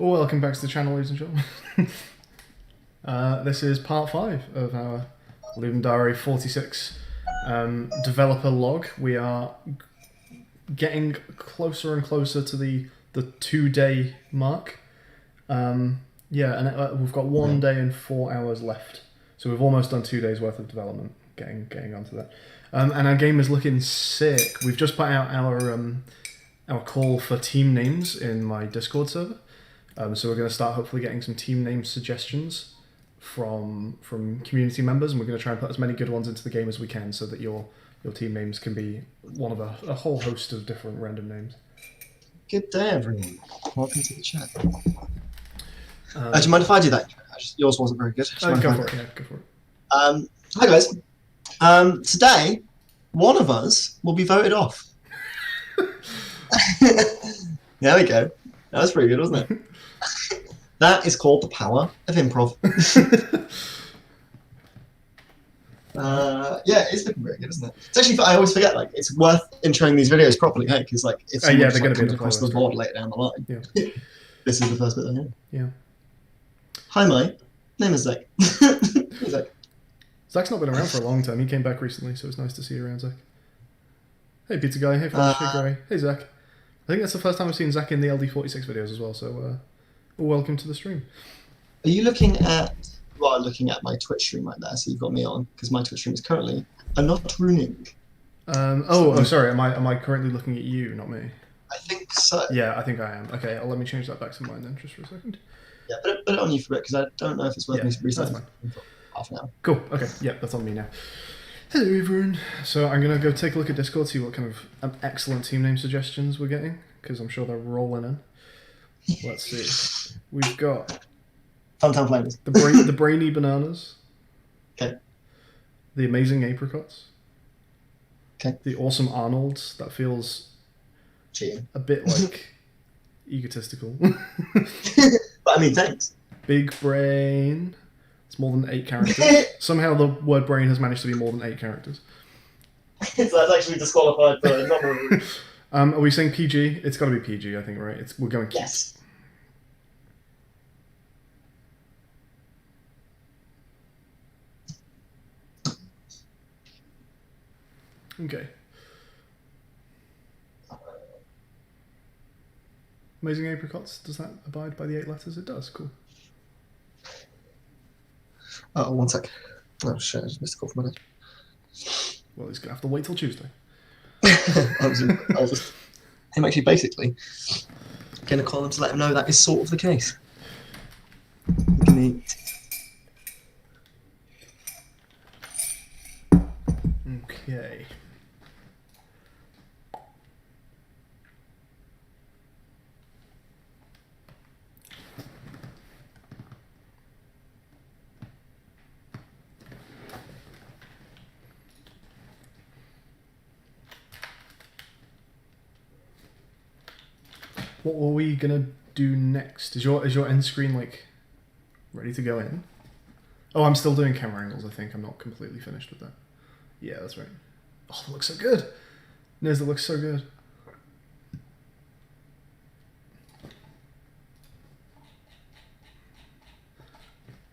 Well, welcome back to the channel, ladies and gentlemen. This is part 5 of our Ludum Dare 46 developer log. We are getting closer and closer to the 2-day mark. Yeah, and we've got 1 day and 4 hours left. So we've almost done 2 days worth of development, getting onto that. And our game is looking sick. We've just put out our call for team names in my Discord server. So we're going to start hopefully getting some team name suggestions from community members, and we're going to try and put as many good ones into the game as we can, so that your team names can be one of a whole host of different random names. Good day, everyone. Welcome to the chat. Do you mind if I do that? Yours wasn't very good. Go for it. Yeah, go for it. Hi guys. Today, one of us will be voted off. There we go. That was pretty good, wasn't it? That is called the power of improv. Yeah, it's looking very good, isn't it? It's actually, I always forget, like, it's worth introing these videos properly, hey? Because, like, if someone just, like, comes across the board later down the line, yeah. This is the first bit I hear. Yeah. Hi, my name is Zach. Zach. Zach's not been around for a long time. He came back recently, so it's nice to see you around, Zach. Hey, Pizza Guy. Hey, Flash. Hey, Gray. Hey, Zach. I think that's the first time I've seen Zach in the LD46 videos as well, so welcome to the stream. Are you looking at... Well, looking at my Twitch stream right there, so you've got me on, because my Twitch stream is currently not running. Sorry. Am I currently looking at you, not me? I think so. Yeah, I think I am. Okay, let me change that back to mine then, just for a second. Yeah, put it on you for a bit, because I don't know if it's worth me restarting for half an hour. Cool. Okay. Yeah, that's on me now. Hello, everyone. So I'm gonna go take a look at Discord, see what kind of excellent team name suggestions we're getting, because I'm sure they're rolling in. Let's see. We've got Funtown Flamers. the brainy bananas. Okay. The amazing apricots. Okay. The awesome Arnolds. That feels cheating. A bit like egotistical. But I mean, thanks. Big brain. It's more than 8 characters. Somehow the word brain has managed to be more than 8 characters. So that's actually disqualified for a number of reasons. Are we saying PG? It's got to be PG, I think, right? We're going cute. Yes. Okay. Amazing apricots. Does that abide by the 8 letters? It does. Cool. Oh, 1 sec. Oh shit! I just missed a call from my dad. Well, he's gonna have to wait till Tuesday. I'm actually basically gonna call him to let him know that is sort of the case. Okay. What were we gonna do next? Is your end screen like ready to go in? Oh, I'm still doing camera angles. I think I'm not completely finished with that. Yeah, that's right. Oh, that looks so good. Niz, that looks so good.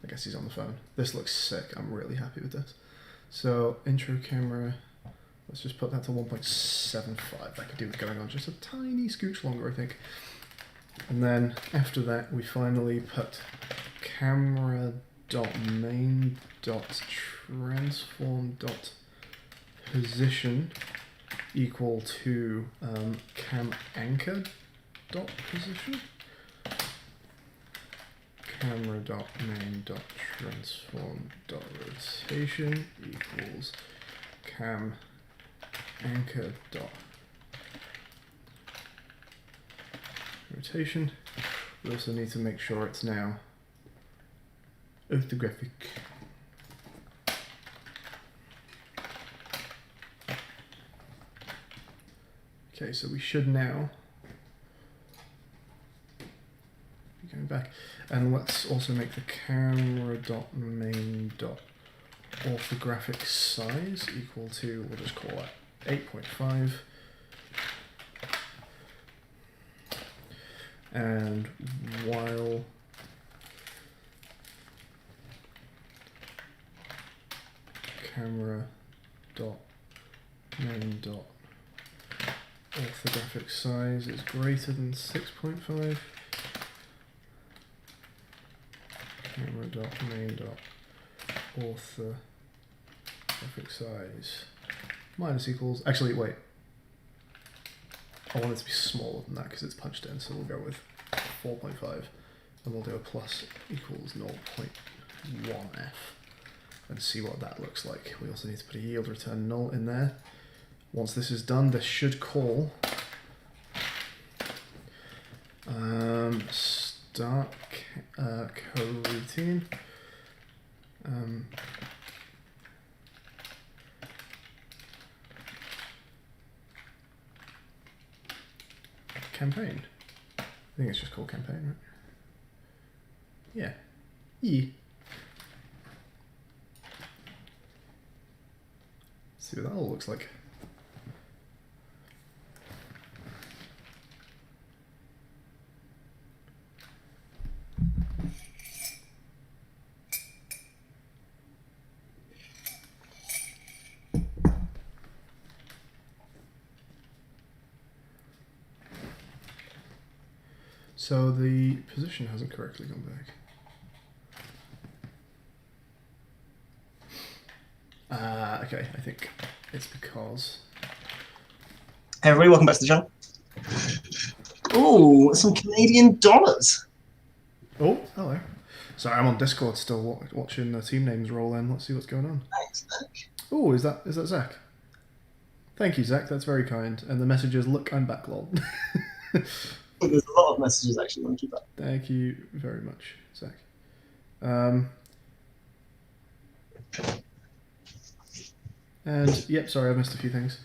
I guess he's on the phone. This looks sick. I'm really happy with this. So intro camera. Let's just put that to 1.75. That could do with going on just a tiny scooch longer, I think. And then after that, we finally put camera.main.transform.position equal to camanchor.position. Camera.main.transform.rotation equals camanchor.rotation. We also need to make sure it's now orthographic. Okay, so we should now be going back, and let's also make the camera.main.orthographic size equal to, we'll just call it 8.5. and while camera dot main dot orthographic size is greater than 6.5, camera dot main dot orthographic size minus equals, actually wait, I want it to be smaller than that because it's punched in, so we'll go with 4.5 and we'll do a plus equals 0.1f and see what that looks like. We also need to put a yield return null in there. Once this is done, this should call start coroutine. Campaign. I think it's just called campaign, right? Yeah. E. See what that all looks like. So the position hasn't correctly gone back. Okay, I think it's because... Hey everybody, welcome back to the channel. Ooh, some Canadian dollars. Oh, hello. Sorry, I'm on Discord still watching the team names roll in. Let's see what's going on. Thanks, Zach. Oh, is that Zach? Thank you, Zach. That's very kind. And the message is, look, I'm back, lol. There's a lot of messages actually. Want to keep up. Thank you very much, Zach. And yep, sorry, I missed a few things.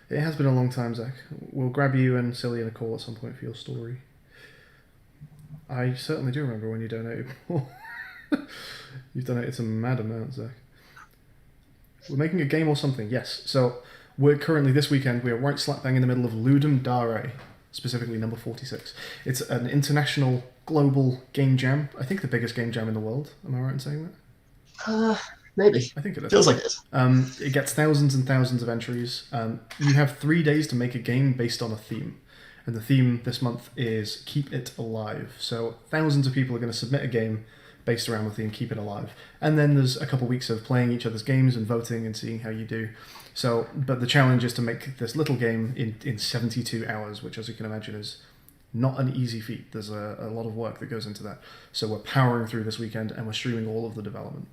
It has been a long time, Zach. We'll grab you and Silly in a call at some point for your story. I certainly do remember when you donated. You've donated some mad amounts, Zach. We're making a game or something, yes. So we're currently, this weekend, we are right slap bang in the middle of Ludum Dare, specifically number 46. It's an international, global game jam. I think the biggest game jam in the world. Am I right in saying that? Maybe. I think it is. Feels like it is. It gets thousands and thousands of entries. You have 3 days to make a game based on a theme. And the theme this month is Keep It Alive. So thousands of people are going to submit a game based around the theme Keep It Alive. And then there's a couple weeks of playing each other's games and voting and seeing how you do. So, but the challenge is to make this little game in 72 hours, which, as you can imagine, is not an easy feat. There's a lot of work that goes into that. So we're powering through this weekend and we're streaming all of the development.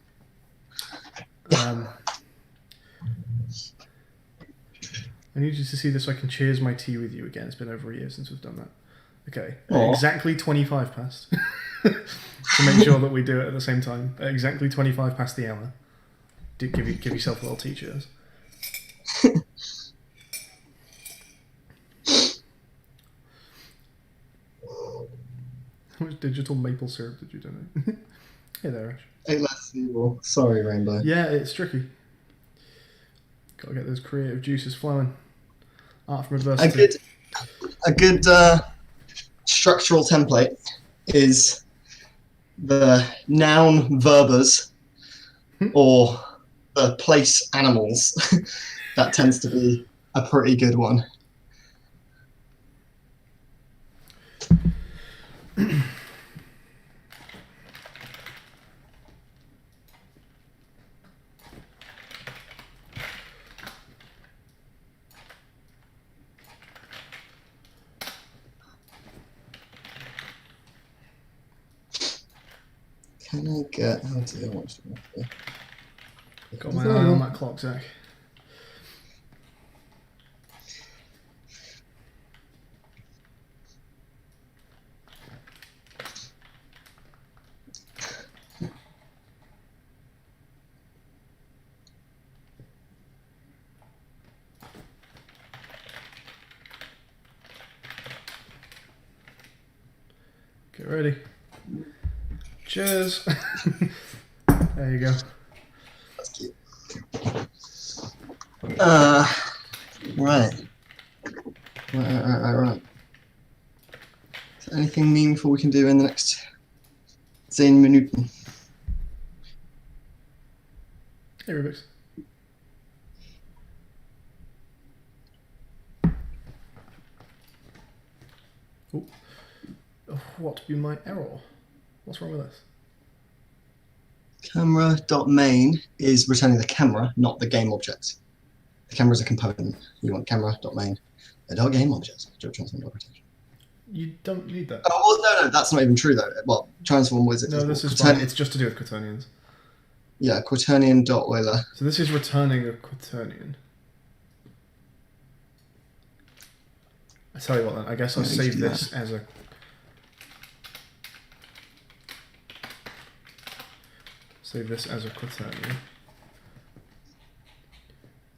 I need you to see this so I can cheers my tea with you again. It's been over a year since we've done that. Okay, exactly 25 past. To make sure that we do it at the same time. Exactly 25 past the hour. Give yourself a little tea cheers. How much digital maple syrup did you donate? Hey there, Ash. 8 less evil. Sorry, Rainbow. Yeah, it's tricky. Gotta get those creative juices flowing. Art from adversity. A good structural template is the noun verbers or the place animals. That tends to be a pretty good one. Can I get... Oh dear, what's got my eye on that clock, Zach. Get ready. Cheers. There you go. That's cute. Right. Right. anything meaningful we can do in the next 10 Minuten? Hey, Rubik's. Oh. What be my error? What's wrong with this? Camera.main is returning the camera, not the game object. The camera is a component. You want camera.main, a .game object. You don't need that. Oh, well, no, that's not even true though. Well, transform was it? No, this is fine. It's just to do with quaternions. Yeah, quaternion.Euler. So this is returning a quaternion. I tell you what then, I guess I'll save this as a... Save this as a quaternion.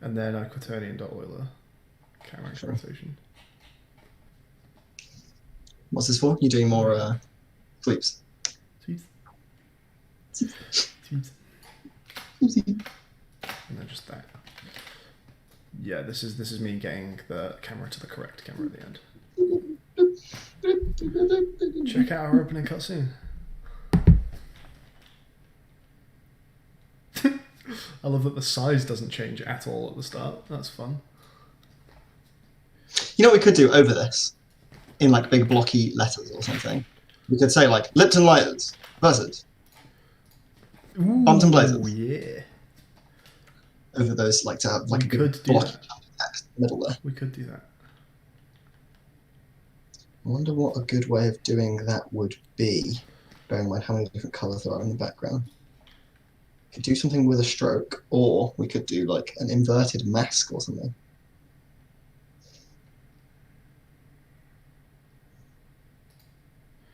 And then a quaternion.Euler camera rotation. What's this for? You're doing more flips. Tweets. And then just that. Yeah, this is me getting the camera to the correct camera at the end. Check out our opening cutscene. I love that the size doesn't change at all at the start. That's fun. You know what we could do over this? In like big blocky letters or something. We could say like Lipton Lighters versus Bumpton Blazers. Oh yeah. Over those, like to have like we a good blocky text in the middle there. We could do that. I wonder what a good way of doing that would be, bearing in mind how many different colours there are in the background. We could do something with a stroke, or we could do like an inverted mask or something.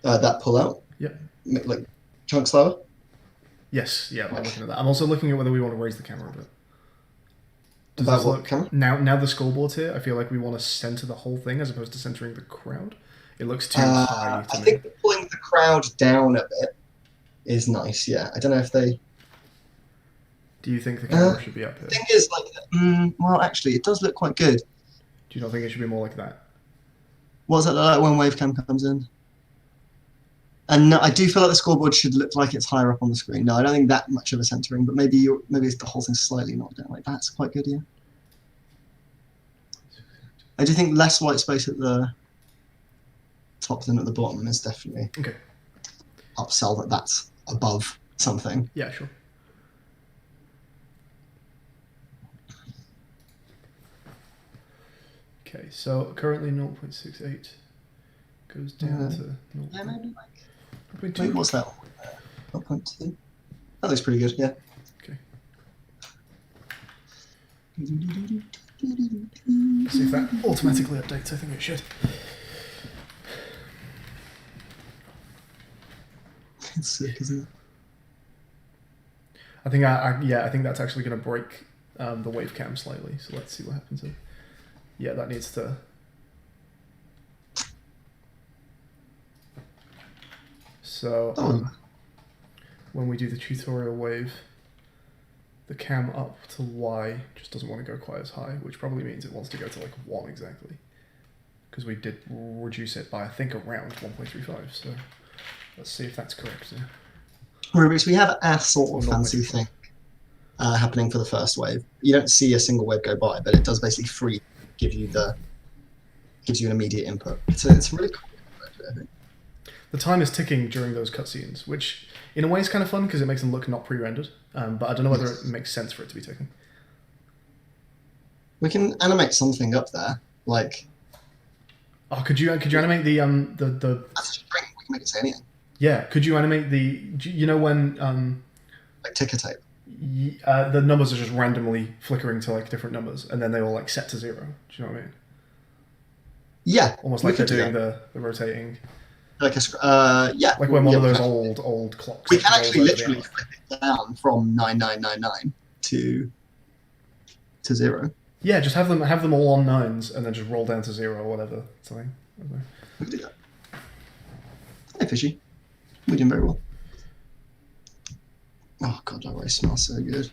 That pull out? Yep. Like chunk slower? Yes, yeah, I'm looking at that. I'm also looking at whether we want to raise the camera a bit. Does About this what look, camera? Now the scoreboard's here, I feel like we want to center the whole thing as opposed to centering the crowd. It looks too high to I me. think pulling the crowd down a bit is nice, yeah. I don't know if they... Do you think the camera should be up here? The thing is, like, well, actually, it does look quite good. Do you not think it should be more like that? What's that like when wavecam comes in? And no, I do feel like the scoreboard should look like it's higher up on the screen. No, I don't think that much of a centering, but maybe it's the whole thing slightly knocked down. Like that's quite good, yeah. I do think less white space at the top than at the bottom is definitely okay. Upsell that that's above something. Yeah, sure. Okay, so currently 0.68 goes down to 0. Yeah, maybe like. 0.2. Wait, what's that? 0.2. That looks pretty good, yeah. Okay. See if that automatically updates. I think it should. It's sick, isn't it? I think I think that's actually going to break the wave cam slightly. So let's see what happens here. Yeah, that needs to. So when we do the tutorial wave, the cam up to Y just doesn't want to go quite as high, which probably means it wants to go to like 1 exactly. Because we did reduce it by, I think, around 1.35. So let's see if that's correct. Yeah. Rubik's, we have a sort of fancy thing happening for the first wave. You don't see a single wave go by, but it does basically gives you an immediate input. It's really cool. I think. The time is ticking during those cutscenes, which in a way is kind of fun because it makes them look not pre-rendered. But I don't know whether it makes sense for it to be ticking. We can animate something up there, like. Oh, could you animate the That's a string. We can make it say anything. Yeah, could you animate you know when like ticker tape. The numbers are just randomly flickering to like different numbers, and then they all like set to 0. Do you know what I mean? Yeah. Almost like they're doing the rotating. Like a yeah. Like when one of those old clocks. We can actually literally flip it down from 9999 to 0. Yeah, just have them all on 9s and then just roll down to 0 or whatever. Something. We can do that. Hey, Fishy. We're doing very well. Oh god, that rice smells so good.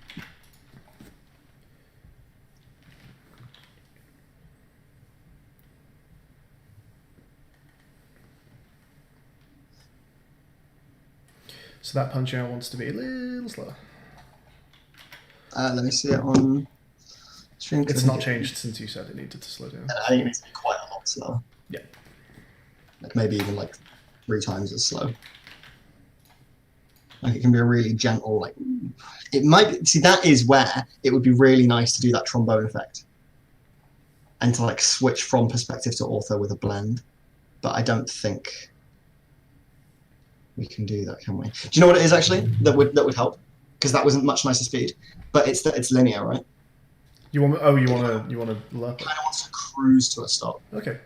So that punch out wants to be a little slower. Let me see it on stream. It's not changed since you said it needed to slow down. I think it needs to be quite a lot slower. Yeah. Like maybe even like 3 times as slow. Like it can be a really gentle, like it might see that is where it would be really nice to do that trombone effect. And to like switch from perspective to ortho with a blend. But I don't think we can do that, can we? Do you know what it is actually that would help? Because that wasn't much nicer speed. But it's linear, right? You want? Oh, you want to lerp? Kind of wants to cruise to a stop. Okay.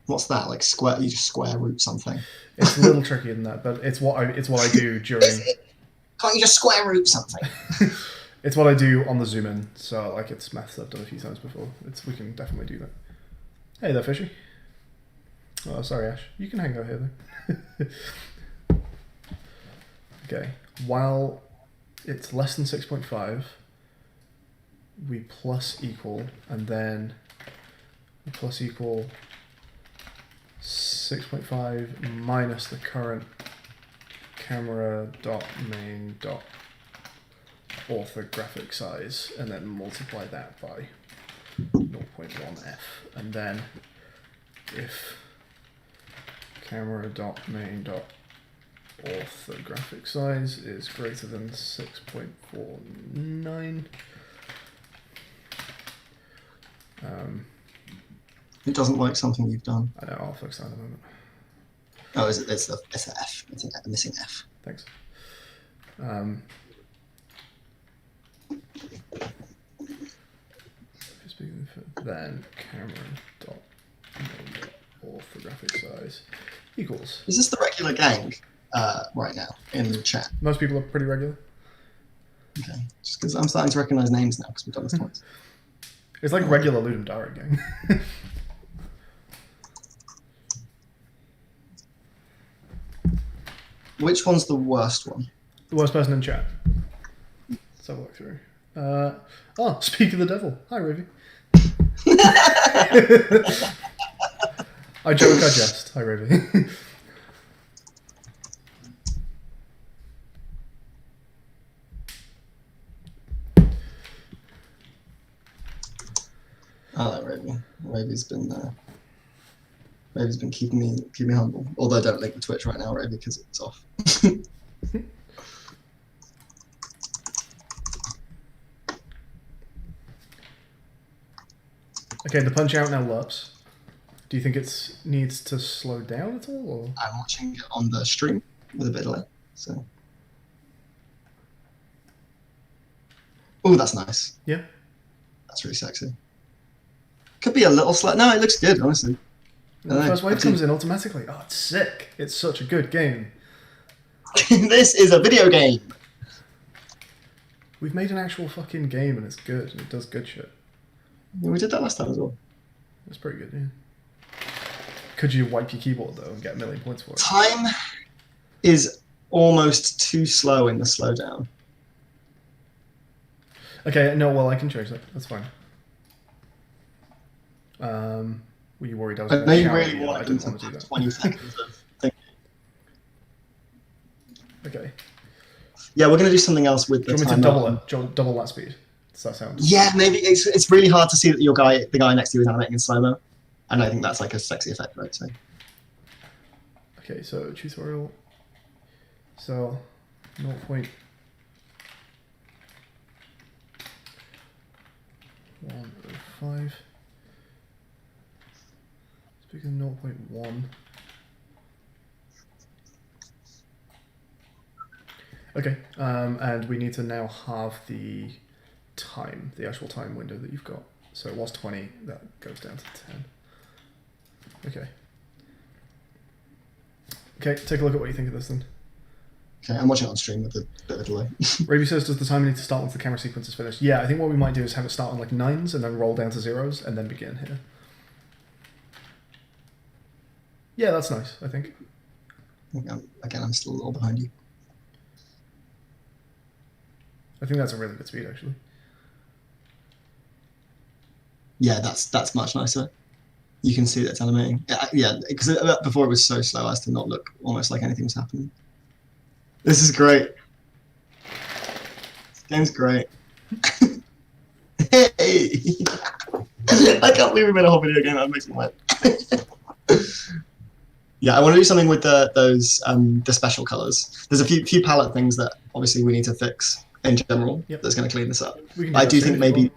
What's that? Like square? You just square root something. It's a little trickier than that, but it's what I do during. Can't you just square root something? It's what I do on the zoom in. So like it's maths I've done a few times before. We can definitely do that. Hey there, Fishy. Oh, sorry, Ash. You can hang out here then. Okay. While it's less than 6.5, we plus equal, and then we plus equal 6.5 minus the current camera dot main dot orthographic size, and then multiply that by 0.1f, and then if camera dot main dot orthographic size is greater than 6.49. It doesn't like something you've done. I know, I'll fix that in a moment. Oh, it's an F. It's a missing F. Thanks. Then camera dot main dot orthographic size equals. Is this the regular gang right now in the chat? Most people are pretty regular. Okay, just because I'm starting to recognize names now because we've done this twice. It's like regular Ludum Dare gang. Which one's the worst one? The worst person in chat. Let's have a look through. Speak of the devil. Hi, Ravi. I joke, I jest. Hi, Ravi. I like Ravi. Ravi's been keeping me humble. Although I don't link the Twitch right now, Ravi, because it's off. Okay, the punch out now lerps. Do you think it needs to slow down at all? Or? I'm watching it on the stream with a bit of delay, so. Oh, that's nice. Yeah. That's really sexy. Could be a little slow. No, it looks good, honestly. The first wave comes in automatically. Oh, it's sick. It's such a good game. This is a video game. We've made an actual fucking game and it's good. And it does good shit. We did that last time as well. That's pretty good, yeah. Could you wipe your keyboard though and get 1,000,000 points for it? Time is almost too slow in the slowdown. Okay, no, well I can change that. That's fine. Were you worried I was I going know to you shout at really you? I wanted didn't to want to do have that. 20 seconds of thinking. Okay. Yeah, we're going to do something else with Do the you want me time. to double it? Double that speed? Does that sound? Yeah, maybe it's really hard to see that the guy next to you is animating in slow-mo. And I think that's like a sexy effect, right? So. Okay, so tutorial. So 0.105. Speaking of 0.1. Okay, and we need to now halve the time, the actual time window that you've got. So it was 20, that goes down to 10. Okay. Okay, take a look at what you think of this then. Okay, I'm watching it on stream with a bit of a delay. Ravi says, does the timer need to start once the camera sequence is finished? Yeah, I think what we might do is have it start on like 9s and then roll down to 0s and then begin here. Yeah, that's nice, I think. Again, I'm still a little behind you. I think that's a really good speed, actually. Yeah, that's much nicer. You can see that it's animating. Yeah, because before it was so slow as to not look almost like anything was happening. This is great. This game's great. Hey! I can't believe we made a whole video game. That makes me laugh. Yeah, I want to do something with the special colors. There's a few palette things that obviously we need to fix in general. Yep. That's going to clean this up. We can I that do soon think if you maybe want.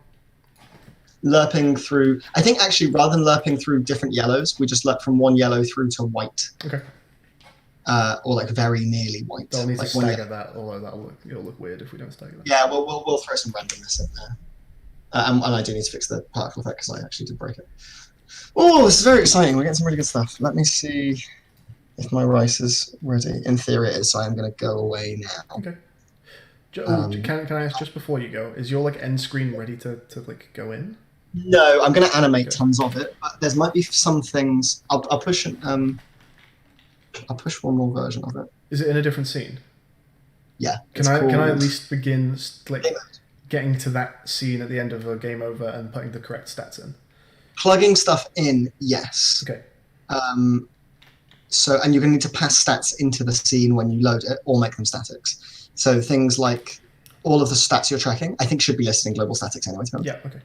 lerping through. I think actually rather than lerping through different yellows, we just lerp from one yellow through to white. Okay. Or like very nearly white. They'll need like to stagger that, although it'll look weird if we don't stagger that. Yeah, we'll throw some randomness in there. And I do need to fix the particle effect because I actually did break it. Oh, this is very exciting. We're getting some really good stuff. Let me see if my rice is ready. In theory, it is, so I'm going to go away now. Okay. Can I ask just before you go? Is your like end screen ready to like go in? No, I'm going to animate tons of it. But there might be some things. I'll push I'll push one more version of it. Is it in a different scene? Yeah. Can I at least begin like getting to that scene at the end of a game over and putting the correct stats in? Plugging stuff in, yes. Okay. So, and you're going to need to pass stats into the scene when you load it, or make them statics. So things like all of the stats you're tracking, I think should be listed in global statics anyway. Yeah. Okay.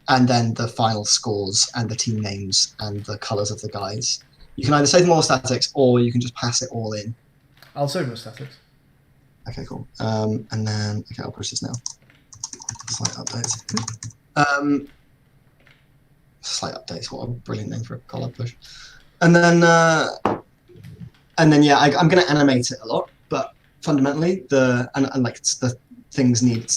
And then the final scores and the team names and the colors of the guys. You can either save them all as statics, or you can just pass it all in. I'll save them as statics. Okay, cool. And then, okay, I'll push this now. Slight updates. Slight updates. What a brilliant name for a collab push. And then yeah, I'm going to animate it a lot, but fundamentally like the things need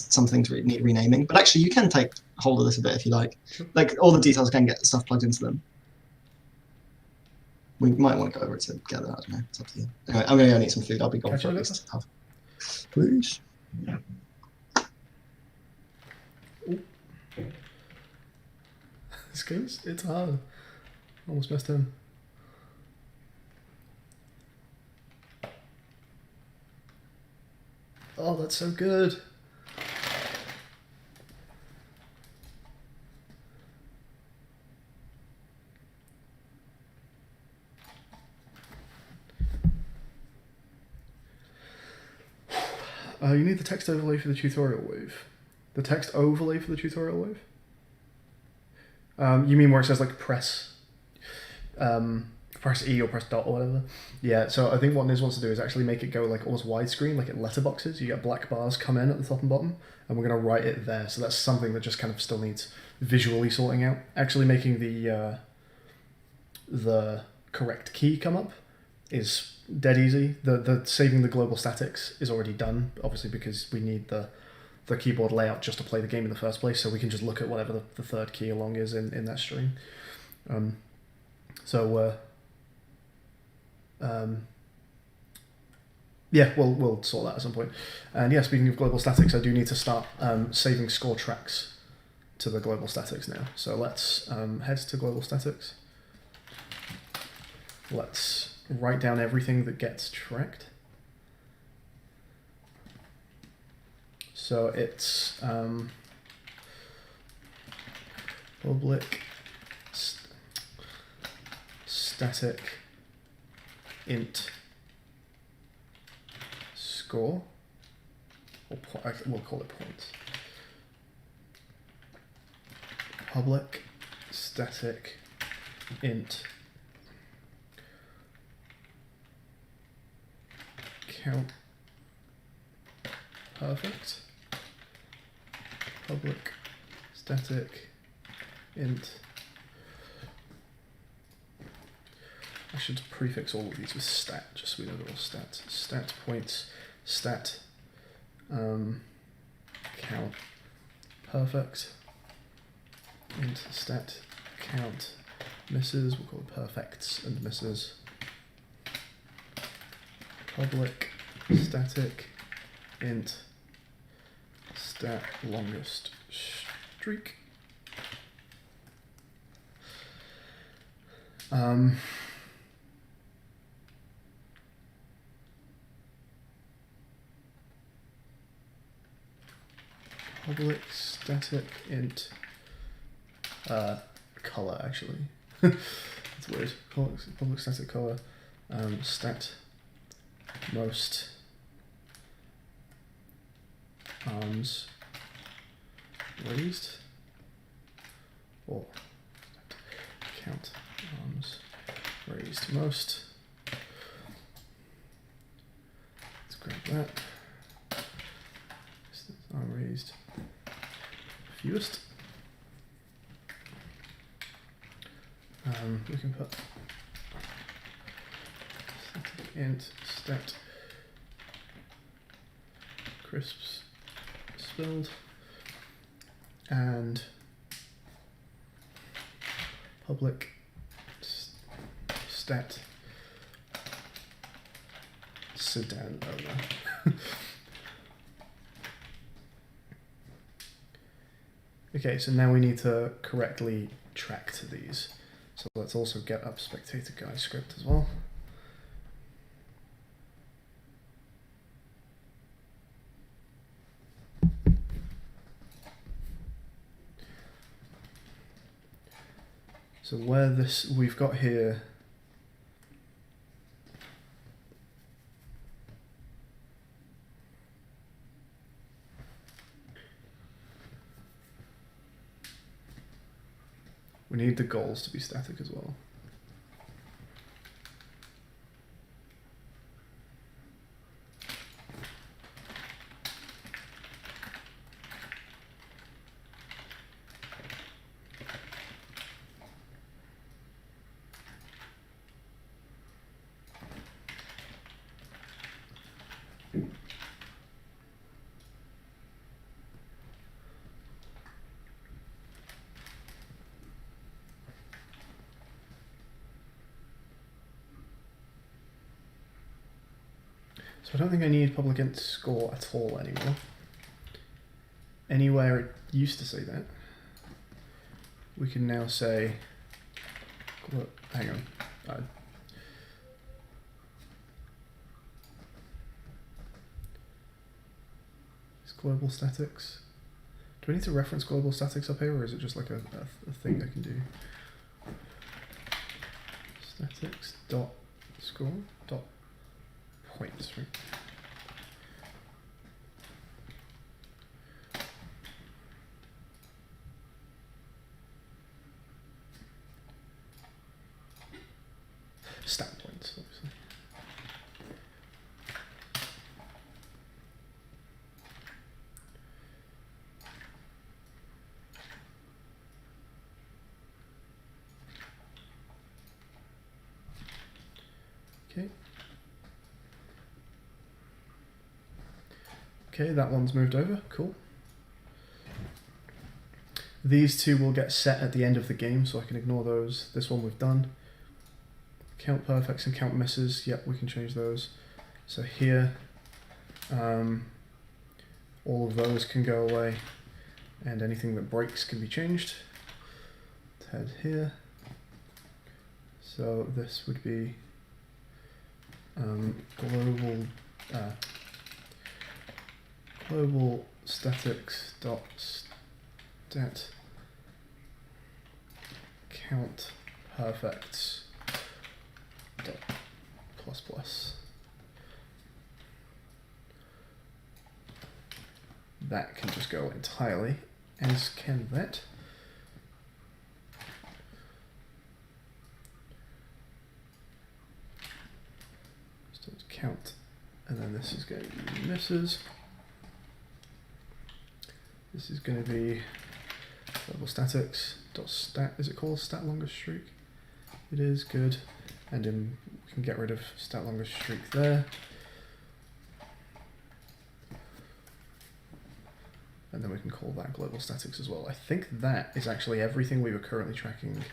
renaming. But actually, you can take hold of this a bit if you like. Sure. Like all the details can get stuff plugged into them. We might want to go over it together. I don't know. It's up to you. Anyway, I'm going to go eat some food. I'll be gone for at least half. Please. This game's it's hard. Almost messed him. Oh, that's so good. You need the text overlay for the tutorial wave. The text overlay for the tutorial wave? You mean where it says like press E or press dot or whatever? Yeah, so I think what Niz wants to do is actually make it go like almost widescreen, like it letterboxes. You get black bars come in at the top and bottom, and we're going to write it there. So that's something that just kind of still needs visually sorting out. Actually making the correct key come up is dead easy. The saving the global statics is already done, obviously because we need the keyboard layout just to play the game in the first place, so we can just look at whatever the third key along is in that string. Yeah, we'll sort that at some point. And yeah, speaking of global statics, I do need to start saving score tracks to the global statics now. So let's head to global statics. Let's write down everything that gets tracked. So it's public static int score, or we'll call it points. Public static int count perfect. Public static int. I should prefix all of these with stat, just so we know they're all stats. Stat points, stat count perfect, int stat count misses, we'll call it perfects and misses. Public static int stat longest streak. Public static int color actually. That's weird. Public static color. Stat most arms raised, or count arms raised most. Let's grab that. Arm raised fewest. We can put int stat crisps spilled and public stat sedan owner. Okay, so now we need to correctly track to these. So let's also get up spectator guy script as well. So where this we've got here we need the goals to be static as well. So I don't think I need public int score at all anymore. Anywhere it used to say that, we can now say, hang on, is global statics, do I need to reference global statics up here, or is it just like a thing I can do? Statics dot score dot points, right? Stat points, obviously. Okay. Okay, that one's moved over, cool. These two will get set at the end of the game, so I can ignore those. This one we've done. Count perfects and count misses, yep, we can change those. So here, all of those can go away, and anything that breaks can be changed. Let's head here. So this would be global statics dot stat count perfects dot plus plus. That can just go entirely, as can that. So it's count, and then this is going to be misses. This is going to be global statics dot stat. Is it called stat longest streak? It is, good. And we can get rid of stat longest streak there. And then we can call that global statics as well. I think that is actually everything we were currently tracking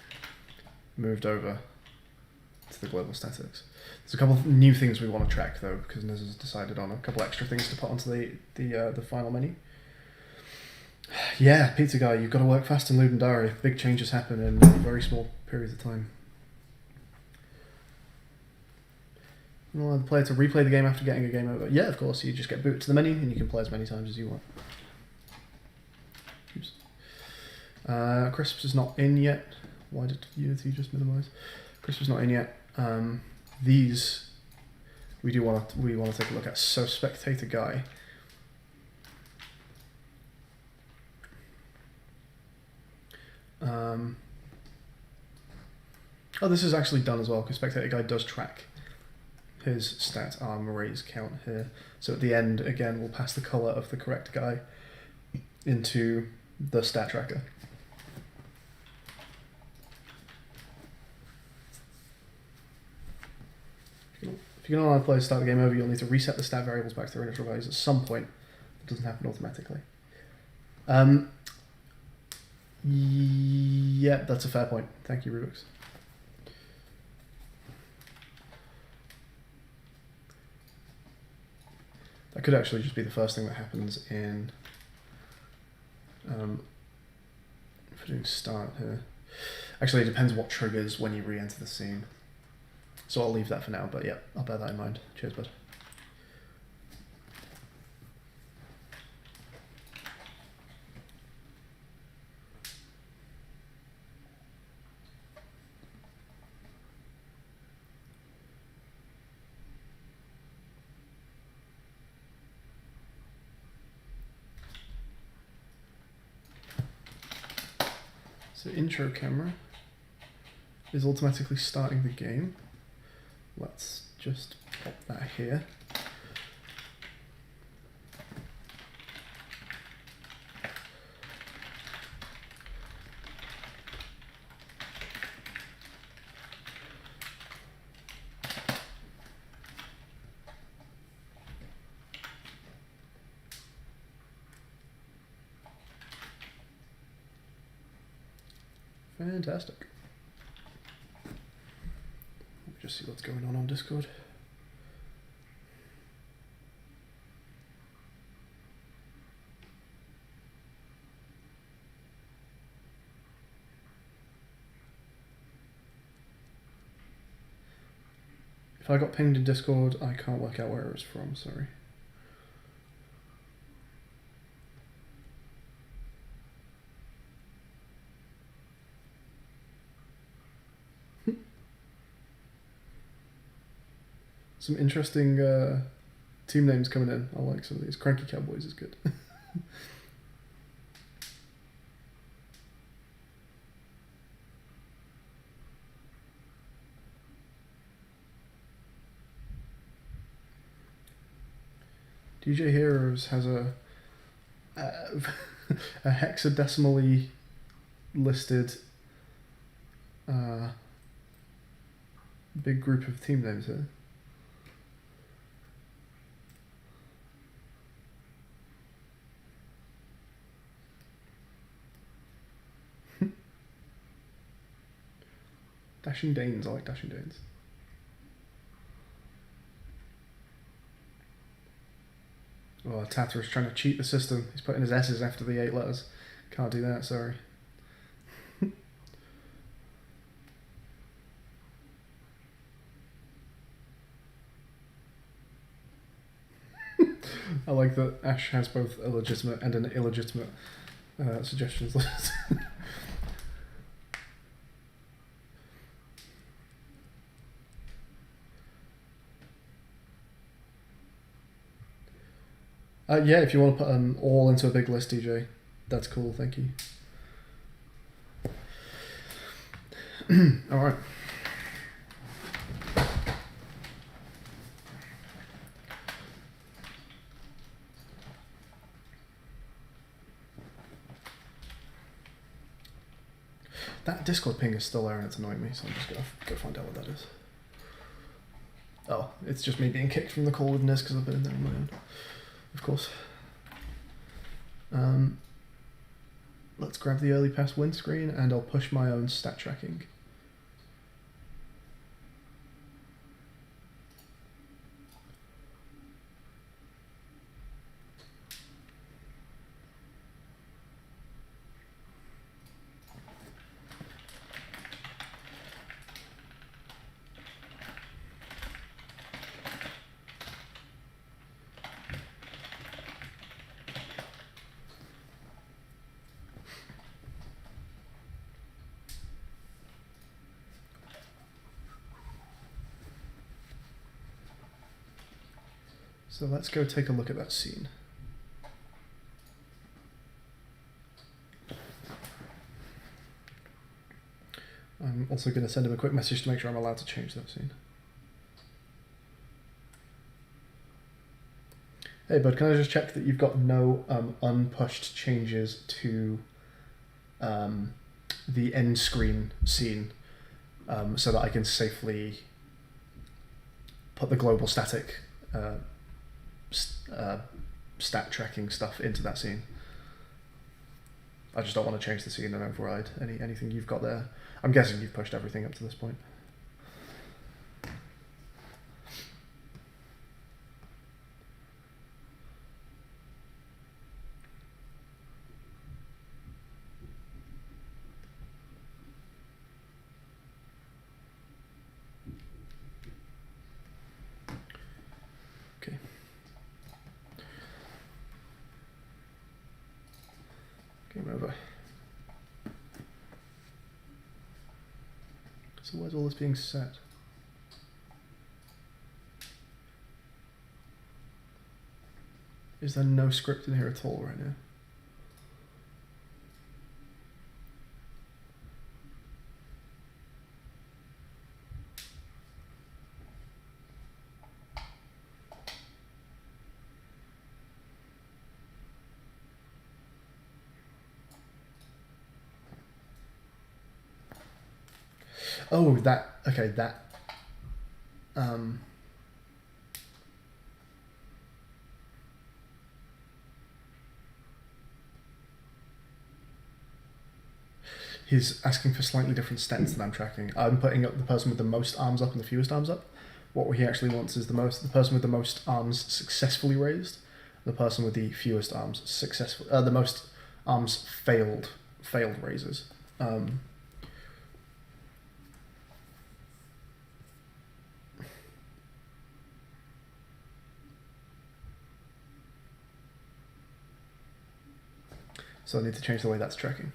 moved over to the global statics. There's a couple of new things we want to track though, because Niz has decided on a couple extra things to put onto the final menu. Yeah, Pizza Guy, you've got to work fast in Ludum Dare. Big changes happen in very small periods of time. You want the player to replay the game after getting a game over? Yeah, of course. You just get booted to the menu and you can play as many times as you want. Oops. Crisps is not in yet. Why did Unity just minimize? Crisp's not in yet. These we want to take a look at. So spectator guy. Oh, this is actually done as well because spectator guy does track his stat arm raise count here. So at the end, again, we'll pass the color of the correct guy into the stat tracker. If you're going to allow players to start the game over, you'll need to reset the stat variables back to their initial values at some point. It doesn't happen automatically. Yeah, that's a fair point. Thank you, Rubix. That could actually just be the first thing that happens in if we're doing start here. Actually, it depends what triggers when you re-enter the scene. So I'll leave that for now, but yeah, I'll bear that in mind. Cheers, bud. So intro camera is automatically starting the game. Let's just pop that here. Fantastic. Let me just see what's going on Discord. If I got pinged in Discord, I can't work out where it was from, sorry. Some interesting team names coming in. I like some of these. Cranky Cowboys is good. DJ Heroes has a hexadecimally listed big group of team names here. Dashing Danes, I like Dashing Danes. Oh, Tatter is trying to cheat the system. He's putting his S's after the 8 letters. Can't do that, sorry. I like that Ash has both a legitimate and an illegitimate suggestions list. Yeah, if you want to put them all into a big list, DJ, that's cool, thank you. Alright. That Discord ping is still there and it's annoying me, so I'm just going to go find out what that is. Oh, it's just me being kicked from the call with Nis because I've been in there on my own. Of course. Let's grab the early pass win screen and I'll push my own stat tracking. So let's go take a look at that scene. I'm also going to send him a quick message to make sure I'm allowed to change that scene. Hey bud, can I just check that you've got no unpushed changes to the end screen scene so that I can safely put the global static stat tracking stuff into that scene. I just don't want to change the scene and override anything you've got there. I'm guessing you've pushed everything up to this point. Okay. Game over. So where's all this being set? Is there no script in here at all right now? Oh, okay, that, he's asking for slightly different stats than I'm tracking. I'm putting up the person with the most arms up and the fewest arms up. What he actually wants is the person with the most arms successfully raised, the person with the fewest arms the most arms failed raises. So I need to change the way that's tracking.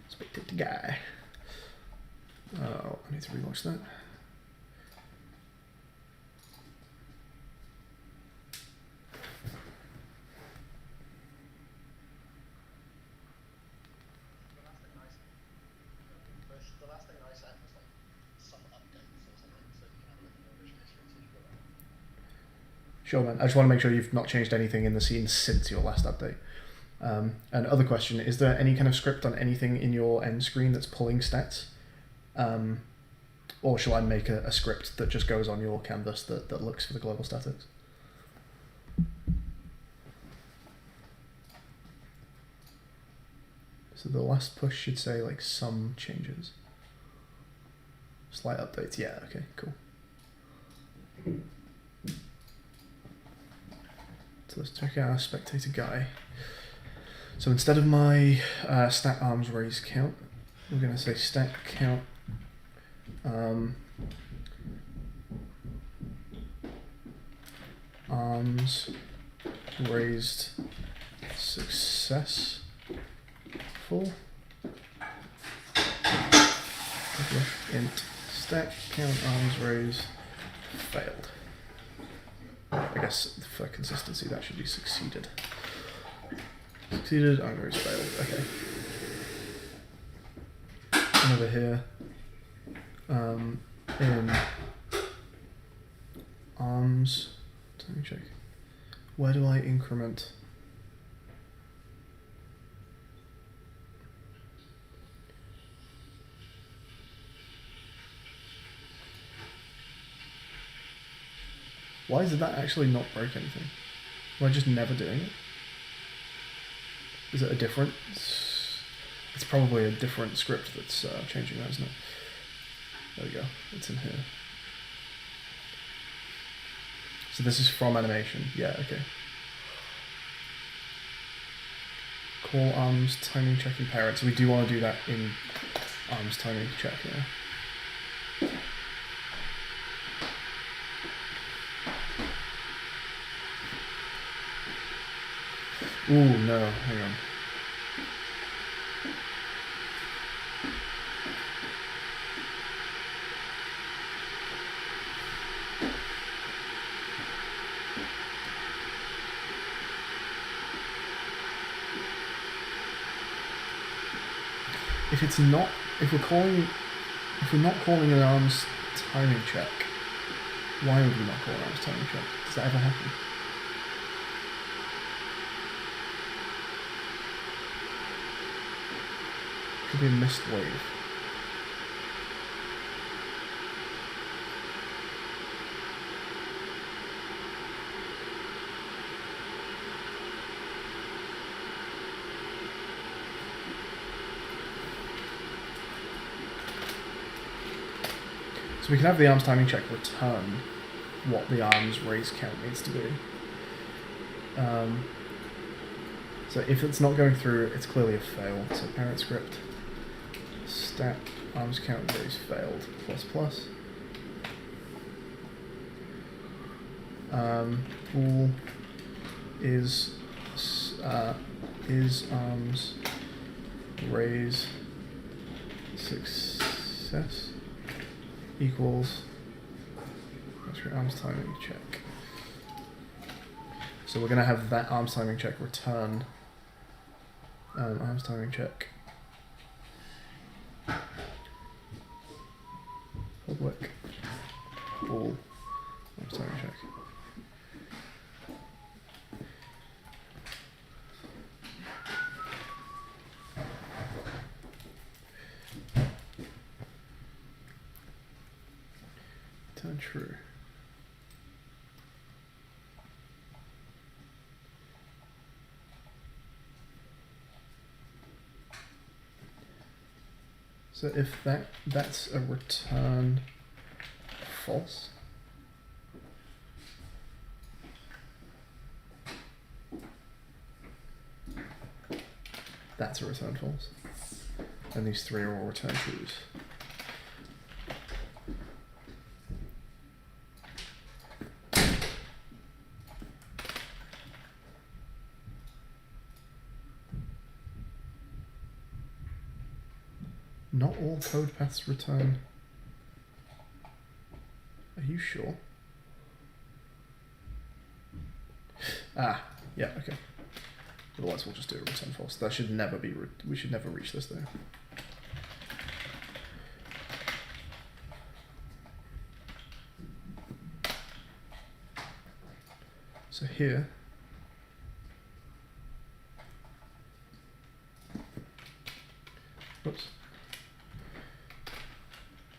Spectator guy. Oh, I need to relaunch that. Sure, man. I just want to make sure you've not changed anything in the scene since your last update. And other question, is there any kind of script on anything in your end screen that's pulling stats? Or shall I make a script that just goes on your canvas that looks for the global statics? So the last push should say like some changes. Slight updates, yeah, okay, cool. So let's check out our spectator guy. So instead of my stat arms raise count, we're going to say stat count arms raised successful. Int stat count arms raised failed. I guess for consistency that should be succeeded. Succeeded, arms raised failed. Okay. And over here, in arms, let me check. Where do I increment? Why is that actually not break anything? Am I just never doing it? Is it a different? It's probably a different script that's changing that, isn't it? There we go. It's in here. So this is from animation. Yeah, okay. Call arms timing checking parent. So we do want to do that in arms timing check, yeah. Ooh, no, hang on. if it's not, if we're not calling an arms timing check, why would we not call an arms timing check? Does that ever happen? Could be a missed wave. So we can have the arms timing check return what the arms raise count needs to be. So if it's not going through, it's clearly a fail. So parent script stat arms count raise failed ++. Bool is arms raise success equals that's your arms timing check. So we're going to have that arms timing check return arms timing check public bool arms timing check. Turn true. So if that's a return false. That's a return false. And these three are all return trues. Not all code paths return. Are you sure? Ah, yeah, okay. Otherwise we'll just do a return false. That should never be, we should never reach this though. So here, whoops.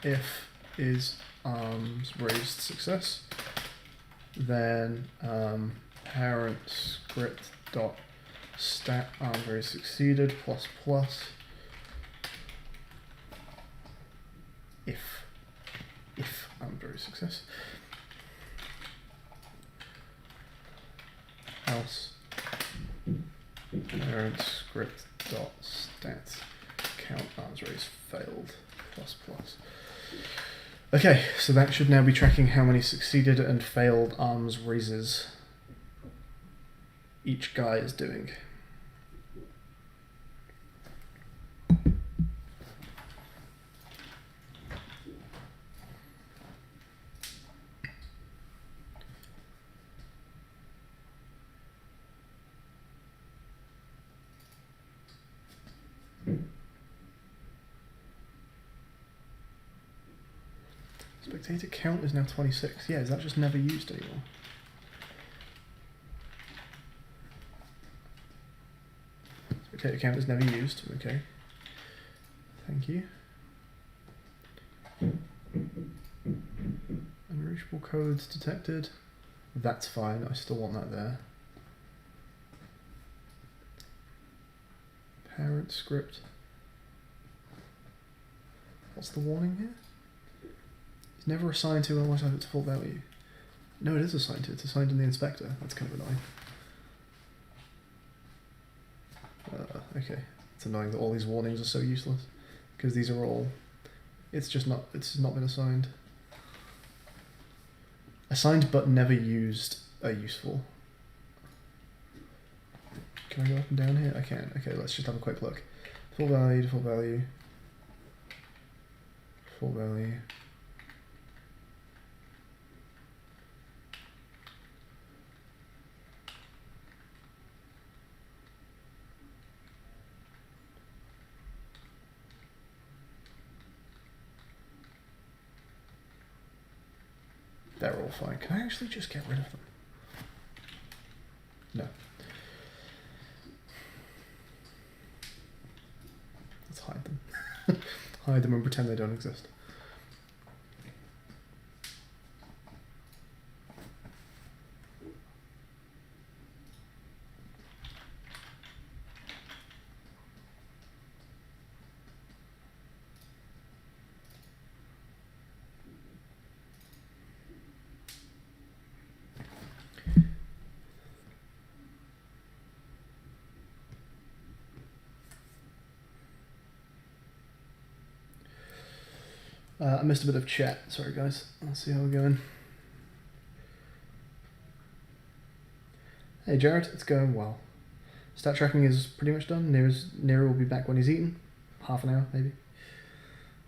If is arms raised success, then parent script dot stat arms raised succeeded ++ if arms raised success, else parent script dot stat count arms raised failed ++. Okay, so that should now be tracking how many succeeded and failed arms raises each guy is doing. Spectator count is now 26. Yeah, is that just never used anymore? Spectator count is never used. Okay. Thank you. Unreachable codes detected. That's fine. I still want that there. Parent script. What's the warning here? It's never assigned to unless I have its default value. No, it is assigned to. It's assigned in the inspector. That's kind of annoying. Okay. It's annoying that all these warnings are so useless because these are all. It's not been assigned. Assigned but never used are useful. Can I go up and down here? I can. Okay, let's just have a quick look. Full value, default value. Full value. They're all fine. Can I actually just get rid of them? No. Let's hide them. Hide them and pretend they don't exist. I missed a bit of chat. Sorry, guys. Let's see how we're going. Hey, Jared. It's going well. Stat tracking is pretty much done. Niru will be back when he's eaten. Half an hour, maybe.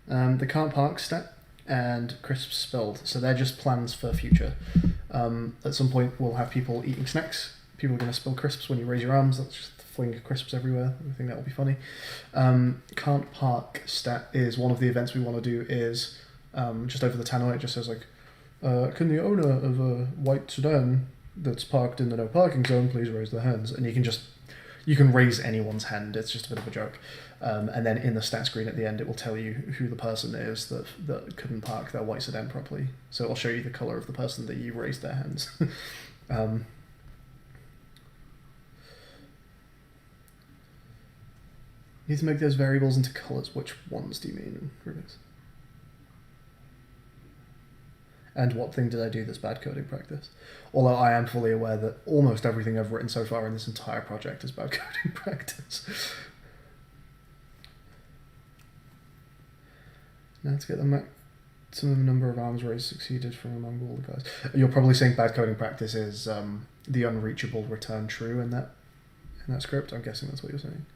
The can't park stat and crisps spilled. So they're just plans for future. At some point, we'll have people eating snacks. People are going to spill crisps when you raise your arms. That's just fling crisps everywhere. I think that'll be funny. Can't park stat is one of the events we want to do is just over the tannoy. It just says like, can the owner of a white sedan that's parked in the no parking zone please raise their hands? And you can raise anyone's hand. It's just a bit of a joke. And then in the stat screen at the end, it will tell you who the person is that couldn't park their white sedan properly. So it'll show you the colour of the person that you raised their hands. You need to make those variables into colours. Which ones do you mean, Rubix? And what thing did I do that's bad coding practice? Although I am fully aware that almost everything I've written so far in this entire project is bad coding practice. Now to get the maximum number of arms raised succeeded from among all the guys. You're probably saying bad coding practice is the unreachable return true in that script. I'm guessing that's what you're saying.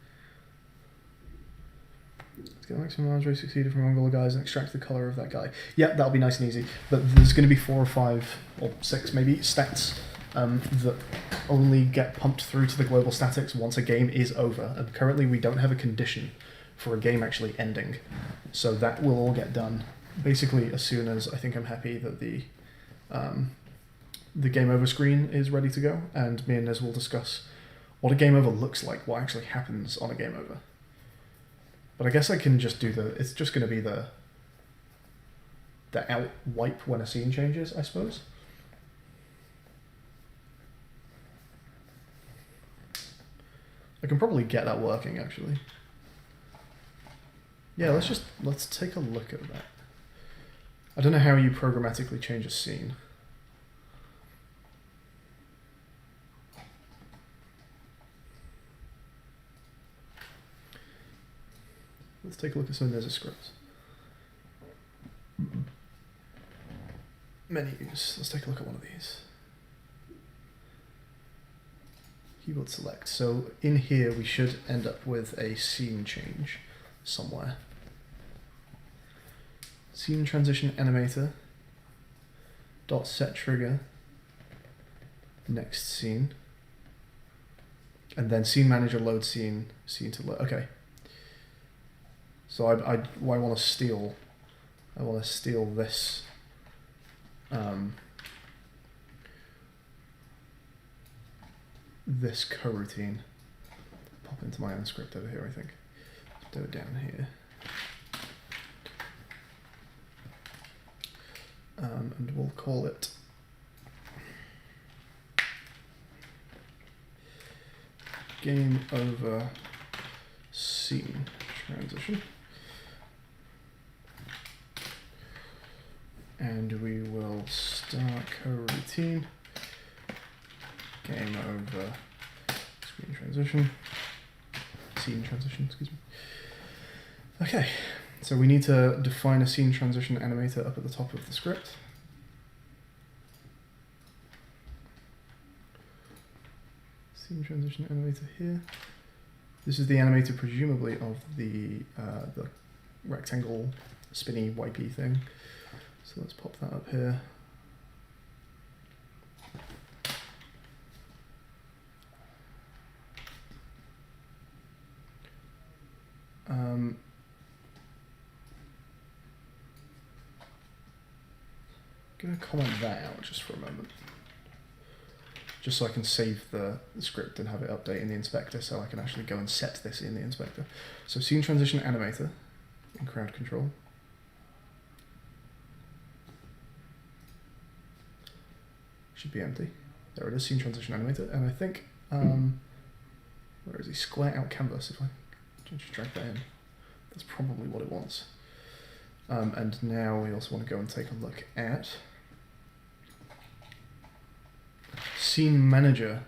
Let's get the maximum arms race succeeded from among all the guys and extract the colour of that guy. Yeah, that'll be nice and easy. But there's going to be 4 or 5 or 6 maybe stats that only get pumped through to the global statics once a game is over. And currently we don't have a condition for a game actually ending. So that will all get done basically as soon as I think I'm happy that the game over screen is ready to go. And me and Nez will discuss what a game over looks like, what actually happens on a game over. But I guess I can just do it's just going to be the out wipe when a scene changes, I suppose. I can probably get that working, actually. Yeah, let's take a look at that. I don't know how you programmatically change a scene. Let's take a look at some of those scripts. Menus. Let's take a look at one of these. Keyboard select. So in here we should end up with a scene change somewhere. Scene transition animator. Dot set trigger. Next scene. And then scene manager load scene. Scene to load. Okay. So I want to steal this this coroutine. Pop into my own script over here, I think. Let's do it down here. And we'll call it game over scene transition. And we will start coroutine, game over screen transition, scene transition, excuse me. Okay, so we need to define a scene transition animator up at the top of the script. Scene transition animator here. This is the animator presumably of the rectangle spinny wipey thing. So let's pop that up here. going to comment that out just for a moment. Just so I can save the script and have it update in the inspector so I can actually go and set this in the inspector. So scene transition animator in crowd control. Should be empty. There it is, scene transition animator. And I think, where is he? Square out canvas, if I just drag that in. That's probably what it wants. And now we also want to go and take a look at scene manager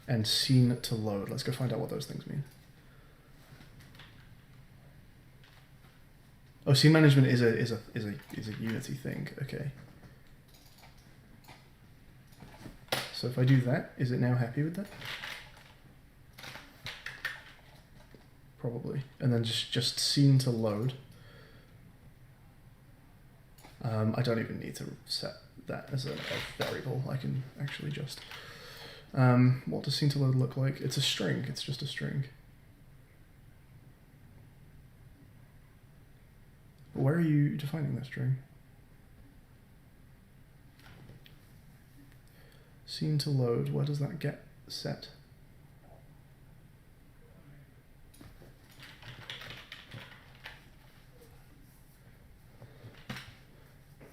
and scene to load. Let's go find out what those things mean. Oh, scene management is a Unity thing. Okay. So if I do that, is it now happy with that? Probably. And then just scene to load. I don't even need to set that as a variable. I can actually just... what does scene to load look like? It's a string. It's just a string. Where are you defining that string? Scene to load, where does that get set?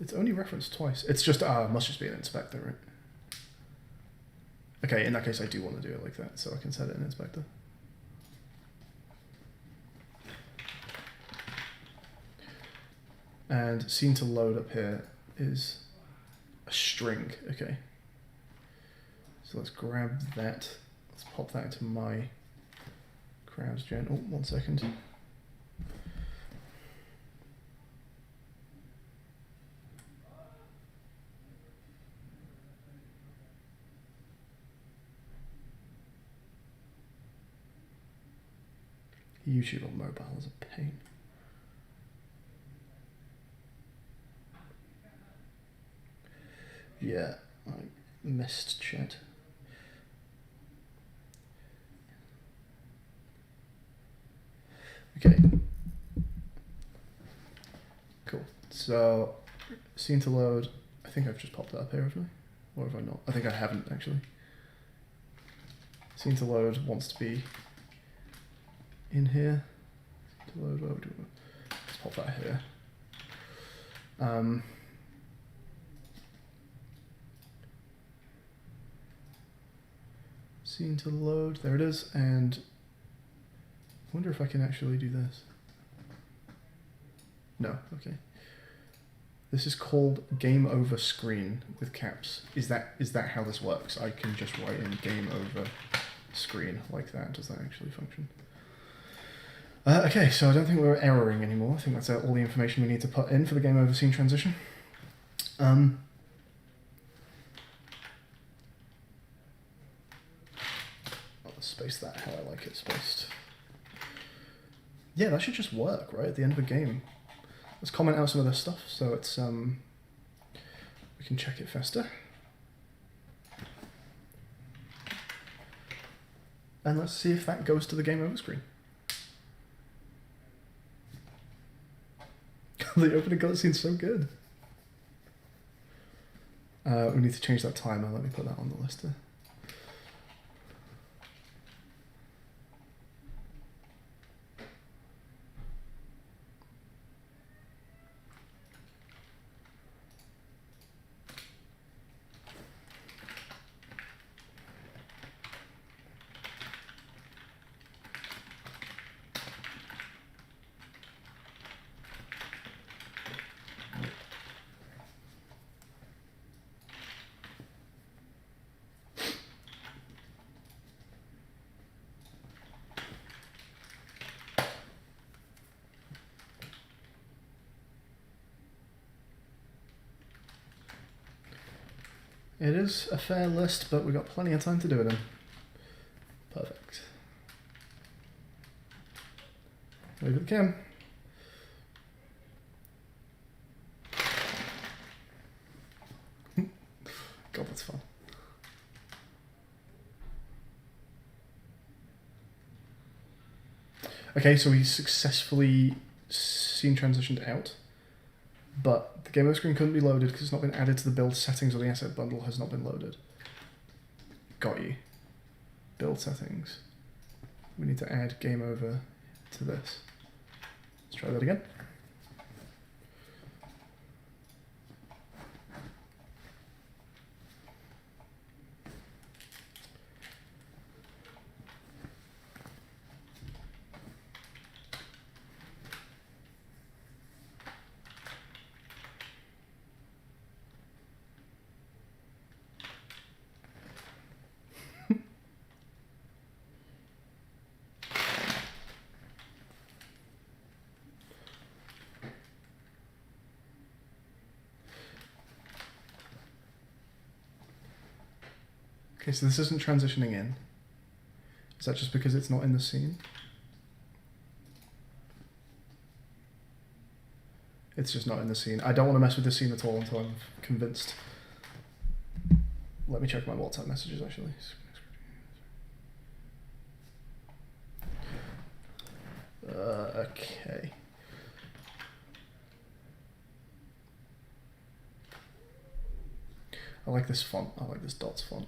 It's only referenced twice. It's just, it must just be an inspector, right? Okay, in that case I do want to do it like that, so I can set it in inspector. And scene to load up here is a string, okay. So let's grab that, let's pop that into my crowds gen. Oh, 1 second. YouTube on mobile is a pain. Yeah, I missed chat. Okay. Cool. So, scene to load. I think I've just popped that up here, haven't I? Or have I not? I think I haven't, actually. Scene to load wants to be in here. To load, where would we do? Let's pop that here. Scene to load, there it is, and I wonder if I can actually do this. No, okay. This is called game over screen with caps. Is that how this works? I can just write in game over screen like that. Does that actually function? Okay, so I don't think we're erroring anymore. I think that's all the information we need to put in for the game over scene transition. I'll space that how I like it spaced. Yeah, that should just work, right? At the end of a game. Let's comment out some of this stuff so it's we can check it faster. And let's see if that goes to the game over screen. The opening cutscene's so good. We need to change that timer. Let me put that on the list there. It is a fair list, but we've got plenty of time to do it in. Perfect. Wave at the cam. God, that's fun. Okay, so we successfully scene transitioned out. but the game over screen couldn't be loaded because it's not been added to the build settings or the asset bundle has not been loaded. Got you. Build settings. We need to add game over to this. Let's try that again. Okay, so this isn't transitioning in. Is that just because it's not in the scene? It's just not in the scene. I don't want to mess with the scene at all until I'm convinced. Let me check my WhatsApp messages actually. Okay. I like this font. I like this dots font.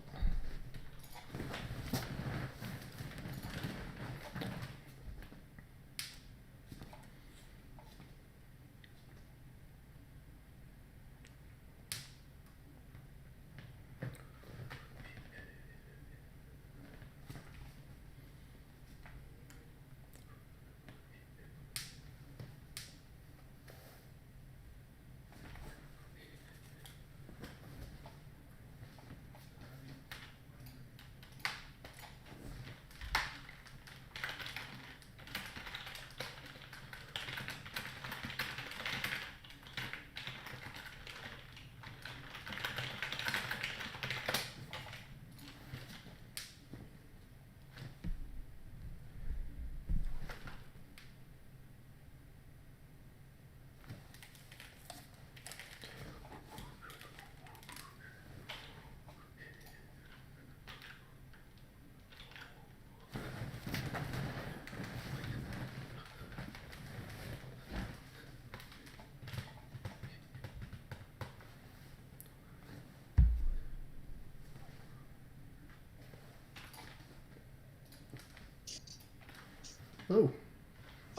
Oh,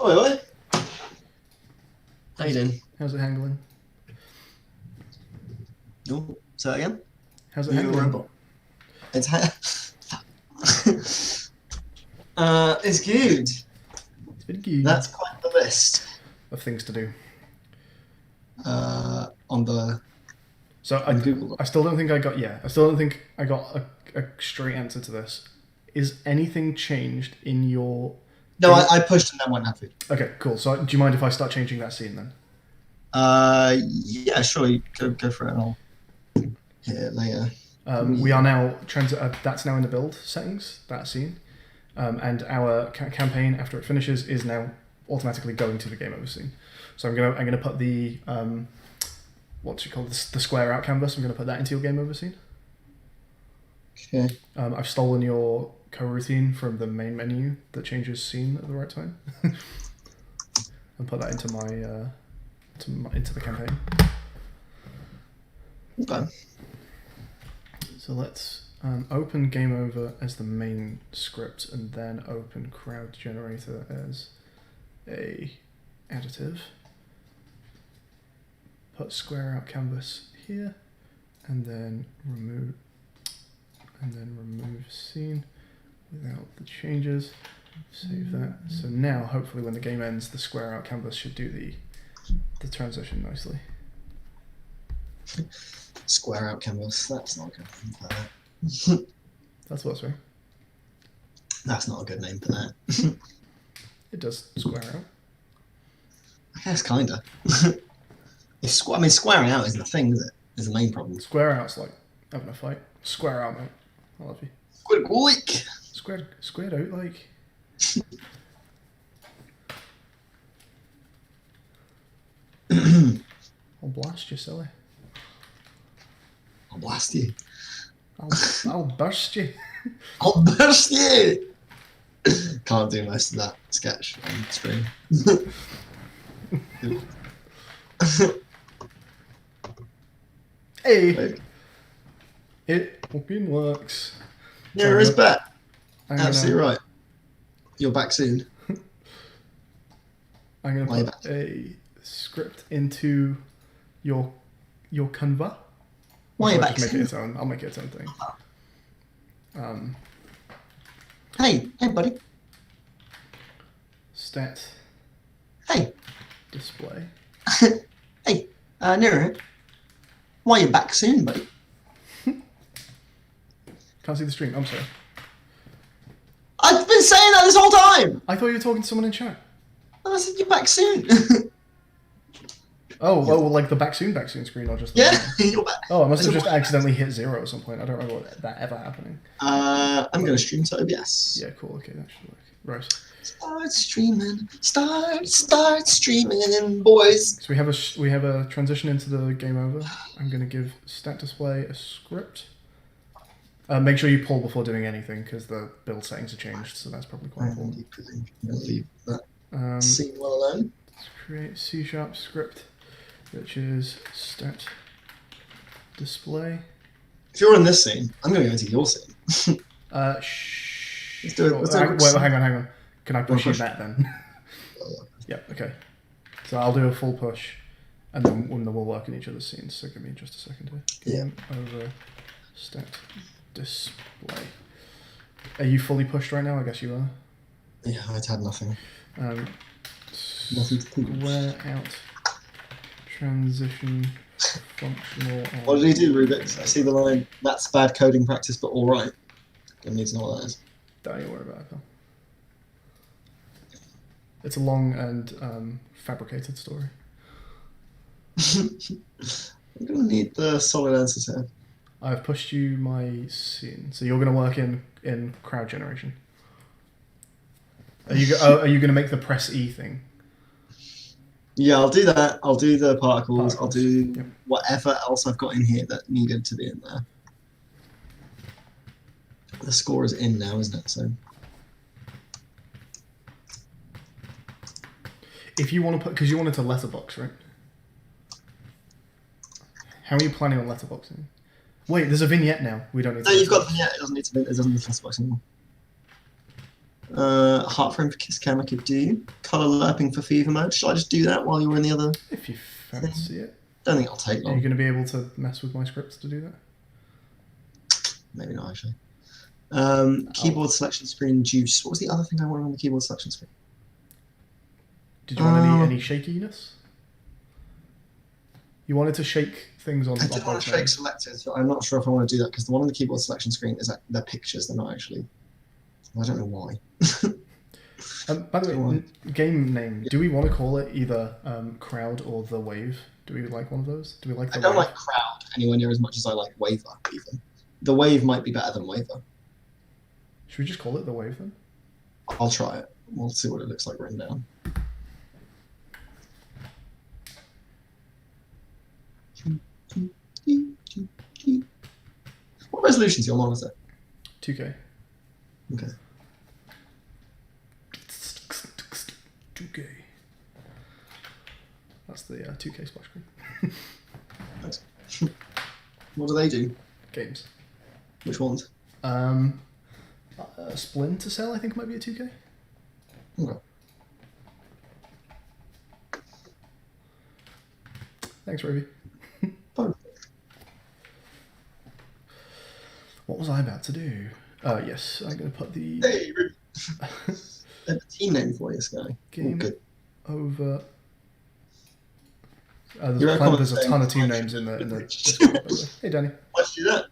Oi, oi. How you doing? how's it handling? Oh, say that again? How's it You a handling? robot? It's it's good. It's been good. That's quite the list. Of things to do. On the So on the Google. I still don't think I got. Yeah, I still don't think I got a straight answer to this. Is anything changed in your? No, I pushed and that one happened. Okay, cool. So do you mind if I start changing that scene then? Yeah, sure. You go for it. And I'll hit it later. We are now that's now in the build settings, that scene, and our campaign after it finishes is now automatically going to the game over scene. So I'm gonna put the what's it called, the square out canvas. I'm gonna put that into your game over scene. Okay. I've stolen your coroutine from the main menu that changes scene at the right time, and put that into into the campaign. Okay. So let's open game over as the main script, and then open crowd generator as a additive. Put square out canvas here, and then remove scene without the changes. Save that. So now, hopefully, when the game ends, the square out canvas should do the transition nicely. Square out canvas. That's not a good name for that. That's what's right. That's not a good name for that. It does square out. I guess kinda. Squaring out is the thing, is it? Is the main problem. Square out's like having a fight. Square out, mate. I love you. Squared out, like. I'll blast you, silly. I'll blast you. I'll burst you. I'll burst you! Can't do most of that sketch on screen. Hey, Wait. it fucking works. Niru is back. I'm Absolutely gonna, right. You're back soon. I'm gonna Why are you put a script into your Canva. Why are you I'll back just make it soon? its own. I'll make it its own thing. Hey, buddy. Stat Hey, display. hey, Niru. Why are you back soon, buddy? Can't see the stream. I'm sorry. I've been saying that this whole time. I thought you were talking to someone in chat. I said you're back soon. Oh, well, like the back soon screen, or just the Yeah, you're back. Oh, I must have just accidentally hit 0 at some point. I don't remember that ever happening. I'm going to stream to OBS. Yeah, cool. Okay, that should work. Right. Start streaming. Start streaming, boys. So we have a transition into the game over. I'm going to give stat display a script. Make sure you pull before doing anything because the build settings are changed, so that's probably quite important. I'm going to leave that scene well alone. Let's create C# script, which is stat display. If you're in this scene, I'm going to go into your scene. Let's do it. Let's do it. Wait, hang on. Can I push you that then? Yep, okay. So I'll do a full push, and then we'll work in each other's scenes. So give me just a second here. Game over stat display. Are you fully pushed right now? I guess you are. Yeah, I'd had nothing. Nothing to push. Square out transition functional. What did he do, Rubik? I see the line. That's bad coding practice, but all right. Don't need to know what that is. Don't even worry about it, pal. It's a long and fabricated story. I'm gonna need the solid answers here. I've pushed you my scene, so you're going to work in crowd generation. Are you going to make the press E thing? Yeah, I'll do that. I'll do the particles. I'll do Yep. whatever else I've got in here that needed to be in there. The score is in now, isn't it? So If you want to put, because you want it to letterbox, right? How are you planning on letterboxing? Wait, there's a vignette now. We don't need. no, you've got the vignette. It doesn't need to be. It doesn't need to box anymore. Heart frame for kiss cam I could do. Color lerping for fever mode. Should I just do that while you're in the other? If you fancy it. Don't think it'll take Are long. you going to be able to mess with my scripts to do that? Maybe not actually. Keyboard selection screen juice. What was the other thing I wanted on the keyboard selection screen? Did you want any shakiness? You wanted to shake things on. I did want to shake selectors, but I'm not sure if I want to do that because the one on the keyboard selection screen is like they're pictures. They're not actually. I don't know why. By the way, game name. Do we want to call it either crowd or the wave? Do we like one of those? Do we like the I don't wave? like crowd anywhere near as much as I like waver. Even the wave might be better than waver. Should we just call it the wave then? I'll try it. We'll see what it looks like written down. What resolution is your monitor? 2K. Okay. 2K. That's the 2K splash screen. Thanks. What do they do? Games. Which ones? Splinter Cell, I think, might be a 2K. Okay. Thanks, Ruby. Fine. What was I about to do? Yes, I'm going to put the Hey, Ruby. I have a team name for you, Skye. game Good. over. You're There's a ton of team names in the Discord. By the way. Hey, Danny. Why'd you do that?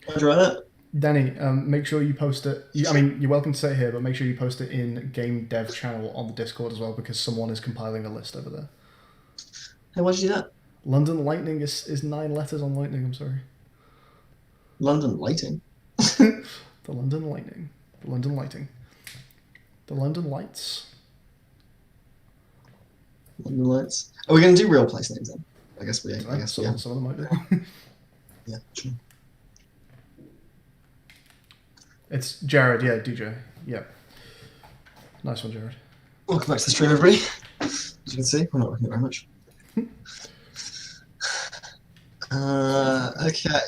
Why'd you write that? Danny, make sure you post it. You're welcome to say it here, but make sure you post it in Game Dev channel on the Discord as well, because someone is compiling a list over there. Hey, why'd you do that? London Lightning is 9 letters on Lightning. I'm sorry. London Lighting. The London Lightning. The London Lighting. The London Lights. London Lights. Are we going to do real place names then? I guess we. Some of them might be. Yeah, sure. It's Jared, yeah, DJ. Yeah. Nice one, Jared. Welcome back to the stream, everybody. As you can see, we're not working it very much. Okay.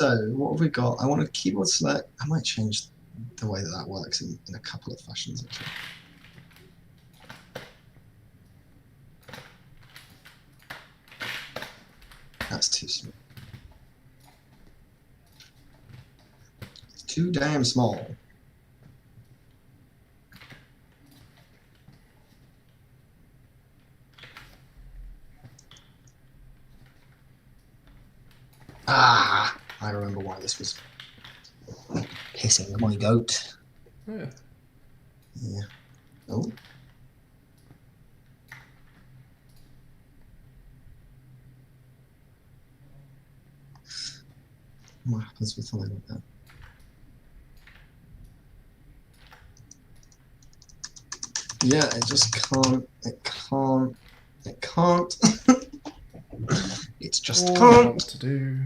So what have we got? I want a keyboard select. I might change the way that works in a couple of fashions. Actually. That's too small. It's too damn small. Ah, I remember why this was pissing my goat. Oh, yeah. Yeah. Oh. What happens with something like that? Yeah, it just can't. It can't. It can't. It's just All I can't. want to do.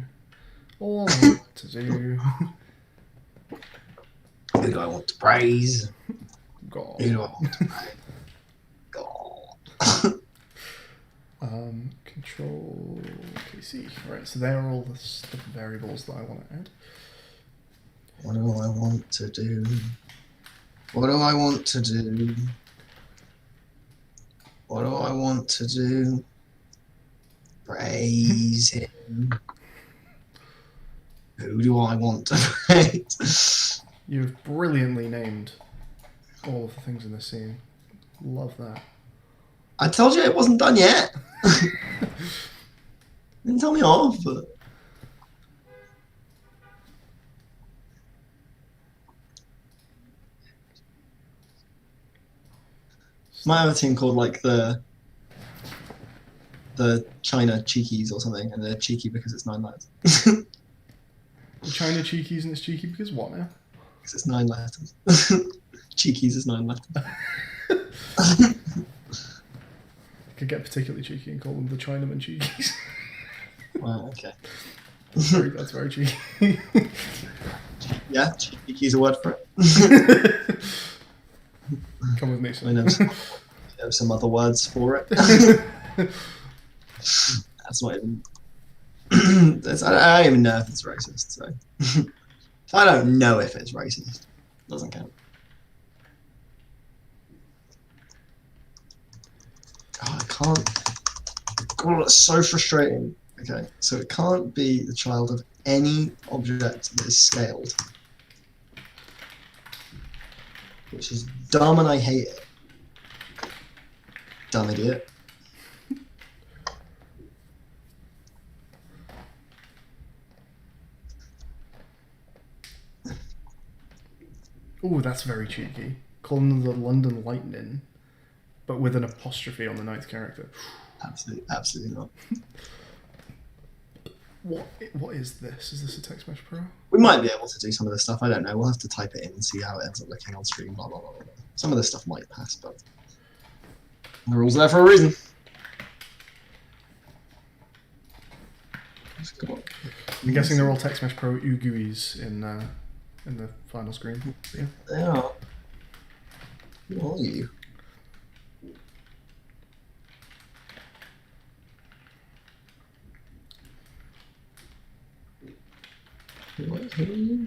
All I want to do. Who do I want to praise? God. Who do I want to praise? God. Control KC. Right, so there are all the variables that I want to add. What do I want to do? What do I want to do? What do I want to do? Praise him. Who do I want to praise? You've brilliantly named all of the things in this scene. Love that. I told you it wasn't done yet. Didn't tell me off, but might have a team called like the China Cheekies or something, and they're cheeky because it's 9 letters. The China Cheekies, and it's cheeky because what now? Because it's 9 letters. Cheekies is 9 letters. I could get particularly cheeky and call them the Chinaman Cheekies. Wow, okay. That's very cheeky. Yeah, cheeky is a word for it. Come with me, I son. know some other words for it. That's not even. I don't even know if it's racist. So I don't know if it's racist. Doesn't count. God, I can't. God, it's so frustrating. Okay, so it can't be the child of any object that is scaled, which is dumb, and I hate it. Dumb idiot. Oh, that's very cheeky. Calling them the London Lightning, but with an apostrophe on the ninth character. Absolutely not. What is this? Is this a Text Mesh Pro? We might be able to do some of this stuff. I don't know. We'll have to type it in and see how it ends up looking on stream. Blah blah blah blah. Some of this stuff might pass, but the rules are there for a reason. I'm guessing they're all Text Mesh Pro UGUIs in the final screen. Yeah. They are. Who are you? Who are you?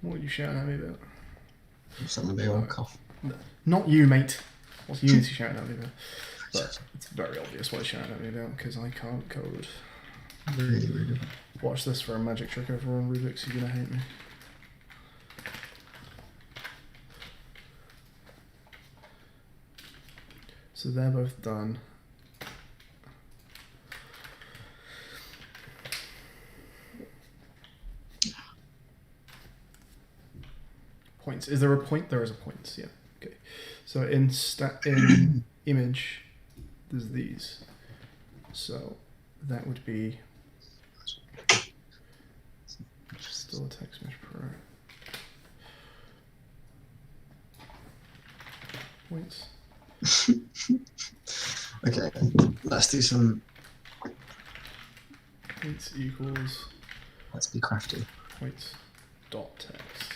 What are you shouting at me about? Something big old cough. Not you, mate. What's Unity shouting at me about? But it's very obvious what he's shouting at me about because I can't code. Really, really. Watch this for a magic trick over on Rubik's. You're gonna hate me. So they're both done. Points. Is there a point? There is a point. Yeah. Okay. So in image, there's these. So that would be still a text mesh pro. Points. Okay, let's do some. Points equals. Let's be crafty. Points dot text.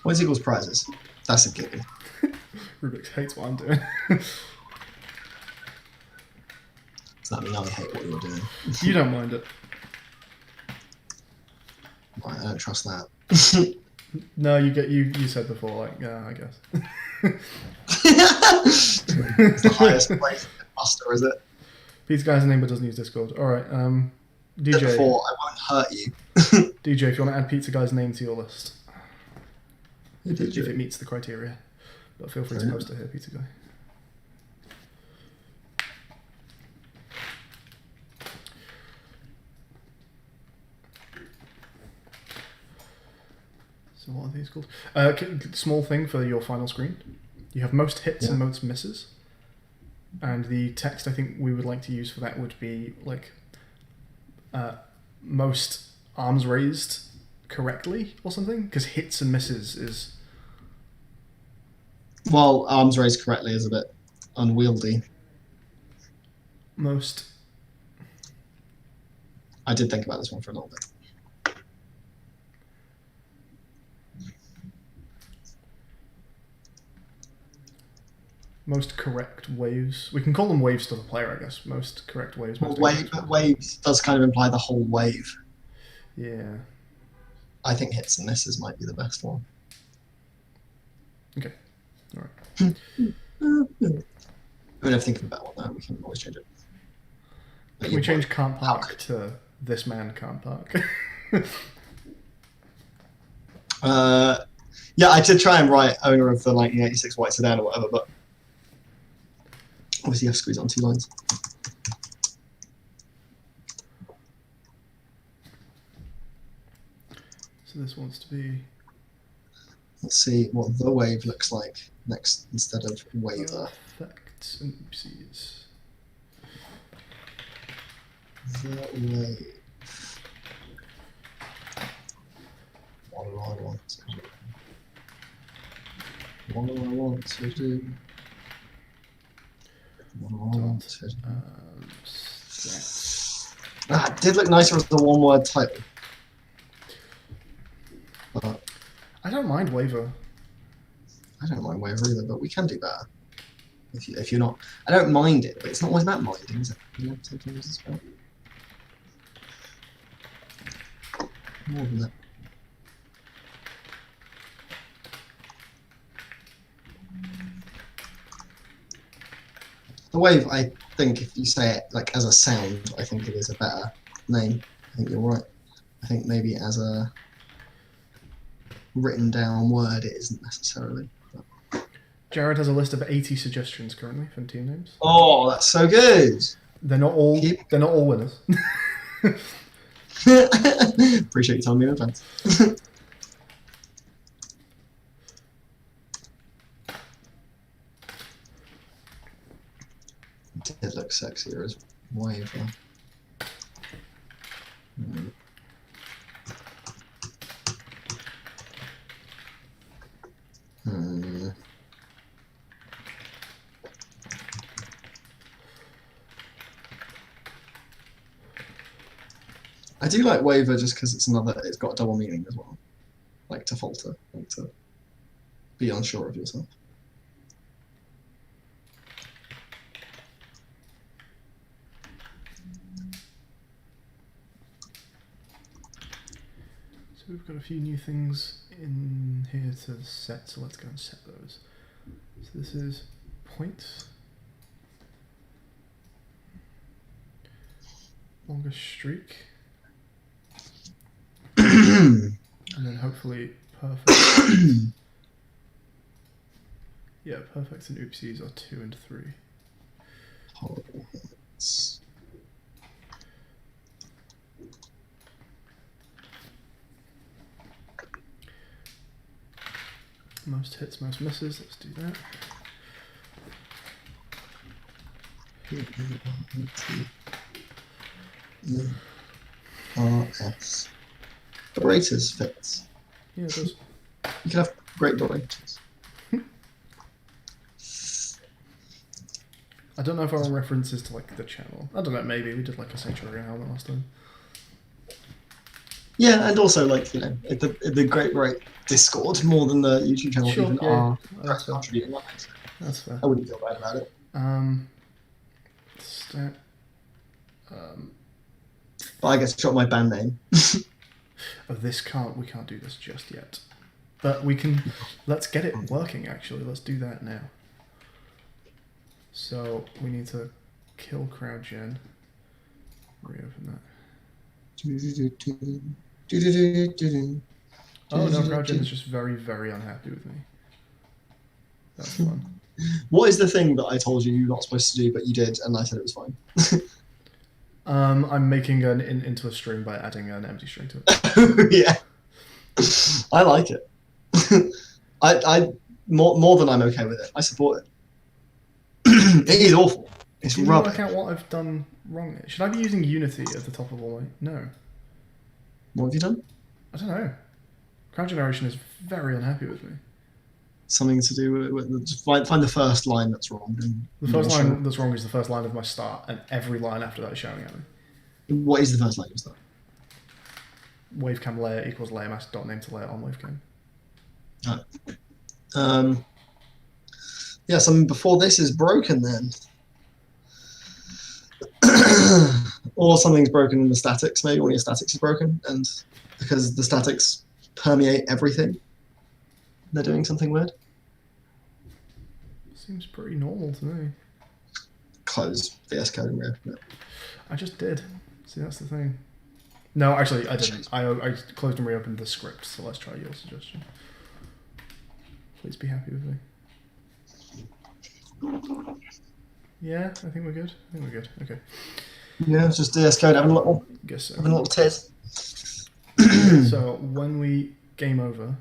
Points equals prizes. That's a given. Rubik's hates what I'm doing. Does that mean I hate what you're doing? You don't mind it. Right, I don't trust that. No, you said before, like, yeah, I guess. It's the highest place in Buster, is it? Pizza Guy's a name but doesn't use Discord. Alright, DJ. Before, I won't hurt you. DJ, if you want to add Pizza Guy's name to your list. If If it meets the criteria. But feel free to post it here, Pizza Guy. So what are these called? Small thing for your final screen. You have most hits and most misses. And the text I think we would like to use for that would be like most arms raised correctly or something. Because hits and misses is... Well, arms raised correctly is a bit unwieldy. Most... I did think about this one for a little bit. Most correct waves. We can call them waves to the player, I guess. Most correct waves. Well, Most waves does kind of imply the whole wave. Yeah. I think hits and misses might be the best one. Okay. All right. I mean, if thinking about one now, we can always change it. Can we change can't park to this man can't park? Yeah, I did try and write owner of the 1986 white sedan or whatever, but obviously you have to squeeze it on 2 lines. So this wants to be... Let's see what the wave looks like next instead of WAVER. Effects and oopsies. The wave. What do I want to do? What do I want to do? What do I want to do? It did look nicer as the one-word title. But I don't mind WAVER. I don't mind WAVER either, but we can do better. If you're not... I don't mind it, but it's not always about minding, is it? You know, sometimes it's about... more than that. The wave, I think, if you say it like as a sound, I think it is a better name. I think you're right. I think maybe as a written down word, it isn't necessarily. But... Jared has a list of 80 suggestions currently for team names. Oh, that's so good. They're not all. They're not all winners. Appreciate you telling me in advance. It did look sexier as WAVER. I do like WAVER just because it's got a double meaning as well. Like to falter, like to be unsure of yourself. So we've got a few new things in here to set, so let's go and set those. So this is points. Longest streak. And then hopefully perfect. Yeah, perfect and oopsies are 2 and 3. Horrible hits. Most hits, most misses. Let's do that. RS. Operators fits. Yeah, it does. You can have great operators. I don't know if our references to like the channel. I don't know. Maybe we did like a Sanctuary helmet last time. Yeah, and also like the Great Right Discord more than the YouTube channel Sure, even yeah, are that's fair. contributing. That's fair. I wouldn't feel bad about it. Stat. But I guess I got my band name. Oh, we can't do this just yet. But we can, let's get it working actually. Let's do that now. So we need to kill CrowdGen. Reopen that. Oh no, CrowdGen is just very, very unhappy with me. That's fun. What is the thing that I told you you're not supposed to do, but you did, and I said it was fine? I'm making an into a string by adding an empty string to it. Yeah, I like it. I more than I'm okay with it. I support it. It is awful. It's Can you rubbish. work out what I've done wrong here? Should I be using Unity at the top of all my... No. What have you done? I don't know. Crowd Generation is very unhappy with me. Something to do with just find the first line that's wrong. The first line that's wrong is the first line of my start, and every line after that is shouting at me. What is the first line of that? Wavecam layer equals layer mask dot name to layer on wavecam. Yeah, something before this is broken then. Or something's broken in the statics, maybe one of your statics is broken, and because the statics permeate everything, they're doing something weird. Seems pretty normal to me. Close VS Code and reopen it. I just did. See, that's the thing. No, actually, I didn't. I closed and reopened the script, so let's try your suggestion. Please be happy with me. Yeah, I think we're good. Okay. Yeah, it's just VS Code having a little, Guess so. having a little tiz. So when we game over,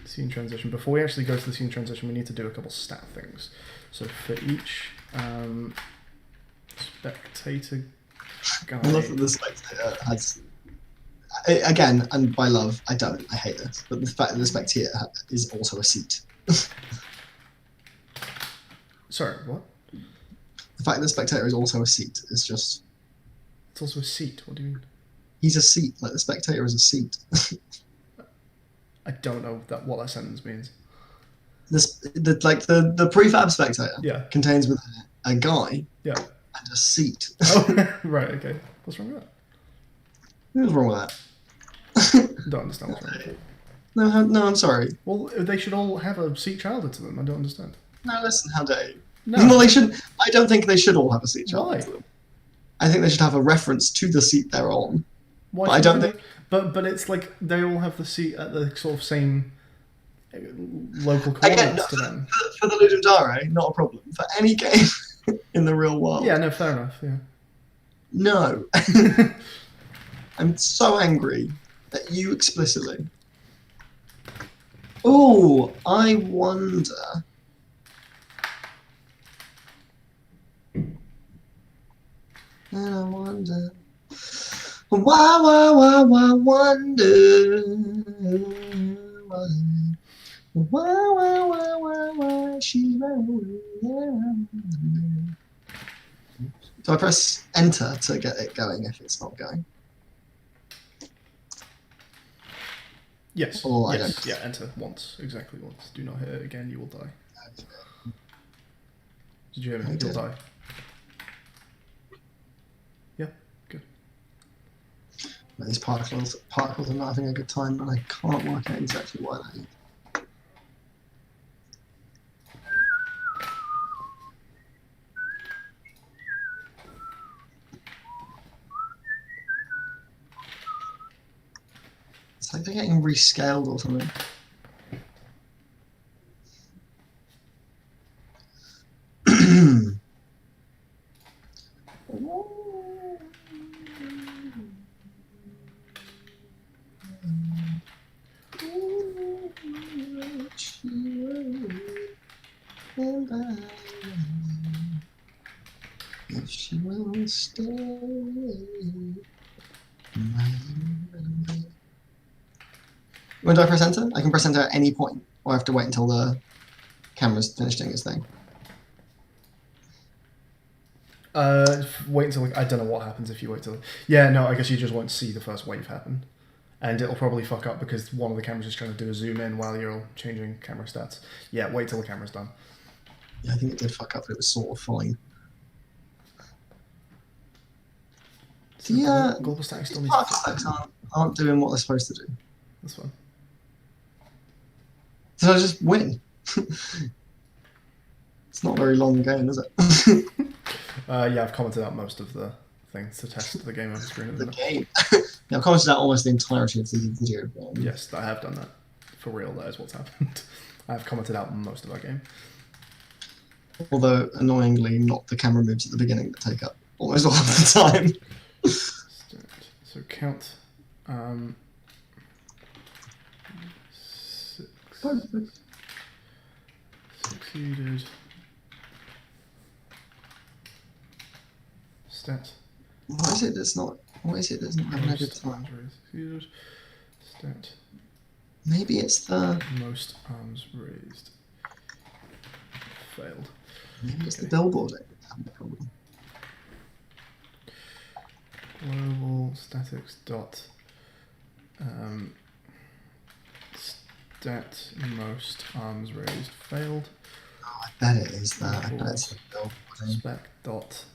scene transition. Before we actually go to the scene transition, we need to do a couple stat things. So for each spectator guy. I love that the spectator has. Again, and by love, I hate this. But the fact that the spectator is also a seat. Sorry, what? The fact that the spectator is also a seat is just. It's also a seat. What do you mean? He's a seat. Like the spectator is a seat. I don't know what that sentence means. The prefab spectator contains with a guy and a seat. Oh, right, okay. What's wrong with that? What's wrong with that? Don't understand what's wrong with that. No, I'm sorry. Well, they should all have a seat childed to them. I don't understand. No, listen, how dare you? No. Well, they should. I don't think they should all have a seat childed Why? to them. I think they should have a reference to the seat they're on. Why? But I don't think. But it's like they all have the seat at the sort of same local coordinates to them. For the Ludum Dare, not a problem. For any game in the real world. Yeah, no, fair enough. Yeah. No. I'm so angry that you explicitly. Oh, I wonder. And I wonder. Why wonder? Why she ran away? Do I press enter to get it going if it's not going? Yes. Or yes. I don't. Yeah, enter once. Exactly once. Do not hit it again, you will die. Did you hear me? You'll die. Yeah, good. These particles are not having a good time, and I can't work out exactly why that is. It's like they're getting rescaled or something. stay. When do I press enter? I can press enter at any point, or I have to wait until the camera's finished doing its thing. Wait until I don't know what happens if you wait till. Yeah, no, I guess you just won't see the first wave happen, and it'll probably fuck up because one of the cameras is trying to do a zoom in while you're changing camera stats. Yeah, wait till the camera's done. Yeah, I think it did fuck up, but it was sort of fine. So Yeah, global static still needs park to stacks aren't doing what they're supposed to do. That's fine. So I just win. It's not a very long game, is it? Yeah, I've commented out most of the things to test the game over screen at the The minute. game. Yeah, I've commented out almost the entirety of the video. Yes, I have done that. For real, that is what's happened. I've commented out most of our game. Although, annoyingly, not the camera moves at the beginning that take up almost all of the time. So count. 6 succeeded. Stat. Why is it that's not? Why is it doesn't have an edit time? Succeeded. Stat. Maybe it's the. Most arms raised. Failed. Maybe it's the billboard having a problem. Global statics dot stat most arms raised failed. Oh, I bet it is that. I bet it's the billboard. Spec dot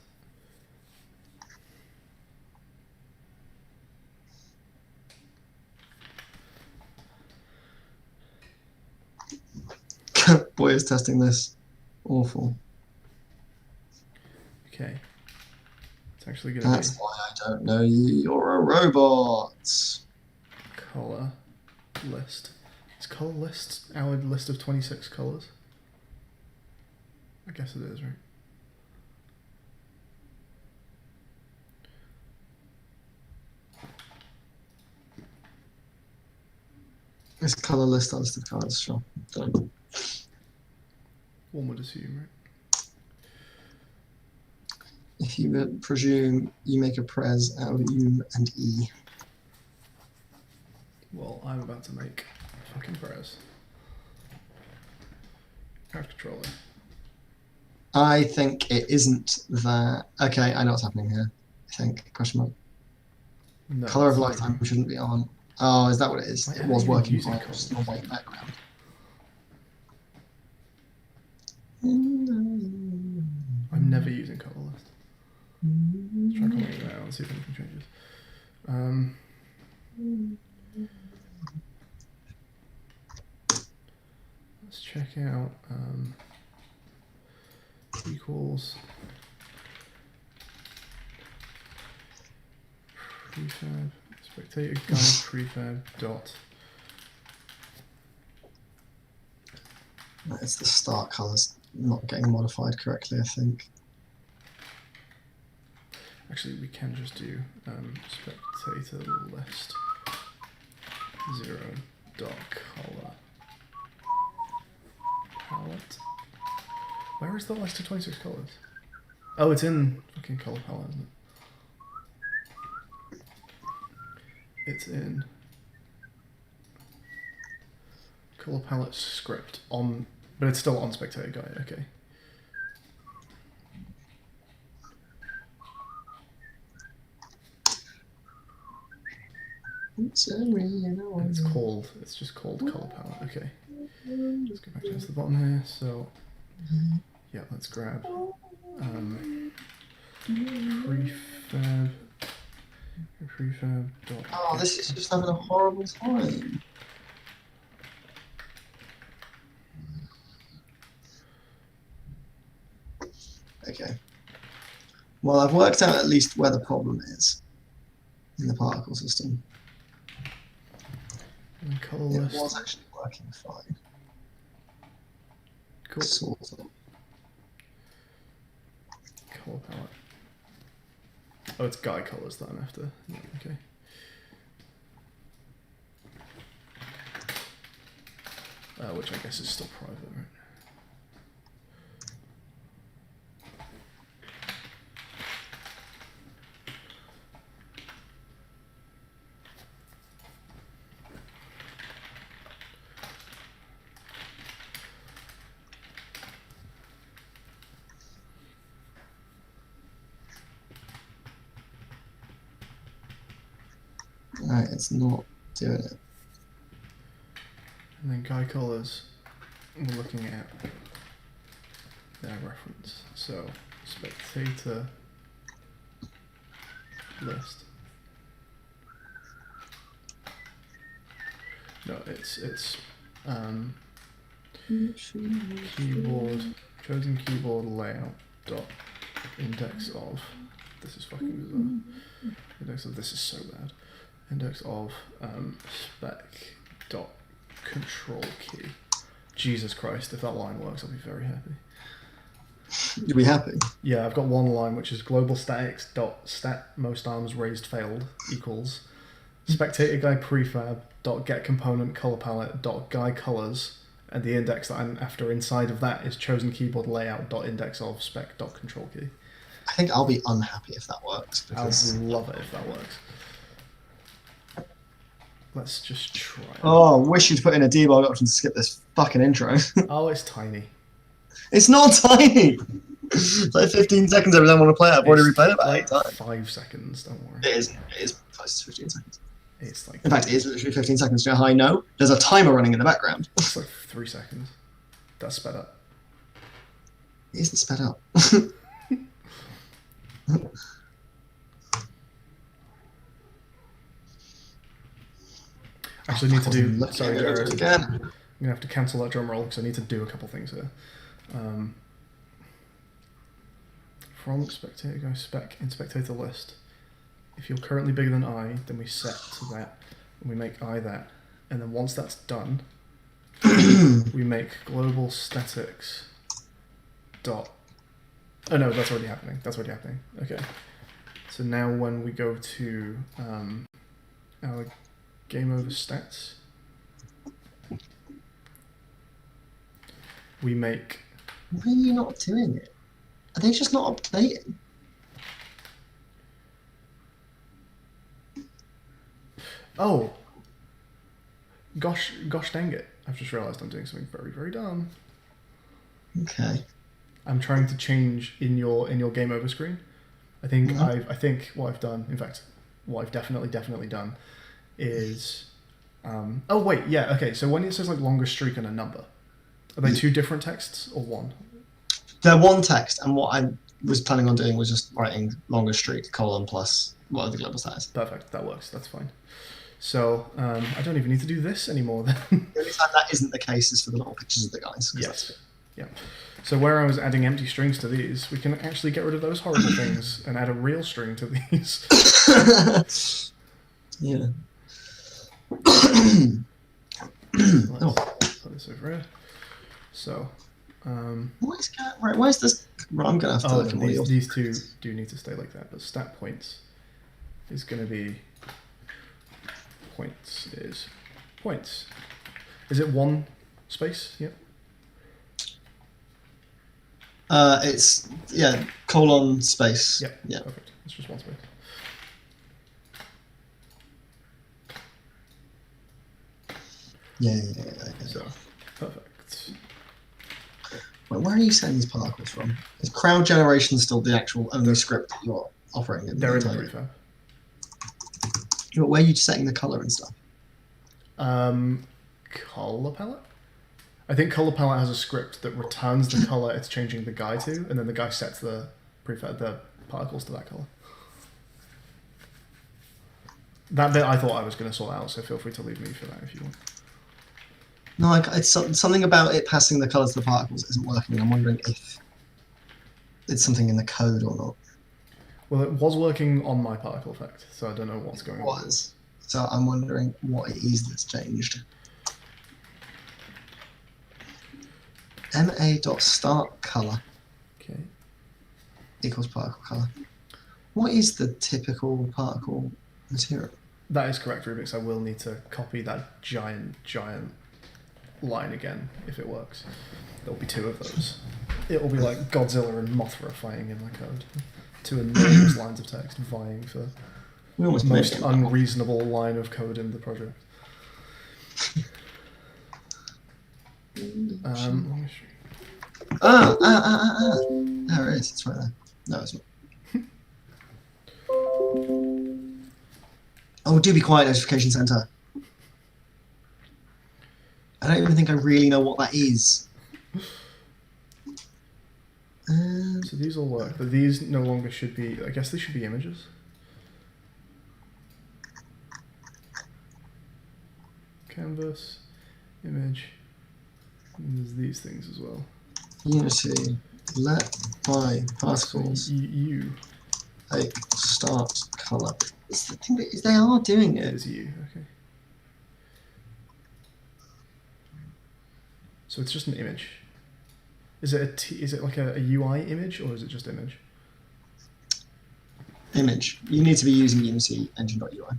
Boy, is testing this awful. okay. It's actually gonna That's why I don't know you. You're a robot. be color list. Is color list our list of 26 colors? I guess it is, right? It's color list, a list of colors, sure. Don't know. One would assume, right? If you would presume you make a pres out of U and E. Well, I'm about to make a fucking press. Character controller. I think it isn't that. Okay, I know what's happening here. I think. Question mark. No, Color of it's lifetime shouldn't be on. Oh, is that what it is? Wait, It how was are you working using fine, colours? just in a white background. I'm never using color list. Let's try calling it now and see if anything changes. Let's check out equals prefab spectator guide prefab dot. It's the start colors not getting modified correctly, I think. Actually, we can just do spectator list 0 dot color palette. Where is the list of 26 colors? Oh, it's in fucking color palette, isn't it? It's in color palette script on, but it's still on spectator guide. Okay. And it's just called color palette. Okay. Let's go back down to the bottom here. So, yeah, let's grab prefab dot. Oh, this is just having a horrible time. Okay. Well, I've worked out at least where the problem is in the particle system. And color It list. was actually working fine. Cool. Sort of. Color palette. Oh, it's guy colors that I'm after. Yeah, okay. Which I guess is still private, right? Right, it's not doing it. And then guy colors, we're looking at their reference. So spectator list. No, it's keyboard chosen keyboard layout dot index of. This is fucking bizarre. Index of this is so bad. Index of spec dot control key. Jesus Christ! If that line works, I'll be very happy. You'll be happy. Yeah, I've got one line which is global statics dot stat most arms raised failed equals spectator guy prefab dot get component color palette dot guy colors, and the index that I'm after inside of that is chosen keyboard layout dot index of spec dot control key. I think I'll be unhappy if that works. I would Because... love it if that works. Let's just try it. Oh, wish you'd put in a debug option to skip this fucking intro. Oh, it's tiny. It's not tiny! It's like 15 seconds every time I want to play it. I've already replayed it about like 8 times. 5 seconds, don't worry. It is close to 15 seconds. It's like In fact, it is literally 15 seconds. Do you know how I know? There's a timer running in the background. it's like 3 seconds. That's sped up. It isn't sped up. Actually, need to do. Looking Sorry, at Jared. it again. I'm gonna have to cancel that drum roll because I need to do a couple things here. From spectator go spec in spectator list. If you're currently bigger than I, then we set to that, and we make I that, and then once that's done, we make global statics dot. Oh no, that's already happening. That's already happening. Okay. So now when we go to our game over stats, we make. Why are you not doing it? Are they just not updating? Oh. Gosh dang it. I've just realised I'm doing something very, very dumb. Okay. I'm trying to change in your game over screen. I think I think what I've done, in fact, what I've definitely done is oh wait, yeah, okay, so when it says like longest streak and a number, are they two different texts or one? They're one text, and what I was planning on doing was just writing longest streak colon plus whatever the global stat is. Perfect, that works, that's fine. So I don't even need to do this anymore then. The only time that isn't the case is for the little pictures of the guys. Yes. Yeah. So where I was adding empty strings to these, we can actually get rid of those horrible things and add a real string to these. Yeah. Let's put this over here. So. Where's this? Right, I'm gonna have to look at these two do need to stay like that, but stat points is going to be points. Is it one space? Yep. It's colon space. Yep. Yeah. Perfect. It's just one space. Yeah. So perfect. Wait, where are you setting these particles from? Is crowd generation still the actual only script that you're operating in? They're in the prefab. But where are you setting the color and stuff? Color palette? I think color palette has a script that returns the color it's changing the guy to, and then the guy sets the particles to that color. That bit I thought I was going to sort out, so feel free to leave me for that if you want. No, it's something about it passing the colors to the particles isn't working. I'm wondering if it's something in the code or not. Well, it was working on my particle effect, so I don't know what's going on. So I'm wondering what it is that's changed. ma.startColor Okay. equals particle color. What is the typical particle material? That is correct, Rubix. I will need to copy that giant line again if it works. There'll be 2 of those. It will be like Godzilla and Mothra fighting in my code. 2 enormous lines of text vying for We almost most made it. unreasonable line of code in the project. There it is. It's right there. No, it's not. Oh, do be quiet, notification center. I don't even think I really know what that is. So these all work, but these no longer should be. I guess they should be images. Canvas, image. And there's these things as well. Unity. Let my particles So you. take start color. It's the thing that is they are doing It it. is you. Okay. So it's just an image. Is it is it like a UI image or is it just image? Image. You need to be using Unity engine.ui.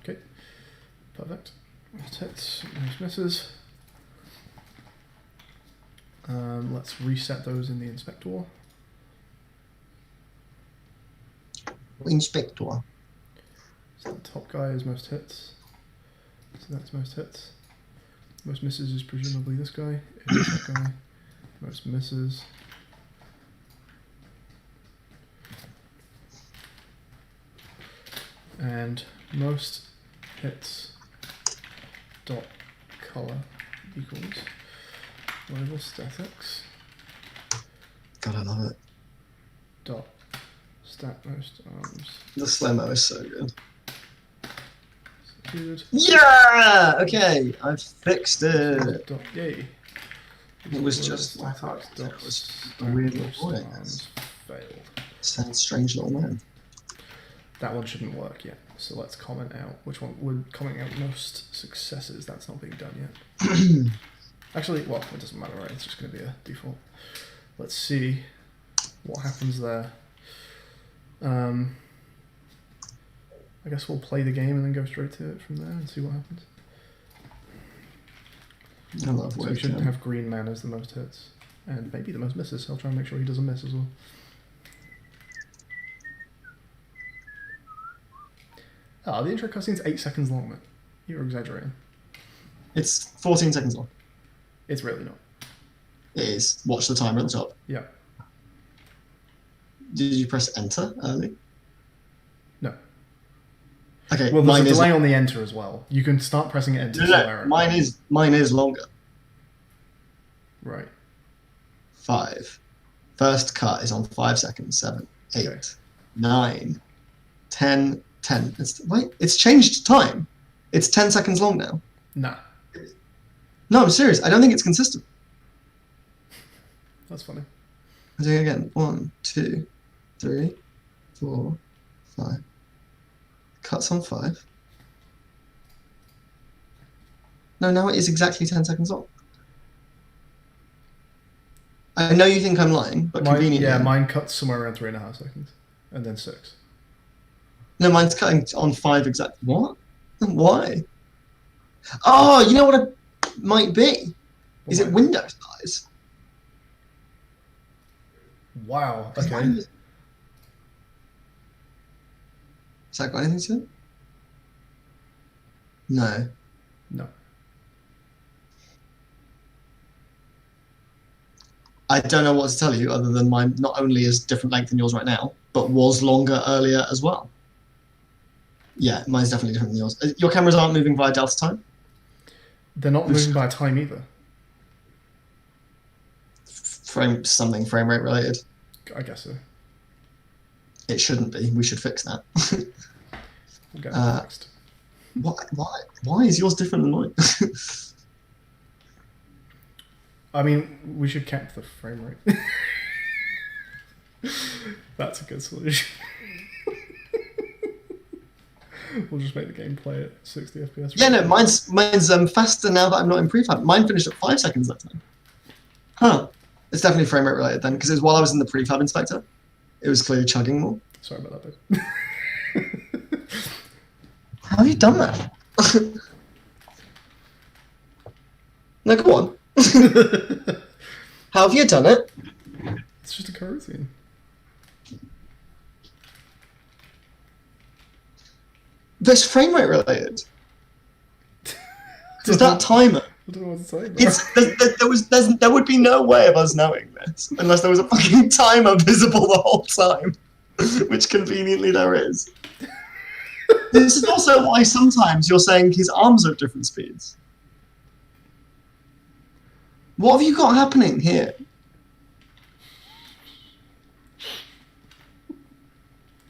Okay. Perfect. Hits, nice misses. Let's reset those in the inspector. Inspector. So the top guy is most hits. So that's most hits. Most misses is presumably this guy. It is that guy. Most misses. And most hits dot color equals label statics God, I love it. dot stat most arms The slow-mo is so good. executed Yeah! Okay, I've fixed it. dot yay. It was just my heart. It was a weird little recording. Failed. Sounds strange little man. That one shouldn't work yet. So let's comment out which one we're commenting out most successes. That's not being done yet. Actually, well, it doesn't matter, right? It's just going to be a default. Let's see what happens there. I guess we'll play the game and then go straight to it from there and see what happens. I love So we shouldn't have Green Man as the most hits. And maybe the most misses. I'll try and make sure he doesn't miss as well. Ah, the intro cutscene's 8 seconds long, man. You're exaggerating. It's 14 seconds long. It's really not. It is. Watch the timer at the top. Yeah. Did you press enter early? No. Okay. Well, there's mine a is delay on the enter as well. You can start pressing enter. no, mine is longer. Right. 5. First cut is on 5 seconds. 7, 8, Okay. 9, 10, 10. It's changed time. It's 10 seconds long now. Nah. No, I'm serious. I don't think it's consistent. That's funny. I'm doing it again. 1, 2, 3, 4, 5. Cuts on 5. No, now it is exactly 10 seconds long. I know you think I'm lying, but conveniently. Yeah, mine cuts somewhere around 3.5 seconds. And then 6. No, mine's cutting on 5 exactly. What? Why? Oh, you know what it might be? Is it window size? Wow, Has okay. Has that got anything to it? No. No. I don't know what to tell you other than mine not only is different length than yours right now, but was longer earlier as well. Yeah, mine's definitely different than yours. Your cameras aren't moving via delta time? They're not moving by time either. Frame rate related. I guess so. It shouldn't be. We should fix that. We'll get that fixed. Why is yours different than mine? I mean, we should cap the frame rate. That's a good solution. We'll just make the game play at 60 FPS. Yeah, no, mine's faster now that I'm not in prefab. Mine finished at 5 seconds that time. Huh. It's definitely frame rate related then, because it was while I was in the prefab inspector. It was clearly chugging more. Sorry about that, babe. How have you done that? No, go on. How have you done it? It's just a coroutine. This frame rate related. Is that timer? I don't know what to say. Bro. There would be no way of us knowing this unless there was a fucking timer visible the whole time, which conveniently there is. This is also why sometimes you're saying his arms are at different speeds. What have you got happening here?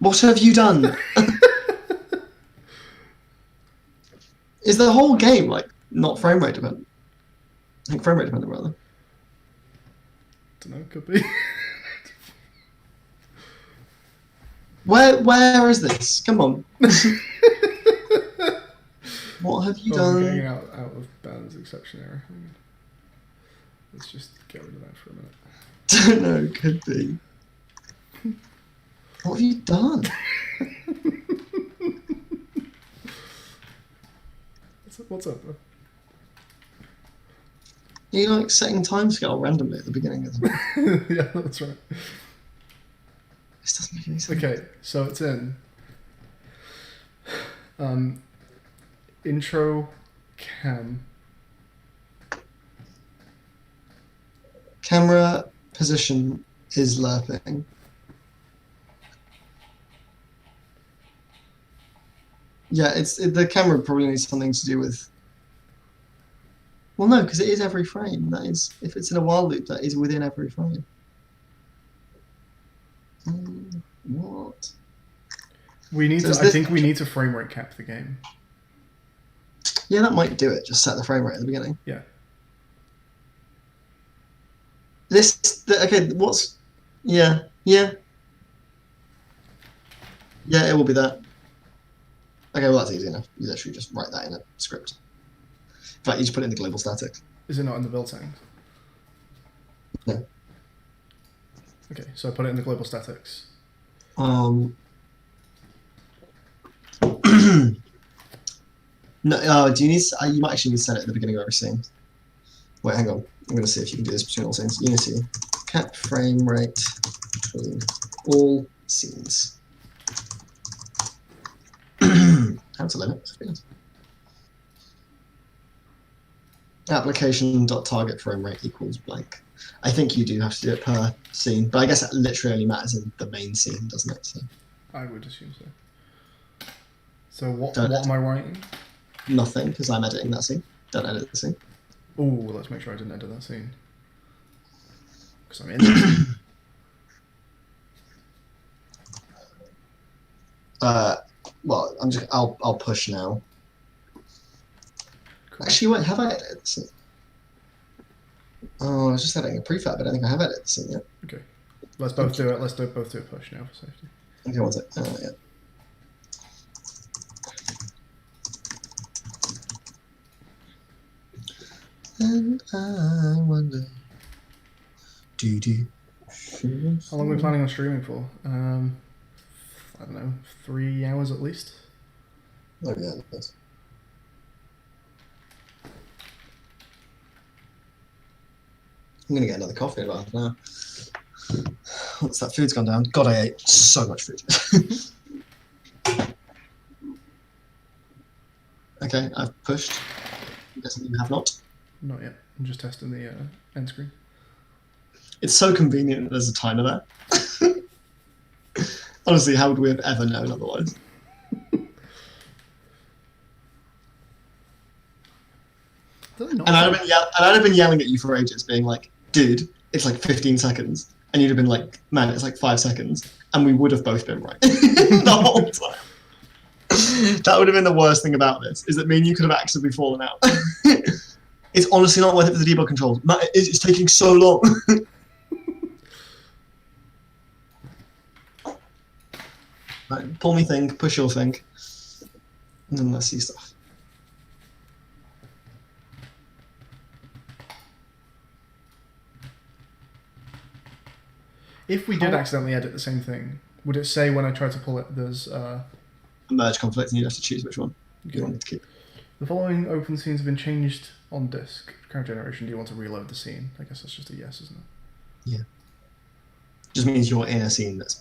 What have you done? Is the whole game like not frame rate dependent? I think frame rate dependent rather. Don't know, could be. Where is this? Come on. What have you done? I'm getting out of bounds exception error. Let's just get rid of that for a minute. Don't know, could be. What have you done? What's up, bro? You're like setting timescale randomly at the beginning of the Yeah, that's right. This doesn't make any sense. Okay, so it's in intro cam. Camera position is lerping. Yeah, the camera probably needs something to do with. Well, no, because it is every frame. That is, if it's in a while loop, that is within every frame. What? We need So to. I think we need to frame rate cap the game. Yeah, that might do it. Just set the frame rate at the beginning. Yeah. Okay, what's... Yeah. Yeah, it will be that. Okay, well, that's easy enough. You literally just write that in a script. In fact, you just put it in the global static. Is it not in the build settings? No. Okay, so I put it in the global statics. No, do you need... you might actually need to set it at the beginning of every scene. Wait, hang on. I'm going to see if you can do this between all scenes. Unity. Cap frame rate between all scenes. How to limit. Application.target frame rate equals blank. I think you do have to do it per scene, but I guess that literally only matters in the main scene, doesn't it? So. I would assume so. So what am I writing? Nothing, because I'm editing that scene. Don't edit the scene. Oh, let's make sure I didn't edit that scene. Because I'm in it. Well, I'll push now. Cool. Actually, wait, have I edited the scene? Oh, I was just editing a prefab, but I think I have edited the scene yet. Okay. Let's both do it. Let's both do a push now for safety. Okay, one sec. Yeah. And I wonder. How long are we planning on streaming for? I don't know, 3 hours at least. Oh yeah, that's. I'm gonna get another coffee in about half an hour. Once that food's gone down. God, I ate so much food. Okay, I've pushed. I'm guessing you have not. Not yet. I'm just testing the end screen. It's so convenient that there's a timer there. Honestly, how would we have ever known otherwise? And I'd have been yelling at you for ages, being like, dude, it's like 15 seconds. And you'd have been like, man, it's like 5 seconds. And we would have both been right the whole time. That would have been the worst thing about this, is that me and you could have accidentally fallen out. It's honestly not worth it for the debug controls. It's taking so long. Right, pull me thing, push your thing. And then let's see stuff. If we did accidentally edit the same thing, would it say when I try to pull it, there's... A merge conflict, and you'd have to choose which one you wanted to keep. The following open scenes have been changed on disk. Character generation, do you want to reload the scene? I guess that's just a yes, isn't it? Yeah. Just means you're in a scene that's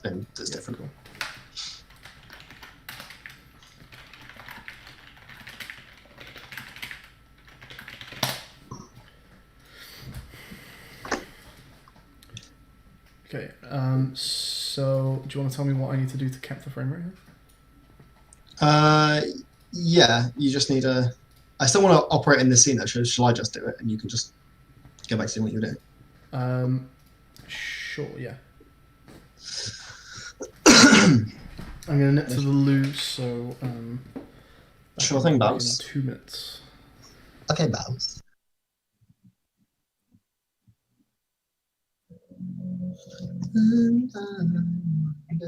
different. Cool. Okay. So do you want to tell me what I need to do to cap the frame rate here? Yeah, you just need a. I still want to operate in this scene though. Shall I just do it and you can just go back to doing what you're doing? Sure. Yeah. I'm gonna nip to the loo, so Sure thing, in Bows. 2 minutes. Okay, Bows.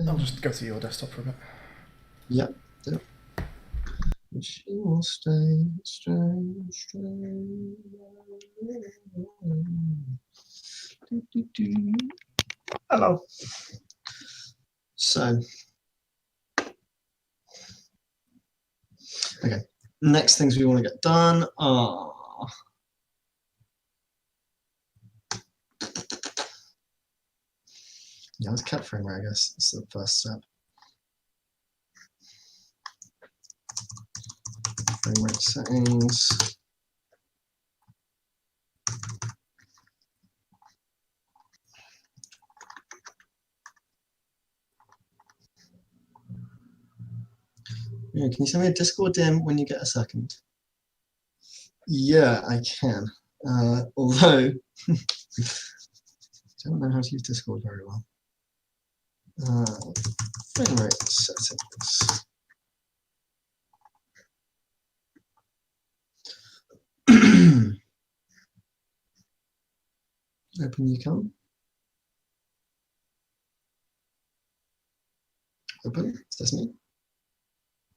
I'll just go to your desktop for a bit. Yep. She will stay. Hello. So, okay. Next things we want to get done are. Yeah, let's cap frame rate, I guess. That's the first step. Frame rate settings. Yeah, can you send me a Discord DM when you get a second? Yeah, I can. Although, I don't know how to use Discord very well. Frame rate settings. Open you come. Open. Is this me?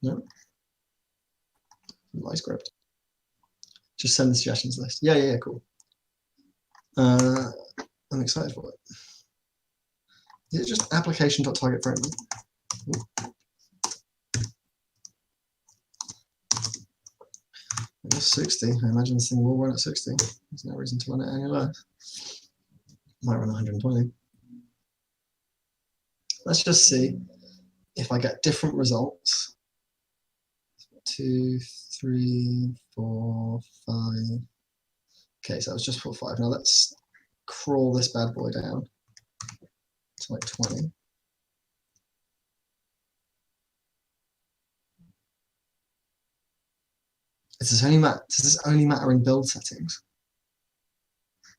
No. My script. Just send the suggestions list. Yeah, cool. I'm excited for it. Is it just application.target frame rate? I guess 60. I imagine this thing will run at 60. There's no reason to run it any less. Might run 120. Let's just see if I get different results. 2, 3, 4, 5. Okay, so that was just for 5. Now let's crawl this bad boy down to like 20. Does this only matter in build settings?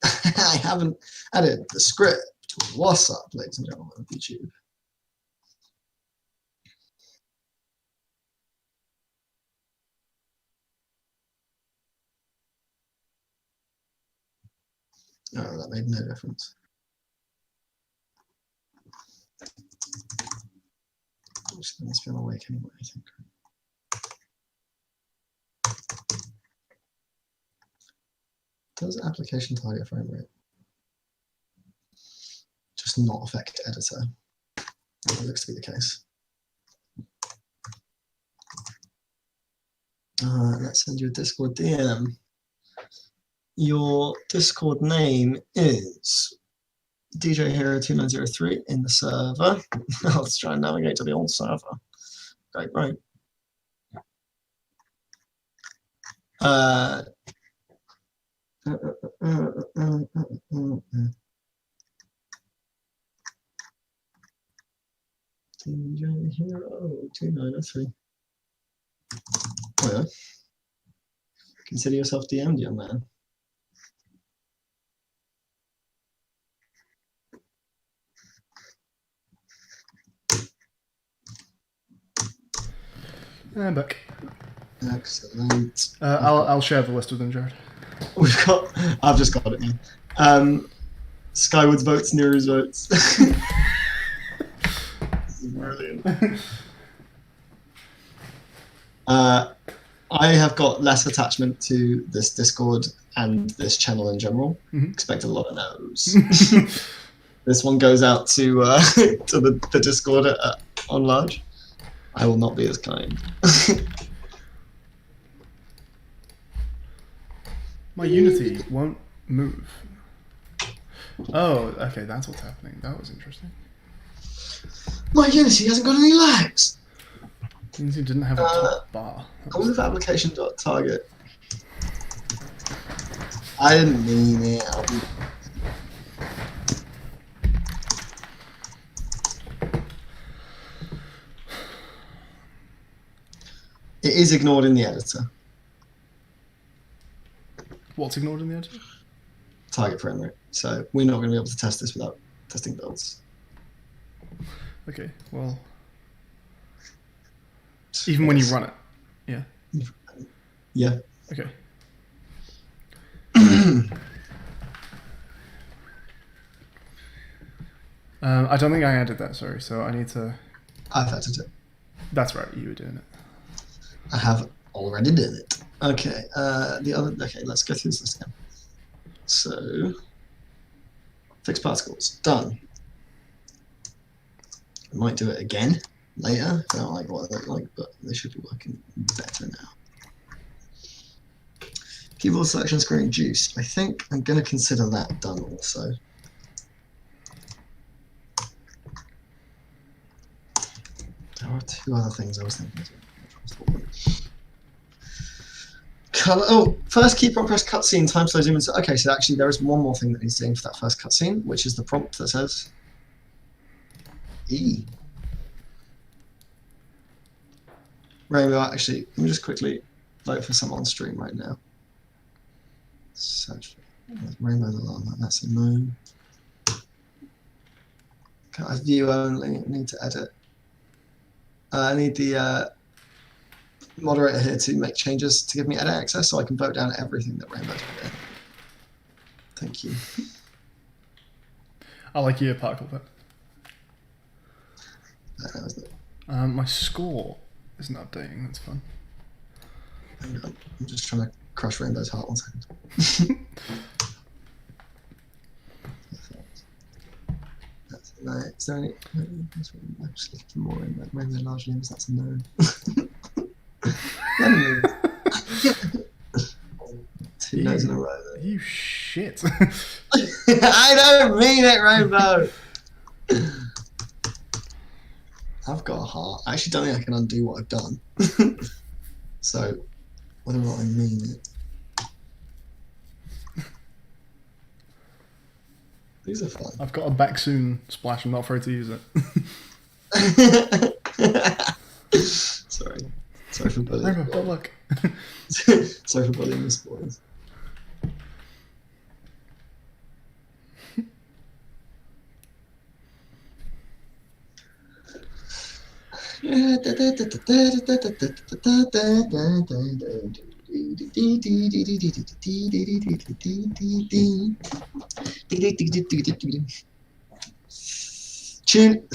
I haven't added the script. What's up, ladies and gentlemen of YouTube? Oh, that made no difference. I'm just going to spin awake anyway, I think. Does application target frame rate just not affect editor? It looks to be the case. Let's send you a Discord DM. Your Discord name is DJ Hero 2903 in the server. Let's try and navigate to the old server. Right. DJ Hero 2903. Oh yeah. Consider yourself DM'd, young man. I'm back. Excellent. I'll share the list with them, Jared. I've just got it now. Skywood's votes, Niru's votes. This is brilliant. I have got less attachment to this Discord and this channel in general. Expect a lot of no's. This one goes out to to the Discord on large. I will not be as kind. My Unity won't move. Oh, okay, that's what's happening. That was interesting. My Unity hasn't got any lags. Unity didn't have a top bar. I wonder if application.target. I didn't mean it. It is ignored in the editor. What's ignored in the editor? Target frame rate. So we're not going to be able to test this without testing builds. Okay, well, even when you run it, yeah. Yeah. Okay. I don't think I added that. Sorry, so I need to. I've added it. That's right. You were doing it. I have already did it. Okay. Okay, let's go through this list again. So, fixed particles done. I might do it again later. I don't like what they look like, but they should be working better now. Keyboard selection screen juice. I think I'm going to consider that done also. There are two other things I was thinking as well. Color. Oh, first keyprompt press cutscene time slow zoom in. Okay, so actually there is one more thing that needs doing for that first cutscene, which is the prompt that says E. Rainbow. Actually, let me just quickly vote for some on stream right now. Search Rainbow Alarm. That's a no. Can I view only? I need to edit. I need the moderator here to make changes to give me edit access so I can vote down everything that Rainbow's put in. Thank you. I like your particle pet. That was it. My score isn't updating. That's fun. Hang on. I'm just trying to crush Rainbow's heart 1 second. That's a no. Is there any? I'm just looking for more Rainbow large names. That's a no. Two no's in a row. There. You shit. I don't mean it, Rainbow. I've got a heart. I actually don't think I can undo what I've done. So, whether or not I mean it. These are fun. I've got a back soon splash. I'm not afraid to use it. Sorry. Sorry for bullying. Rainbow, good luck. Sorry for bullying the boys. Tune.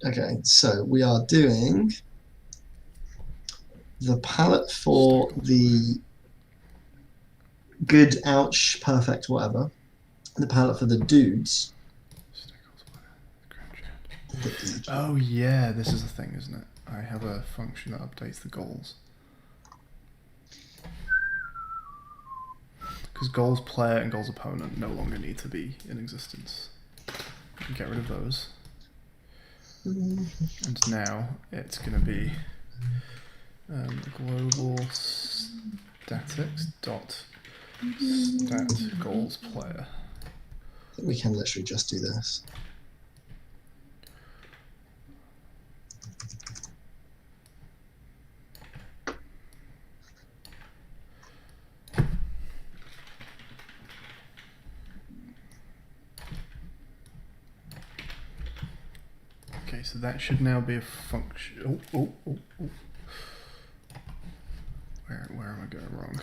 Okay, so we are doing the palette for the good, ouch, perfect, whatever. The palette for the dudes. Oh yeah, this is a thing, isn't it? I have a function that updates the goals. Because goals player and goals opponent no longer need to be in existence. You can get rid of those. And now it's going to be global statics dot stat goals player. I think we can literally just do this. Okay, so that should now be a function. Oh. Where am I going wrong?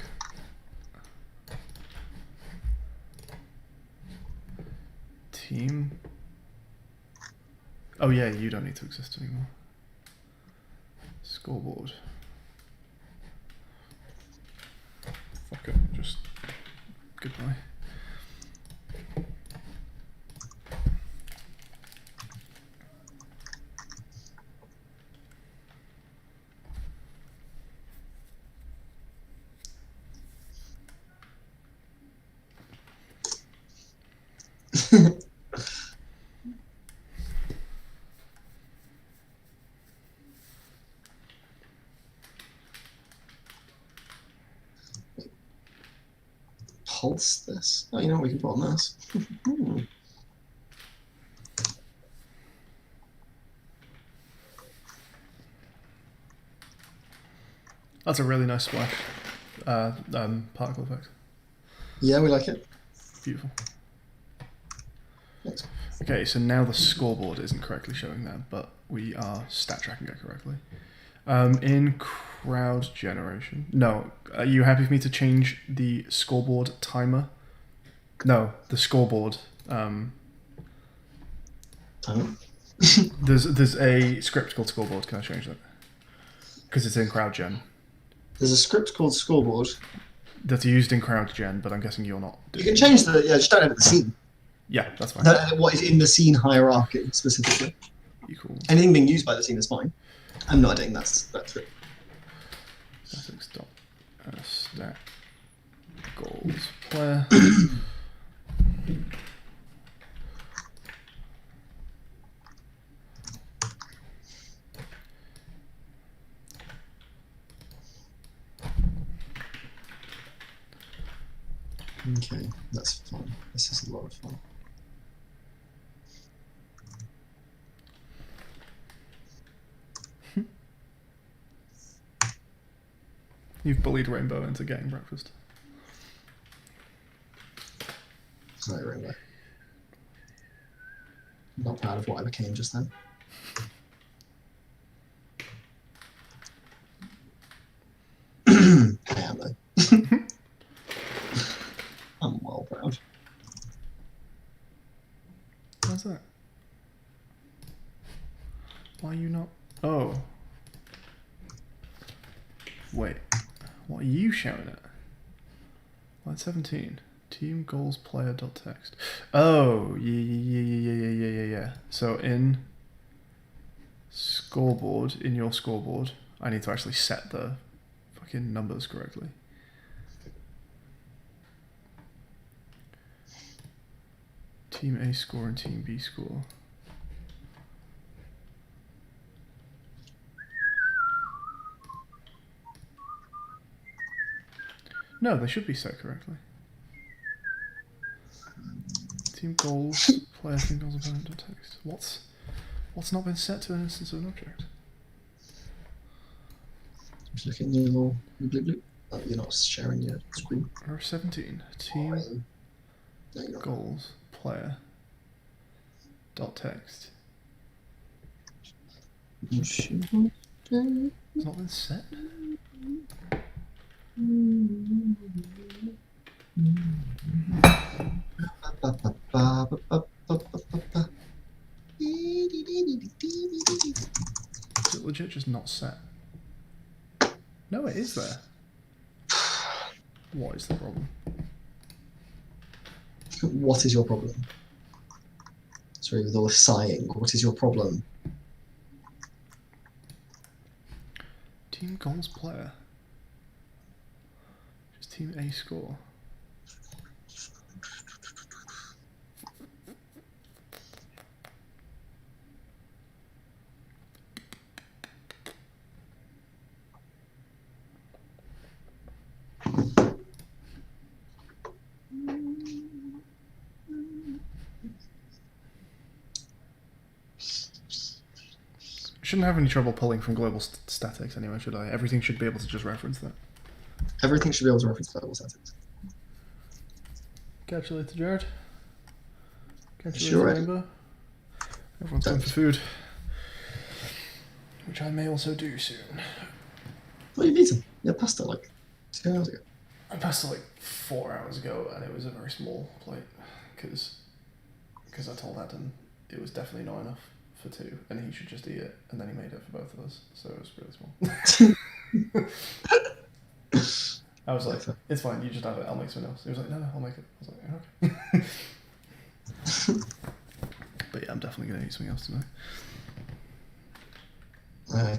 Team. Oh yeah, you don't need to exist anymore. Scoreboard. Fuck it, just goodbye. Pulse this. Oh, you know what we can put on this? That's a really nice splash. Particle effect. Yeah, we like it. Beautiful. Thanks. Okay, so now the scoreboard isn't correctly showing that, but we are stat tracking it correctly. In crowd generation. No, are you happy for me to change the scoreboard timer? No, the scoreboard. There's a script called scoreboard. Can I change that? Because it's in crowd gen. There's a script called scoreboard. That's used in crowd gen, but I'm guessing you're not. You can change the just don't edit the scene. Yeah, that's fine. Don't edit what is in the scene hierarchy specifically. Equal. Anything being used by the scene is fine. I'm not editing. That's it. Statics dot stat goals player. Okay, that's fun. This is a lot of fun. You've bullied Rainbow into getting breakfast. Sorry, Rainbow. I'm not proud of what I became just then. I am though. I'm well proud. How's that? Why are you not? Oh. Wait. What are you shouting at? Line 17. Team goals player dot text. Oh, yeah. So in scoreboard, in your scoreboard, I need to actually set the fucking numbers correctly. Team A score and Team B score. No, they should be set correctly. Team goals, player, team goals, opponent, dot text. What's not been set to an instance of an object? Just looking at your little blue blue. Oh, you're not sharing your screen. Or 17. Team No, you're not. goals, player, dot text. It's not been set? Is it legit just not set? No, it is there. What is the problem? What is your problem? Sorry, with all the sighing. What is your problem? Team goals player. Just team A score. Shouldn't have any trouble pulling from global statics anyway, should I? Everything should be able to just reference that. Everything should be able to reference global settings. Catch you later, Jared. Catch you Sure. later, Rainbow. Everyone's going for food. Which I may also do soon. What have you eaten? You had pasta like 2 hours ago. I passed it like 4 hours ago, and it was a very small plate because I told Adam it was definitely not enough for 2, and he should just eat it, and then he made it for both of us, so it was really small. I was like, it's fine, you just have it, I'll make something else. He was like, no, I'll make it. I was like, okay. But yeah, I'm definitely going to eat something else tonight.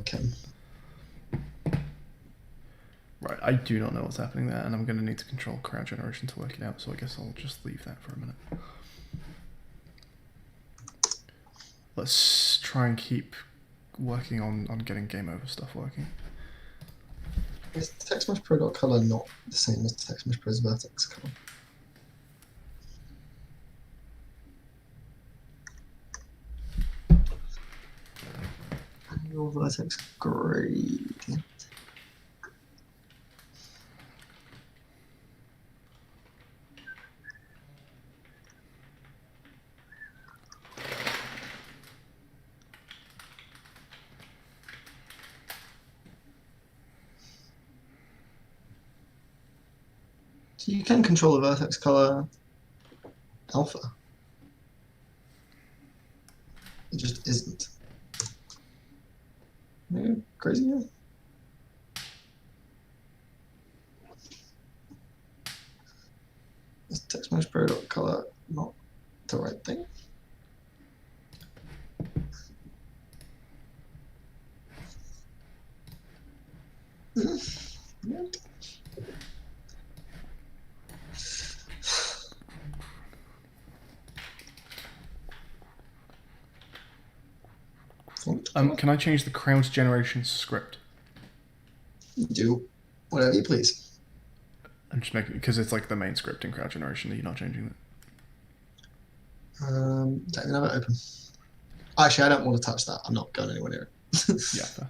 Okay. Right, I do not know what's happening there, and I'm going to need to control crowd generation to work it out, so I guess I'll just leave that for a minute. Let's try and keep working on getting game over stuff working. Is TextMeshPro.color not the same as TextMeshPro's vertex color? Your vertex gradient. So you can control the vertex color alpha. It just isn't. Yeah, crazy, yeah. Is text mesh pro dot color not the right thing? Yeah. Can I change the crowd generation script? Do whatever you please. I'm just making because it's like the main script in crowd generation. That you're not changing it. Don't even have it open. Actually, I don't want to touch that. I'm not going anywhere near it. Yeah. Fair.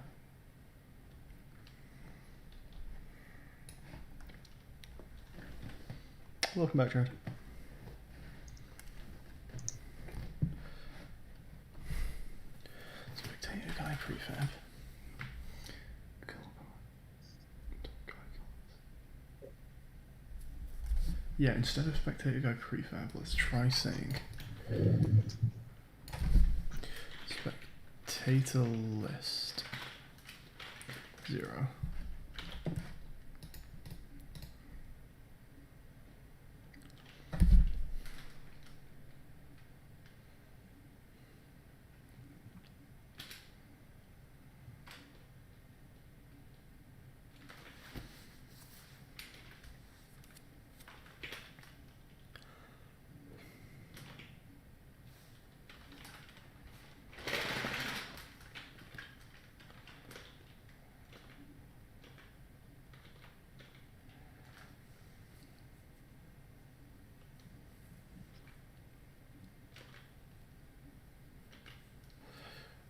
Welcome back, Jared. Spectator guy prefab. Yeah, instead of spectator guy prefab, let's try saying spectator list 0.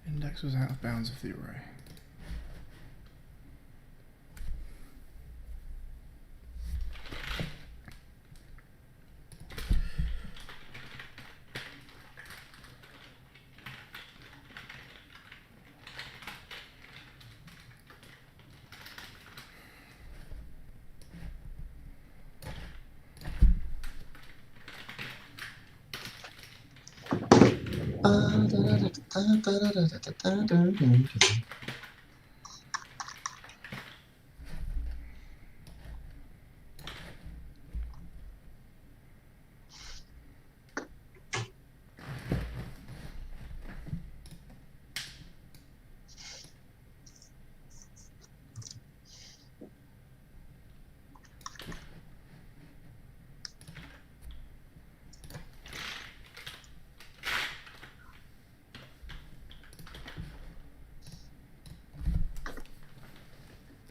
Index was out of bounds of the array.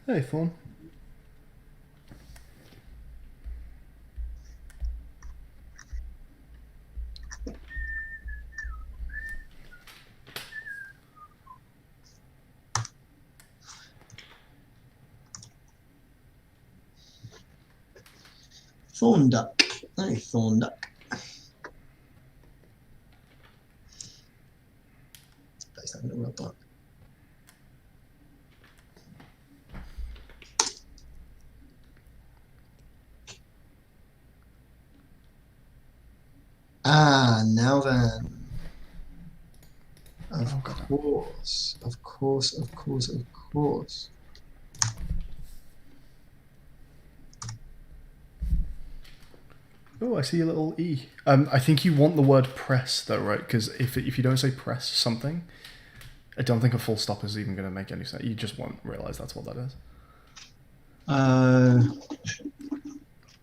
Hey, Fawn. Thorn duck. Hey, thorn duck. Based on a real duck. Ah, now then. Of course. Of course, of course, of course. Oh, I see a little E. I think you want the word press though, right? Because if you don't say press something, I don't think a full stop is even going to make any sense. You just won't realize that's what that is.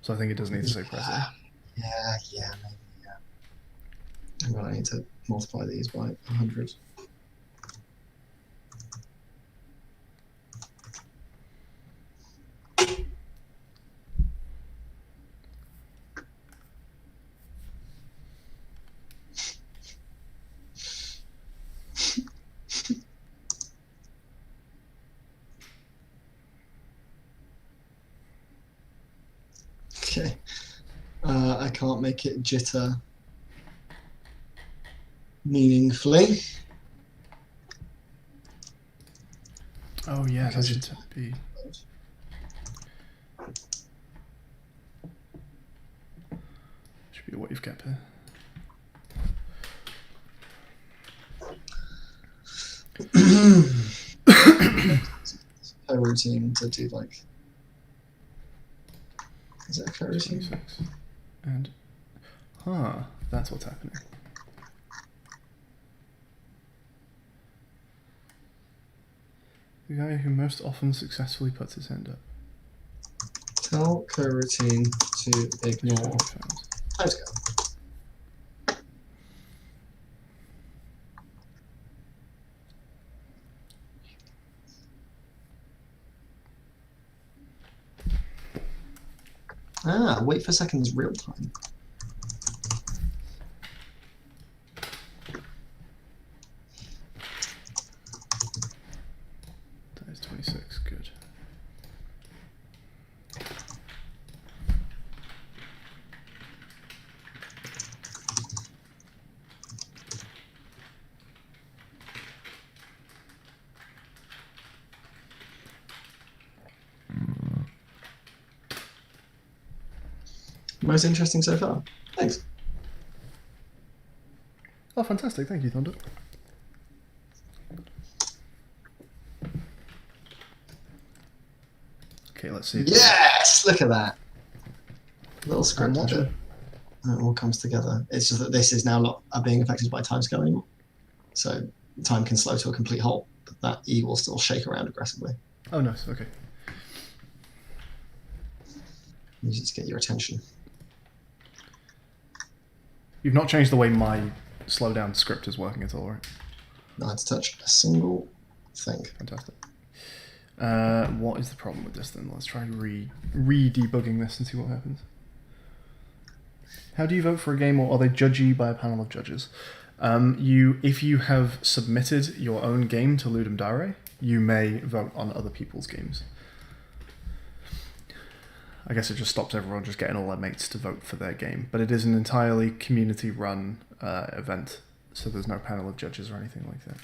So I think it does need to say press. Yeah, maybe, yeah. Hang on, I need to multiply these by 100. Okay. I can't make it jitter meaningfully. Oh yeah, that should be. what you've kept here. Routine to do like. Is that a co-routine? 26. And that's what's happening. The guy who most often successfully puts his hand up. Tell co-routine to ignore timescale. Wait for seconds real time. That is 26, good. Most interesting so far. Thanks. Oh, fantastic. Thank you, Thunder. Okay, let's see. Yes! Look at that. Little script I'm edit. And it all comes together. It's just that this is now not being affected by timescale anymore. So time can slow to a complete halt, but that E will still shake around aggressively. Oh, nice. Okay. Use it to get your attention. You've not changed the way my slowdown script is working at all, right? Not had to touch a single thing. Fantastic. What is the problem with this then? Let's try re-debugging this and see what happens. How do you vote for a game, or are they judgy by a panel of judges? If you have submitted your own game to Ludum Dare, you may vote on other people's games. I guess it just stops everyone just getting all their mates to vote for their game. But it is an entirely community-run event, so there's no panel of judges or anything like that.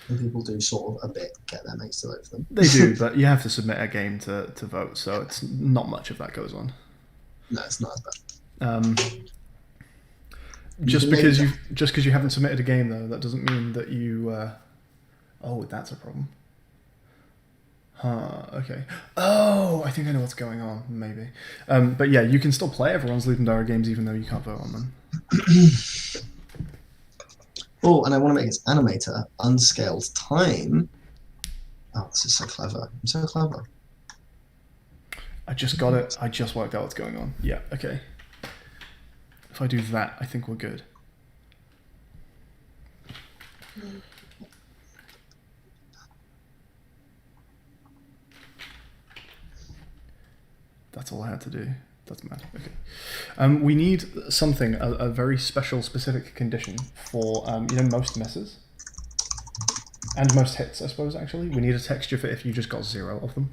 And people do sort of a bit get their mates to vote for them. They do, but you have to submit a game to vote, so it's not much of that goes on. No, it's not as bad. Just because you haven't submitted a game, though, that doesn't mean that you. Oh, that's a problem. Okay. Oh, I think I know what's going on. Maybe. But yeah, you can still play everyone's Ludum Dare games, even though you can't vote on them. Oh, and I want to make its animator unscaled time. Oh, this is so clever. I'm so clever. I just got it. I just worked out what's going on. Yeah. Okay. If I do that, I think we're good. That's all I had to do. Doesn't matter. Okay. We need something, a very special, specific condition for, most misses. And most hits, I suppose, actually. We need a texture for if you just got 0 of them.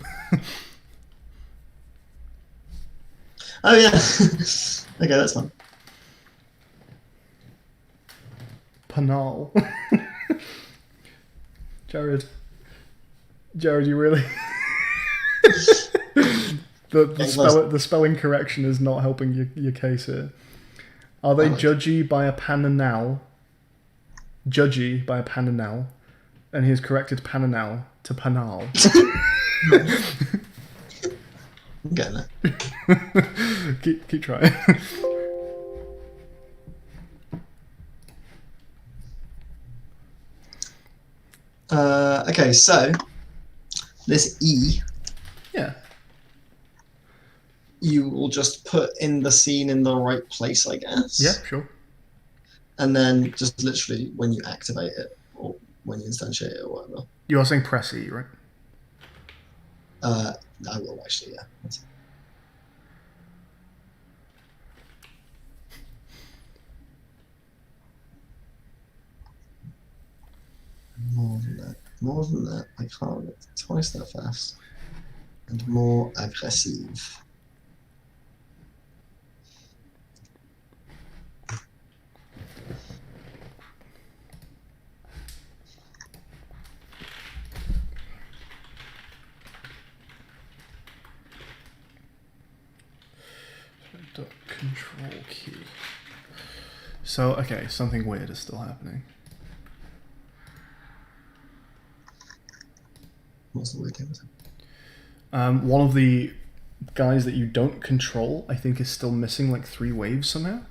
Oh, yeah. Okay, that's fine. Panal. Jared, you really... The spelling correction is not helping your case here. Are they judgy by a pananal? Judgy by a pananal, and he has corrected pananal to panal. I'm getting it. keep trying. Okay, so this E. Yeah. You will just put in the scene in the right place, I guess. Yeah, sure. And then just literally when you activate it, or when you instantiate it, or whatever. You are saying press E, right? I will actually, yeah. More than that. I can't. Twice that fast. And more aggressive. Control key. So, okay, something weird is still happening. What's the weird thing? One of the guys that you don't control, I think, is still missing like 3 waves somehow.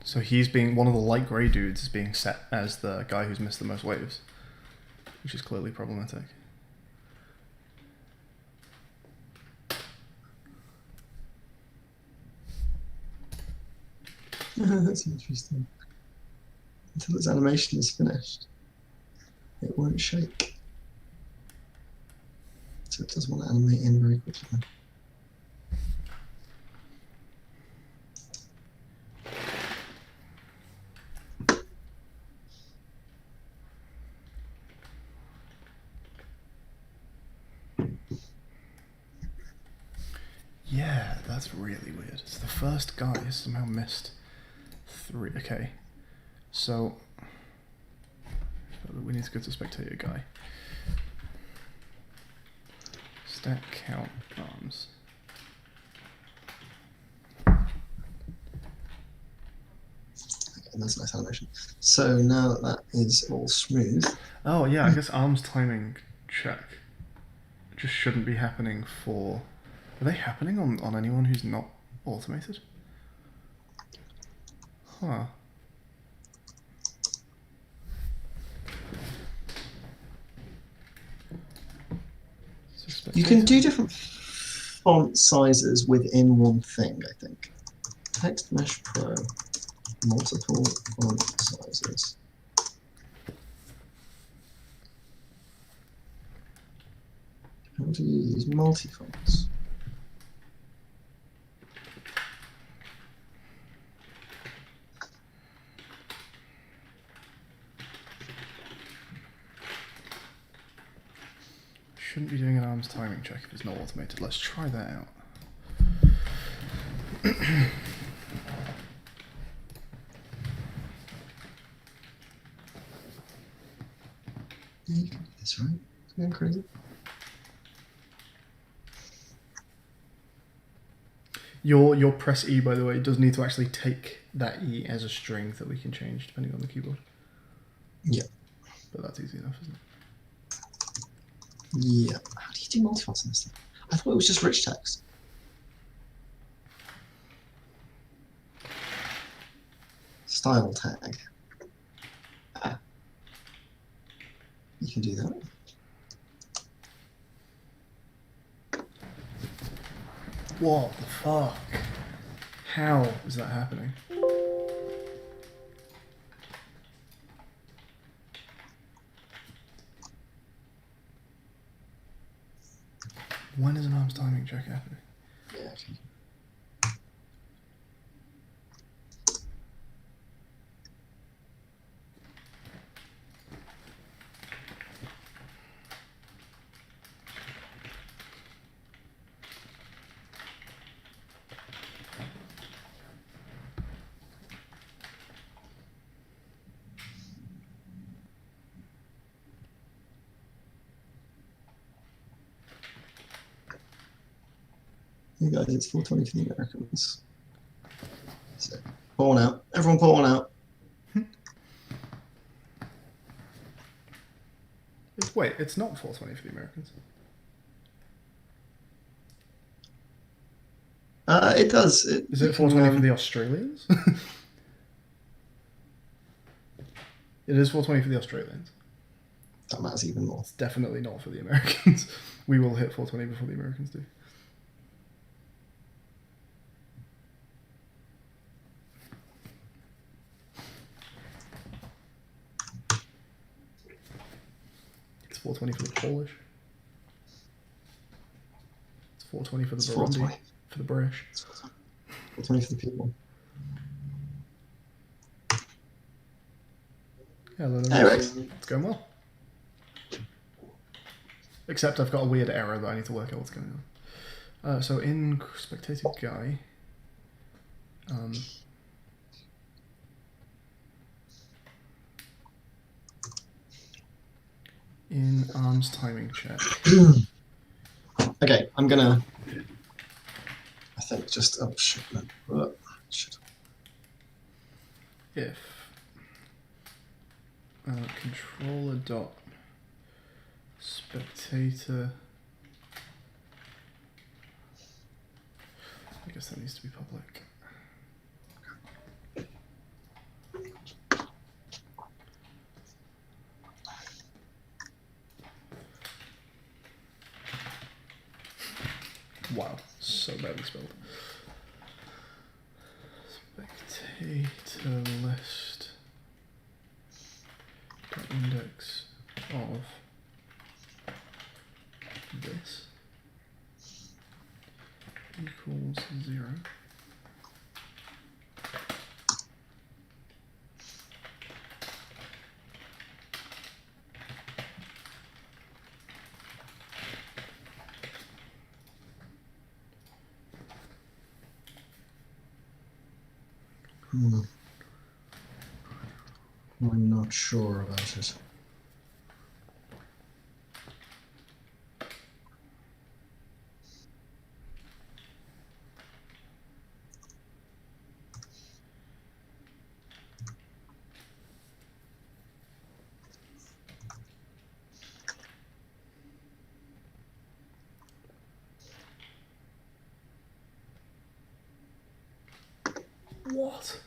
So he's being, one of the light grey dudes is being set as the guy who's missed the most waves, which is clearly problematic. That's interesting. Until its animation is finished, it won't shake. So it does want to animate in very quickly. Yeah, that's really weird. It's the first guy who somehow missed 3. Okay, so we need to go to spectator guy. Stat count arms. Okay, that's a nice animation. So now that that is all smooth. Oh yeah, I guess arms timing check just shouldn't be happening for... Are they happening on anyone who's not automated? Huh. You can do different font sizes within one thing, I think. Text Mesh Pro, multiple font sizes. How do you use multi-fonts? Shouldn't be doing an arms timing check if it's not automated. Let's try that out. Yeah, you can do this, right? It's going crazy. Your press E, by the way, does need to actually take that E as a string that we can change depending on the keyboard. Yeah. But that's easy enough, isn't it? Yeah. How do you do multi-fonts in this thing? I thought it was just rich text. Style tag. Ah. You can do that. What the fuck? How is that happening? When is an arms timing check happening? Yeah, okay. Hey guys, it's 420 for the Americans. So, pour one out. Everyone pour one out. Wait, it's not 420 for the Americans. It does. Is it 420 for the Australians? It is 420 for the Australians. That matters even more. It's definitely not for the Americans. We will hit 420 before the Americans do. It's 420 for the Polish. It's 420 for the Burundi. 420. For the British. 420 for the people. Yeah, Anyway. it's going well. Except I've got a weird error that I need to work out what's going on. So in spectator guy, in arms timing check. Okay, I'm gonna. I think just oh shit, no. Shit. if controller dot spectator, I guess that needs to be public. Wow, so badly spelled. Spectator list dot index of this equals 0. I'm not sure about it. What?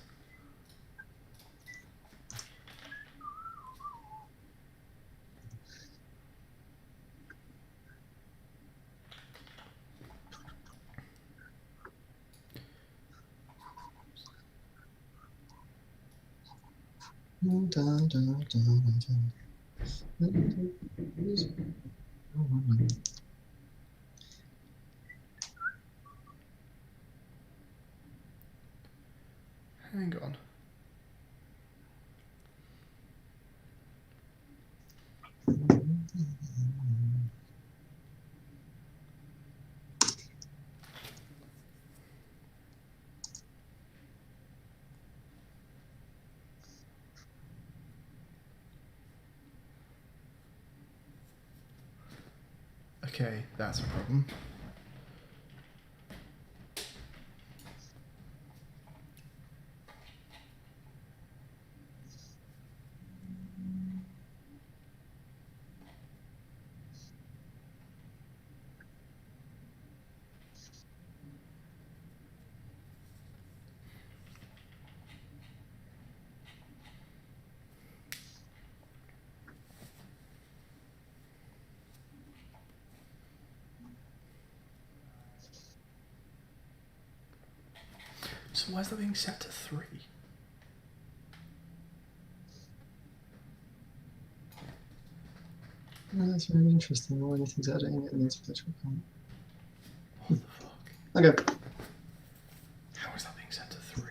Hang on. Okay, that's a problem. So why is that being set to 3? Oh, that's very interesting. Why anything's editing it in this virtual comment. What the fuck? Okay. How is that being set to 3?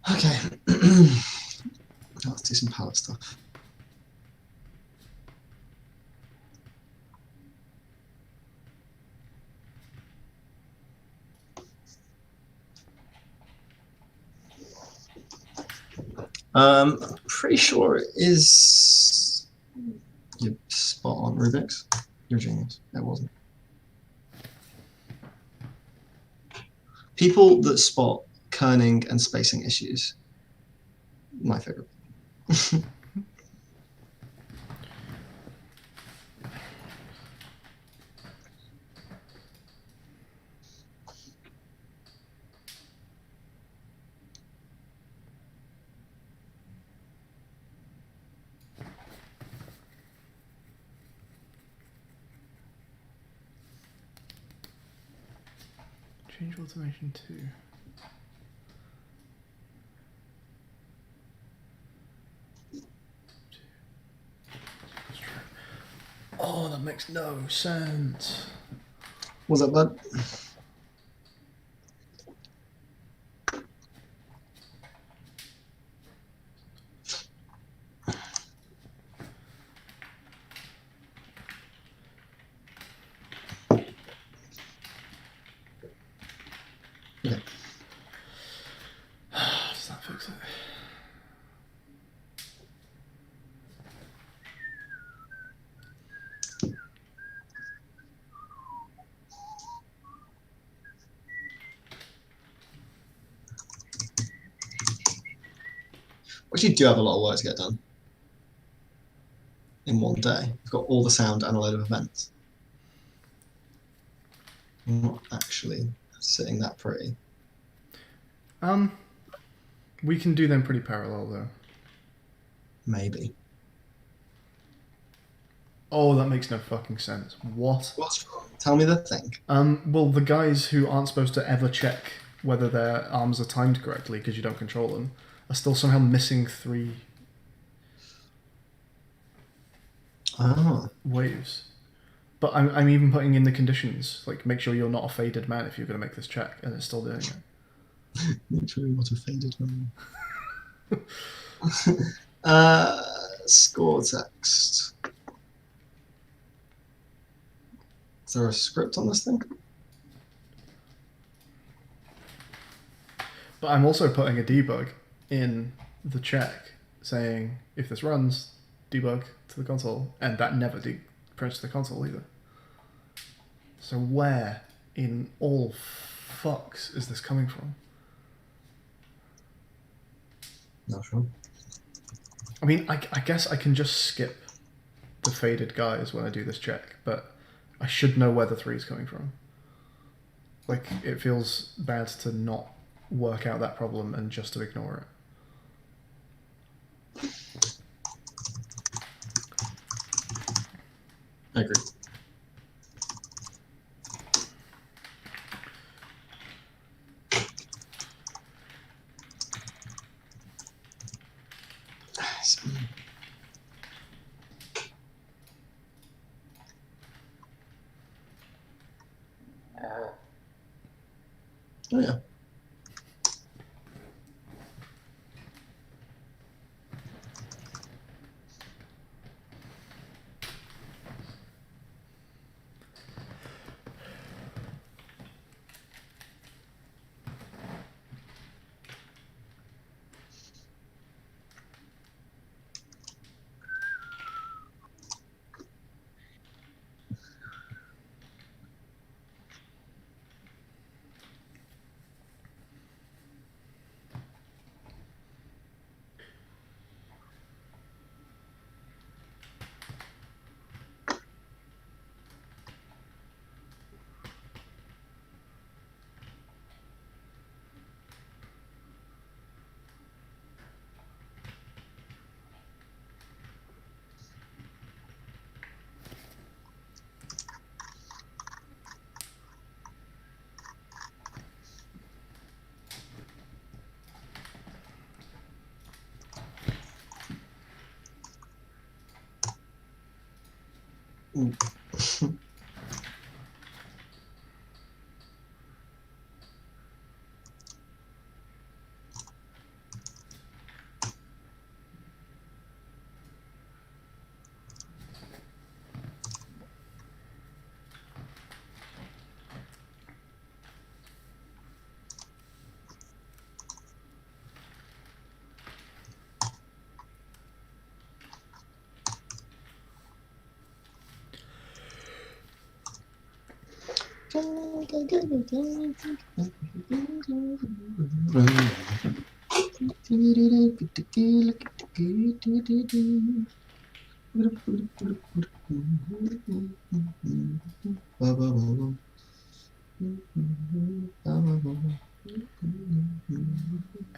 Okay. Let's do some palette stuff. Pretty sure it is. You're spot on, Rubik's. You're a genius. It wasn't. People that spot kerning and spacing issues, my favorite. Change automation 2. Oh, that makes no sense. What's up, bud? Okay. Does that fix it? We actually do have a lot of work to get done in one day. We've got all the sound and a load of events. Not actually sitting that pretty. We can do them pretty parallel though. Maybe. Oh, that makes no fucking sense. What? What's wrong? Tell me the thing. Well, the guys who aren't supposed to ever check whether their arms are timed correctly because you don't control them are still somehow missing 3 Ah. waves. But I'm even putting in the conditions, like make sure you're not a faded man if you're going to make this check, and it's still doing it. Make sure you're not a faded man. Score text. Is there a script on this thing? But I'm also putting a debug in the check saying if this runs, debug to the console, and that never prints to the console either. So where in all fucks is this coming from? Not sure. I mean, I guess I can just skip the faded guys when I do this check, but I should know where the 3 is coming from. Like, it feels bad to not work out that problem and just to ignore it. I agree. Oh yeah.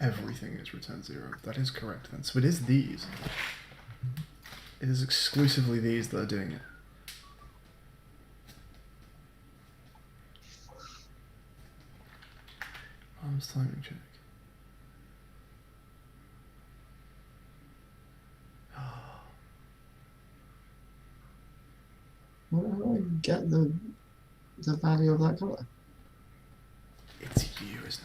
Everything is return 0. That is correct then. So it is these. It is exclusively these that are doing it. Arms timing check. How do I get the value of that color? It's you, isn't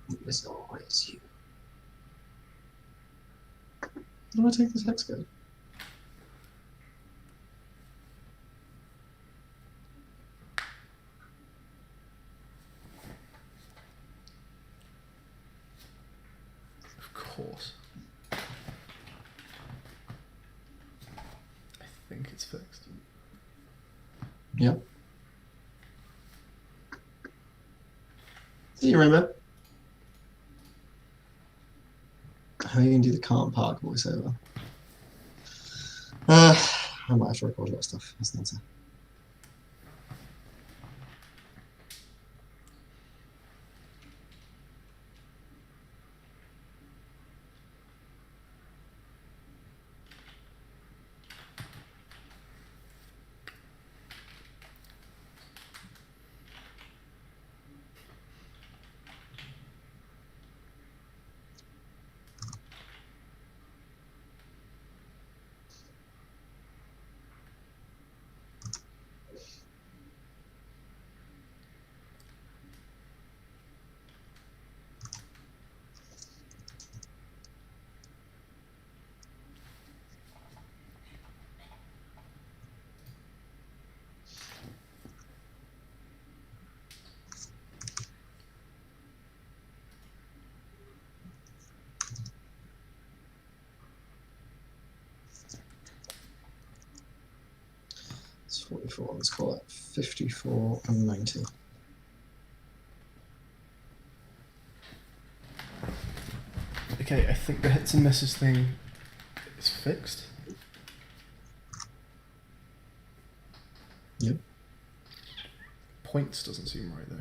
it? It's always you. How do I take this hex code? Of course. I think it's fixed. Yep. Do you remember? How are you gonna do the can't park voiceover? I might have to record a lot of stuff. That's the answer. It's 44. Let's call it 54 and 90. Okay, I think the hits and misses thing is fixed. Yep. Points doesn't seem right though.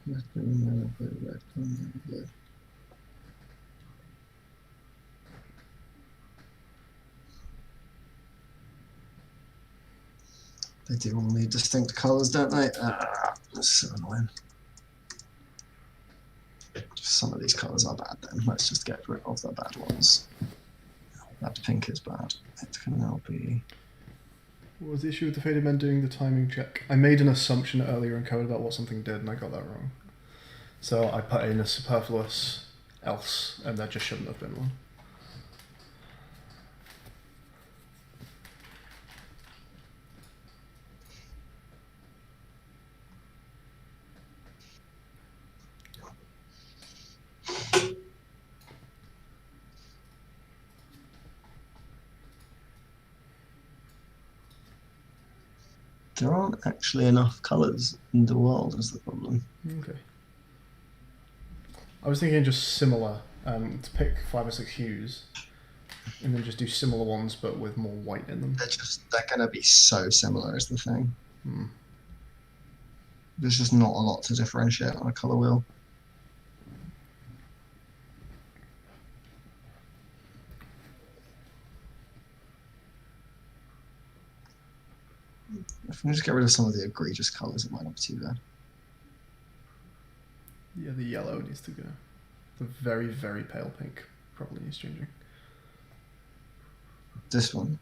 Red, green, yellow, blue, red, green, yellow, blue. They do all need distinct colours, don't they? That's so annoying. Some of these colours are bad then. Let's just get rid of the bad ones. That pink is bad. It can now be... What was the issue with the faded men doing the timing check? I made an assumption earlier in code about what something did and I got that wrong. So I put in a superfluous else and there just shouldn't have been one. There aren't actually enough colours in the world is the problem. Okay. I was thinking just similar, to pick 5 or 6 hues, and then just do similar ones but with more white in them. They're going to be so similar is the thing. Hmm. There's just not a lot to differentiate on a colour wheel. If we just get rid of some of the egregious colours, it might not be too bad. Yeah, the yellow needs to go. The very, very pale pink probably needs changing. This one.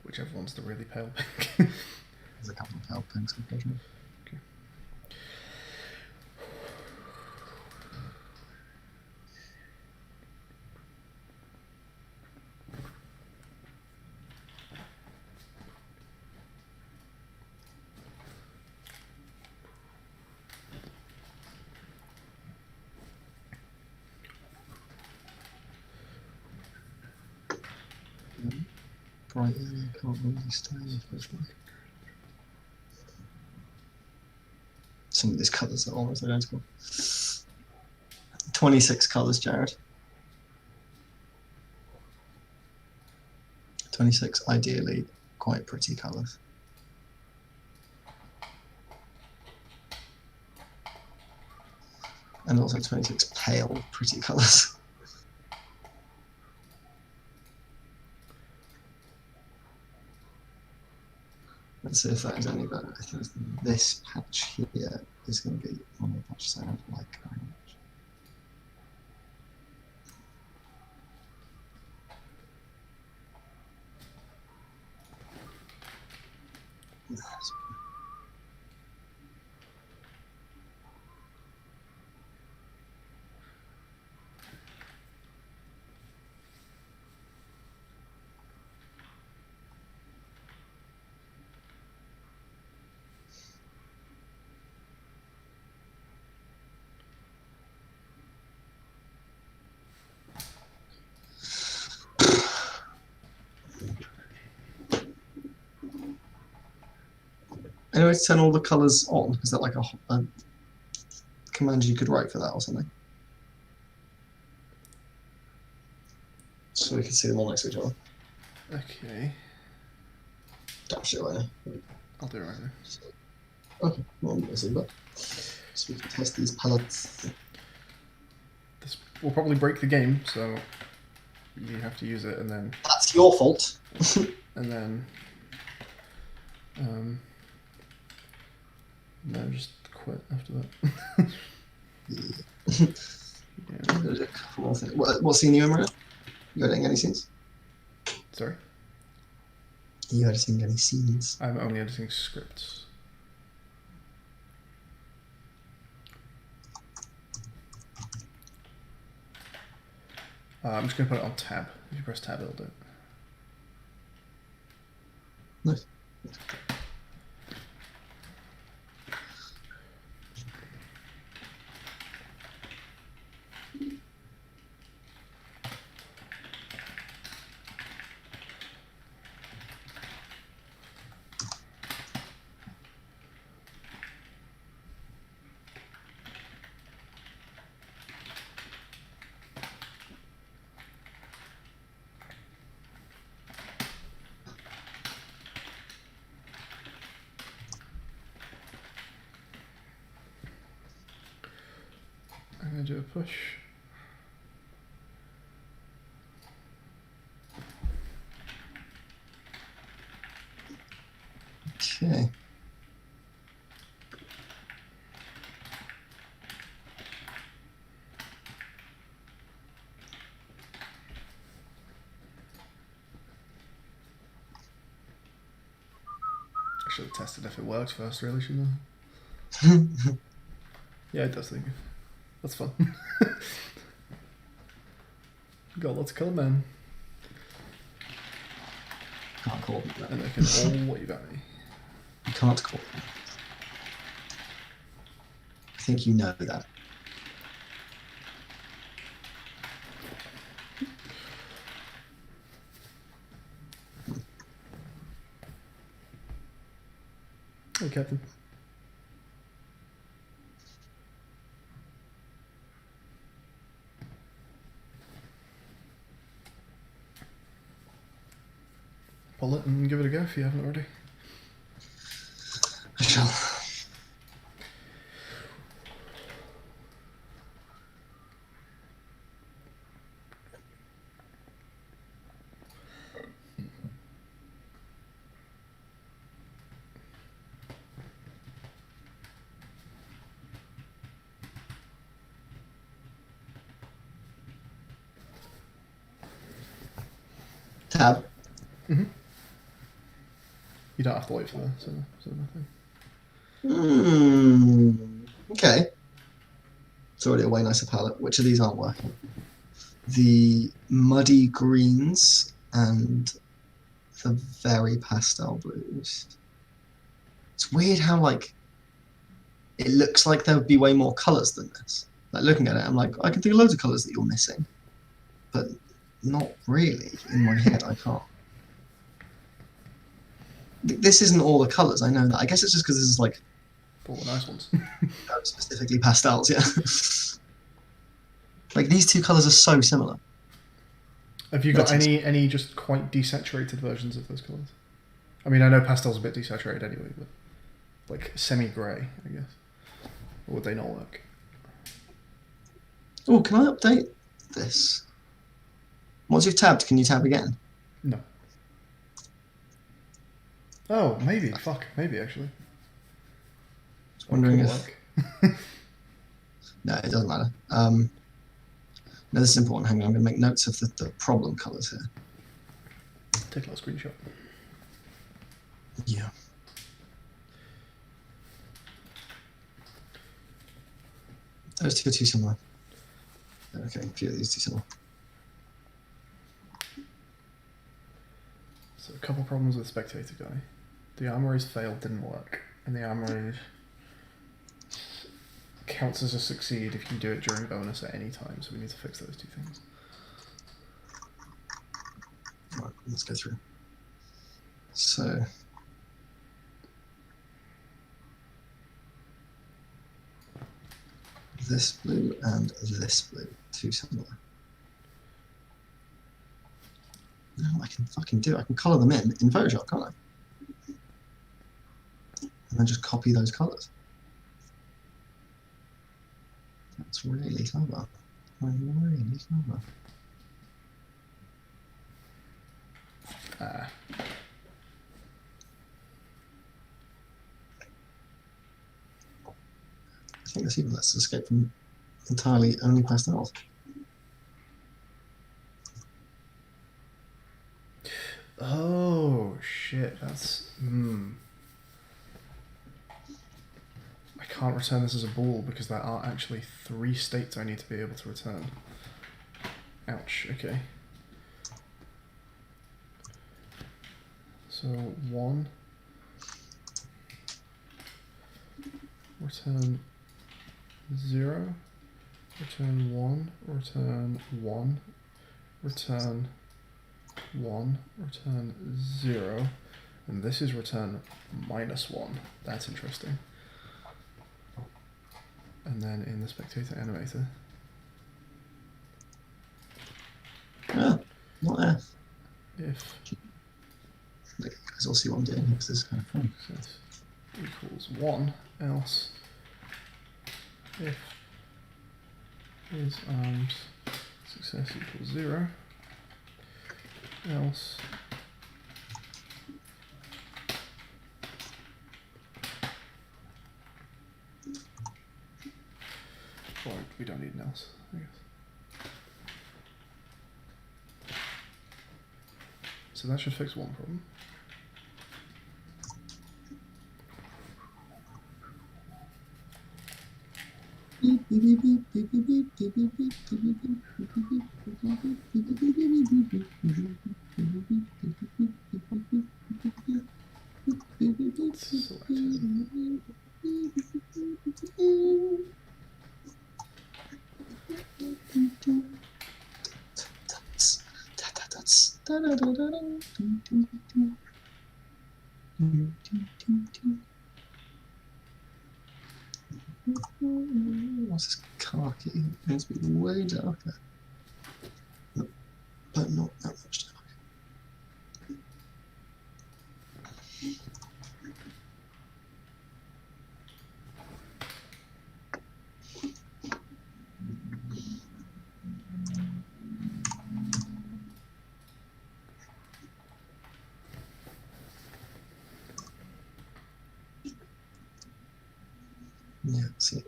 Whichever one's the really pale pink. There's a couple of pale pinks, unfortunately. Okay. Bright yellow, can't really stay with me. Some of these colours are almost identical. 26 colours, Jared. 26 ideally quite pretty colours. And also 26 pale pretty colours. Let's see if that is any better. I think this patch here is going to be one of the patches I don't like very much. Anyway, turn all the colours on. Is that like a command you could write for that or something? So we can see them all next to each other. Okay. Damn sure I know. I'll do it right now. Okay, well, I'm missing that. So we can test these palettes. This will probably break the game, so you have to use it and then... That's your fault. and then... no, just quit after that. Yeah. There's a couple more things. What scene are you in, Maria? You editing any scenes? Sorry? Are you editing any scenes? I'm only editing scripts. I'm just going to put it on tab. If you press tab, it'll do it. Nice. I'm going to do a push. Okay. I should have tested if it worked first, really, shouldn't I? Yeah, it does, think. That's fun. Got lots of colour, man. Can't call them that. And they can all wave at me. You can't call them. I think you know that. Hey, Captain. Pull it and give it a go if you haven't already. I shall. Tab. Mm-hmm. You don't have to wait for that, so nothing. Okay. It's already a way nicer palette. Which of these aren't working? The muddy greens and the very pastel blues. It's weird how, like, it looks like there would be way more colours than this. Like, looking at it, I'm like, I can think of loads of colours that you're missing. But not really. In my head, I can't. This isn't all the colours, I know that. I guess it's just because this is, like, all the nice ones. specifically pastels, yeah. Like, these two colours are so similar. Have you got any just quite desaturated versions of those colours? I mean, I know pastel's a bit desaturated anyway, but like semi-grey, I guess. Or would they not work? Oh, can I update this? Once you've tabbed, can you tab again? No. Oh, maybe. Fuck, maybe actually. Wondering if... No, it doesn't matter. No, this is important. Hang on, I'm going to make notes of the problem colours here. Take a little screenshot. Yeah. Those two are too similar. Okay, a few of these too similar. So a couple problems with Spectator Guy. The armories failed, didn't work. And the armory counts as a succeed if you do it during bonus at any time, so we need to fix those two things. Right, let's go through. So this blue and this blue, too similar. No, I can fucking do it. I can colour them in Photoshop, can't I? And then just copy those colours. That's really clever. Really clever. Ah. I think this even lets us escape from entirely only pastels. Oh shit, that's I can't return this as a ball because there are actually 3 states I need to be able to return. Ouch, okay. So 1, return 0, return 1, return 1, return 1, return 0, and this is return -1. That's interesting. And then in the spectator animator. Ah, not F. If You guys all see what I'm doing because this is kind of fun. success equals 1, else if is arms success equals 0, else well, we don't need an else, I guess. So that should fix one problem. What's this khaki? It needs to be way darker. No, but not that much darker. Yeah, see.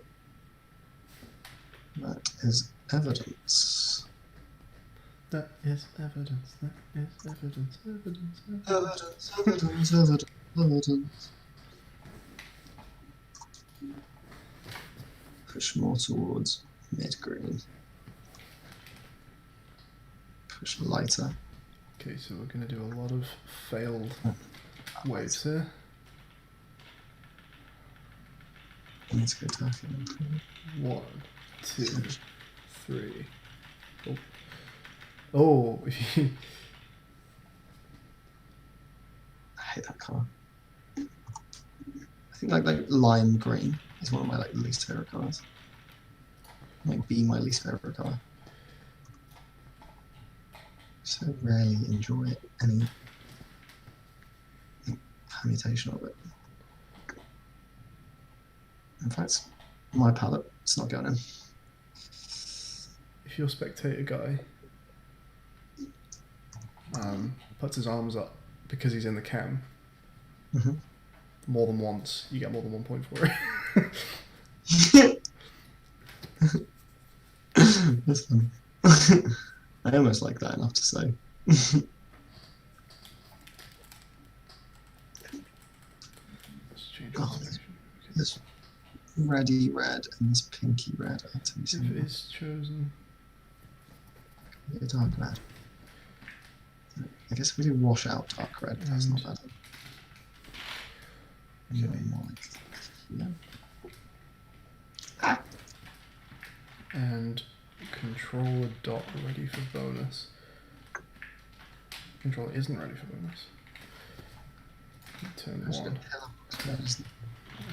That is evidence. That is evidence, that is evidence, evidence, Evidence. Push more towards mid-green. Push lighter. Okay, so we're going to do a lot of failed waves here. Let's go darker. 1, 2, 3. Oh. Oh. I hate that colour. I think like lime green is one of my least favourite colours. Might be my least favourite colour. So rarely enjoy any permutation of it. In fact, my palette, it's not going in. If your spectator guy puts his arms up because he's in the cam more than once, you get more than 1 point for it. That's funny. I almost like that enough to say. Let's change Oh, this. this reddy red and this pinky red are to be If similar. it is chosen, Yeah, dark red. I guess we do wash out dark red. That's not bad. Okay. More like, yeah. And controller dot ready for bonus. Controller isn't ready for bonus. Turn 1.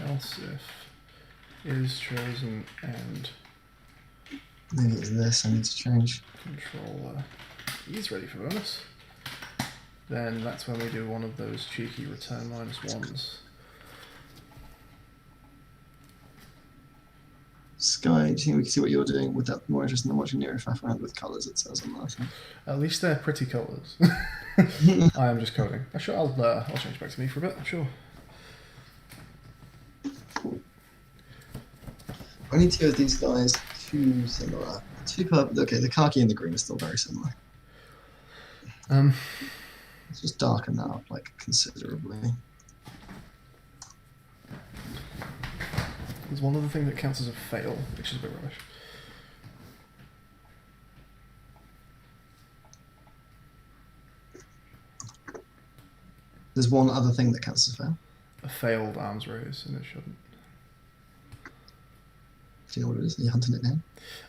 Else if is chosen and Maybe it's this I need to change. controller is ready for bonus. Then that's when we do one of those cheeky return -1s. Skye, do you think we can see what you're doing with that more interesting than watching Niru faff around with colours, it says on that? At least they're pretty colours. I am just coding. Sure, I'll change back to me for a bit, sure. I need to go with these guys too similar. Okay, the khaki and the green are still very similar. Let's just darken that up like considerably. There's one other thing that counts as a fail, which is a bit rubbish. There's one other thing that counts as fail. A failed arms raise, and it shouldn't. Do you know what it is? Are you hunting it now?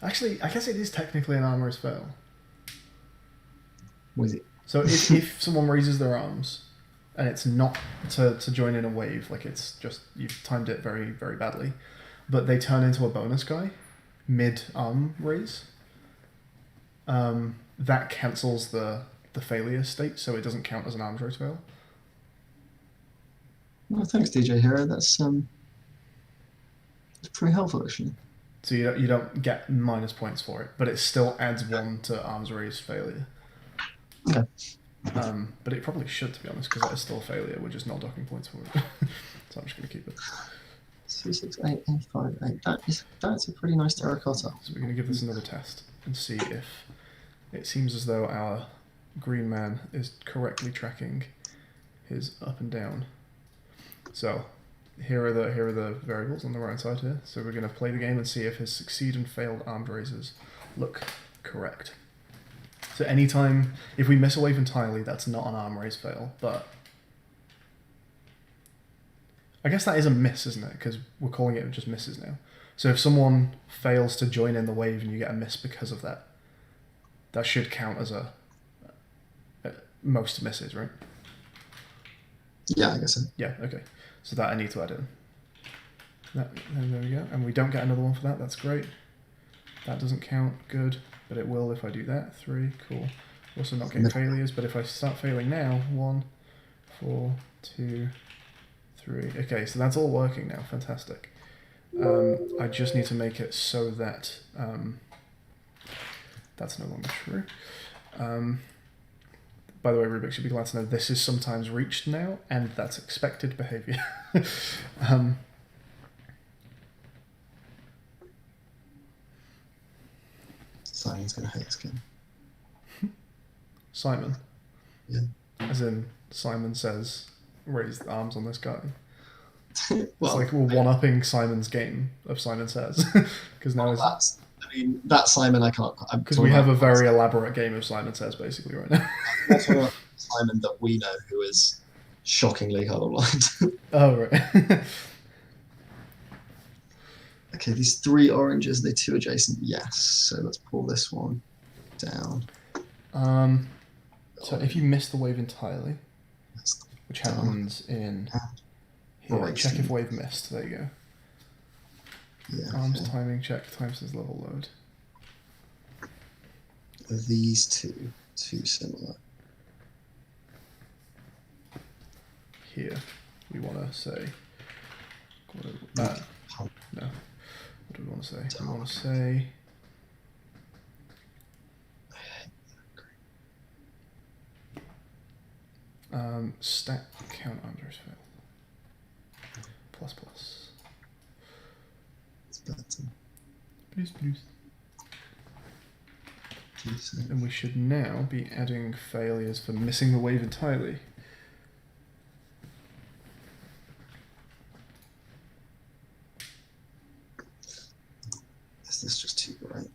Actually, I guess it is technically an arm raise fail. What is it? So if someone raises their arms and it's not to join in a wave, like it's just you've timed it very, very badly, but they turn into a bonus guy mid arm raise, that cancels the failure state, so it doesn't count as an arms raise fail. Well, thanks, DJ Hero. That's it's pretty helpful actually. So you don't get minus points for it, but it still adds 1 to arms raise failure. Okay. But it probably should, to be honest, because that is still a failure. We're just not docking points for it. So I'm just going to keep it. 3, 6, 8, 8, 5, 8. That's a pretty nice terracotta. So we're going to give this another test and see if it seems as though our green man is correctly tracking his up and down. So here are the variables on the right side here. So we're going to play the game and see if his succeed and failed armed raises look correct. So anytime, if we miss a wave entirely, that's not an arm raise fail, but I guess that is a miss, isn't it? Because we're calling it just misses now. So if someone fails to join in the wave and you get a miss because of that, that should count as a most misses, right? Yeah, I guess so. Yeah, okay. So that I need to add in. And there we go. And we don't get another one for that, that's great. That doesn't count, good. But it will if I do that. 3, cool. Also not getting failures, but if I start failing now, 1, 4, 2, 3. Okay, so that's all working now. Fantastic. I just need to make it so that that's no longer true. By the way, Rubik should be glad to know this is sometimes reached now, and that's expected behavior. Simon's gonna hate this game. Simon? Yeah. As in, Simon says, raise the arms on this guy. Well, It's like we're one-upping Simon's game of Simon Says. Because now that Simon I can't... because we have a very elaborate game of Simon Says basically right now. That's one Simon that we know who is shockingly colorblind. Oh, right. Okay, these 3 oranges, are they 2 adjacent? Yes. So let's pull this one down. So if you miss the wave entirely, which happens in here, Right. check if wave missed. There you go. Yeah. Arms timing check times his level load. These 2. too similar. Here, we want to say. No. What do we want to say? We want to say. Stack count under fail. Plus plus. It's better. Plus plus. Decent. And we should now be adding failures for missing the wave entirely. Is this just too bright?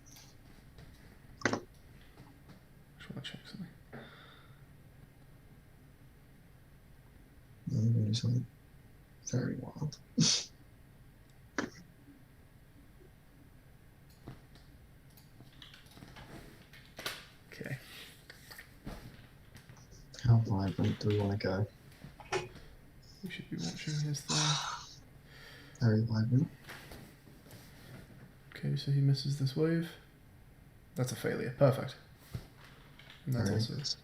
I just want to check something. I'm going to do something very wild. Okay. How vibrant do we want to go? We should be watching his thing. Very vibrant. Okay, so he misses this wave. That's a failure. Perfect. And that's Very also. good.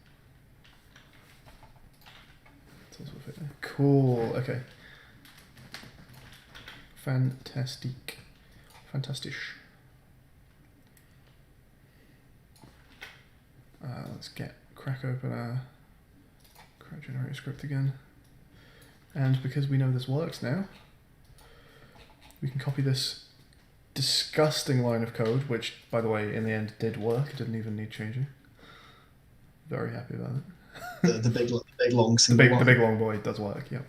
That's also a failure. Cool. Okay. Fantastic. Fantastisch. Let's crack open our crowd generator script again. And because we know this works now, we can copy this disgusting line of code, which, by the way, in the end did work. It didn't even need changing. Very happy about it. The big long single The line. big long boy does work, yeah.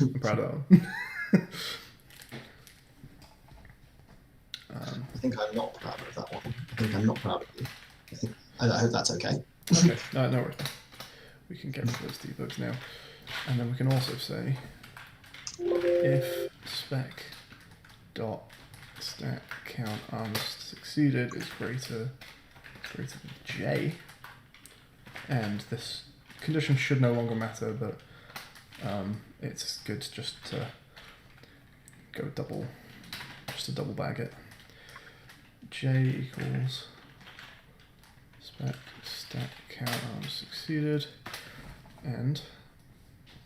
I'm proud of that one. I think I'm not proud of that one. I think I'm not proud of you. I hope that's okay. Okay, no worries. We can get rid of those debugs now. And then we can also say if spec dot stack count arms succeeded is greater than j, and this condition should no longer matter, but it's good just to go double bag it. J equals spec stack count arms succeeded, and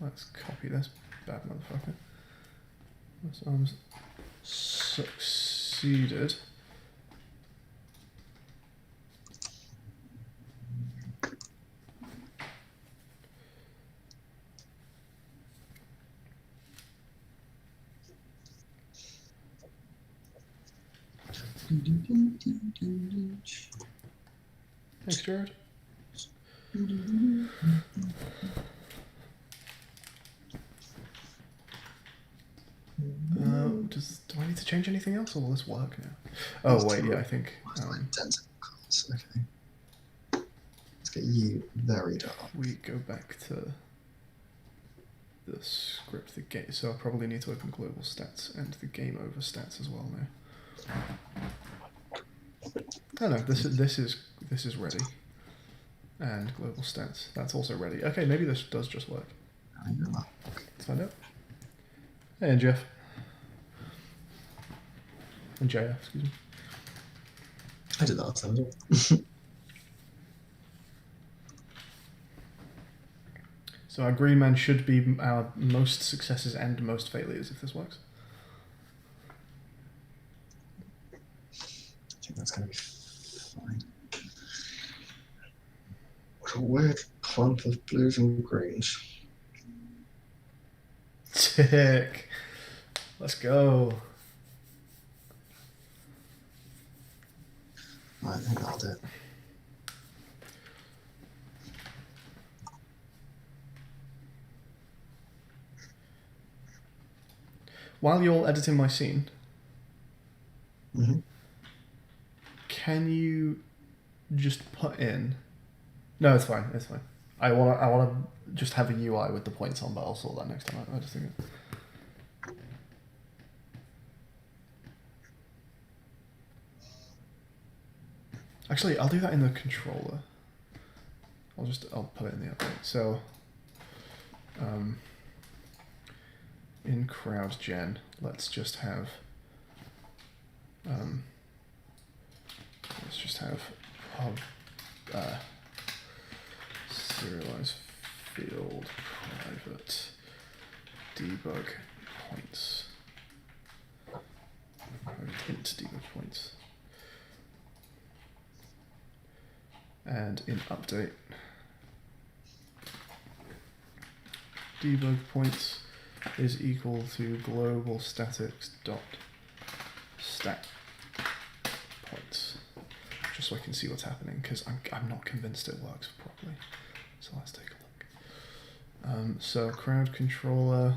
let's copy this bad motherfucker. This arms succeeded. Thanks, Jared. Do I need to change anything else, or will this work now? Oh wait, yeah, I think. Identical colours. Okay. Let's get you very dark. We go back to the script, the game. So I probably need to open global stats and the game over stats as well now. Oh no, this is ready. And global stats, that's also ready. Okay, maybe this does just work. I know that. Let's find out. Hey, and Jeff. And JF, excuse me. I did that last time as well. So our green man should be our most successes and most failures if this works. I think that's going to be fine. What a weird clump of blues and greens. Tick. Let's go. I think that'll do it. While you're editing my scene, Mm-hmm. can you just put in? No, it's fine. It's fine. I wanna just have a UI with the points on, but I'll sort that next time. I just think. Actually, I'll do that in the controller. I'll put it in the update. So, in crowd gen, let's just have pub serialize field private debug points. Int debug points. And in update, debug points is equal to global statics dot stat points, just so I can see what's happening, because I'm not convinced it works properly. So let's take a look. So crowd controller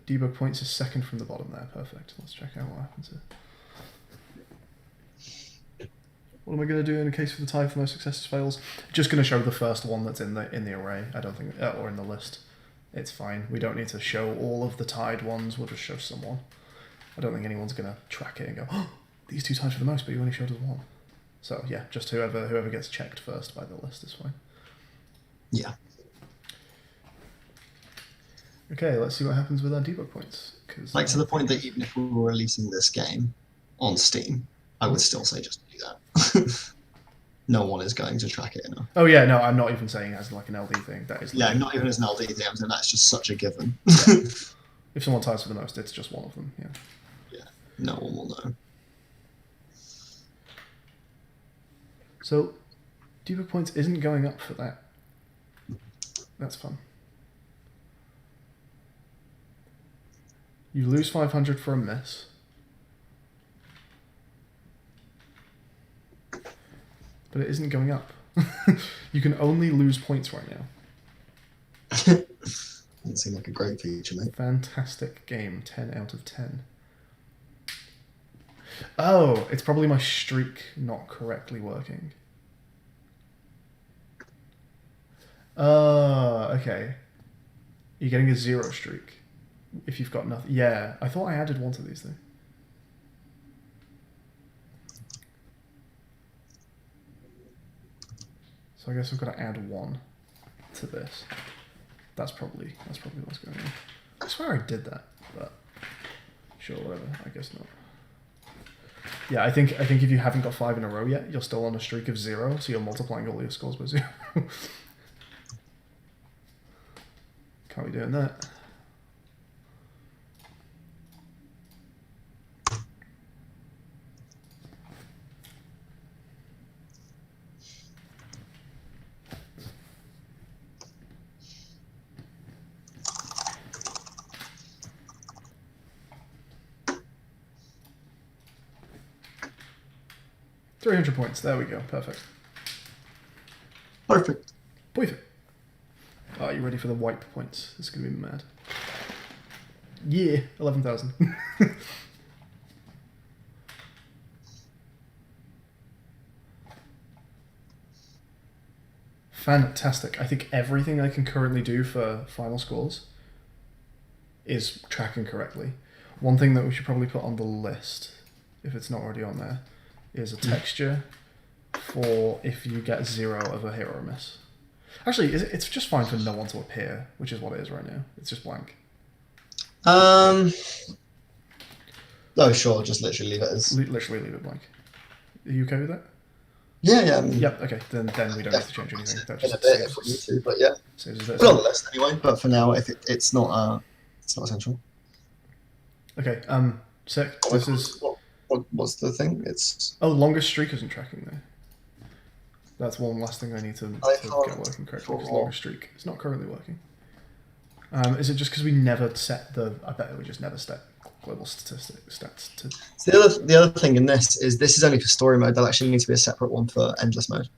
debug points is second from the bottom there. Perfect. Let's check out what happens here. What am I going to do in case for the tie for no successes fails? Just going to show the first one that's in the array. I don't think, or in the list. It's fine. We don't need to show all of the tied ones. We'll just show someone. I don't think anyone's going to track it and go, oh, these two tied for the most, but you only showed us one. So yeah, just whoever gets checked first by the list is fine. Yeah. Okay, let's see what happens with our debug points. Like to the point that even if we were releasing this game on Steam, I would still say just do that. No one is going to track it enough. Oh yeah, no, I'm not even saying as like an LD thing. That is. Yeah, not even as an LD thing. I'm saying that's just such a given. Yeah. If someone ties for the most, it's just one of them. Yeah. Yeah. No one will know. So, debug points isn't going up for that. That's fun. You lose 500 for a miss. But it isn't going up. You can only lose points right now. Doesn't seem like a great feature, mate. Fantastic game. 10 out of 10. Oh, it's probably my streak not correctly working. Okay. You're getting a 0 streak if you've got nothing. Yeah, I thought I added one to these things. So I guess I've got to add 1 to this. That's probably what's going on. I swear I did that, but sure, whatever. I guess not. Yeah, I think if you haven't got 5 in a row yet, you're still on a streak of 0, so you're multiplying all your scores by 0. Can't be doing that. $300 points. There we go. Perfect. Perfect. Perfect. Are you ready for the wipe points? It's going to be mad. Yeah, 11,000. Fantastic. I think everything I can currently do for final scores is tracking correctly. One thing that we should probably put on the list, if it's not already on there, is a texture for if you get 0 of a hit or a miss. Actually, it's just fine for no one to appear, which is what it is right now. It's just blank. Oh, sure. Just literally leave it as. Literally leave it blank. Are you okay with that? Yeah. I mean, Yep. Okay. Then we don't need to change anything. That in a just bit if we need to, but yeah. saves us Put it on the list anyway. But for now, if it's not essential. Okay. Sick. This is. What's the thing? It's. Oh, longest streak isn't tracking there. That's one last thing I need to get working correctly. Because longest streak is not currently working. Is it just because we never set the? I bet we just never set global stats to. So the other thing in this is only for story mode. There'll actually need to be a separate one for endless mode.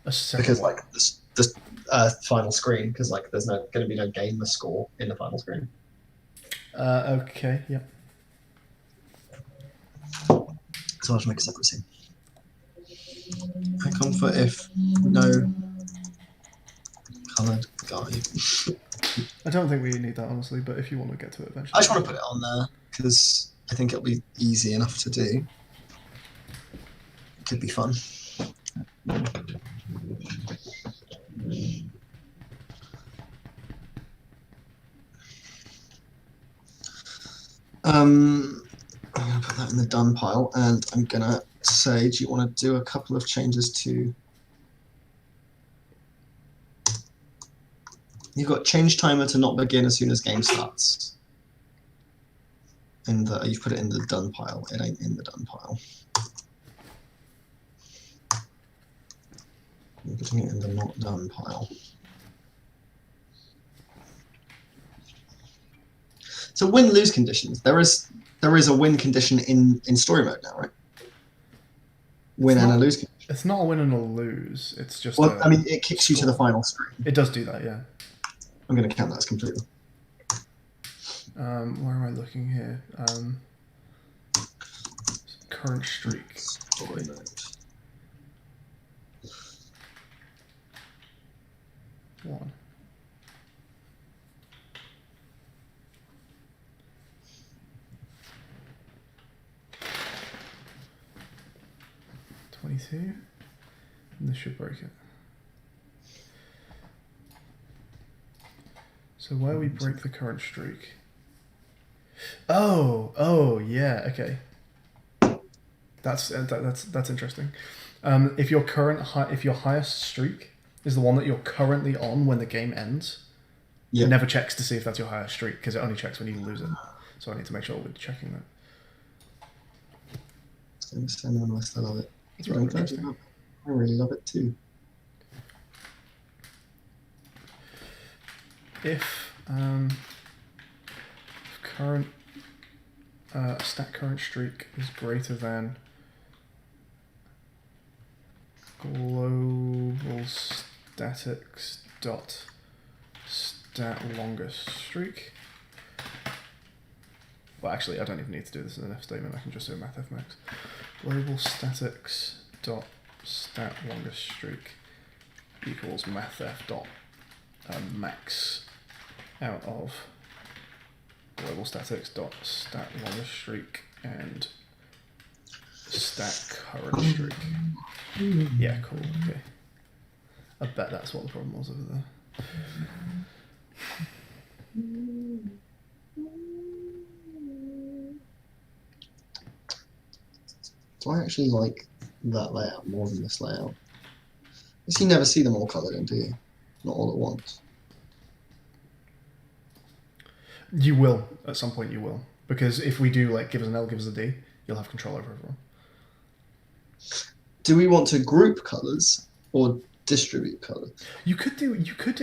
A separate because one. like this final screen, because like there's going to be no gamer score in the final screen. Okay. Yep. So I'll just make a separate scene. I comfort if no coloured guy. I don't think we need that honestly, but if you want to get to it eventually. I just want to put it on there because I think it'll be easy enough to do. It could be fun. I'm going to put that in the done pile, and I'm going to say, do you want to do a couple of changes to You've got change timer to not begin as soon as game starts. You've put it in the done pile. It ain't in the done pile. I'm putting it in the not done pile. So win-lose conditions. There is a win condition in story mode now, right? Win and a lose condition. It's not a win and a lose. It's just. Well, I mean, it kicks you to the final screen. It does do that, yeah. I'm going to count that as completely. Where am I looking here? Current streak. Story mode. 1. And this should break it. So where we break the current streak. Oh, yeah, okay. That's interesting. If your highest streak is the one that you're currently on when the game ends, it never checks to see if that's your highest streak because it only checks when you lose it. So I need to make sure we're checking that. I still love it. It's really interesting. I really love it too. If current stat current streak is greater than global statics dot stat longest streak. Well, actually, I don't even need to do this in an if statement. I can just do a math max. Global statics dot stat longest streak equals mathf dot max out of global statics dot stat longest streak and stat current streak. Yeah, cool. Okay. I bet that's what the problem was over there. Do I actually like that layout more than this layout? Because you never see them all coloured in, do you? Not all at once. You will at some point. You will, because if we do like give us an L, give us a D, you'll have control over everyone. Do we want to group colours or distribute colours? You could do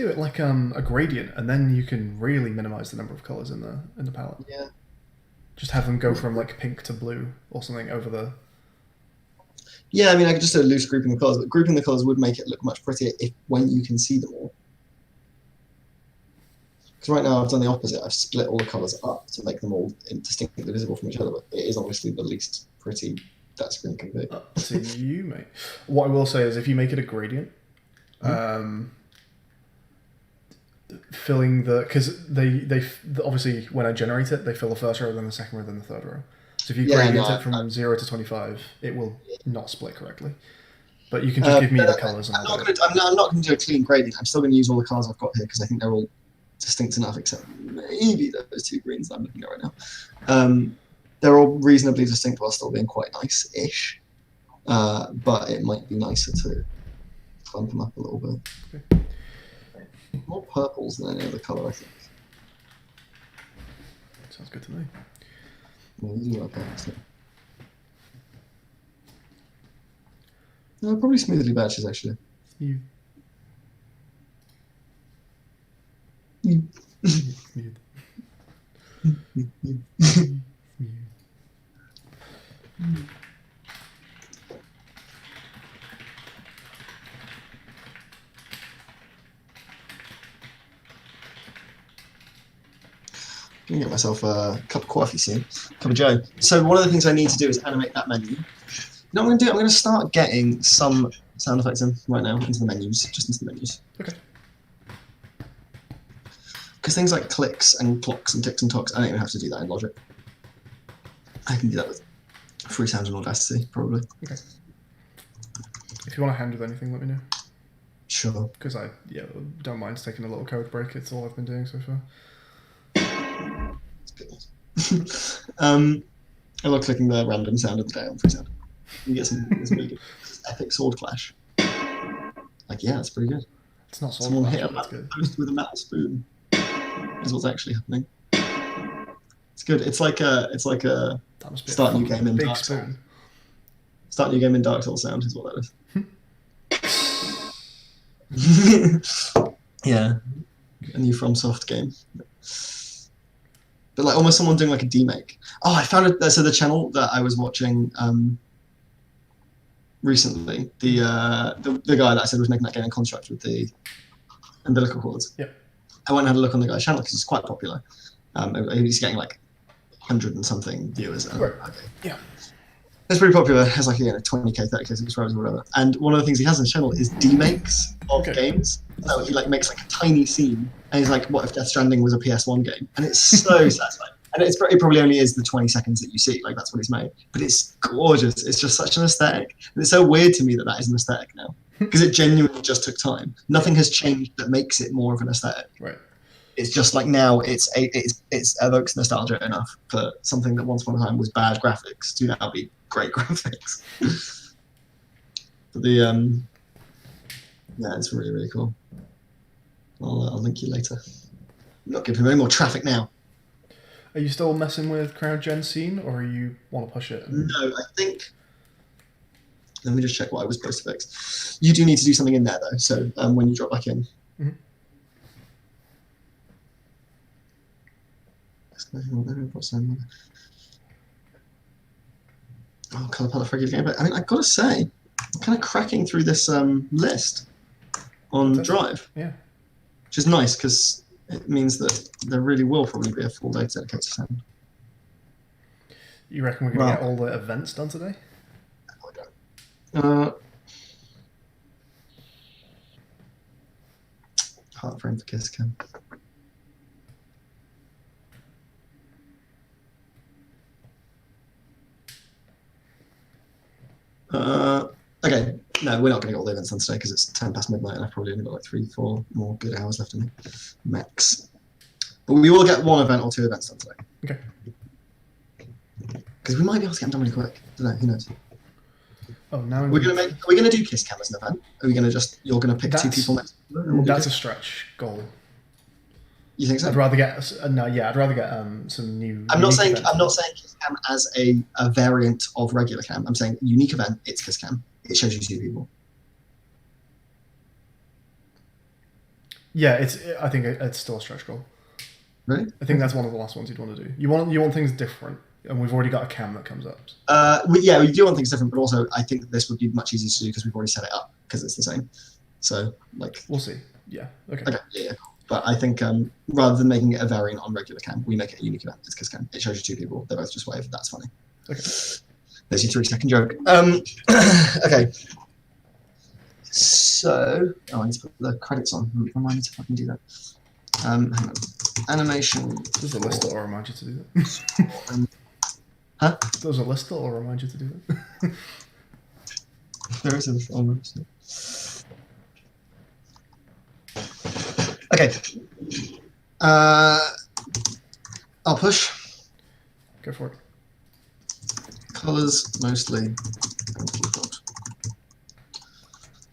it like a gradient, and then you can really minimize the number of colours in the palette. Yeah. Just have them go from like pink to blue or something over the. Yeah, I mean, I could just do a loose grouping of colours, but grouping the colours would make it look much prettier when you can see them all. Because right now I've done the opposite. I've split all the colours up to make them all distinctly visible from each other, but it is obviously the least pretty that screen can be. Up to you, mate. What I will say is if you make it a gradient, filling because they obviously when I generate it, they fill the first row, then the second row, then the third row. So if you gradient it from 0 to 25, it will not split correctly. But you can just give me the colours. I'm not going to do a clean gradient. I'm still going to use all the colours I've got here because I think they're all distinct enough, except maybe those two greens that I'm looking at right now. They're all reasonably distinct while still being quite nice-ish. But it might be nicer to clump them up a little bit. Okay. More purples than any other colour, I think. Sounds good to me. No, probably smoothly batches actually. You. I'm gonna get myself a cup of coffee soon. Cup of Joe. So one of the things I need to do is animate that menu. You know what I'm going to do? I'm going to start getting some sound effects in right now into the menus, just into the menus. Okay. Because things like clicks and clocks and ticks and tocks, I don't even have to do that in Logic. I can do that with free sound and Audacity, probably. Okay. If you want to hand with anything, let me know. Sure. Because I don't mind taking a little code break. It's all I've been doing so far. I love clicking the random sound of the day on free sound. You get some really good epic sword clash. Like, yeah, it's pretty good. It's not sword Someone clash, hit a but it's good. post with a metal spoon. Is what's actually happening. It's good. It's like a That must be a start new fucking game in big Dark Souls. spoon. Start new game in Dark Souls sound is what that is. Yeah, a new FromSoft game. But like almost someone doing like a demake. Oh, I found it. So the channel that I was watching recently, the guy that I said was making that game in Construct with the umbilical cords. Yep. I went and had a look on the guy's channel because it's quite popular. He's getting like 100 and something viewers. And Right. okay. Yeah. It's pretty popular. It has like 20k, 30k subscribers or whatever. And one of the things he has on his channel is demakes of games. So he like makes like a tiny scene, and he's like, "What if Death Stranding was a PS1 game?" And it's so satisfying. And it probably only is the 20 seconds that you see. Like that's what he's made. But it's gorgeous. It's just such an aesthetic. And it's so weird to me that is an aesthetic now, because it genuinely just took time. Nothing has changed that makes it more of an aesthetic. Right. It's just like now it evokes nostalgia enough for something that once upon a time was bad graphics to now be great graphics. But yeah, it's really, really cool. I'll link you later. I'm not giving him any more traffic now. Are you still messing with crowd gen scene, or you want to push it? No, I think. Let me just check what I was supposed to fix. You do need to do something in there though. So when you drop back in. Mm-hmm. Oh, colour palette for a game. But I mean, I've got to say, I'm kind of cracking through this list on Drive. Yeah. Which is nice because it means that there really will probably be a full day dedicated to sound. You reckon we're going to get all the events done today? Heart frame for Kiss Cam. Okay, no, we're not going to get all the events done today because it's 10 past midnight and I've probably only got like 3-4 more good hours left in me, max. But we will get one event or two events done today. Okay. Because we might be able to get them done really quick. I don't know, who knows? Oh, now Are we going to do Kiss Cam as an event? Are we going to you're going to pick two people next? That's a stretch goal. You think so? I'd rather get some new. I'm not saying Kiss Cam as a variant of regular cam. I'm saying unique event. It's Kiss Cam. It shows you two people. Yeah, I think it's still a stretch goal. Really? I think that's one of the last ones you'd want to do. You want things different, and we've already got a cam that comes up. We do want things different, but also I think this would be much easier to do because we've already set it up because it's the same. So like we'll see. Yeah. Okay. Okay. Yeah. But I think rather than making it a variant on regular cam, we make it a unique event. It's Kiss Cam. It shows you two people. They both just wave. That's funny. Okay. There's your 3-second joke. Okay. So, I need to put the credits on. Remind me to fucking do that. Hang on. Animation. There's a list that'll remind you to do that. Huh? There's a list that'll remind you to do that. There is a list almost. Okay. I'll push. Go for it. Colors mostly.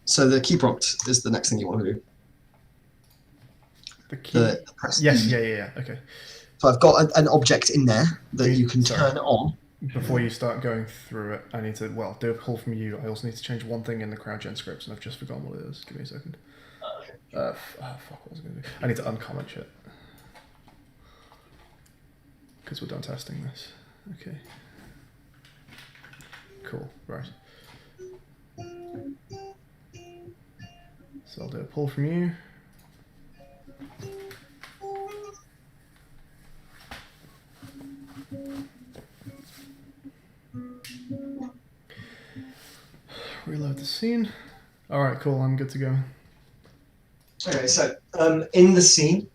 So the key prompt is the next thing you want to do. The key. The press yes. E. Yeah. Okay. So I've got an object in there that you can turn on. Before you start going through it, I need to do a pull from you. I also need to change one thing in the CrowdGen scripts, and I've just forgotten what it is. Give me a second. Fuck, what was I going to do? I need to uncomment shit. Because we're done testing this. Okay. Cool, right. So I'll do a pull from you. Reload the scene. Alright, cool, I'm good to go. Okay, so in the scene,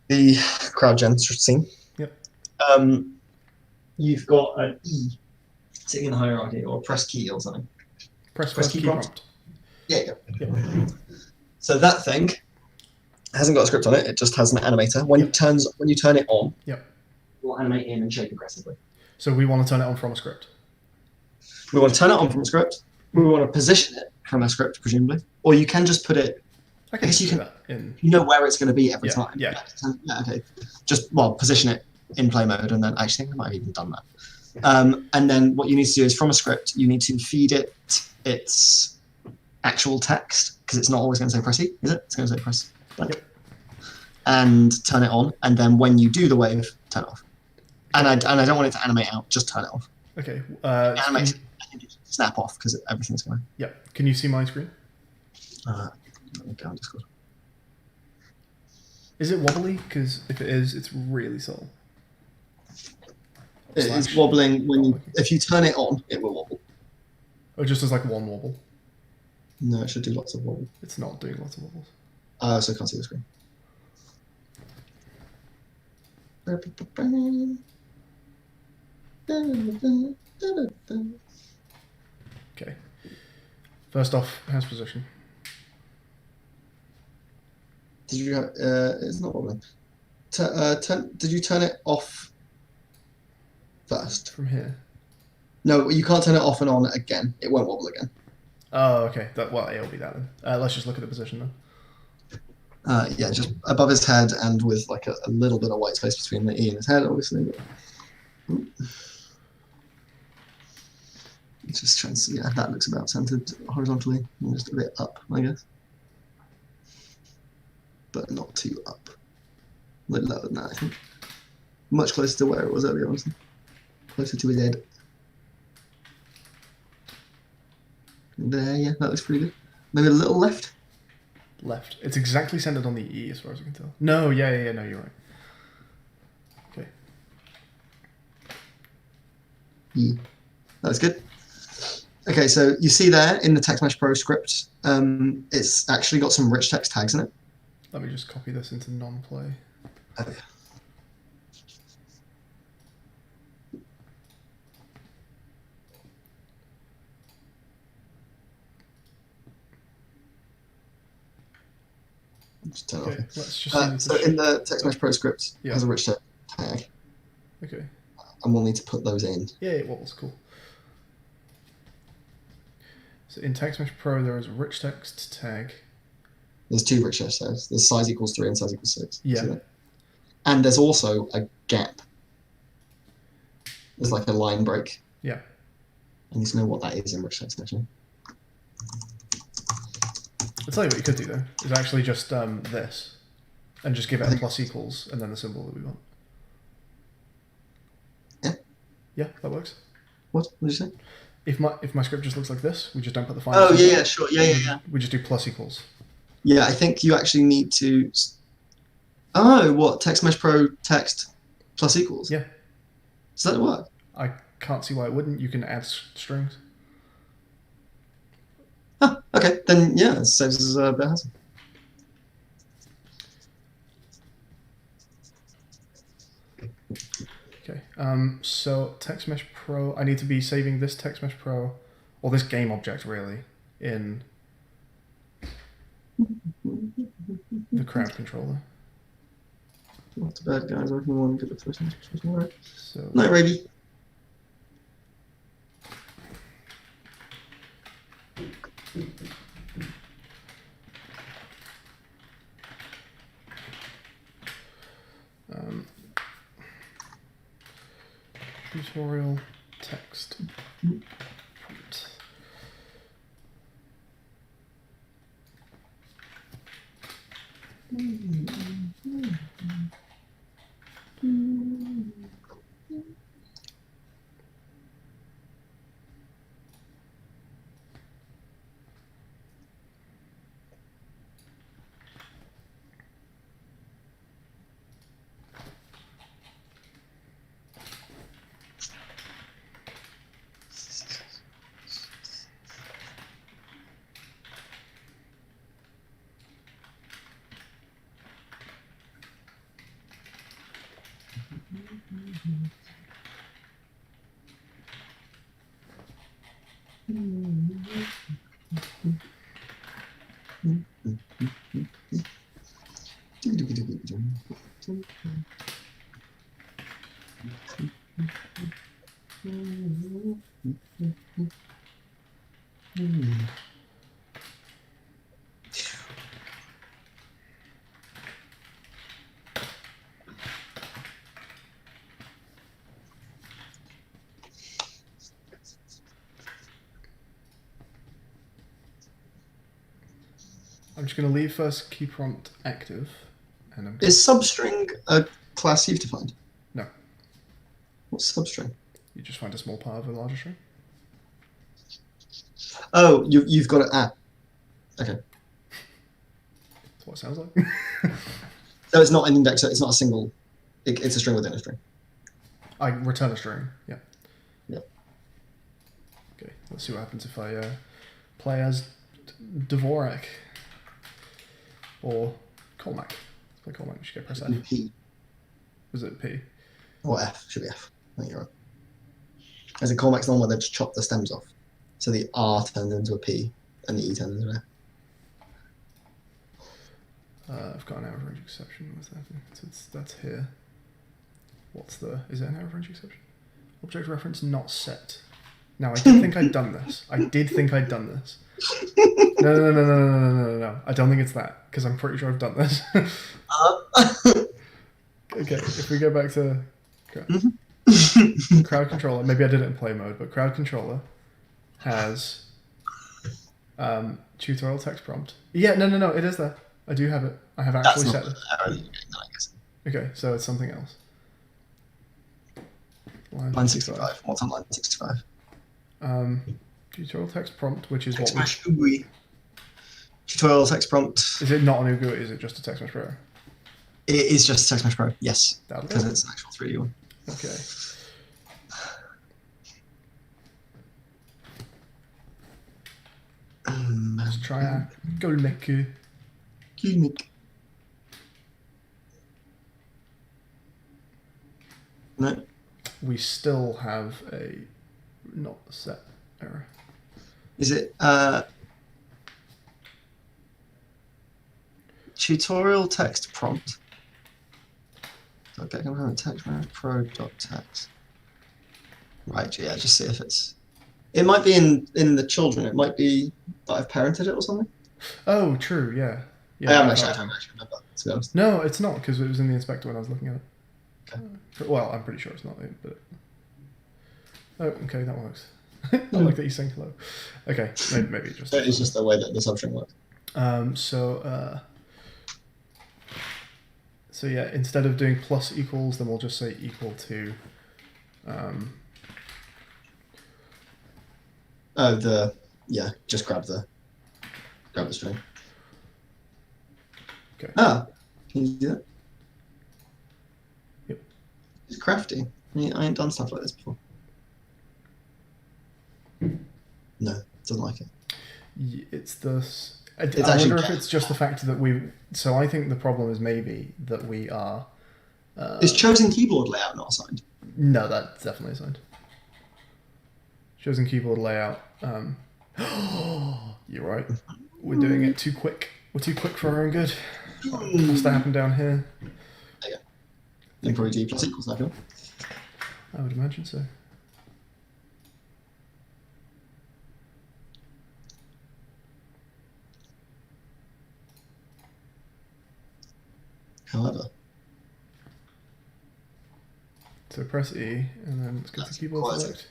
the CrowdGen scene, you've got an E sitting in the hierarchy, or a press key or something. Press key prompt. Yeah, you go. Yep. So that thing hasn't got a script on it, it just has an animator. When you turn it on, it will animate in and shake aggressively. So we want to turn it on from a script. We want to turn it on from a script. We want to position it from a script, presumably. Or you can just put it I can guess you do can. that in. You know where it's going to be every Yeah, time. yeah. Yeah. Okay. Just position it in play mode, and then actually, I think I might have even done that. And then what you need to do is from a script, you need to feed it its actual text because it's not always going to say press E, is it? It's going to say press blank. Yep. And turn it on, and then when you do the wave, turn it off. And I don't want it to animate out, just turn it off. Okay. Animate, I think it should snap off because everything's going. Yeah. Can you see my screen? Let me go on Discord. Is it wobbly? Because if it is, it's really subtle. It's wobbling when if you turn it on, it will wobble. Or just as like one wobble? No, it should do lots of wobble. It's not doing lots of wobbles. So I can't see the screen. Okay. First off, house position. Did you? It's not wobbling. Did you turn it off first? From here. No, you can't turn it off and on again. It won't wobble again. Oh, okay. Well, it'll be that then. Let's just look at the position then. Yeah, just above his head and with like a little bit of white space between the E and his head, obviously. Just trying to see. Yeah, that looks about centered horizontally. And just a bit up, I guess. But not too up. A little lower than that, I think. Much closer to where it was earlier, honestly. Closer to his head. There, yeah, that looks pretty good. Maybe a little left. Left. It's exactly centered on the E as far as I can tell. No, yeah, no, you're right. Okay. E. That's good. Okay, so you see there in the TextMesh Pro script, it's actually got some rich text tags in it. Let me just copy this into non-play. Okay. Just turn it off. Let's just so in the TextMesh Pro script, it has a rich text tag. Okay. And we'll need to put those in. Yeah, it wobbles, cool. So in TextMesh Pro, there is a rich text tag. There's two rich text tags. There's size equals 3 and size equals 6. Yeah. And there's also a gap. There's like a line break. Yeah. I need to know what that is in rich text, actually. I'll tell you what you could do, though, is actually just this. And just give it a plus equals, and then the symbol that we want. Yeah? Yeah, that works. What did you say? If my script just looks like this, we just don't put the final. Oh, yeah, sure. Yeah. We just do plus equals. Yeah, I think you actually need to... Oh, what? TextMesh Pro text plus equals? Yeah. Does that work? I can't see why it wouldn't. You can add strings. Oh, okay. Then, yeah, it saves us a bit of hassle. Okay. So TextMesh Pro, I need to be saving this TextMesh Pro, or this game object, really, in the crowd controller. Not too bad, guys. I reckon we want to get the first one right. So, Night, Raby. tutorial text prompt. just going to leave first key prompt active. And I'm Is substring a class you've defined? No. What's substring? You just find a small part of a larger string. Oh, you've got it. Okay. That's what it sounds like. So it's not an index. It's not a single. It's a string within a string. I return a string. Yeah. Yep. Okay. Let's see what happens if I play as Dvorak or Colmac. Let's play Colmac. We should go press F. P. Was it P? Or F. Should be F. I think you're right. As in Cormac's the one where they just chop the stems off. So the R turns into a P and the E turns into an F. I've got an out of range exception. What's that? So that's here. Is it an out of range exception? Object reference not set. Now, I did think I'd done this. No. I don't think it's that, because I'm pretty sure I've done this. Okay, if we go back to crowd controller, maybe I did it in play mode, but crowd controller has tutorial text prompt. Yeah, no, it is there. I do have it. I have actually set it. Okay, so it's something else. Line 65. What's on line 65? Tutorial text prompt, which is text what mesh GUI. Tutorial text prompt. Is it not an GUI? Is it just a text mesh pro? It is just text mesh pro. Yes, That'll because do. it's an actual 3D one. Okay. Let's try a Golmek. Unique. No. We still have a not set error. Is it tutorial text prompt? Okay, I'm having text pro.text. Right, yeah, just see if it's. It might be in the children. It might be that I've parented it or something. Oh, true. Yeah. I don't actually remember, to be honest. No, it's not, because it was in the inspector when I was looking at it. Okay. Well, I'm pretty sure it's not, but. Oh, okay, that works. I like that you saying hello. Okay, maybe just. That is just the way that the substring works. So yeah, instead of doing plus equals, then we'll just say equal to. Just grab the string. Okay. Can you do that? Yep. It's crafty. I ain't done stuff like this before. No, doesn't like it. It's the. I actually wonder if it's just the fact that we. So I think the problem is maybe that we are. Is chosen keyboard layout not assigned? No, that's definitely assigned. Chosen keyboard layout. You're right. We're doing it too quick. We're too quick for our own good. What's that happen down here? There you go. You can probably do plus equals now. I would imagine so. However. So press E, and then let's go to keyboard select.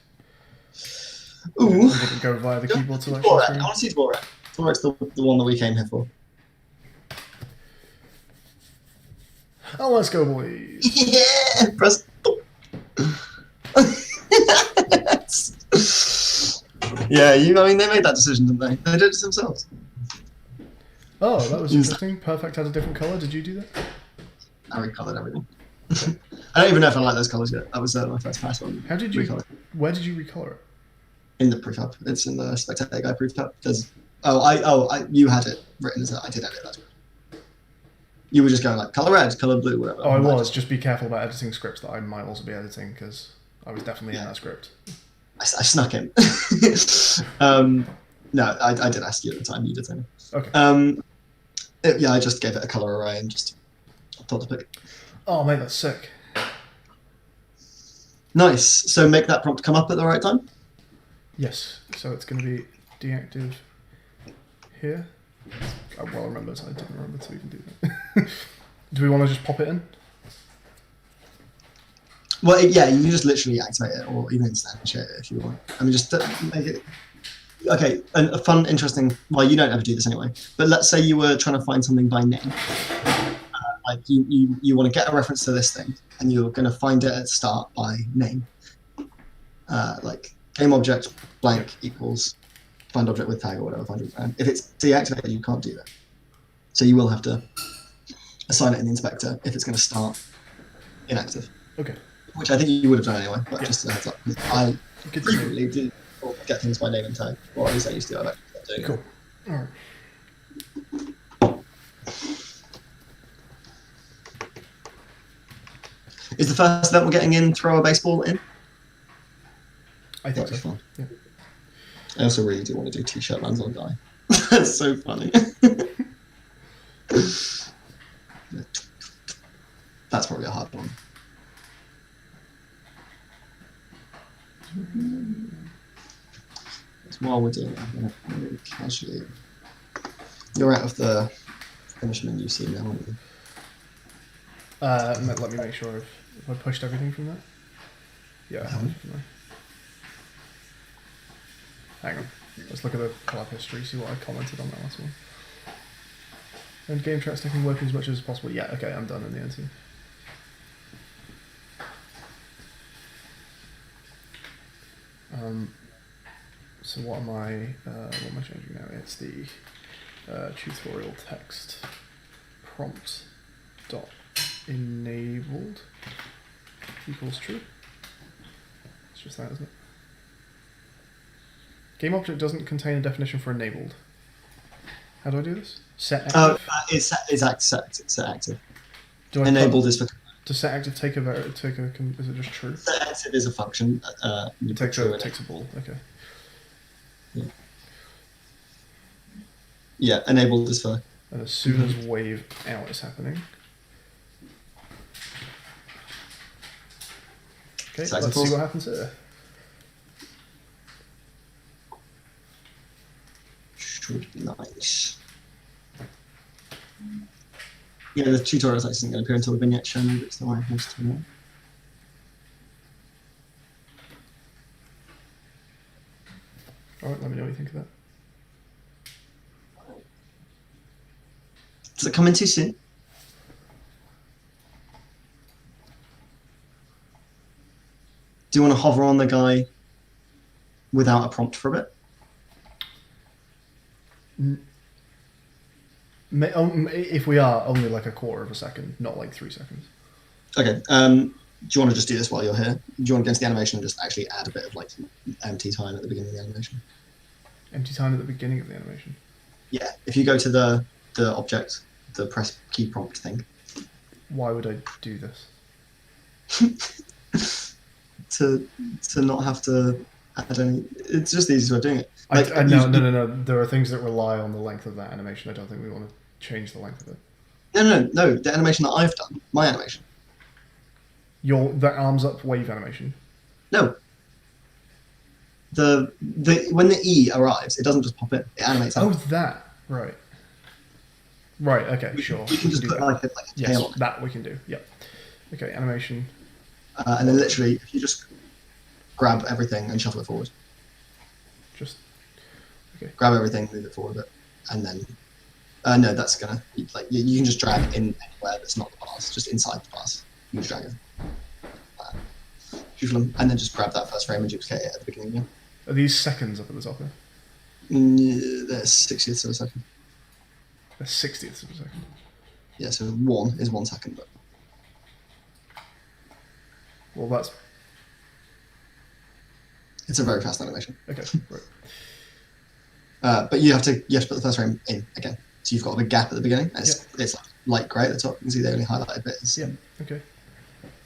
Ooh. We didn't go via the keyboard selection Dvorak. screen. I want to see Dvorak. Dvorak's the one that we came here for. Oh, let's go, boys. Yeah! Press. Yeah, I mean, they made that decision, didn't they? They did it themselves. Oh, that was interesting. Perfect had a different colour. Did you do that? I recolored everything. I don't even know if I like those colours yet. That was my first pass on. How did you? Recolor. Where did you recolor it? In the prefab. It's in the Spectator Guy prefab. You had it written as that. I did edit that. You were just going like colour red, colour blue, whatever. Oh, I was. Just be careful about editing scripts that I might also be editing, because I was definitely in that script. I snuck in. No, I did ask you at the time. You did tell me. Okay. I just gave it a colour array and just told to pick. Oh, mate, that's sick. Nice. So make that prompt come up at the right time? Yes. So it's going to be deactive here. I well remembered. I didn't remember to even do that. Do we want to just pop it in? Well, yeah, you can just literally activate it or even instantiate it if you want. I mean, just make it. Okay, and a fun, interesting. Well, you don't ever do this anyway. But let's say you were trying to find something by name. Like you want to get a reference to this thing, and you're going to find it at start by name. Like game object blank equals find object with tag or whatever. And if it's deactivated, you can't do that. So you will have to assign it in the inspector if it's going to start inactive. Okay. Which I think you would have done anyway, but just a heads up. I Good to know. frequently do get things by name and tag, or at least I used to. I've actually stopped doing Cool. it. All right. Is the first event we're getting in throw a baseball in? I think That'd be so. fun. Yeah. I also really do want to do t-shirt lands on Guy. That's so funny. That's probably a hard one. While we're doing that, I'm going to really casually. You're out of the finish menu scene now, aren't you? Let me make sure if I pushed everything from there. Yeah, I have from there. Hang on. Let's look at the collab history, see what I commented on that last one. And game track sticking working as much as possible. Yeah, okay, I'm done in the end too. So what am I changing now? It's the tutorial text prompt dot enabled equals true. It's just that, isn't it? Game object doesn't contain a definition for enabled. How do I do this? Set active. It's set active. Do I Enabled is for. Does set active take a is it just true? Set active is a function. You It put takes true in a it. takes a ball. Okay. Yeah, enabled is for. And as soon as wave out is happening. Okay, let's see what happens here. Should be nice. Yeah, the tutorial text isn't going to appear until the vignette show, but it's the way it has to be. Alright, let me know what you think of that. Does it come in too soon? Do you want to hover on the guy without a prompt for a bit? If we are, only like a quarter of a second, not like 3 seconds. Okay. Do you want to just do this while you're here? Do you want to go into the animation and just actually add a bit of like empty time at the beginning of the animation? Empty time at the beginning of the animation? Yeah. If you go to the object, the press key prompt thing. Why would I do this? to not have to add any. It's just the easiest way of doing it. Like, no. There are things that rely on the length of that animation. I don't think we want to change the length of it. No. The animation that I've done, my animation. The arms up wave animation. No. The when the E arrives, it doesn't just pop in. It animates out. Oh, that right. Right. Okay. Sure. You can just do put that. like a Yes, tail on it. that we can do. Yep. Okay. Animation. And then literally, if you just grab everything and shuffle it forward. Just. Okay. Grab everything, move it forward a bit, and then. No, that's gonna like you can just drag in anywhere that's not the bars, just inside the bars. You can just drag it. Shuffle them, and then just grab that first frame and duplicate it at the beginning again. Are these seconds up at the top here? They're 60ths of a second. They're 60ths of a second. Yeah, so 1 is 1 second. But Well, that's it's a very fast animation. okay. Right. But you have to put the first frame in again. So you've got a big gap at the beginning. And it's like light grey at the top. You can see the only highlighted bit is. Yeah. Okay.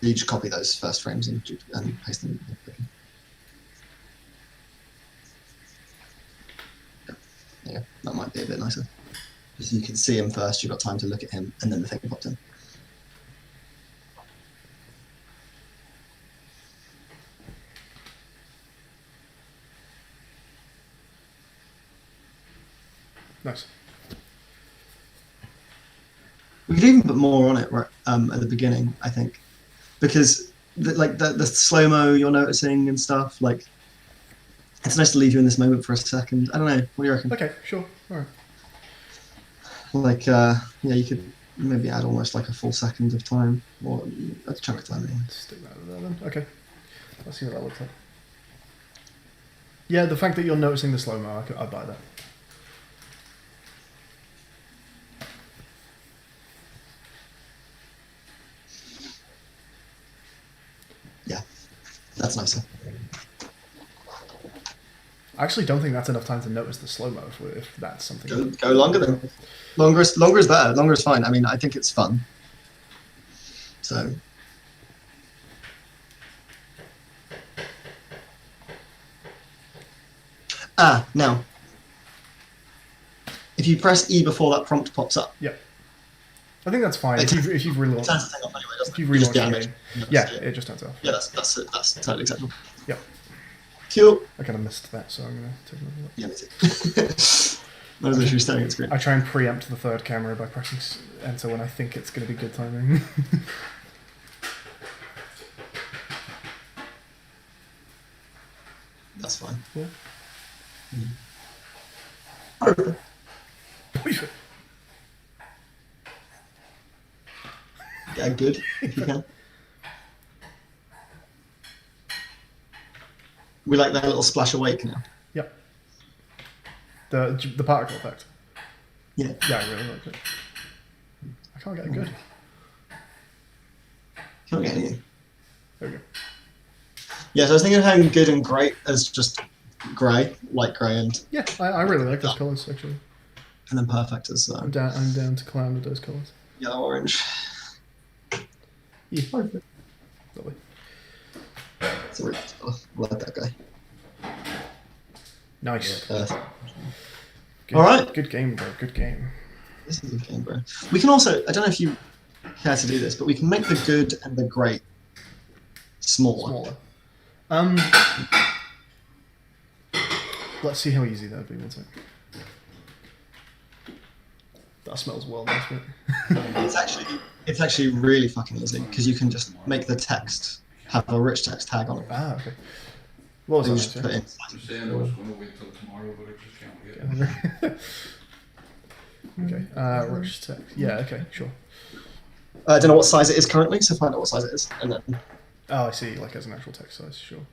You just copy those first frames and paste them. Yeah, that might be a bit nicer. Because you can see him first, you've got time to look at him, and then the thing popped in. Nice. We could even put more on it right, at the beginning, I think, because the slow mo you're noticing and stuff, like It's nice to leave you in this moment for a second. I don't know. What do you reckon? Okay, sure. All right. Like, yeah, you could maybe add almost like a full second of time, or a chunk of time. Anyway. Stick that there then. Okay. Let's see what that looks like. Yeah, the fact that you're noticing the slow-mo, I'd buy that. Yeah, that's nicer. I actually don't think that's enough time to notice the slow-mo if that's something. Go longer then. Longer is better. Longer is fine. I mean, I think it's fun. So. Now. If you press E before that prompt pops up. Yeah. I think that's fine. If you've relaunched. It turns the thing off anyway, doesn't it? If you've relaunched the animation. game. Yeah, it just turns it off. Yeah, that's totally acceptable. Yeah. Cool. I kind of missed that, so I'm going to take another look. Yeah, me too. I was literally staring at the screen. I try and preempt the third camera by pressing enter when I think it's going to be good timing. That's fine. Yeah. Yeah, good, if you can. We like that little splash awake now. Yep. The particle effect. Yeah. Yeah, I really like it. I can't get it good. Can't get anything. There we go. Yeah, so I was thinking of having good and great as just grey, light grey, and Yeah, I really like those colours actually. then perfect as I'm down to clown with those colours. yellow orange. Yeah. Perfect. Lovely. It's a really nice colour. I like that guy. Nice. Good. All right. Good game, bro. Good game. This is a good game, bro. We can also, I don't know if you care to do this, but we can make the good and the great smaller. Let's see how easy that would be. One sec. That smells well nice, mate. It's actually really fucking easy because you can just make the text have a rich text tag on it. Ah, okay. What You was just that? put it in. I'm saying I was going to wait till tomorrow, but I just can't wait. Okay. Rich text. Yeah. Okay. Sure. I don't know what size it is currently, so find out what size it is, and then Oh, I see. Like as an actual text size. Sure.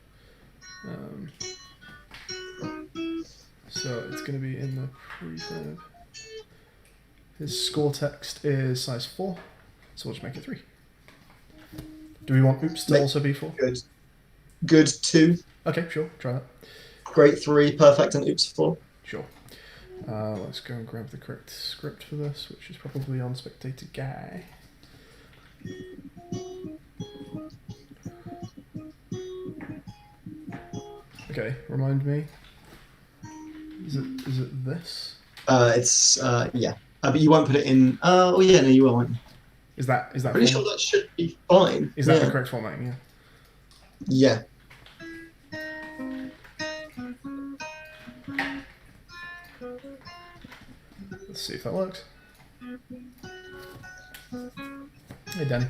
So it's going to be in the prefab. His score text is size 4, so we'll just make it 3. Do we want oops to also be 4? good 2, Okay, sure. Try that. great 3, perfect, and oops 4. Sure. Let's go and grab the correct script for this, which is probably on Spectator Guy. Okay, remind me. Is it this? It's yeah, but you won't put it in. Oh yeah, no, you will, won't you? Is that Pretty sure that should be fine. Is that the correct formatting? Yeah. Let's see if that works. Hey, Danny.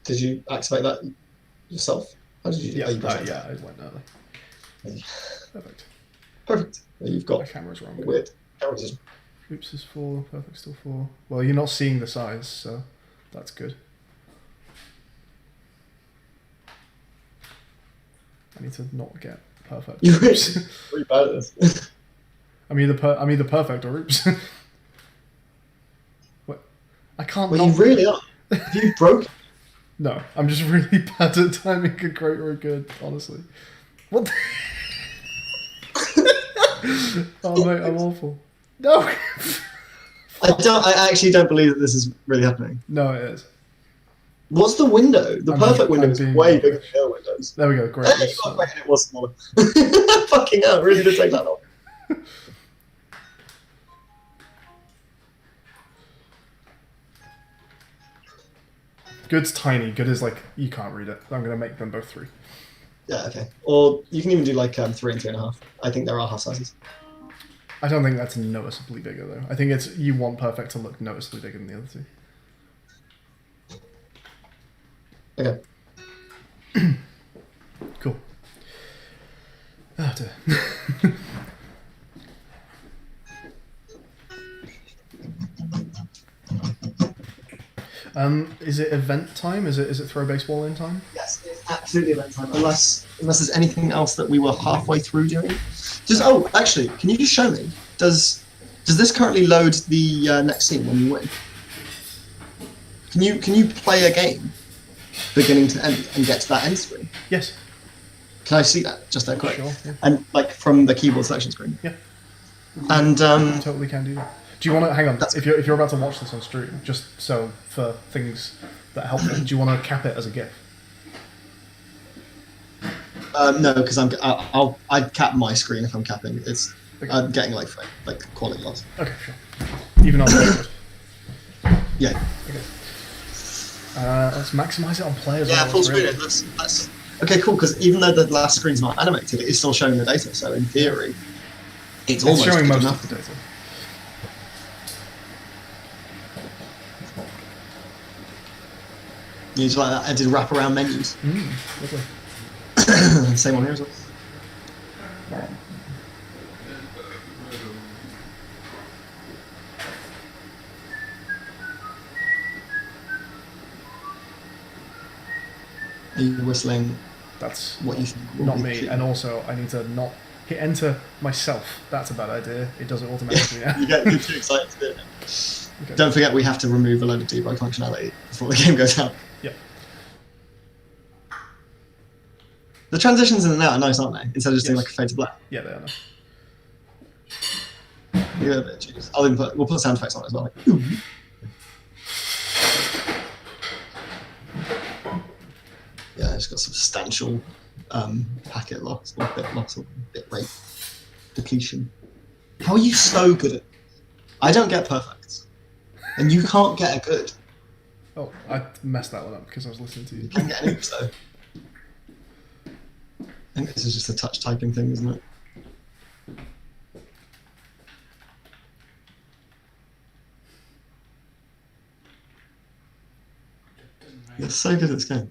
Did you activate that yourself? How did you? Yeah, oh, you pushed it. yeah, I went early. Perfect. Perfect. Well, you've My got camera's wrong. weird. Camera's Oops is 4, perfect still 4. Well, you're not seeing the size, so that's good. I need to not get perfect. You're really bad at this. I'm either perfect or oops. What? I can't. Well, not... you really are. You broke. No, I'm just really bad at timing a great or a good. Honestly. What? Oh mate, I'm awful. No. I actually don't believe that this is really happening. No, it is. What's the window? The perfect window is way bigger than the other windows. There we go. Great. You got great and it was smaller. Fucking hell, it really did take that long. Good's tiny. Good is like you can't read it. I'm gonna make them both 3. Yeah, okay. Or you can even do like 3 and 3.5. I think there are half sizes. I don't think that's noticeably bigger though. I think it's you want perfect to look noticeably bigger than the other two. Okay. Cool. Ah, dear. Is it event time? Is it throw baseball in time? Yes, it's absolutely event time. Unless there's anything else that we were halfway through doing. Actually, can you just show me? Does this currently load the next scene when you win? Can you play a game, beginning to end, and get to that end screen? Yes. Can I see that just that quick? Sure. Yeah. And like from the keyboard selection screen. Yeah. And Totally can do that. Do you want to hang on? If you're about to watch this on stream, just so for things that help, do you want to cap it as a GIF? no, because I'd cap my screen if I'm capping. I'm getting like quality loss. Okay, sure. Even on the Yeah. Okay. Let's maximize it on players. Yeah, full screen. That's okay. Cool. Because even though the last screen's not animated, it is still showing the data. So in theory, it's almost showing most enough. of the data. You just like that. I did wraparound menus. Lovely. Same one here as well. Are you whistling That's what you think? will not be me. cute? And also, I need to not hit enter myself. That's a bad idea. It does it automatically. Yeah. You're too excited to do it. Okay. Don't forget, we have to remove a load of debug functionality before the game goes out. Yeah. The transitions in and out are nice, aren't they? Instead of just doing Yes. like a fade to black. Yeah, they are. Yeah, a bit of juice. We'll put sound effects on it as well. Like, ooh. Yeah, it's got substantial packet loss or bit loss or bit rate depletion. How are you so good at? I don't get perfects, and you can't get a good. Oh, I messed that one up because I was listening to you. You can get an oops though. I think this is just a touch typing thing, isn't it? You're so good at this game.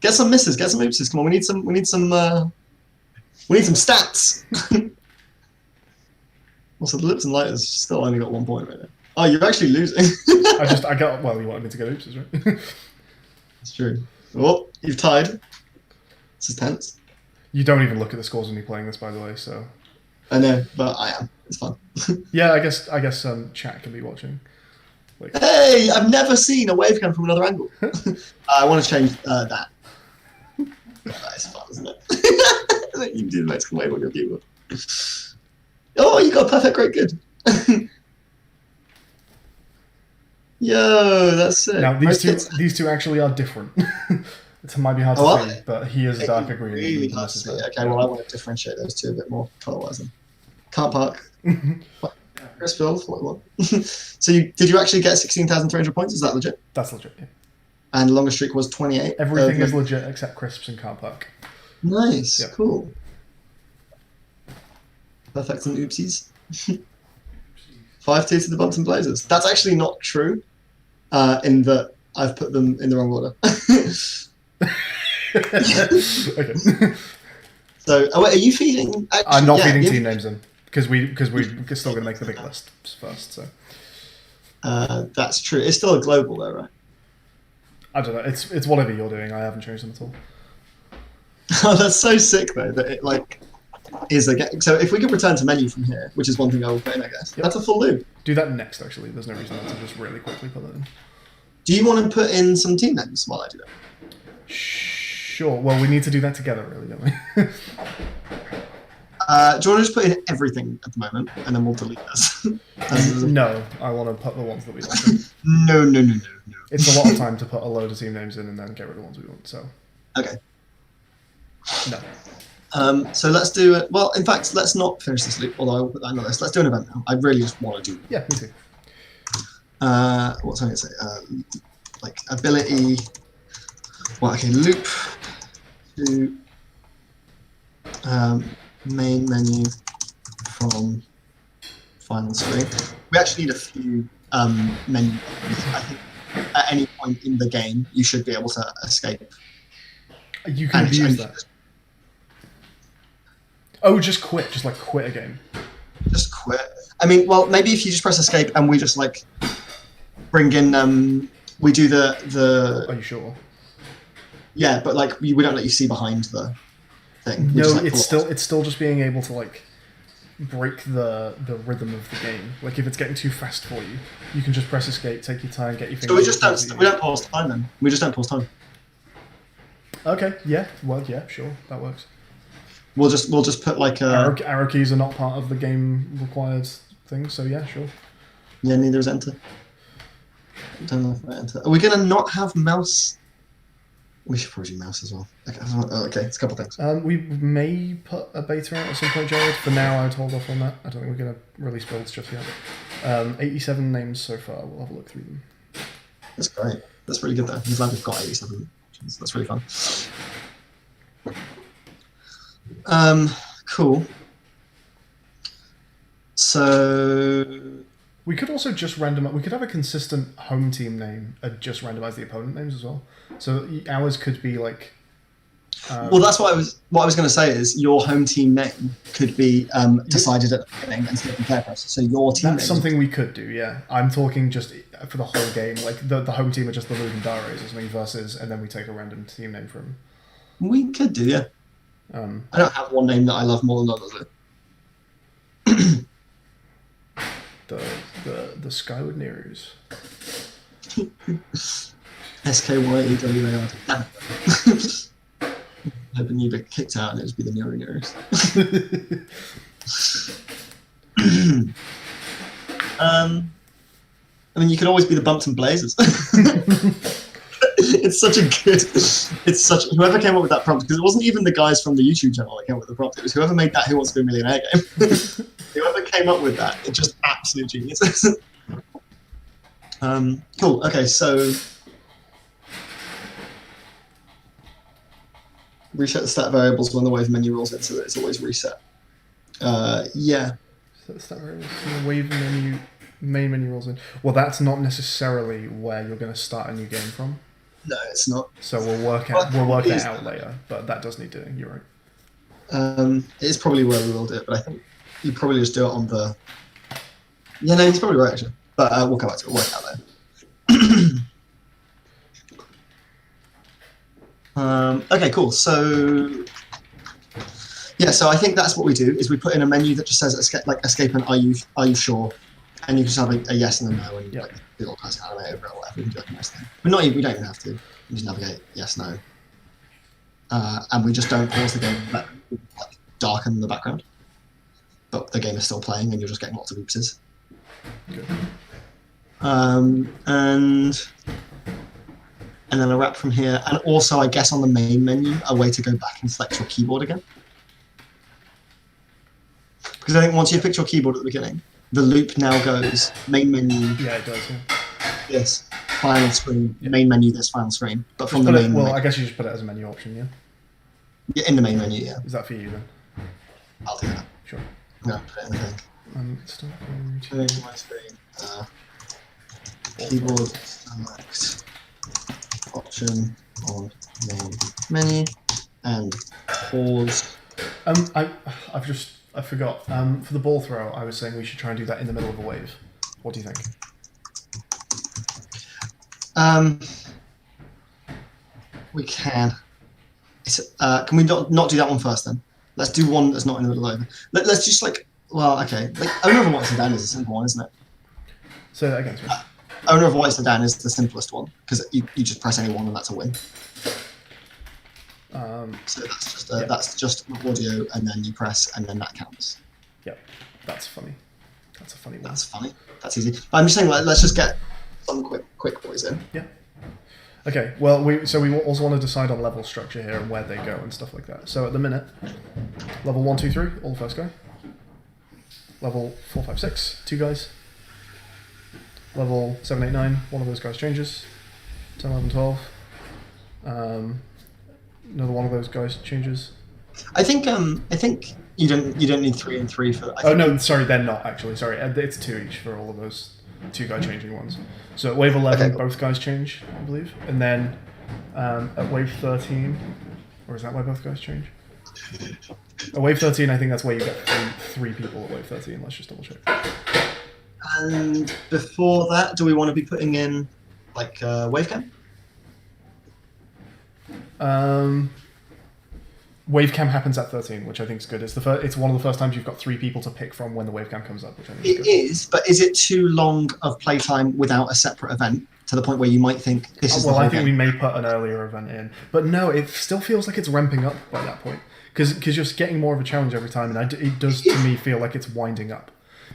Get some misses, get some oopses. Come on, we need some stats. Also, the lips and lighters still only got 1 point right now. Oh, you're actually losing. Well, you wanted me to get oopses, right? That's true. Oh, you've tied. This is tense. You don't even look at the scores when you're playing this, by the way. So. I know, but I am. It's fun. Yeah, I guess chat can be watching. Like, Hey, I've never seen a wave come from another angle. I want to change that. That is fun, isn't it? You can do the Mexican wave on your keyboard. Oh, you got a perfect, great, good. Yo, that's it. now these two actually are different. It might be hard Oh, are to see, they? but he is darker green. Really and hard this to is see. red. Okay, well, I want to differentiate those two a bit more colour-wise then. Car park. Chris Bill, 41. So did you actually get 16,300 points? Is that legit? That's legit. Yeah. And longest streak was 28. Everything is legit except crisps and car park. Nice, Yep. cool. Perfect and oopsies. 5-2 to the bumps and blazers. That's actually not true, in that I've put them in the wrong order. Okay. So, wait, are you feeding? Actually, I'm not yeah, feeding you- team names in because we're still going to make the big list first. So That's true. It's still a global though, right? I don't know. It's whatever you're doing. I haven't changed them at all. Oh, that's so sick though. That it like is a so if we could return to menu from here, which is one thing I will put in, I guess. Yep. That's a full loop. Do that next. Actually, there's no reason not to just really quickly put that in. Do you want to put in some team names while I do that? Sure. Well, we need to do that together, really, don't we? Do you want to just put in everything at the moment, and then we'll delete this? No, I want to put the ones that we want. No. It's a lot of time to put a load of team names in and then get rid of the ones we want. So Okay. no. So let's do it. Well, in fact, let's not finish this loop, although I will put that on the list. Let's do an event now. I really just want to do. Yeah, me too. What's I going to say? Like ability. Well, okay, loop to main menu from final screen. We actually need a few menu buttons. I think at any point in the game, you should be able to escape. You can And- abuse and that. Oh, just quit. Just like quit a game. Just quit. I mean, well, maybe if you just press escape and we just like bring in, we do the Are you sure? yeah, but like we don't let you see behind the thing. We No, just, like, it's still just being able to like break the rhythm of the game. Like if it's getting too fast for you, you can just press escape, take your time, get your fingers. So we just don't pause time then. We just don't pause time. Okay, yeah, well, yeah, sure, that works. We'll just put like a Arrow keys are not part of the game required thing, so yeah, sure. yeah. Neither is enter. Don't know if I enter. Are we gonna not have mouse? We should probably do mouse as well. Okay, it's a couple things. We may put a beta out at some point, Jared. For now, I'd hold off on that. I don't think we're going to release builds just yet. 87 names so far. We'll have a look through them. That's great. That's really good though. I'm glad we've got 87 options. That's really fun. Cool. So We could also just randomize. We could have a consistent home team name and just randomize the opponent names as well. So ours could be like. well, that's what I was going to say is your home team name could be decided at the beginning instead of the player press. So your team. That's something we could do. Yeah, I'm talking just for the whole game. Like the home team are just the Ludum Dare or something versus, and then we take a random team name from. We could do, yeah. I don't have one name that I love more than others. The Skyward Nirus. SKYEWAR. Hoping you'd get kicked out and it'd be the Niru Nirus. I mean, you could always be the Bumpton Blazers. Whoever came up with that prompt, because it wasn't even the guys from the YouTube channel that came up with the prompt, it was whoever made that Who Wants to Be a Millionaire game. Whoever came up with that, it's just absolute genius. Cool, okay, so reset the stat variables when the wave menu rolls in so that it's always reset. Yeah. So the stat variables when the wave menu main menu rolls in. Well, that's not necessarily where you're going to start a new game from. No, it's not. So we'll work it out later, but that does need doing. You're right. It's probably where we will do it, but I think you probably just do it on the. Yeah, no, he's probably right actually. But we'll come back to it. We'll work it out there. Okay, cool. So yeah, so I think that's what we do is we put in a menu that just says escape and are you sure, and you just have a yes and a no and like do all kinds of animate over it or whatever. We can do like a nice thing. But we don't even have to. We just navigate yes no, and we just don't pause the game. Like darken the background, but the game is still playing and you're just getting lots of oopses. Good. And then a wrap from here, and also I guess on the main menu a way to go back and select your keyboard again, because I think once you pick your keyboard at the beginning, the loop now goes main menu. Yeah, it does. Yeah. This final screen, main menu, this final screen, but from the Well, main menu. I guess you just put it as a menu option. Yeah. Yeah, in the main menu. Yeah, Is that for you then? I'll do that. Sure. No, put it in the thing. Start Change my screen. Keyboard select option on main menu and pause. I forgot. For the ball throw, I was saying we should try and do that in the middle of a wave. What do you think? We can. Can we not do that one first then? Let's do one that's not in the middle of it. Let's just okay. Owner of Whites and Dan is a simple one, isn't it? Say that again, sorry. Owner of Whites and Dan is the simplest one because you just press any one and that's a win. So that's just audio and then you press and then that counts. Yep, that's funny. That's a funny one. That's funny. That's easy. But I'm just saying, let's just get some quick boys in. Yeah. Okay. Well, we also want to decide on level structure here and where they go and stuff like that. So at the minute, level 1, 2, 3, all the first guy. Level 4, 5, 6, 2 guys. Level 7, 8, 9, one of those guys changes. 10, 11, 12. Another one of those guys changes. I think You don't need 3 and 3 for. Oh no, sorry, they're not actually. Sorry, it's 2 each for all of those 2 guy changing ones. So at wave 11, Okay, cool. both guys change, I believe, and then at wave 13, or is that why both guys change? At wave 13, I think that's where you get three people at wave 13. Let's just double check. And before that, do we want to be putting in like wavecam? Wavecam happens at 13, which I think is good. It's one of the first times you've got 3 people to pick from when the wavecam comes up, which I think is good. It is, but is it too long of playtime without a separate event to the point where you might think this is the Well, whole I think game? we may put an earlier event in, but no, it still feels like it's ramping up by that point because you're getting more of a challenge every time, and it does to me feel like it's winding up.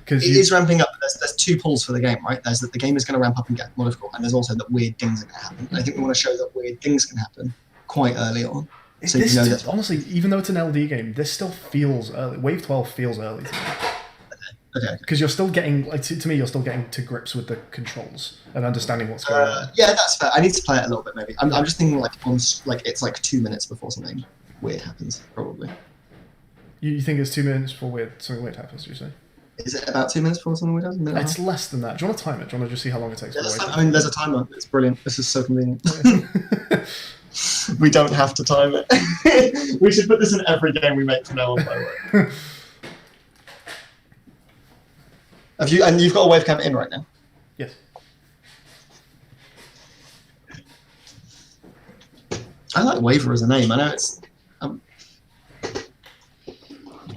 It is ramping up. There's 2 pulls for the game, right? There's that the game is going to ramp up and get more difficult, and there's also that weird things are going to happen. And I think we want to show that weird things can happen quite early on. So This you know that. honestly, even though it's an LD game, this still feels early. Wave 12 feels early to me. Okay. Because you're still getting, like, to me, you're still getting to grips with the controls and understanding what's going on. Yeah, that's fair. I need to play it a little bit, maybe. I'm just thinking it's like 2 minutes before something weird happens, probably. You think it's 2 minutes before something weird happens, do you say? Is it about 2 minutes before something weird happens? It's less than that. Do you want to time it? Do you want to just see how long it takes? Yeah, there's a timer. It's brilliant. This is so convenient. We don't have to time it. We should put this in every game we make from now on, by the way. You've got a wavecam in right now? Yes. I like WAVER as a name. I know it's... I'm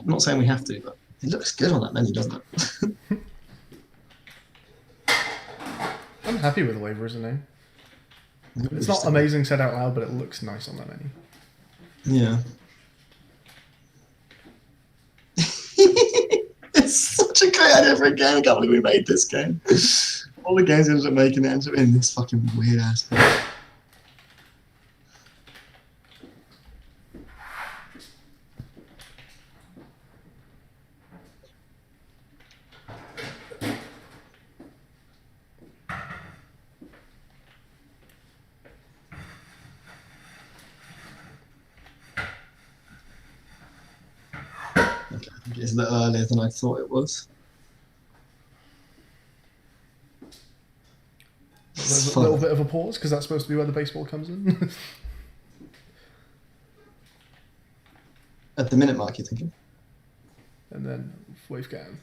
not saying we have to, but it looks good on that menu, doesn't it? I'm happy with WAVER as a name. It's not amazing said out loud, but it looks nice on that menu. Yeah. It's such a great idea for a game. I can't believe we made this game. All the games we ended up making end up in this fucking weird ass thing. Okay, I think it's a little earlier than I thought it was. There's a little bit of a pause, because that's supposed to be where the baseball comes in. At the minute mark, you're thinking? And then wavecam.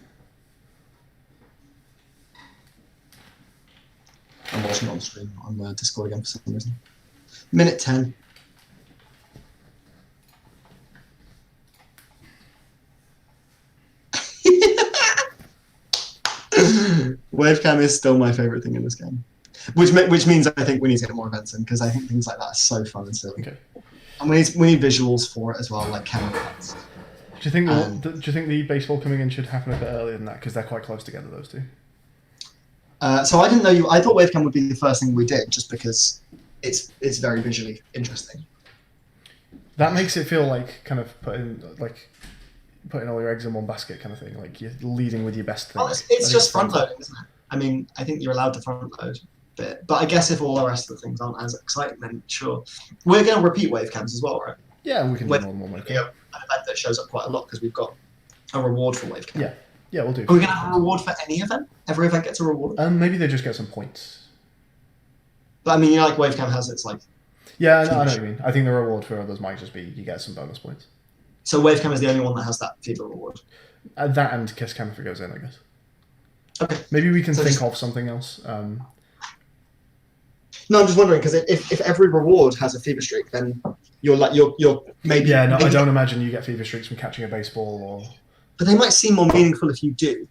I'm watching it on stream on Discord again for some reason. Minute 10. Wavecam is still my favorite thing in this game, which means I think we need to get more events in, because I think things like that are so fun and silly. Okay. And we need visuals for it as well, like camera cuts. Do you think the baseball coming in should happen a bit earlier than that, because they're quite close together, those two? So I didn't know I thought wavecam would be the first thing we did, just because it's very visually interesting. That makes it feel like kind of putting all your eggs in one basket kind of thing. Like you're leading with your best thing. Well, it's just front loading, isn't it? I mean, I think you're allowed to front load a bit, but I guess if all the rest of the things aren't as exciting, then sure. We're going to repeat wavecams as well, right? Yeah, we can do more than one wavecam. Yeah, an event that shows up quite a lot because we've got a reward for wavecam. Yeah, we'll do. Are we going to have a reward for any event? Every event gets a reward? Maybe they just get some points. But I mean, like wavecam has its like... Yeah, I know what you mean. I think the reward for others might just be you get some bonus points. So wavecam is the only one that has that feeder reward? That and kiss cam if it goes in, I guess. Okay. Maybe we can think of something else. No, I'm just wondering, because if every reward has a fever streak, then you're maybe... Yeah, no, maybe, I don't imagine you get fever streaks from catching a baseball or... But they might seem more meaningful if you do.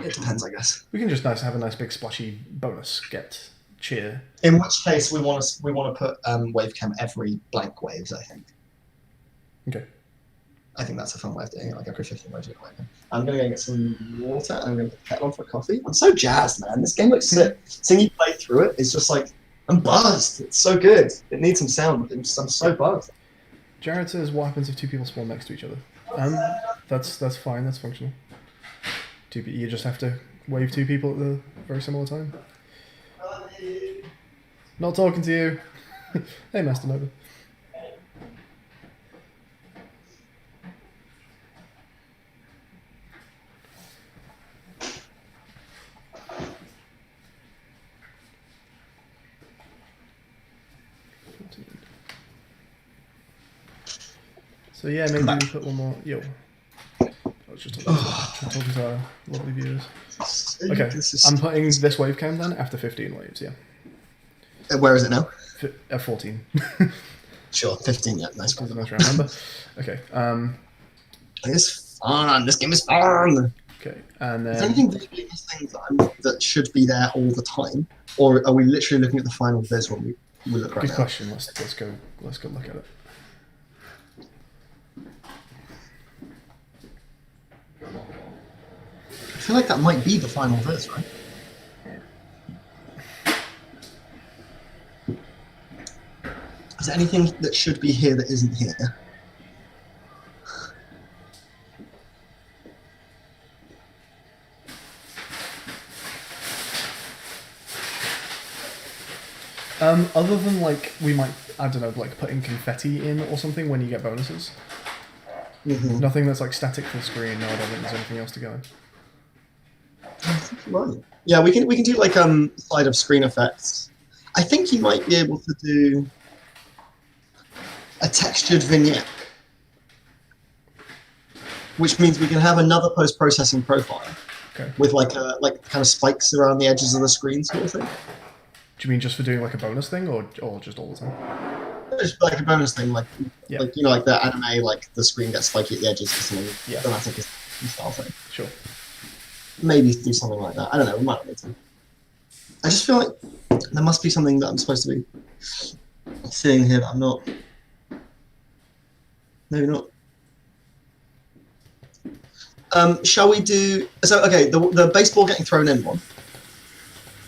It depends, I guess. We can just have a nice big splashy bonus. Get cheer. In which case, we want to put wavecam every blank waves, I think. Okay. I think that's a fun way of doing it, like every 15 waves. I'm going to go get some water, and I'm going to put the kettle on for coffee. I'm so jazzed, man. This game looks sick. Seeing you play through it is just like, I'm buzzed. It's so good. It needs some sound. I'm so buzzed. Jared says, what happens if 2 people spawn next to each other? That's fine. That's functional. You just have to wave 2 people at the very similar time. Not talking to you. Hey, Master Nova. 14. So yeah, maybe we put one more. Yo. I was just talking to our lovely viewers. Okay, I'm putting this wave cam then after 15 waves, yeah. Where is it now? 14. Sure, 15, yeah, nice. That's a nice round number. Okay, it's fun, this game is fun! okay, and Is then... there anything visually missing that should be there all the time? Or are we literally looking at the final viz when we look right Good now? question, let's go look at it. I feel like that might be the final viz, right? Is there anything that should be here that isn't here? Other than like we might, I don't know, like putting confetti in or something when you get bonuses. Mm-hmm. Nothing that's like static to the screen. No, I don't think there's anything else to go in. Right. Yeah, we can do like side of screen effects. I think you might be able to do a textured vignette, which means we can have another post-processing profile with like kind of spikes around the edges of the screen sort of thing. Do you mean just for doing like a bonus thing, or just all the time? Just like a bonus thing, like you know, like the anime, like the screen gets spiky at the edges or something. Yeah. Dramatic style thing. Sure. Maybe do something like that. I don't know. We might need to. I just feel like there must be something that I'm supposed to be seeing here that I'm not. Maybe not. Shall we do? So okay, the baseball getting thrown in one.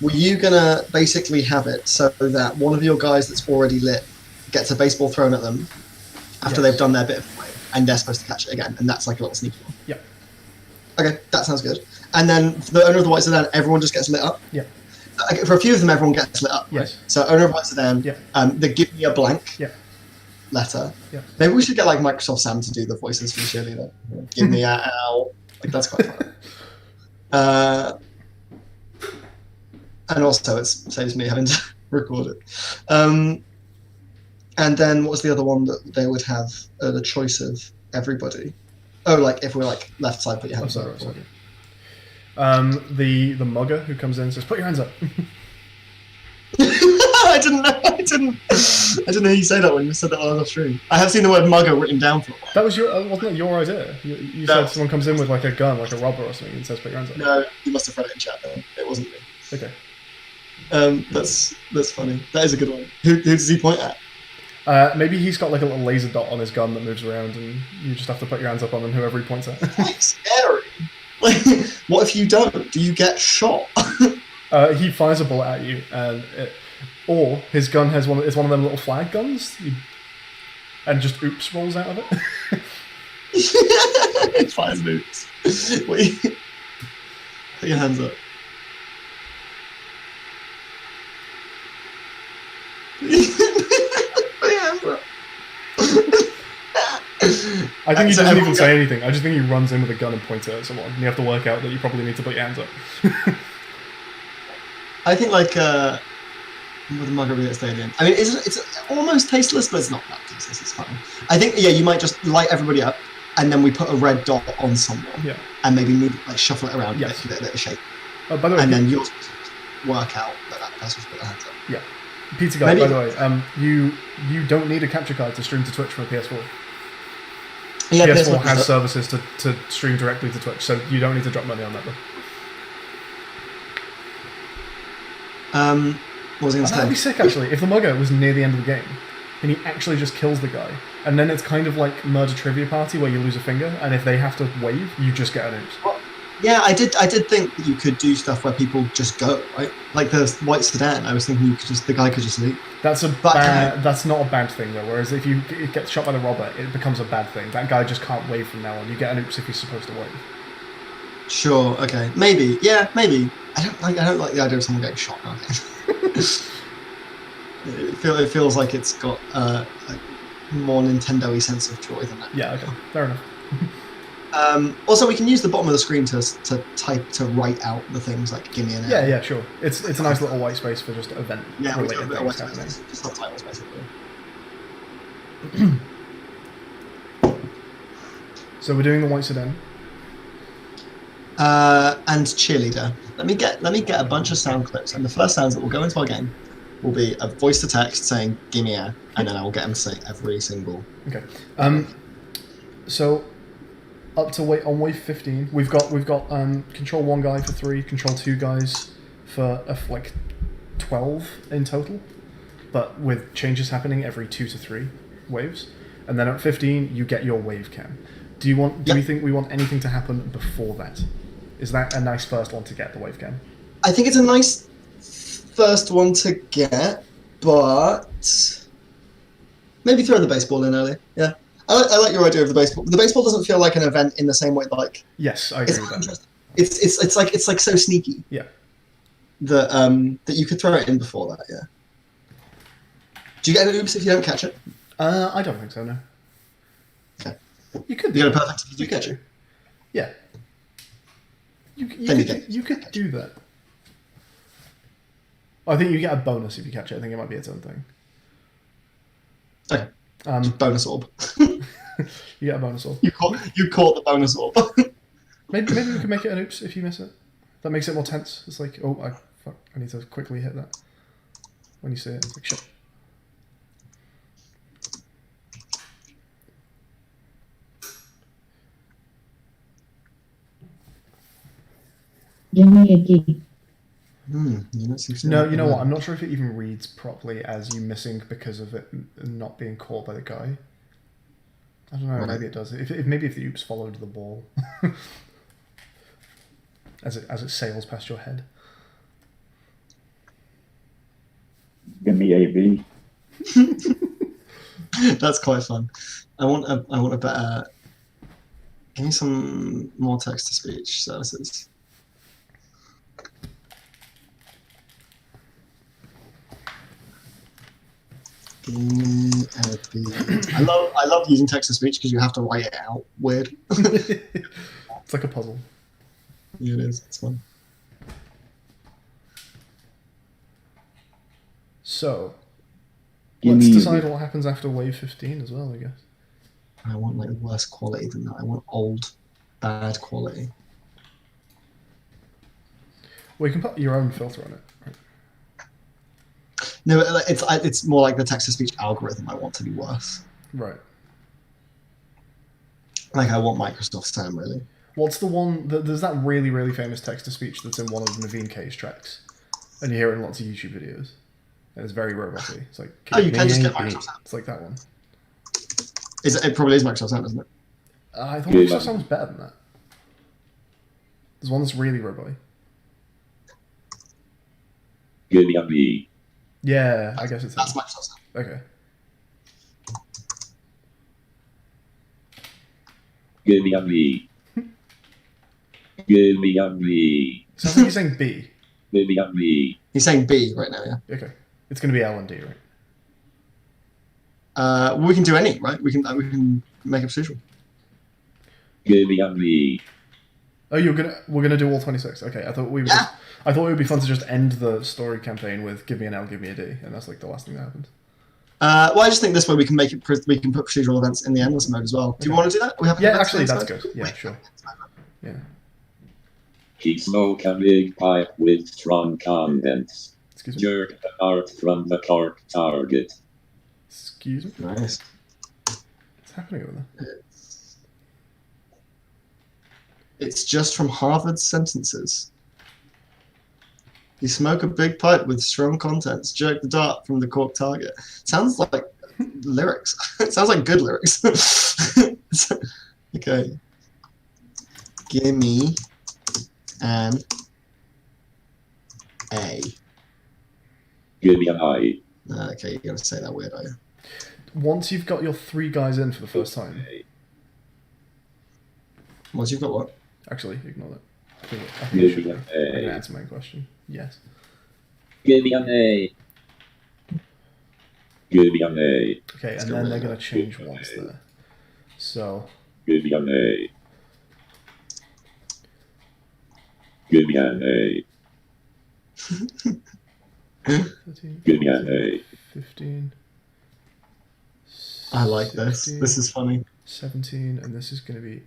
Were you gonna basically have it so that one of your guys that's already lit gets a baseball thrown at them after they've done their bit of play, and they're supposed to catch it again, and that's like a little sneaky one? Yeah. Okay, that sounds good. And then for the owner of the White Sedan, everyone just gets lit up? Yeah. Okay, for a few of them, everyone gets lit up. Yes. Right? So owner of White Sedan, they give me a blank letter. Yeah. Maybe we should get like Microsoft Sam to do the voices for the cheerleader. Give me a ow. Like, that's quite fun. And also, it saves me having to record it. And then what was the other one that they would have the choice of everybody? Oh, like if we're like left side, put your hands up. Sorry. The mugger who comes in and says, "Put your hands up." I didn't know you say that when you said that on the stream. I have seen the word mugger written down for a while. That was wasn't it your idea? You said someone comes in with like a gun, like a robber or something, and says, "Put your hands up." No, you must have read it in chat then. It wasn't me. Okay. That's funny. That is a good one. Who does he point at? Maybe he's got like a little laser dot on his gun that moves around, and you just have to put your hands up on him, whoever he points at. That's scary. Like, what if you don't? Do you get shot? He fires a bullet at you, and or his gun is one of them little flag guns, and just oops rolls out of it. It fires oops. Wait. Put your hands up. Put your hands up. I think he doesn't even say anything. I just think he runs in with a gun and points it at someone. And you have to work out that you probably need to put your hands up. I think like with the Margarita Stadium. I mean, it's almost tasteless, but it's not that tasteless. It's fine. I think you might just light everybody up, and then we put a red dot on someone. Yeah. And maybe move shuffle it around a bit of shape. By the way, and then you'll work out that person's put their hands up. Yeah. Pizza Guy, by the way, you don't need a capture card to stream to Twitch from a PS4. Yeah, PS4 has services to stream directly to Twitch, so you don't need to drop money on that. What was I going to say? That'd be sick, actually, if the mugger was near the end of the game, and he actually just kills the guy, and then it's kind of like Murder Trivia Party where you lose a finger, and if they have to wave, you just get an oops. Well, yeah, I did think that you could do stuff where people just go, right? Like the White Sedan, I was thinking the guy could just leave. That's not a bad thing though, whereas if you get shot by the robber, it becomes a bad thing. That guy just can't wave from now on. You get an oops if he's supposed to wave. Sure, okay. Maybe. Yeah, maybe. I don't like the idea of someone getting shot now. It feels like it's got a more Nintendo-y sense of joy than that. Yeah, okay. Fair enough. Also, we can use the bottom of the screen to write out the things like "Gimme an A." Yeah, sure. It's a nice little white space for just event. Yeah, related we do a bit of white things space, just subtitles basically. So we're doing the white sedan. And cheerleader. Let me get a bunch of sound clips, and the first sounds that will go into our game will be a voice to text saying "Gimme a," and then I will get them to say every single. Okay. So up to wave 15, we've got control 1 guy for 3, control 2 guys for like 12 in total, but with changes happening every 2 to 3 waves, and then at 15 you get your wave cam. Do we think we want anything to happen before that? Is that a nice first one to get, the wave cam? I think it's a nice first one to get, but maybe throw the baseball in early. Yeah, I like your idea of the baseball. The baseball doesn't feel like an event in the same way. Like, yes, I agree with that. It's like so sneaky. Yeah. That that you could throw it in before that. Yeah. Do you get an oops if you don't catch it? I don't think so. No. Okay. You could. You get a perfect if you do catch it. Yeah. You could do that. I think you get a bonus if you catch it. I think it might be its own thing. Okay. Bonus orb. You get a bonus orb. You caught the bonus orb. maybe we can make it an oops if you miss it. That makes it more tense. It's like, oh, I need to quickly hit that. When you see it, it's like, shit. Give me a key. No, you know what? I'm not sure if it even reads properly as you missing because of it not being caught by the guy. I don't know. Right. Maybe it does. Maybe if the oops followed the ball as it sails past your head. Give me a B. That's quite fun. I want a better. Give me some more text to speech services. I love using text to speech because you have to write it out weird. It's like a puzzle. Yeah, it is. It's fun. So let's decide what happens after wave 15 as well, I guess. I want like worse quality than that. I want old, bad quality. Well, you can put your own filter on it. Right? No, it's more like the text-to-speech algorithm I want to be worse. Right. Like I want Microsoft Sam, really. What's the one there's that really, really famous text-to-speech that's in one of Naveen K's tracks, and you hear it in lots of YouTube videos, and it's very roboty. It's like, oh, you can just get Microsoft Sam. It's like that one. It probably is Microsoft Sam, isn't it? I thought Microsoft Sam was better than that. There's one that's really roboty. Give me a B. Yeah, I guess it's that's Microsoft Sam. Okay. Give me a B. Give me a B. Sounds like you're saying B. Give me a B. He's saying B right now, yeah. Okay. It's going to be L and D, right? We can do any, right? We can make a procedural. Give me a B. Oh, we're gonna do all 26. Okay, I thought it would be fun to just end the story campaign with "Give me an L, give me a D," and that's like the last thing that happens. Well, I just think this way we can put procedural events in the endless mode as well. Do you want to do that? Actually, that's good. Yeah, sure. Yeah. He smoked a big pipe with strong contents. Excuse me. Jerk the heart from the cork target. Excuse me. Nice. What's happening over there? It's just from Harvard sentences. You smoke a big pipe with strong contents. Jerk the dart from the cork target. Sounds like lyrics. It sounds like good lyrics. Okay. Gimme an A. Give me an I. Okay, you're gonna say that weird, are you? Once you've got your 3 guys in for the first time. Once you've got what? Actually, ignore that. I think Give me an I'm going to A. answer my question. Yes. Give me an A. Give me an A. Okay, and then they're going to change once there. So. Give me an A. Give me an A. 13, Give me an A. 15. I like this. 16, This is funny. 17, and this is going to be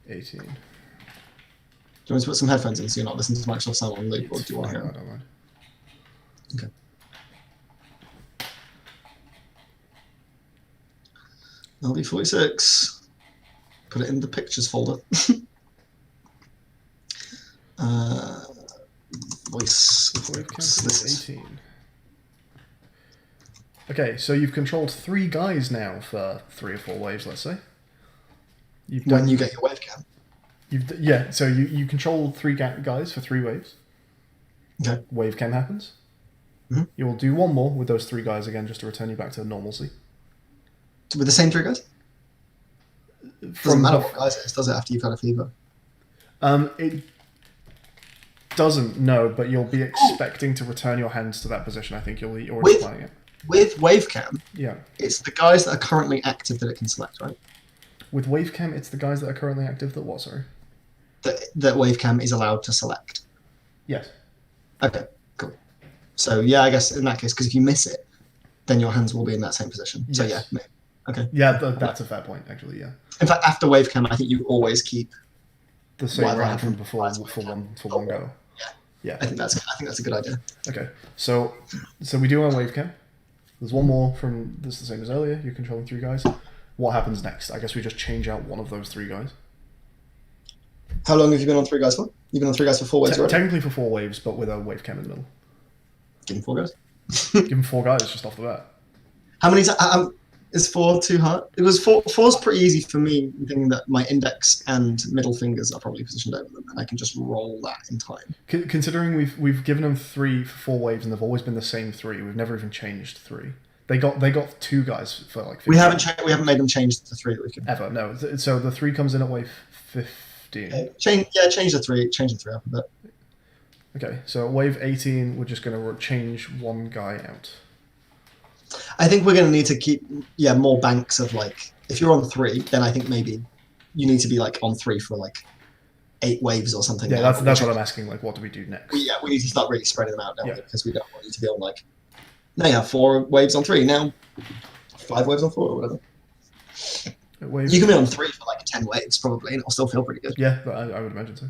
18. Do you want me to put some headphones in so you're not listening to Microsoft Sound on loop, or It's do you want to fine, hear I them? don't mind. Okay. LD46. Put it in the pictures folder. Voice. Wave count This is is 18. Okay, so you've controlled 3 guys now for 3 or 4 waves, let's say. You've when done, you get your wave cam. yeah, so you controlled 3 guys for 3 waves. Okay. Wave cam happens. Mhm. You will do 1 more with those 3 guys again, just to return you back to normalcy. With the same 3 guys? Doesn't matter what guys it is, does it, after you've had a fever? It doesn't, no, but you'll be expecting to return your hands to that position. I think you're already With- planning it. With wavecam, Yeah. it's the guys that are currently active that it can select, right? With wavecam, it's the guys that are currently active that what, sorry? That wavecam is allowed to select. Yes. Okay, cool. So yeah, I guess in that case, because if you miss it, then your hands will be in that same position. So yeah, Yes. okay. Yeah, that's a fair point, actually, yeah. In fact, after wavecam, I think you always keep. The same Whatever round from happened before last for wavecam. one go. I think that's a good idea. Okay, so we do our wavecam. There's 1 more from this is the same as earlier. You're controlling 3 guys. What happens next? I guess we just change out one of those 3 guys. How long have you been on 3 guys for? You've been on 3 guys for 4 waves, right? Technically for 4 waves, but with a wavecam in the middle. Give him 4 guys. Give him 4 guys just off the bat. How many? Is 4 too hard? It was 4. 4's pretty easy for me, thinking that my index and middle fingers are probably positioned over them, and I can just roll that in time. Considering we've given them 3 for 4 waves, and they've always been the same 3. We've never even changed 3. They got 2 guys for like 15. We haven't made them change the 3 that we can. Ever, no. So the 3 comes in at wave 15. Change the 3. Change the 3 up a bit. Okay, so at wave 18, we're just going to change 1 guy out. I think we're going to need to keep more banks of like. If you're on 3, then I think maybe you need to be like on 3 for like 8 waves or something. Yeah, that's what I'm asking. Like, what do we do next? We need to start really spreading them out now because we don't want you to be on like. Now you have 4 waves on 3. Now 5 waves on 4 or whatever. Wave... You can be on 3 for like 10 waves probably, and it'll still feel pretty good. Yeah, but I would imagine so.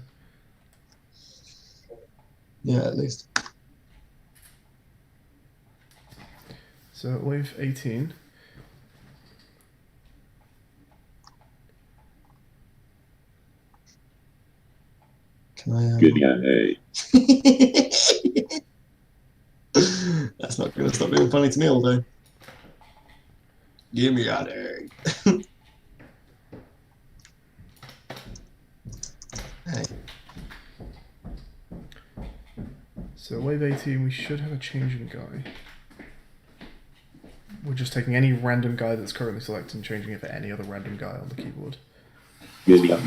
Yeah, at least. So at wave 18. Can I? Good guy. That's not going to stop being funny to me all day. Give me an egg. Hey. So at wave 18, we should have a changing guy. We're just taking any random guy that's currently selected and changing it for any other random guy on the keyboard. Good guy.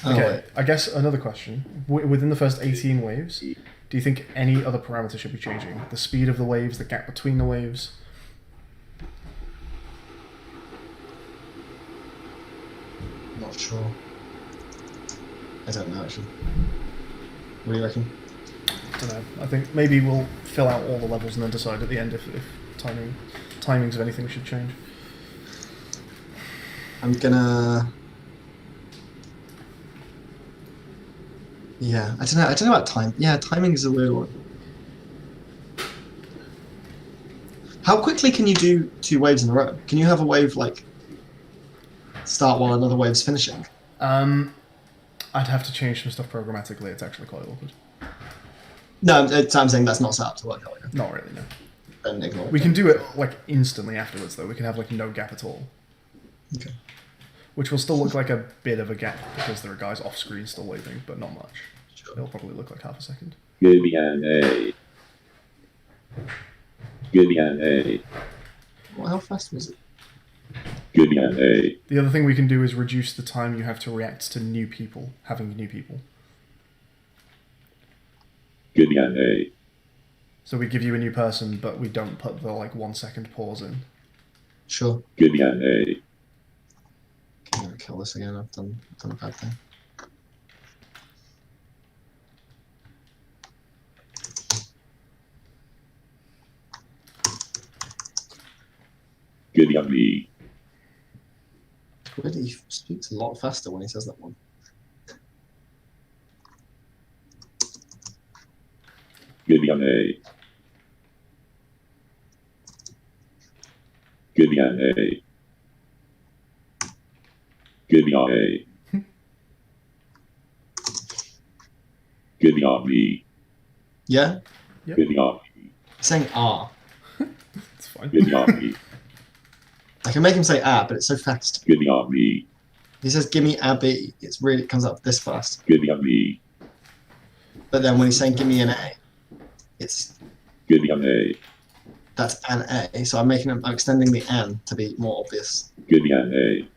Oh, Okay, wait. I guess another question. Within the first 18 waves, do you think any other parameter should be changing? The speed of the waves, the gap between the waves? Not sure. I don't know actually. What do you reckon? I don't know. I think maybe we'll fill out all the levels and then decide at the end if timings of anything should change. I'm gonna. Yeah, I don't know. I don't know about time. Yeah, timing is a weird one. How quickly can you do 2 waves in a row? Can you have a wave like start while another wave's finishing? I'd have to change some stuff programmatically. It's actually quite awkward. No, I'm saying that's not set up to work that way. Not really, no. Then ignore it. We can do it like instantly afterwards, though. We can have like no gap at all, Okay. which will still look like a bit of a gap because there are guys off screen still waving, but not much. Sure. It'll probably look like half a second. Good guy. Good guy. Well, how fast was it? Good guy. The other thing we can do is reduce the time you have to react to new people, having new people. Good guy. So we give you a new person, but we don't put the like 1 second pause in. Sure. Good guy. I'm gonna kill this again. I've done a bad thing. Good on me. Really speaks a lot faster when he says that one. Good on A. Good on A. Good on A. Good on me. Yeah? Yep. Good on me. He's saying ah. It's fine. Good on me. I can make him say ah, but it's so fast. Good on me. He says, give me a B. It comes up this fast. Good on me. But then when he's saying, give me an A, it's Good on A. that's an A. So I'm extending the an to be more obvious. Good on A.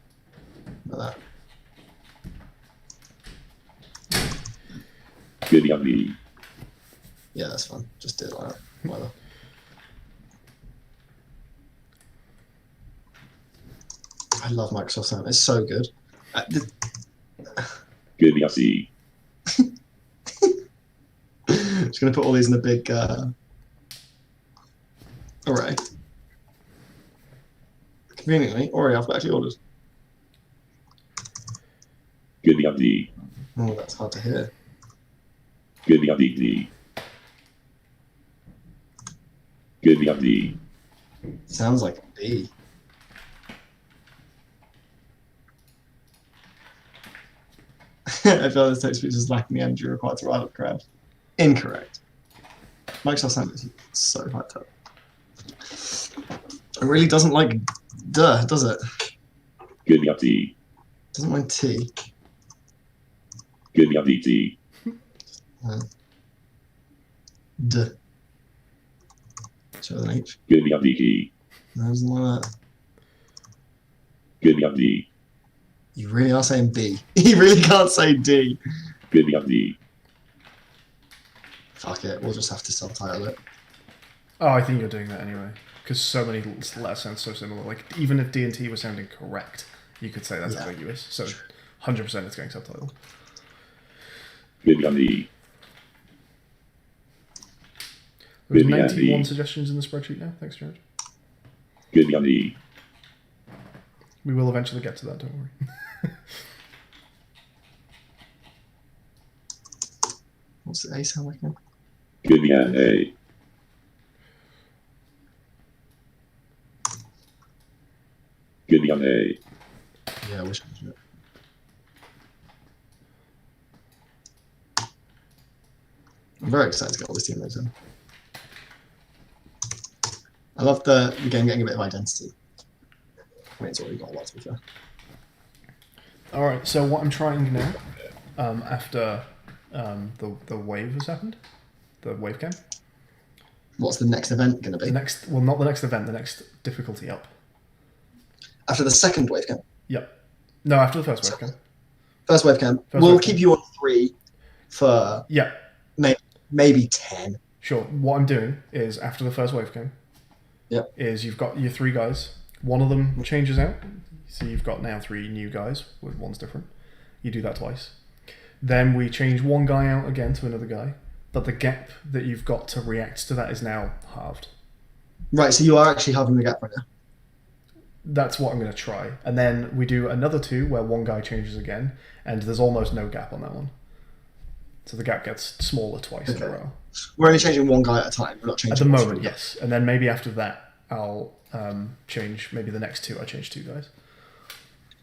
Like that. Good on me. Yeah, that's fun. Just do it like that. Whatever. I love Microsoft Sound. It's so good. Good on C. Just going to put all these in a big array. Conveniently, already alphabetically ordered. Good on D. Oh, that's hard to hear. Good on D. Good on D. Sounds like a B. I feel this text speech is lacking the energy required to write up crowd. Incorrect. Microsoft Sound is so hyped up. It really doesn't like duh, does it? Good on D. Doesn't mind T. Good on D. D. Show with an H. Good on D. No, doesn't like that. Good on D. You really are saying B. You really can't say D. Good on D. Fuck it, we'll just have to subtitle it. Oh, I think you're doing that anyway. Because so many letters sound so similar. Like, even if D and T was sounding correct, you could say that's ambiguous. So, 100% it's going subtitled. Good on D. There's Good on 91 D. suggestions in the spreadsheet now. Thanks, George. Good on D. We will eventually get to that, don't worry. What's the A sound like now? Good on A. Good on A. Yeah, I wish I could do it. I'm very excited to get all this team moves in. I love the game getting a bit of identity. I mean, it's already got a lot, to be fair. Alright, so what I'm trying now, after the wave has happened, the wave came. What's the next event going to be? Not the next event, the next difficulty up. After the second wave camp? Yep. No, after the first wave came. First wave camp. First We'll wave keep camp. you on 3 for Yeah, maybe 10. sure. What I'm doing is, after the first wave came, is you've got your 3 guys. One of them changes out. So you've got now 3 new guys, with one's different. You do that twice. Then we change one guy out again to another guy, but the gap that you've got to react to that is now halved. Right, so you are actually having the gap right now. That's what I'm going to try. And then we do another 2 where one guy changes again, and there's almost no gap on that one. So the gap gets smaller twice in a row. We're only changing one guy at a time. We're not changing At the all moment, 3 yes. And then maybe after that, I'll change, maybe the next 2, I change 2 guys.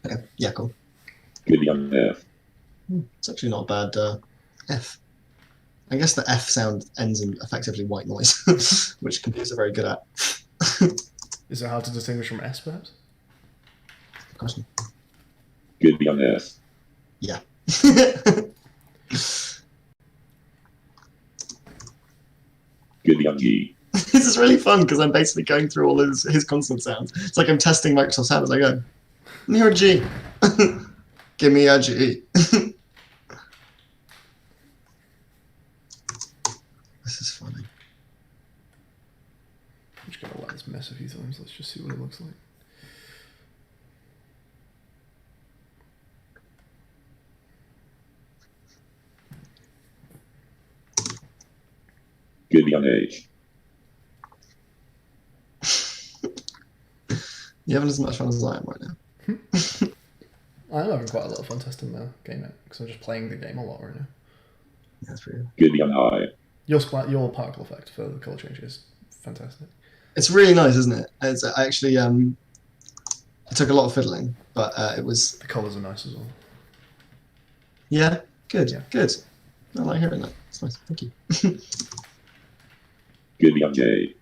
guys. Okay. Yeah, cool. Good on F. It's actually not a bad F. I guess the F sound ends in effectively white noise, which computers are very good at. Is it hard to distinguish from S, perhaps? Good question. Good on F. Yeah. Good on G. This is really fun because I'm basically going through all his consonant sounds. It's like I'm testing Microsoft Sound as I go. Near a G. Give me a G. This is funny. I'm just going to let this mess a few times. Let's just see what it looks like. Good on H. You having as much fun as I am right now? I'm having quite a lot of fun testing the game out because I'm just playing the game a lot right now. Yeah, that's pretty good. Give me an eye. Your particle effect for the colour change is fantastic. It's really nice, isn't it? It's I actually it took a lot of fiddling, but it was The colours are nice as well. good. Yeah. Good. I like hearing that. It's nice. Thank you. Give me a J.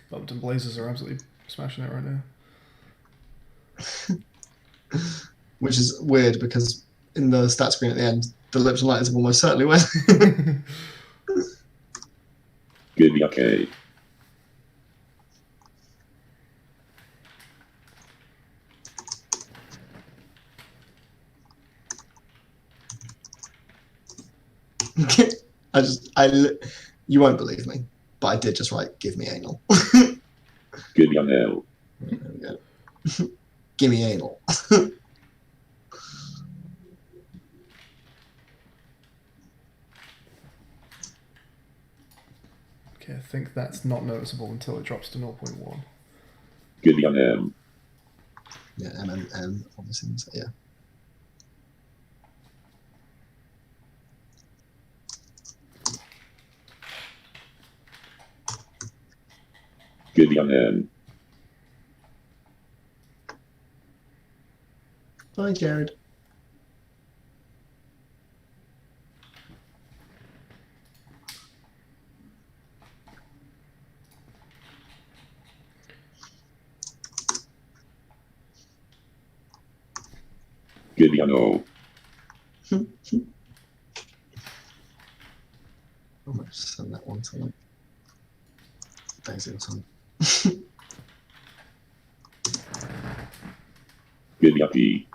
Bumpton Blazers are absolutely smashing it right now. Which is weird because in the stat screen at the end, the lips and lighters have almost certainly went. Give me a K. You won't believe me, but I did just write, give me anal. Give me an L. There we go. Give me anal. Okay, I think that's not noticeable until it drops to 0.1. Give me an M. Yeah, M, obviously. So yeah. Give me an N. Bye, Jared. Give me an O. I might just send that one to like Daisy or something. Give me a P.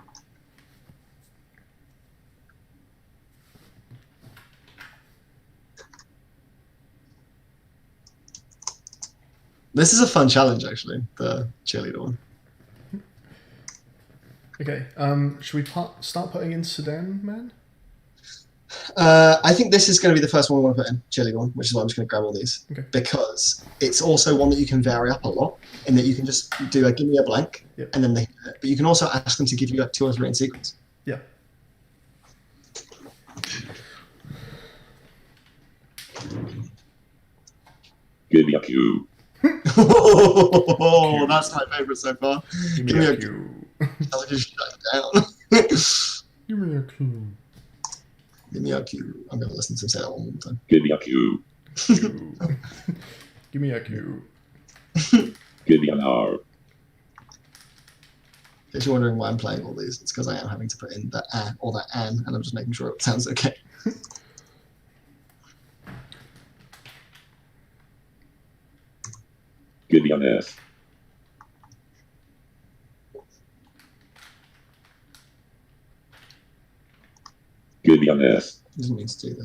This is a fun challenge, actually, the cheerleader one. Okay, should we start putting in Sedan Man? I think this is going to be the first one we want to put in, cheerleader one, which is why I'm just going to grab all these. Okay. Because it's also one that you can vary up a lot, in that you can just do a give me a blank, Yep. and then but you can also ask them to give you like 2 or 3 in sequence. Yeah. Give me a Q. Oh, that's my favorite so far. Give me a Q. Sounds like you shut down. Give me a Q. Give me a Q. I'm going to listen to him say that one more time. Give me a Q. Q. Give me a Q. Give me an R. If you're wondering why I'm playing all these, it's because I am having to put in the or that an, and I'm just making sure it sounds okay. Give me an S. Give me an S. Doesn't mean to do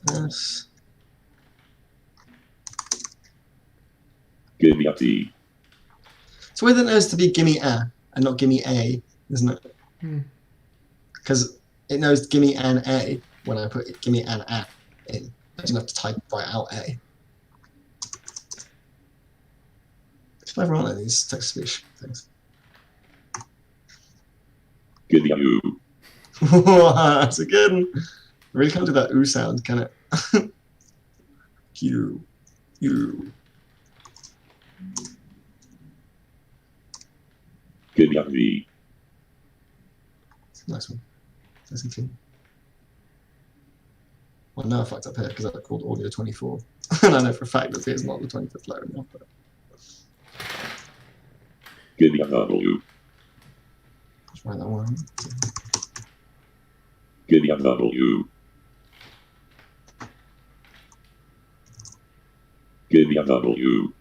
that. S. Give me a T. It's weird that it knows to be gimme a and not gimme a, isn't it? Because it knows gimme an a when I put gimme an a in. I don't have to type right out a. It's clever, aren't they, these text-to-speech things? Give me a U. That's a good one. I really can't do that ooh sound, can it? You. Give me a V. Nice one. Nice and clean. Well, now I fucked up here because I called audio 24. And I know for a fact that it's not the 25th letter now. But Give me a W. let's write that one. Give me a W. Give me a W.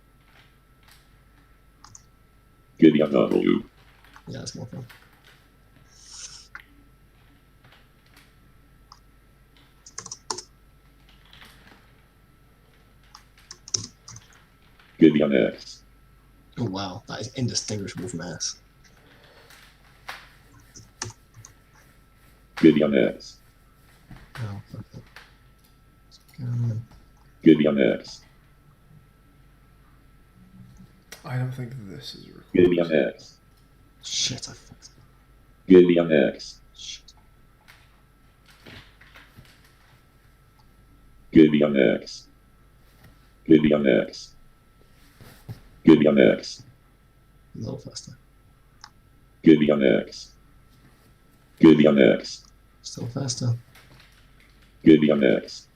Give me a W. Yeah, that's more fun. Give me an X. Oh wow, that is indistinguishable from S. Give me an S. Oh, fuck it. Goody on X. I don't think this is Goody on required. X. Shit, I fucked up. Goody on X. Shit. Goody on X. Goody on X. Goody on X. A little faster. Goody on X. Goody on X. Still faster. Goody on X.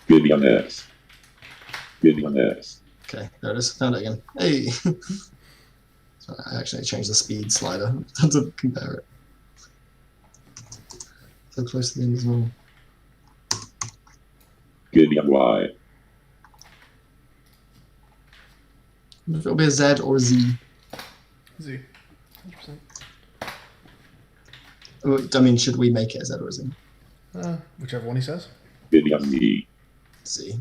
Goody on X. Goody on X. Okay, there it is. Found it again. Hey! So I actually changed the speed slider to compare it. So close to the end as well. Goody on Y. I wonder if it'll be a Z or a Z. Z. 100%. I mean, should we make it a Z or a Z? Whichever one he says. Goody on Z. Z.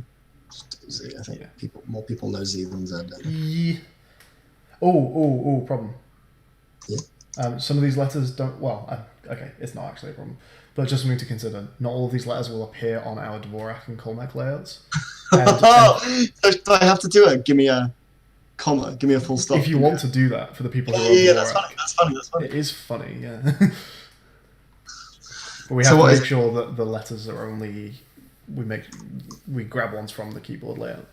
Just do Z. I think Yeah. more people know Z than Z. Don't they? E. Oh, problem. Yeah. Some of these letters don't. Well, okay, it's not actually a problem, but just something to consider. Not all of these letters will appear on our Dvorak and Colmec layouts. So do I have to do it? Give me a comma. Give me a full stop. If you want to do that for the people who are on Yeah, Dvorak, that's funny. it is funny, yeah. But we So have what to is- make sure that the letters are only we grab ones from the keyboard layout.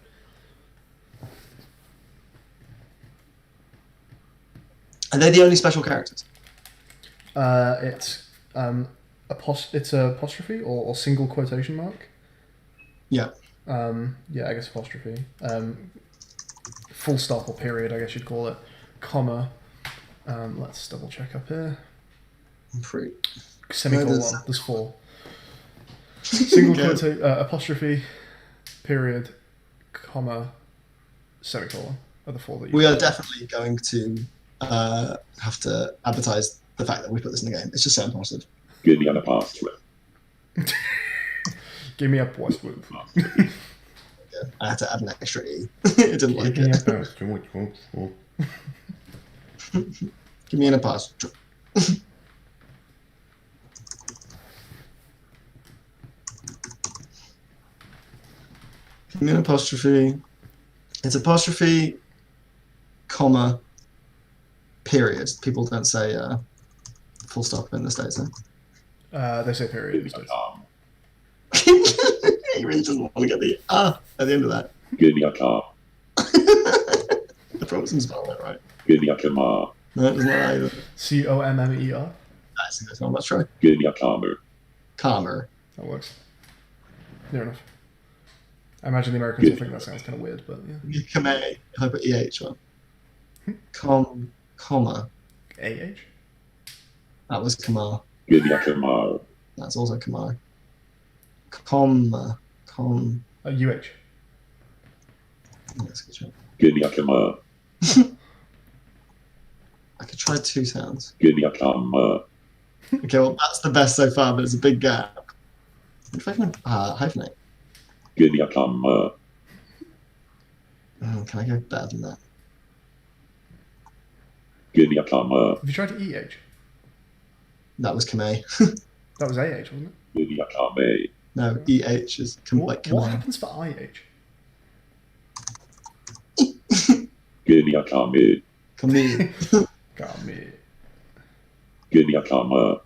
Are they the only special characters? It's it's a apostrophe or single quotation mark. Yeah. Yeah, I guess apostrophe. Full stop or period, I guess you'd call it. Comma. Let's double check up here. I'm pretty. Semicolon. there's- There's 4. Single Okay. quotation, apostrophe, period, comma, semicolon are the 4 that you. We are definitely going to have to advertise the fact that we put this in the game. It's just so impressive. Goody on apostrophe. Give me a post move. I had to add an extra E. It didn't like Give me a it. post move. Give me an apostrophe. Give me an apostrophe. It's apostrophe, comma, period. People don't say full stop in the States. They say period Goody instead. on He really doesn't want to get the at the end of that. Goody on com. I promise him spell that right. Goody on comma. No, it doesn't either. COMMER. That's the next one. Let's try. Goody on commer. Calmer. That works. Near enough. I imagine the Americans will think that sounds kind of weird, but yeah. Kame. I put EH one. Comma. AH? That was Kamar. Goody on comma. That's also Kamar. Comma. UH. That's a good job. Goody on comma. I could try 2 sounds. Goody on comma. Okay, well, that's the best so far, but it's a big gap. What if I can hyphenate? Goody on comma. Can I go better than that? Goody on comma. Have you tried EH? That was Kame. That was AH, wasn't it? Goody on comma. No, EH is like What Kamar. happens for IH? Goody on comma. Kame. God, me. Goody on comma.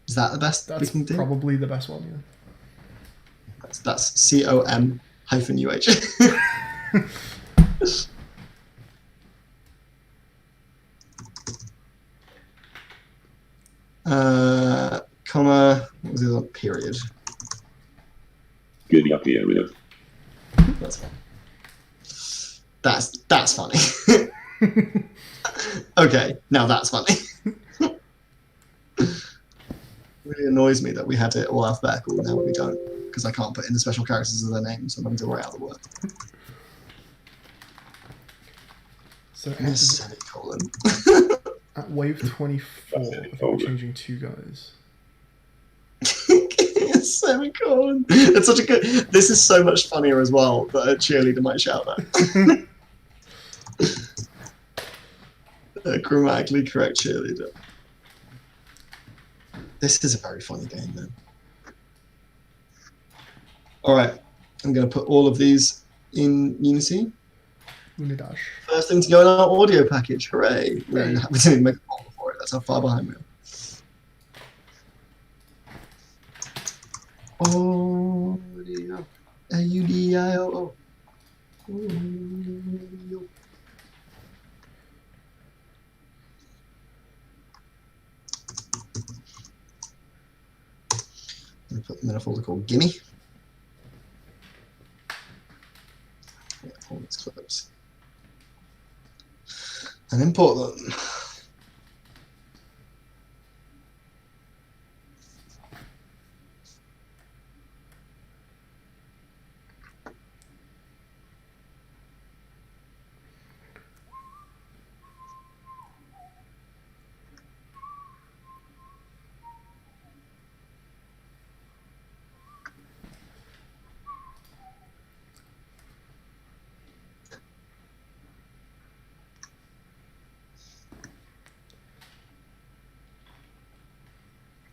Is that the best we That's can do? probably the best one, yeah. That's COM-UH. Comma, what was the other one? Period. Goody on period. That's fine. That's funny. Okay, now that's funny. Really annoys me that we had it all alphabetical, now we don't, because I can't put in the special characters as their names, so I'm having to write out the word. So Semicolon. at wave 24, I think we're changing 2 guys. Semicolon. It's such a good. This is so much funnier as well that a cheerleader might shout that. A grammatically correct cheerleader. This is a very funny game, then. All right. I'm going to put all of these in Unity. Unidash. First thing to go in our audio package. Hooray! We didn't even make a folder for it. That's how far behind we are. Audio. A-U-D-I-O-O. Audio. I'm going to put them in a folder called Gimme. Yeah, all these clips. And import them.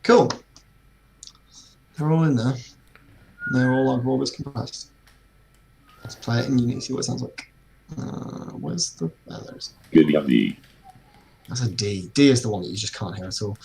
Cool. They're all in there. They're all like Vorbis compressed. Let's play it in Unity, see what it sounds like. Where's the... Oh, there's... Goody on D. That's a D. D is the one that you just can't hear at all.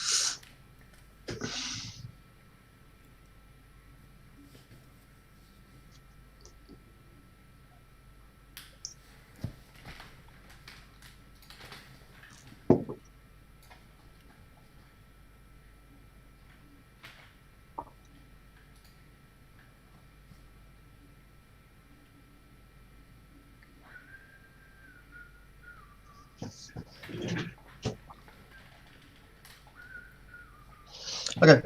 Okay.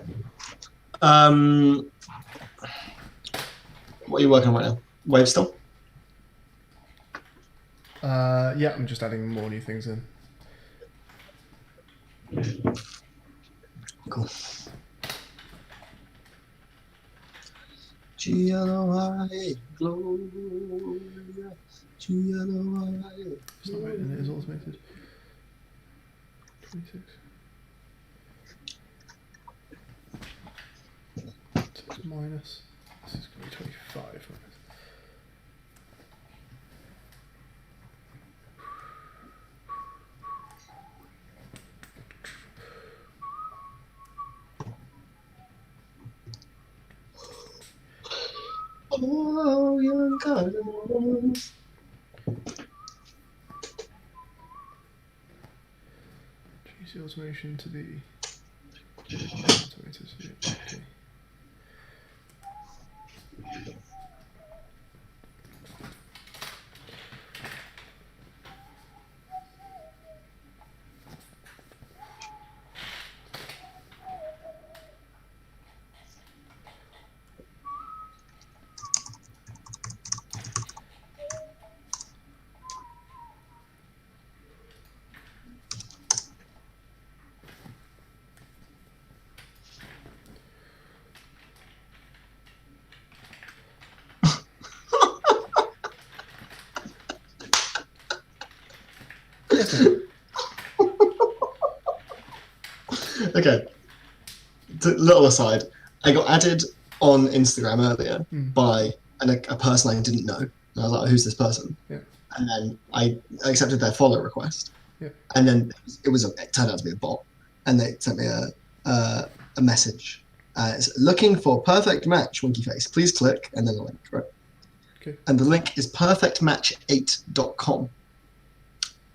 What are you working on right now? Wave still? Yeah, I'm just adding more new things in. Cool. G-L-O-I, Gloria, G-L-O-I. It's not written, it is automated. 26. So it's minus. This is going to be 25. Right? Oh, young cardinals. Change the automation to be automated. Okay. Okay. Little aside, I got added on Instagram earlier by a person I didn't know. And I was like, who's this person? Yeah. And then I accepted their follow request. Yeah. And then it turned out to be a bot. And they sent me a message. It's looking for perfect match, winky face. Please click, and then a link, right? Okay. And the link is perfectmatch8.com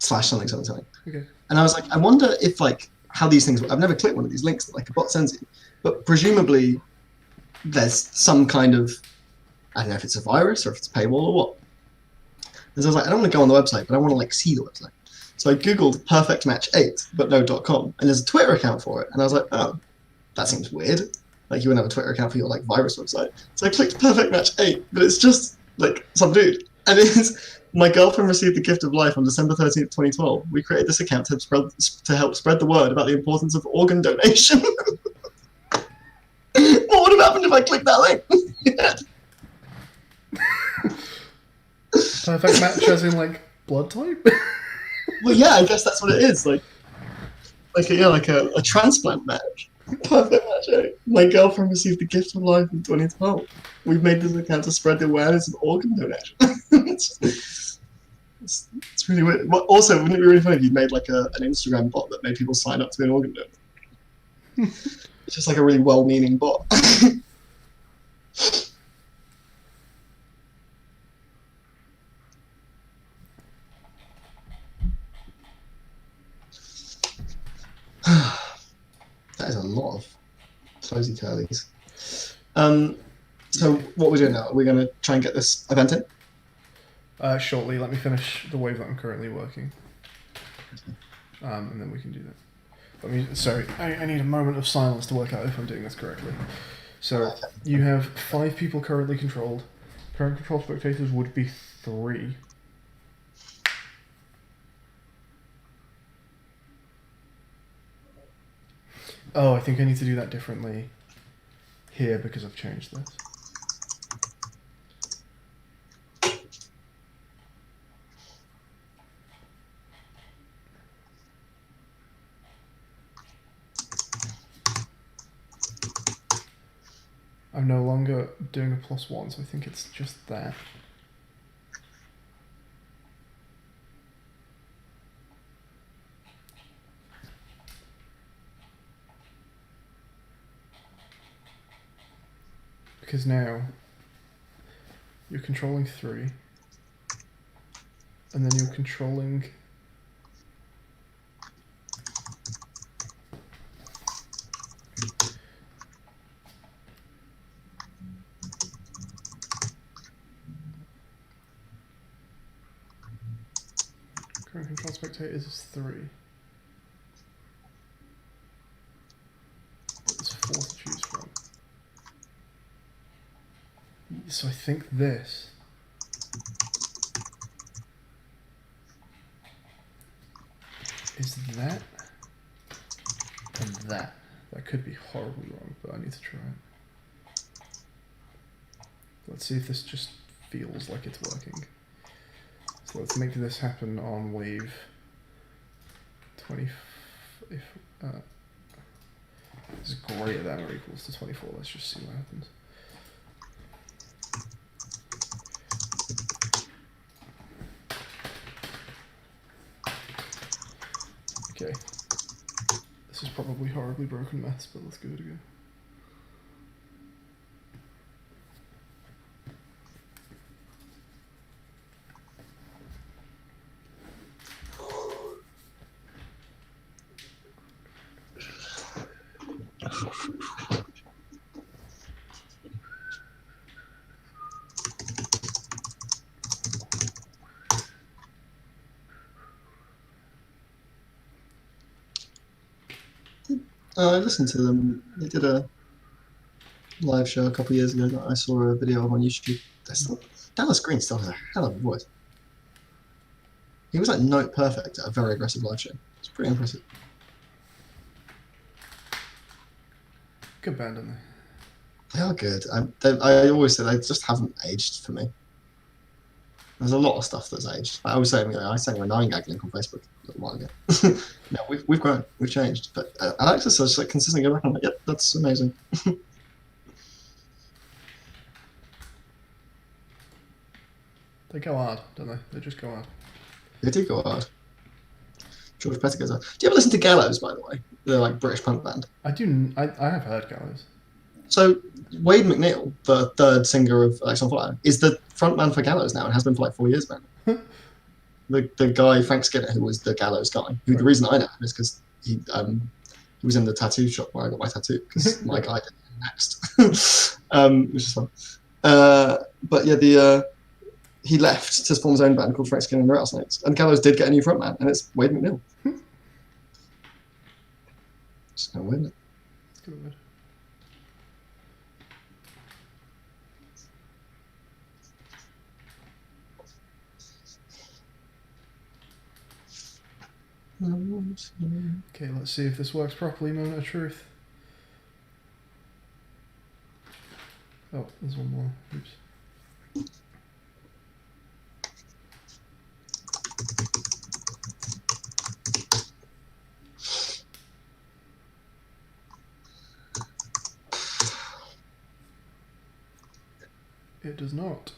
/something. Okay. And I was like, I wonder if how these things work. I've never clicked one of these links that a bot sends you, but presumably there's some kind of, I don't know if it's a virus or if it's a paywall or what. And so I was like, I don't want to go on the website, but I want to see the website. So I googled perfectmatch8, but no .com, and there's a Twitter account for it. And I was like, oh, that seems weird. You wouldn't have a Twitter account for your virus website. So I clicked perfectmatch8, but it's just some dude. And it's my girlfriend received the gift of life on December 13th, 2012. We created this account to help spread the word about the importance of organ donation. What would have happened if I clicked that link? Perfect match as in blood type? Well, yeah, I guess that's what it is. A transplant match. Perfect magic. My girlfriend received the gift of life in 2012. We've made this account to spread the awareness of organ donation. it's really weird. But also, wouldn't it be really funny if you made like an Instagram bot that made people sign up to be an organ donor? It's just like a really well-meaning bot. That is a lot of closey curlies. So what we're doing now? We're going to try and get this event in. Shortly, let me finish the wave that I'm currently working, and then we can do that. Sorry, I need a moment of silence to work out if I'm doing this correctly. So you have 5 people currently controlled. Current control spectators would be 3. Oh, I think I need to do that differently here because I've changed this. I'm no longer doing a +1, so I think it's just that. Because now you're controlling 3, and then you're controlling current control spectators is 3. There's 4 to choose from. So I think this is that and that. That could be horribly wrong, but I need to try it. Let's see if this just feels like it's working. So let's make this happen on wave 20. If this is greater than or equals to 24, let's just see what happens. Okay. This is probably horribly broken maths, but let's give it a go. I listened to them. They did a live show a couple of years ago that I saw a video of on YouTube. Dallas Green still has a hell of a voice. He was like note perfect at a very aggressive live show. It's pretty impressive. Good band, aren't they? They are good. I always say they just haven't aged for me. There's a lot of stuff that's aged. I was saying, I sang a 9gag link on Facebook a little while ago. No, we've grown, we've changed. But Alexis is like consistently go back and I'm like, yep, that's amazing. They go hard, don't they? They just go hard. They do go hard. George Petty goes hard. Do you ever listen to Gallows, by the way? They're like British punk band. I do. I have heard Gallows. So Wade McNeil, the third singer of Alex on Fire, is the frontman for Gallows now and has been for like 4 years now. the guy Frank Skinner, who was the Gallows guy, who the reason I know him is because he was in the tattoo shop where I got my tattoo because my guy did it next, which is fun. But yeah, he left to form his own band called Frank Skinner and the Rattlesnakes, and Gallows did get a new frontman, and it's Wade McNeil. It's kind of weird, isn't it? It's kind of weird. Okay, let's see if this works properly. Moment of truth. Oh, there's one more. Oops. It does not.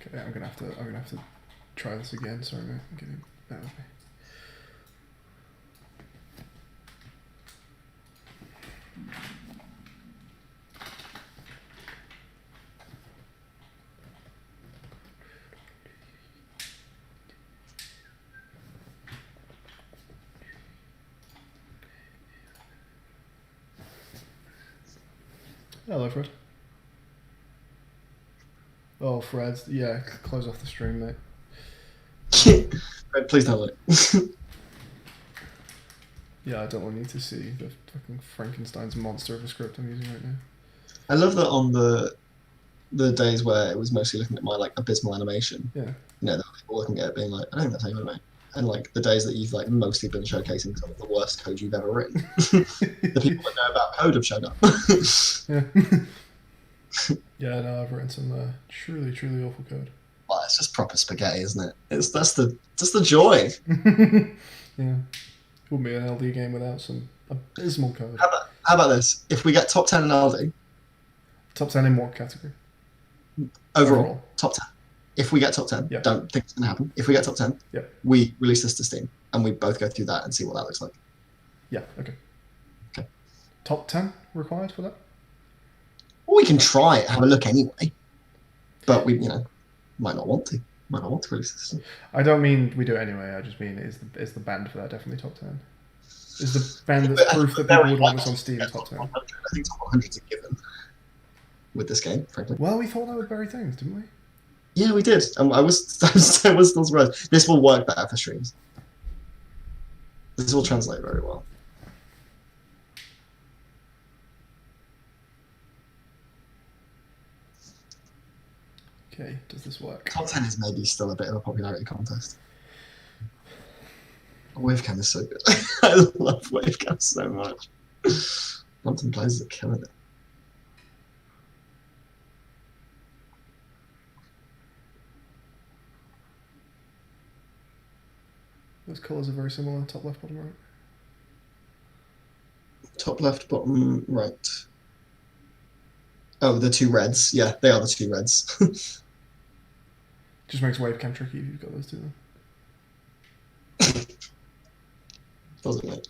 Okay, I'm gonna have to try this again. Sorry, mate. I'm getting that with me. Hello, Fred. Oh, Fred. Yeah, close off the stream, mate. Fred, please don't look. Yeah, I don't want you to see the fucking Frankenstein's monster of a script I'm using right now. I love that on the days where it was mostly looking at my like abysmal animation. Yeah. You know, there were people looking at it being like, I don't think that's how you animate. And like the days that you've like mostly been showcasing some of the worst code you've ever written. The people that know about code have shown up. Yeah. Yeah, no, I've written some truly, truly awful code. Well, it's just proper spaghetti, isn't it? That's the joy. Yeah. It wouldn't be an LD game without some abysmal code. How about this? If we get top 10 in LD, Top 10 in what category? overall, top 10. If we get top 10, Yeah. don't think it's going to happen. If we get top 10, Yeah. we release this to Steam and we both go through that and see what that looks like. Yeah, okay. Okay. Top 10 required for that? Well, we can try it, have a look anyway. But we, might not want to. Might not want to release this. I don't mean we do it anyway, I just mean is the band for that definitely top 10? Is the band that's proof that people would want this on Steam top 10? I think top 100 is a given with this game, frankly. Well, we thought that would bury things, didn't we? Yeah, we did. I was still surprised. This will work better for streams. This will translate very well. Okay, does this work? Top 10 is maybe still a bit of a popularity contest. Wavecam is so good. I love Wavecam so much. London players are killing it. Those colours are very similar, top left, bottom right. Top left, bottom right. Oh, the two reds. Yeah, they are the two reds. Just makes wavecam tricky if you've got those two then. Doesn't it?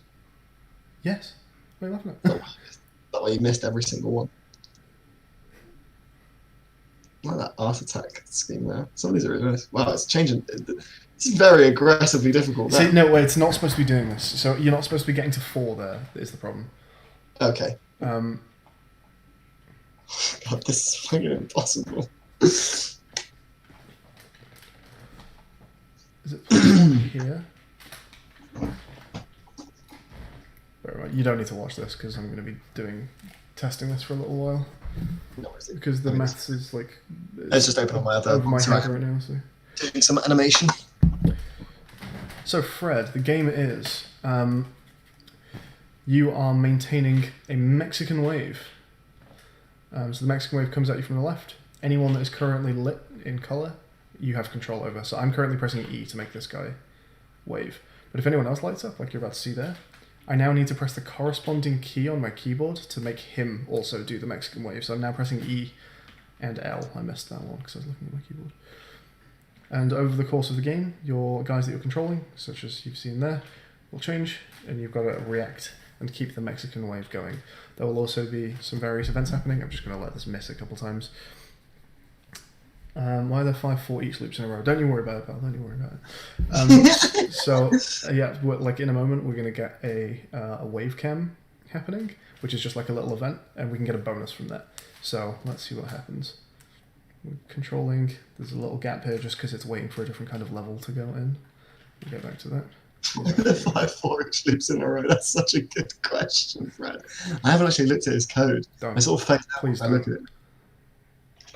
Yes. What are you laughing at? That way you missed every single one. I like that art attack scheme there. Some of these are really nice. Wow, it's changing. It's very aggressively difficult. See, no, wait, it's not supposed to be doing this. So you're not supposed to be getting to 4 there, is the problem. Okay. Um, God, this is fucking impossible. is it here? Very well. You don't need to watch this because I'm going to be testing this for a little while. No, is it? Because the maths is like... Let's just open up my other... over my Sorry. head right now, so... Doing some animation. So Fred, the game is you are maintaining a Mexican wave. So the Mexican wave comes at you from the left. Anyone that is currently lit in colour, you have control over. So I'm currently pressing E to make this guy wave. But if anyone else lights up, like you're about to see there, I now need to press the corresponding key on my keyboard to make him also do the Mexican wave. So I'm now pressing E and L. I missed that one because I was looking at my keyboard. And over the course of the game, your guys that you're controlling, such as you've seen there, will change, and you've got to react and keep the Mexican wave going. There will also be some various events happening. I'm just going to let this miss a couple times. Why are there 5-4 each loops in a row? Don't you worry about it, pal. Don't you worry about it. Yeah, like in a moment, we're going to get a wave cam happening, which is just like a little event, and we can get a bonus from that. So let's see what happens. We're controlling, there's a little gap here just because it's waiting for a different kind of level to go in. We'll get back to that. The 5-4 each loops in a row. That's such a good question, Fred. I haven't actually looked at his code. Don't. I sort of phased out Please when I look at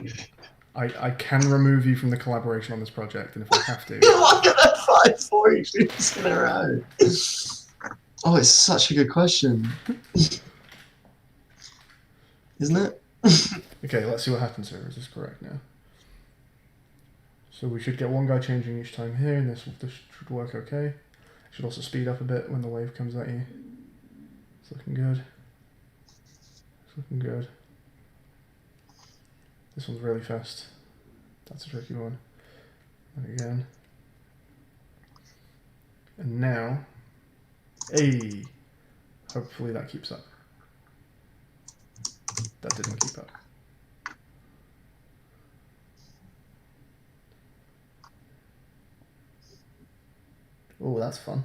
it. I can remove you from the collaboration on this project, and if I have to... Look at that 5-4 each loops in a row. Oh, it's such a good question. Isn't it? Okay, let's see what happens here. Is this correct now? So we should get one guy changing each time here, and this should work okay. Should also speed up a bit when the wave comes at you. It's looking good. looking good. This one's really fast. That's a tricky one. And again. And now, hey, hopefully that keeps up. That didn't keep up. Oh, that's fun.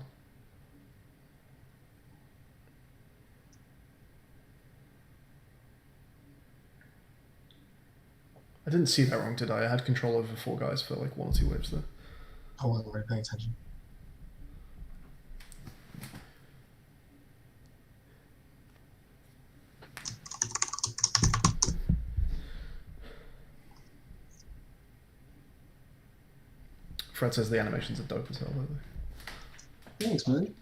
I didn't see that wrong, did I? I had control over 4 guys for like 1 or 2 waves there. I wasn't really paying attention. Fred says the animations are dope as hell, by the way. Thanks, man.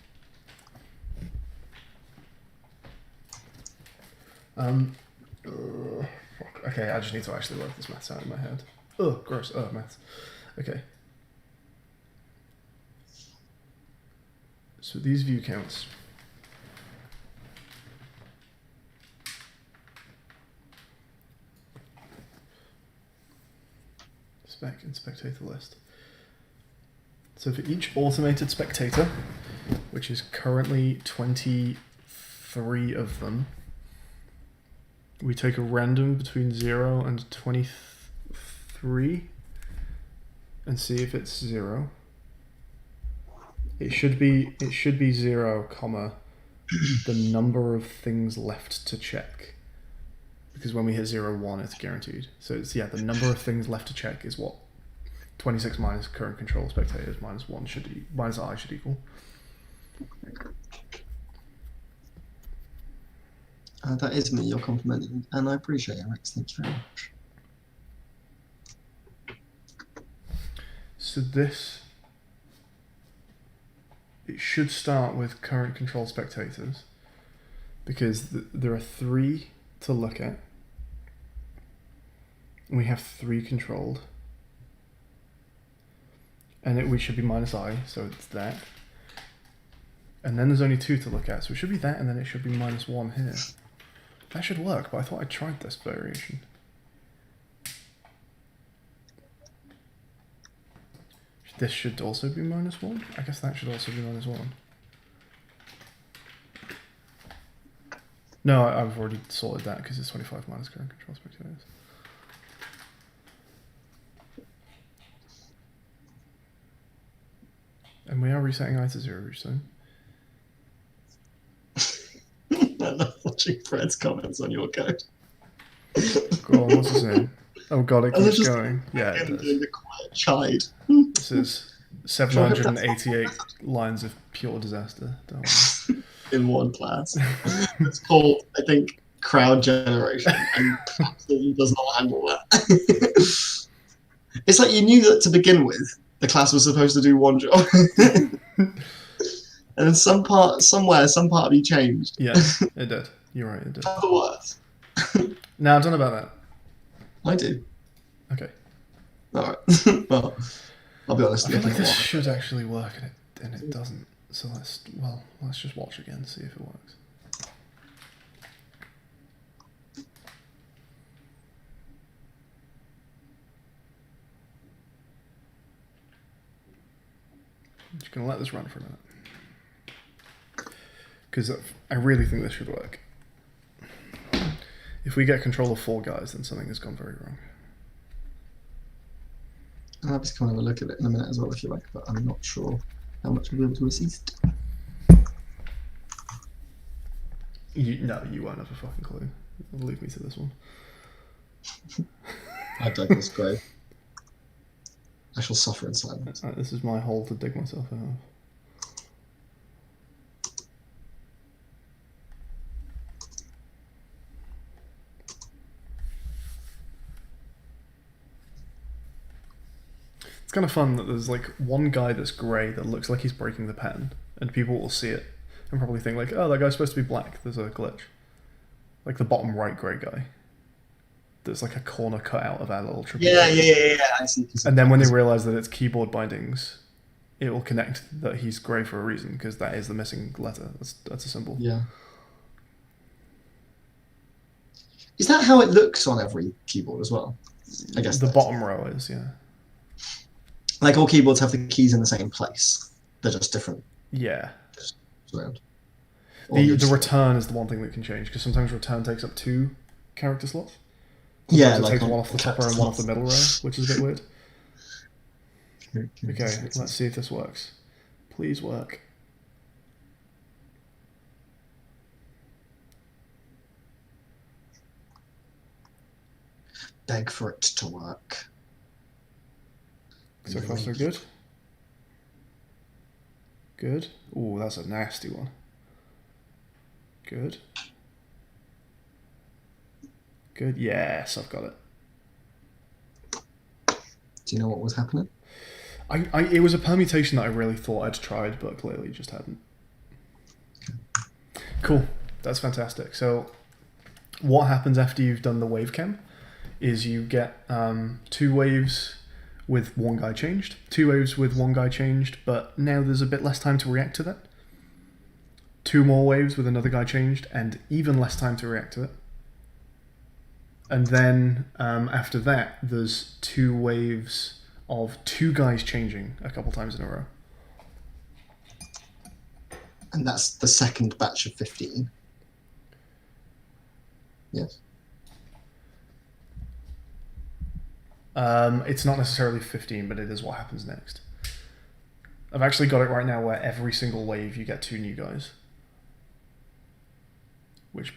Fuck. Okay, I just need to actually work this maths out in my head. Ugh, gross. Ugh, maths. Okay. So these view counts. Spec and spectator list. So for each automated spectator, which is currently 23 of them, we take a random between 0 and 23 and see if it's 0. It should be 0, comma, the number of things left to check. Because when we hit 0, 1, it's guaranteed. So it's, yeah, the number of things left to check is what 26 minus current control spectators minus 1 minus I should equal. That is me you're complimenting, and I appreciate it, Rex. Thank you very much. So this, it should start with current control spectators, because there are 3 to look at. And we have 3 controlled. And we should be minus I, so it's that. And then there's only 2 to look at, so it should be that, and then it should be minus 1 here. That should work, but I thought I tried this variation. This should also be minus 1? I guess that should also be minus 1. No, I've already sorted that because it's 25 minus current control spectators. And we are resetting I to 0 each time. I love watching Fred's comments on your code. Go on, what's his name? Oh god, it And they're keeps just going. Yeah, it Him does. doing the quiet chide. This is 788 lines of pure disaster. Don't worry. In one class. It's called, I think, crowd generation, and absolutely does not handle that. It's like you knew that to begin with, the class was supposed to do one job. And then some part of you changed. Yeah, it did. You're right, it did. For the worse. Now, I don't know about that. I do. Okay. Alright. Well, I'll be honest. I feel like this Why. should actually work, and it doesn't. So let's just watch again, see if it works. I'm just gonna let this run for a minute. Because I really think this should work. If we get control of 4 guys, then something has gone very wrong. I'll just come and have a look at it in a minute as well if you like, but I'm not sure how much we'll be able to assist. No, you won't have a fucking clue. Leave me to this one. I dug this grave. I shall suffer in silence. This is my hole to dig myself out of. It's kind of fun that there's like one guy that's grey that looks like he's breaking the pen, and people will see it and probably think like, oh, that guy's supposed to be black. There's a glitch. Like the bottom right grey guy. There's like a corner cut out of our little triple. Yeah. I see. And then when they realise that it's keyboard bindings, it will connect that he's grey for a reason, because that is the missing letter. That's a symbol. Yeah. Is that how it looks on every keyboard as well? I guess the that is. bottom row is, yeah. Like all keyboards have the keys in the same place. They're just different. Yeah. Around. The return is the one thing that can change, because sometimes return takes up 2 character slots. Sometimes Yeah, it like takes on one off the top row and one off the middle row, which is a bit weird. Okay, let's see if this works. Please work. Beg for it to work. So far, so good. Good. Ooh, that's a nasty one. Good. Good. Yes, I've got it. Do you know what was happening? It was a permutation that I really thought I'd tried, but clearly just hadn't. Cool. That's fantastic. So, what happens after you've done the wave chem is you get 2 waves with 1 guy changed, 2 waves with 1 guy changed, but now there's a bit less time to react to that. 2 more waves with another guy changed, and even less time to react to it. And then after that, there's 2 waves of 2 guys changing a couple times in a row. And that's the second batch of 15. Yes. It's not necessarily 15, but it is what happens next. I've actually got it right now where every single wave you get 2 new guys. Which...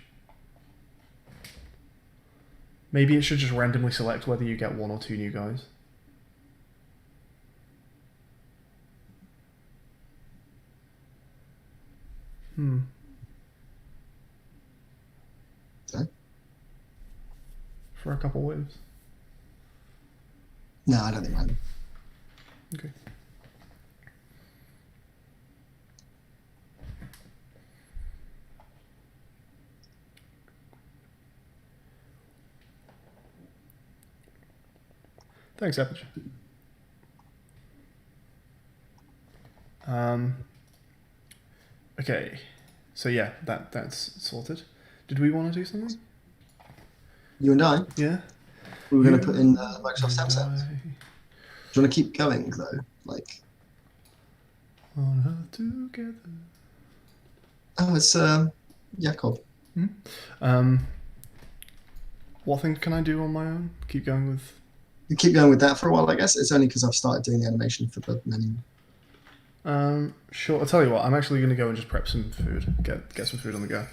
maybe it should just randomly select whether you get 1 or 2 new guys. Okay. For a couple waves. No, I don't think mine. Okay. Thanks, Aperture. Okay, so yeah, that's sorted. Did we want to do something? You and I? Yeah. We were going to put in Microsoft Sam sounds. I Do you want to keep going, though? Like... on her together. Oh, it's Jakob. What thing can I do on my own? Keep going with... You keep going with that for a while, I guess. It's only because I've started doing the animation for the menu. Sure. I'll tell you what. I'm actually going to go and just prep some food. Get some food on the go.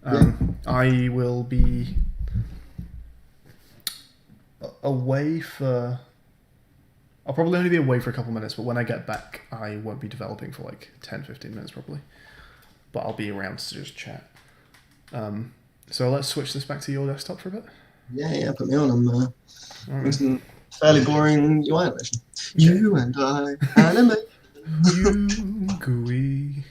Yeah. I will be away for... I'll probably only be away for a couple minutes, but when I get back, I won't be developing for like 10-15 minutes probably. But I'll be around to just chat. So let's switch this back to your desktop for a bit. Yeah, put me on. I'm doing Alright. some fairly boring UI animation. You and I animate. You gooey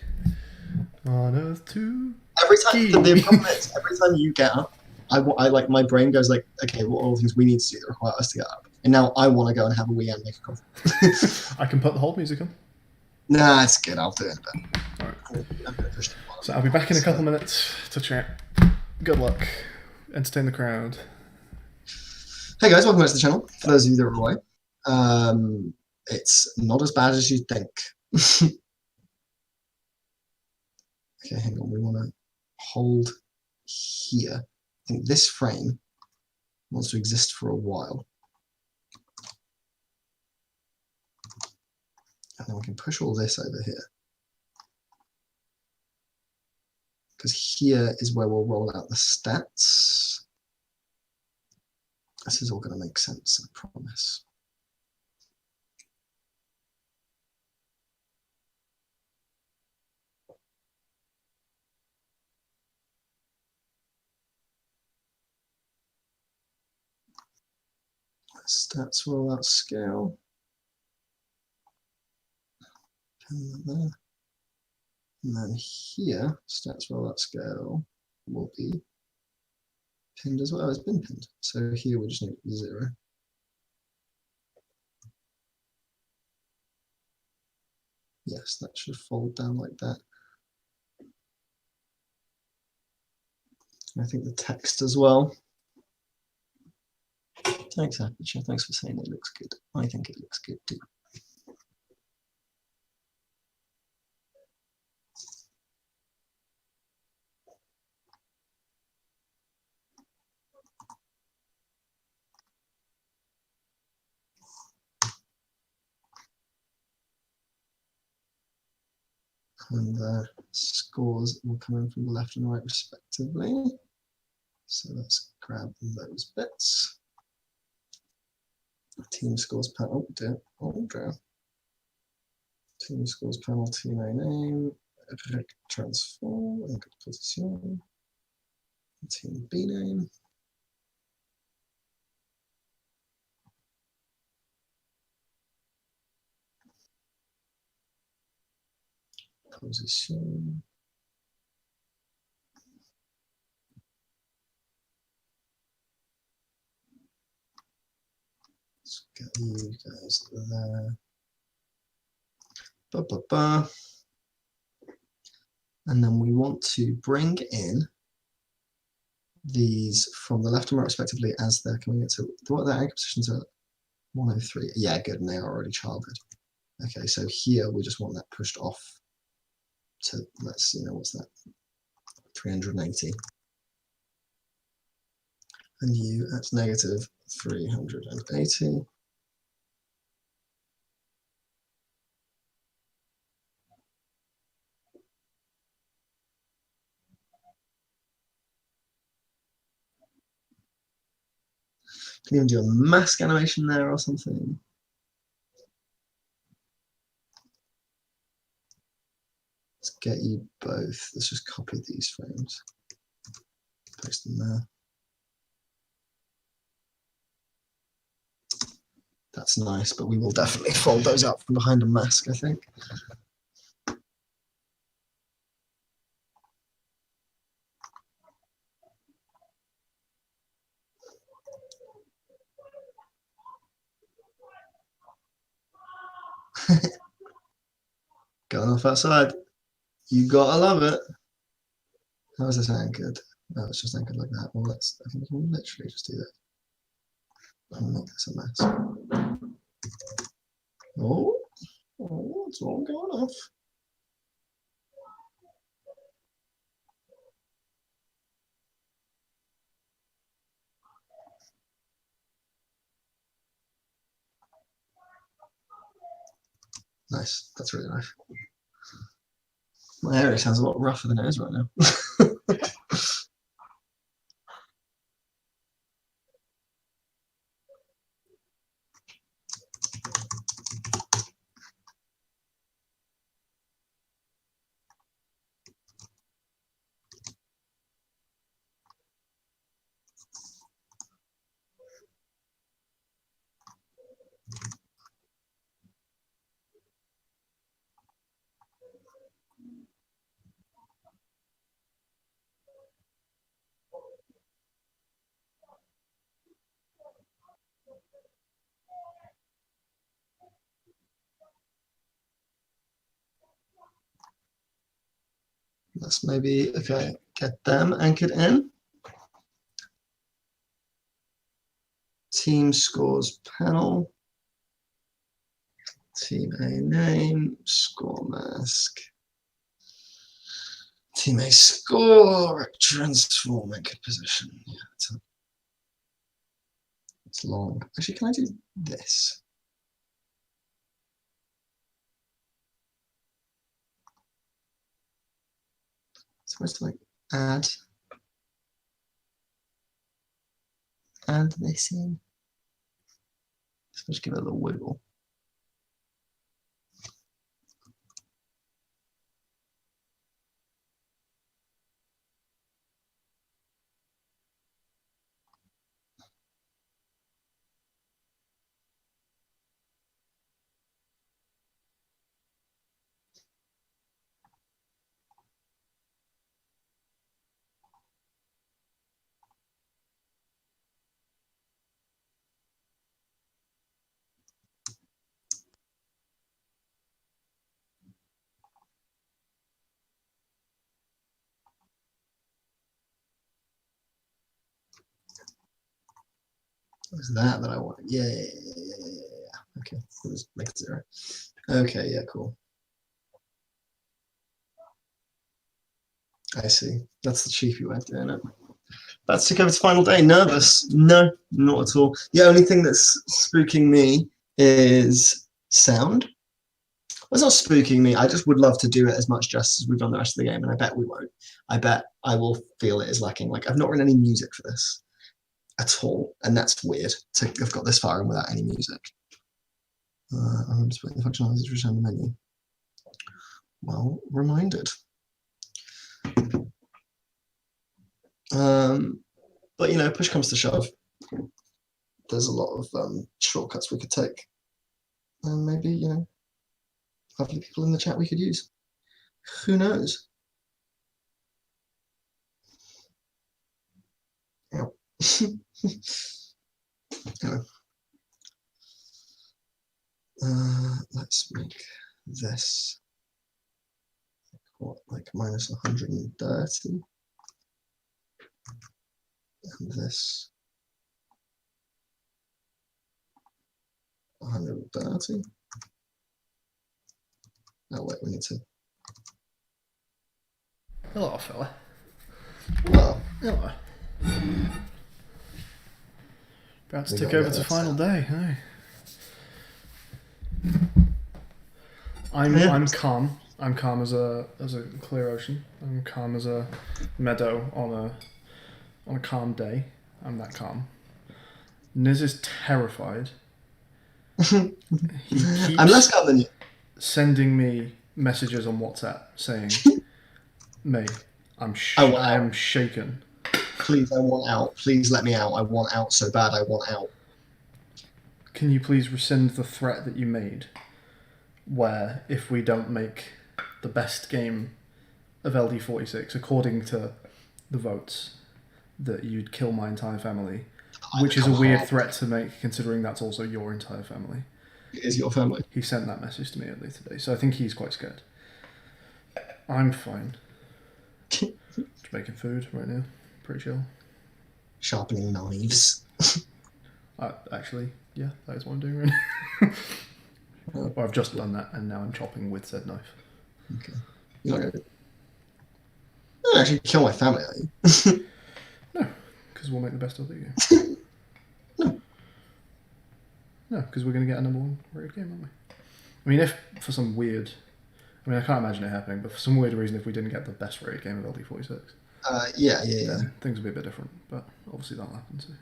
on earth too. Every time the problem is, every time you get up, I like my brain goes like, okay, what are all the things we need to do that require us to get up? And now I want to go and have a wee and make a coffee. I can put the hold music on. Nah, it's good. I'll do it in a bit. Alright. I'm gonna push the button. So I'll be back in a couple minutes to chat. Good luck. Entertain the crowd. Hey guys, welcome back to the channel. For those of you that are away, it's not as bad as you'd think. Okay, hang on. We want to hold here. I think this frame wants to exist for a while. And then we can push all this over here. Because here is where we'll roll out the stats. This is all going to make sense, I promise. Stats rollout scale. Pin that there. And then here, stats rollout scale will be pinned as well. It's been pinned. So here we just need 0. Yes, that should fold down like that. I think the text as well. Thanks, Aperture. Thanks for saying it looks good. I think it looks good too. And the scores will come in from the left and right respectively. So let's grab those bits. Team scores panel. Oh dear. Team scores panel, team A name, transform, and position. Team B name. Position. Let's get you guys there. Ba, ba, ba. And then we want to bring in these from the left and right respectively as they're coming in. So what their anchor positions are 103. Yeah, good, and they are already childed. Okay, so here we just want that pushed off to, let's see, what's that? 380. And you at negative 380. Can you even do a mask animation there or something? Let's get you both. Let's just copy these frames. Paste them there. That's nice, but we will definitely fold those up from behind a mask, I think. Going off outside. You gotta love it. How is this anchored? No, it's just anchored like that. Well, let's, I think we can literally just do that. I'll make this a mess. Oh, it's all going off. Nice, that's really nice. My area sounds a lot rougher than it is right now. Let's maybe, okay, get them anchored in. Team scores panel. Team A name, score mask. Team A score, transform anchored position. Yeah, it's long. Actually, can I do this? Supposed to like add this in. So just give it a little wiggle. was that I wanted. Yeah. Okay, let's make it 0. Okay, yeah, cool. I see. That's the cheapy way of doing it. That's to go to final day. Nervous? No, not at all. The only thing that's spooking me is sound. Well, it's not spooking me. I just would love to do it as much justice as we've done the rest of the game, and I bet we won't. I bet I will feel it is lacking. Like, I've not written any music for this at all, and that's weird to have got this far in without any music. I'm just waiting the functionalities to return the menu. Well, reminded. But you know, push comes to shove. There's a lot of shortcuts we could take, and maybe, you know, lovely people in the chat we could use. Who knows? Ow. Anyway. Let's make this what, like minus 130, and this 130. Oh wait, we need to. Hello, fella. Well, Hello. About to We tick gotta over get to that final sound. day, hey? I'm Yeah. I'm calm. I'm calm as a clear ocean. I'm calm as a meadow on a calm day. I'm that calm. Niz is terrified. He keeps I'm less calm than you. sending me messages on WhatsApp saying, "Mate, I am shaken." Please, I want out. Please let me out. I want out so bad. I want out. Can you please rescind the threat that you made? Where if we don't make the best game of LD46 according to the votes, that you'd kill my entire family, which is a weird threat to make considering that's also your entire family. It is your family. He sent that message to me earlier today, so I think he's quite scared. I'm fine. Just making food right now. Pretty chill. Sharpening knives. Actually, yeah, that is what I'm doing right now. Well, I've just done that, and now I'm chopping with said knife. Okay. You're not gonna actually kill my family, are you? No, because we'll make the best of the game. No, because we're going to get a #1 rated game, aren't we? I mean, if for some weird... I mean, I can't imagine it happening, but for some weird reason, if we didn't get the best rated game of LD46, Yeah. then things would be a bit different. But obviously that'll happen too.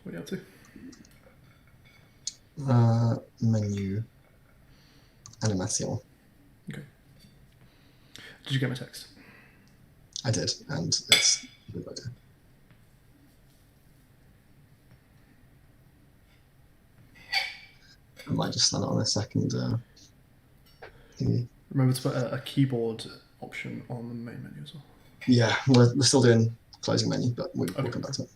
What are you up to? Menu. Animation. Okay. Did you get my text? I did, and it's a good idea. I might just stand on a second thingy. Remember to put a keyboard option on the main menu as well. Yeah, we're still doing closing menu, but we'll Okay. come back to it.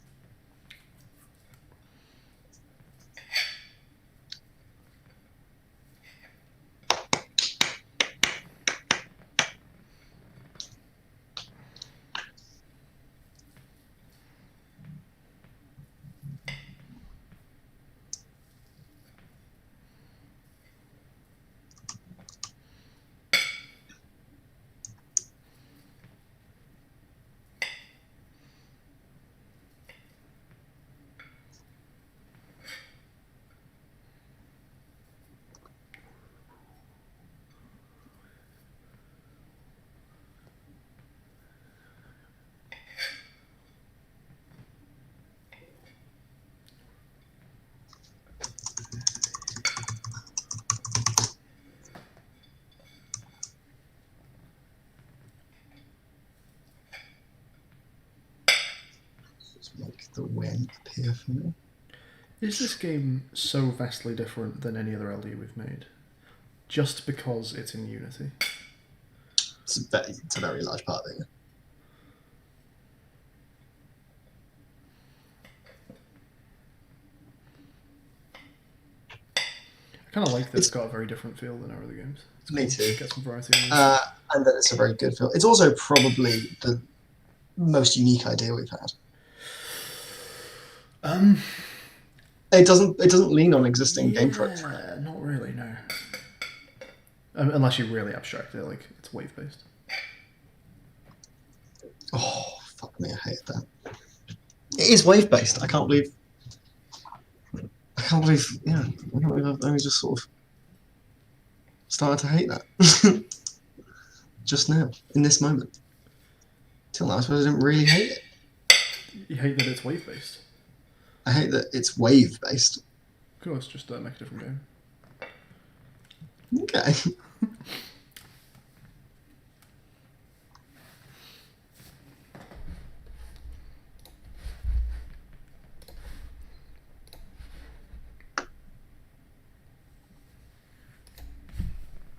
Just make the win appear for me. Is this game so vastly different than any other LD we've made? Just because it's in Unity? It's a very large part of it. I kind of like that it's got a very different feel than our other games. It's Me cool. too. Get some variety in it. And that it's a very good feel. It's also probably the most unique idea we've had. It doesn't lean on existing game tropes. Yeah, not really, no. Unless you really abstract it, like it's wave based. Oh, fuck me, I hate that. It is wave based. I can't believe. Yeah, I can't believe I've only just sort of started to hate that. Just now, in this moment. Till now, I suppose I didn't really hate it. You hate that it's wave based. I hate that it's wave based. Cool, it's just make a different game. Okay.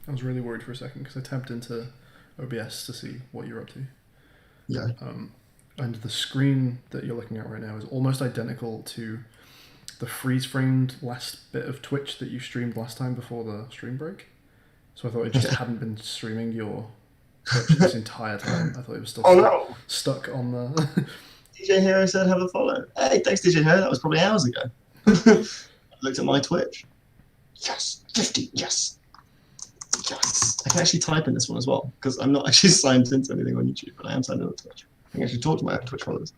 I was really worried for a second because I tapped into OBS to see what you're up to. Yeah. And the screen that you're looking at right now is almost identical to the freeze-framed last bit of Twitch that you streamed last time before the stream break. So I thought it just hadn't been streaming your Twitch this entire time. I thought it was still stuck on the... DJ Hero said have a follow. Hey, thanks DJ Hero, that was probably hours ago. I looked at my Twitch. Yes, 50, yes. Yes. I can actually type in this one as well, because I'm not actually signed into anything on YouTube, but I am signed into Twitch. I can actually talk to my Twitch followers.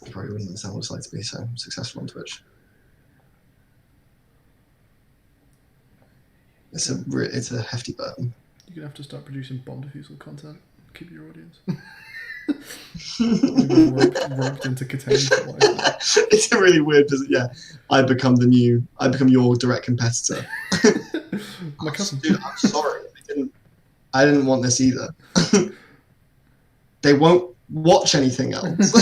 I probably wouldn't understand what it's like to be so successful on Twitch. It's a hefty burden. You're going to have to start producing bomb defusal content. Keep your audience. roped into Catania for life. It's a really weird, yeah. I become your direct competitor. My cousin. Dude, I'm sorry. I didn't want this either. They won't watch anything else.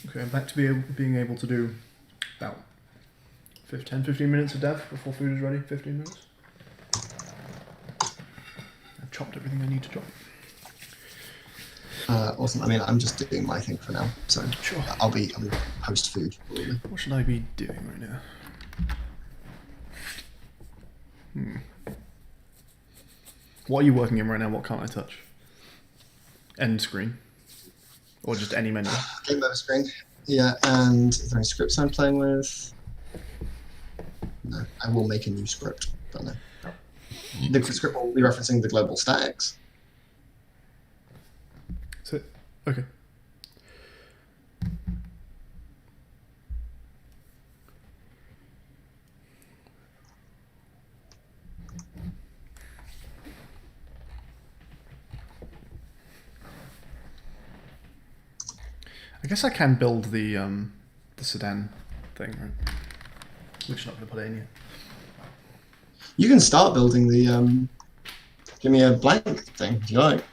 Okay, I'm back to being able to do about 10-15 minutes of dev before food is ready. 15 minutes. I've chopped everything I need to chop. Awesome. I mean, I'm just doing my thing for now, so Sure. I'll be post food. What should I be doing right now? What are you working in right now? What can't I touch? End screen. Or just any menu? Game over screen. Yeah, and is there any scripts I'm playing with? No, I will make a new script, but no. The script will be referencing the global statics. That's it? Okay. I guess I can build the sedan thing, right? We're just not going to put it in yet. You can start building the give me a blank thing if you like.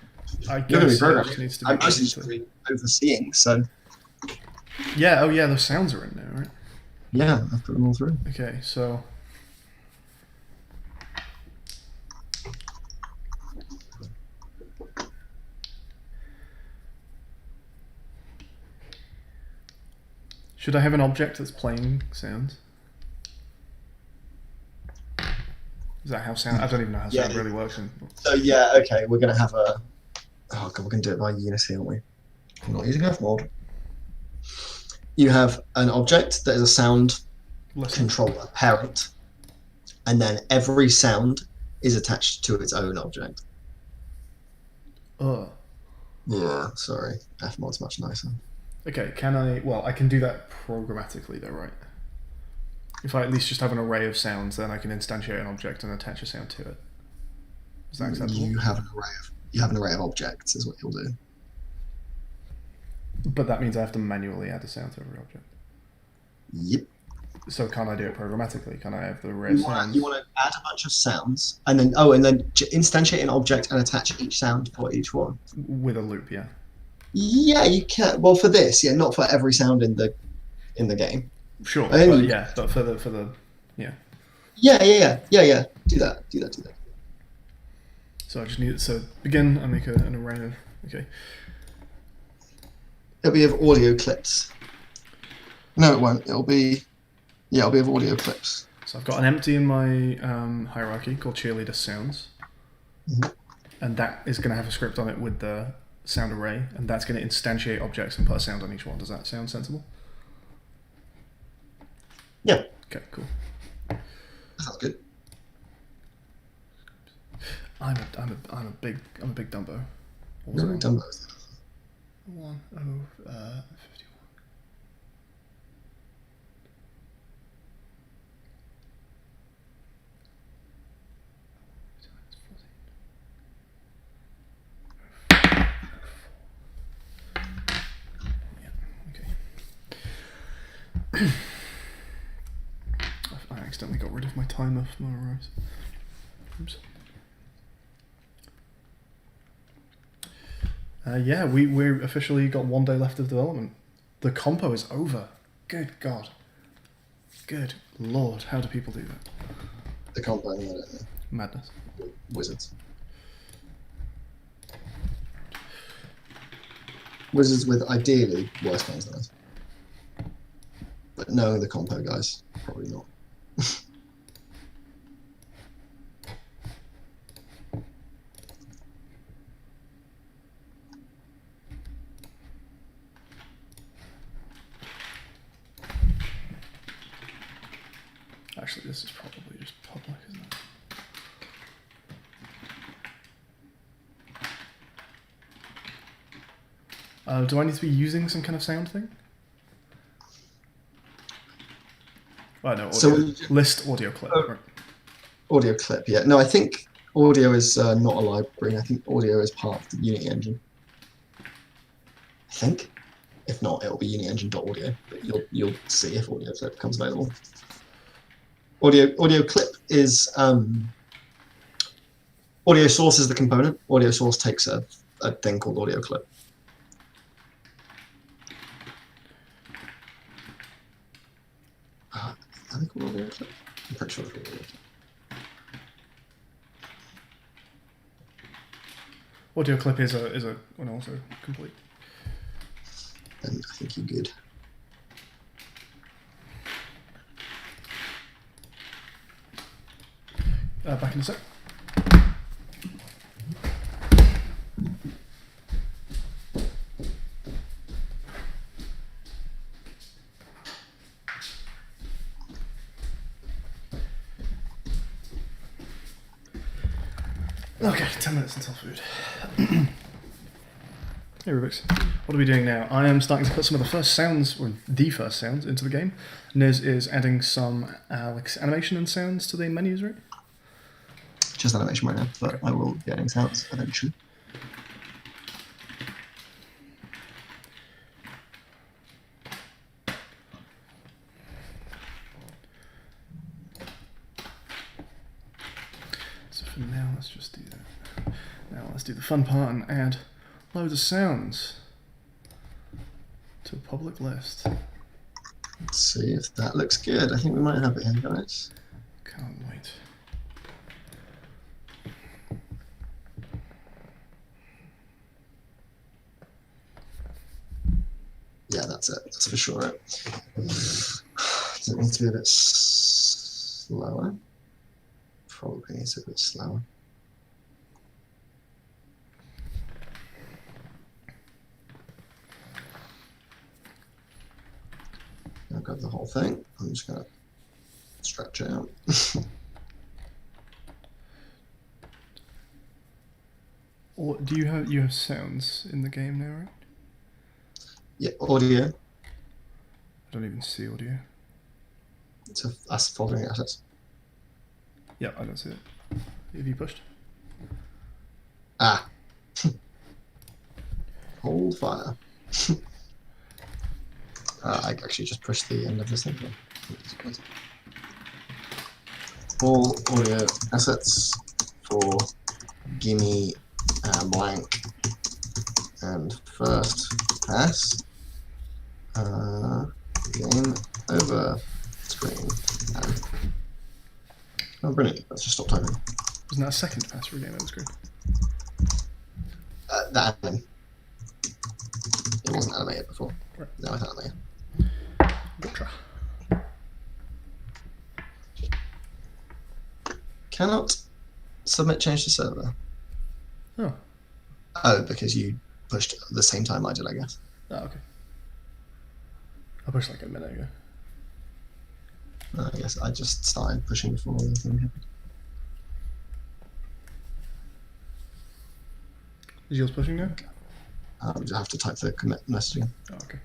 I You're going to be guess it programming. just needs to be I'm mostly put just into- overseeing, so Yeah, oh yeah, the sounds are in there, right? yeah, I've put them all through. Okay, so... Should I have an object that's playing sounds? Is that how sound? I don't even know how sound Yeah. really works. So yeah, okay, we're going to have a... Oh god, we're going to do it by Unity, aren't we? I'm not using F mode. You have an object that is a sound Listen. controller parent, and then every sound is attached to its own object. Ugh. Yeah, sorry. F mod's much nicer. Okay, can I... Well, I can do that programmatically though, right? If I at least just have an array of sounds, then I can instantiate an object and attach a sound to it. Is that acceptable? You have an array of objects, is what you'll do. But that means I have to manually add a sound to every object. Yep. So can't I do it programmatically? Can I have the rare You sounds? want to add a bunch of sounds, and then instantiate an object and attach each sound for each one. With a loop, yeah. Yeah, you can. Well, for this, yeah, not for every sound in the game. Sure, I think but you- yeah, but for the yeah. Yeah. Do that. So I just need it. So begin. I make an array of. Okay. It'll be of audio clips. No, it won't. It'll be of audio clips. So I've got an empty in my hierarchy called cheerleader sounds, Mhm. and that is going to have a script on it with the sound array, and that's going to instantiate objects and put a sound on each one. Does that sound sensible? Yeah, Okay, cool. that sounds good. I'm a big Dumbo. What was You're it? done those. 51. I accidentally got rid of my timer for my arrows. Oops. Yeah, we're officially got 1 day left of development. The compo is over. Good God. Good Lord, how do people do that? The compound, I don't know. Madness. Wizards. Wizards with ideally worse games than us. But knowing the compo guys, probably not. Actually, this is probably just public, isn't it? Do I need to be using some kind of sound thing? Oh, no, audio. So List audio clip. Right. audio clip, yeah. No, I think audio is not a library. I think audio is part of the Unity engine. I think. If not, it'll be uniengine.audio, but you'll see if audio clip becomes available. Audio clip is audio source is the component. Audio source takes a thing called audio clip. Are they called audio clip? I'm pretty sure they're called audio clip. Audio clip is an also complete. Then I think you're good. Back in a sec. Okay, 10 minutes until food. Hey Rubik's, what are we doing now? I am starting to put some of the first sounds, or the first sounds, into the game. Niz is adding some like animation and sounds to the menus, right? Just animation right now, but I will be adding sounds eventually. So for now, let's just do that. Now let's do the fun part and add loads of sounds to a public list. Let's see if that looks good. I think we might have it here, guys. Can't wait. Yeah, that's it. That's for sure it. Does it need to be a bit slower? Probably needs to be a bit slower. I'll grab the whole thing. I'm just gonna stretch it out. Or do you have sounds in the game now, right? Yeah, audio. I don't even see audio. It's us following assets. Yeah, I don't see it. Have you pushed? Ah. Hold fire. I actually just pushed the end of this thing. All audio assets for gimme blank and first pass. Game over screen. Oh, brilliant. Let's just stop typing. Wasn't that a second pass for a game over screen? That anime. It wasn't animated before. Right. No, it's animated. Gotcha. Cannot submit change to server. Oh. Oh, because you pushed at the same time I did, I guess. Oh, okay. I pushed like a minute ago. No, I guess I just started pushing before the thing happened. Is yours pushing now? We just have to type the commit messaging. Oh, okay.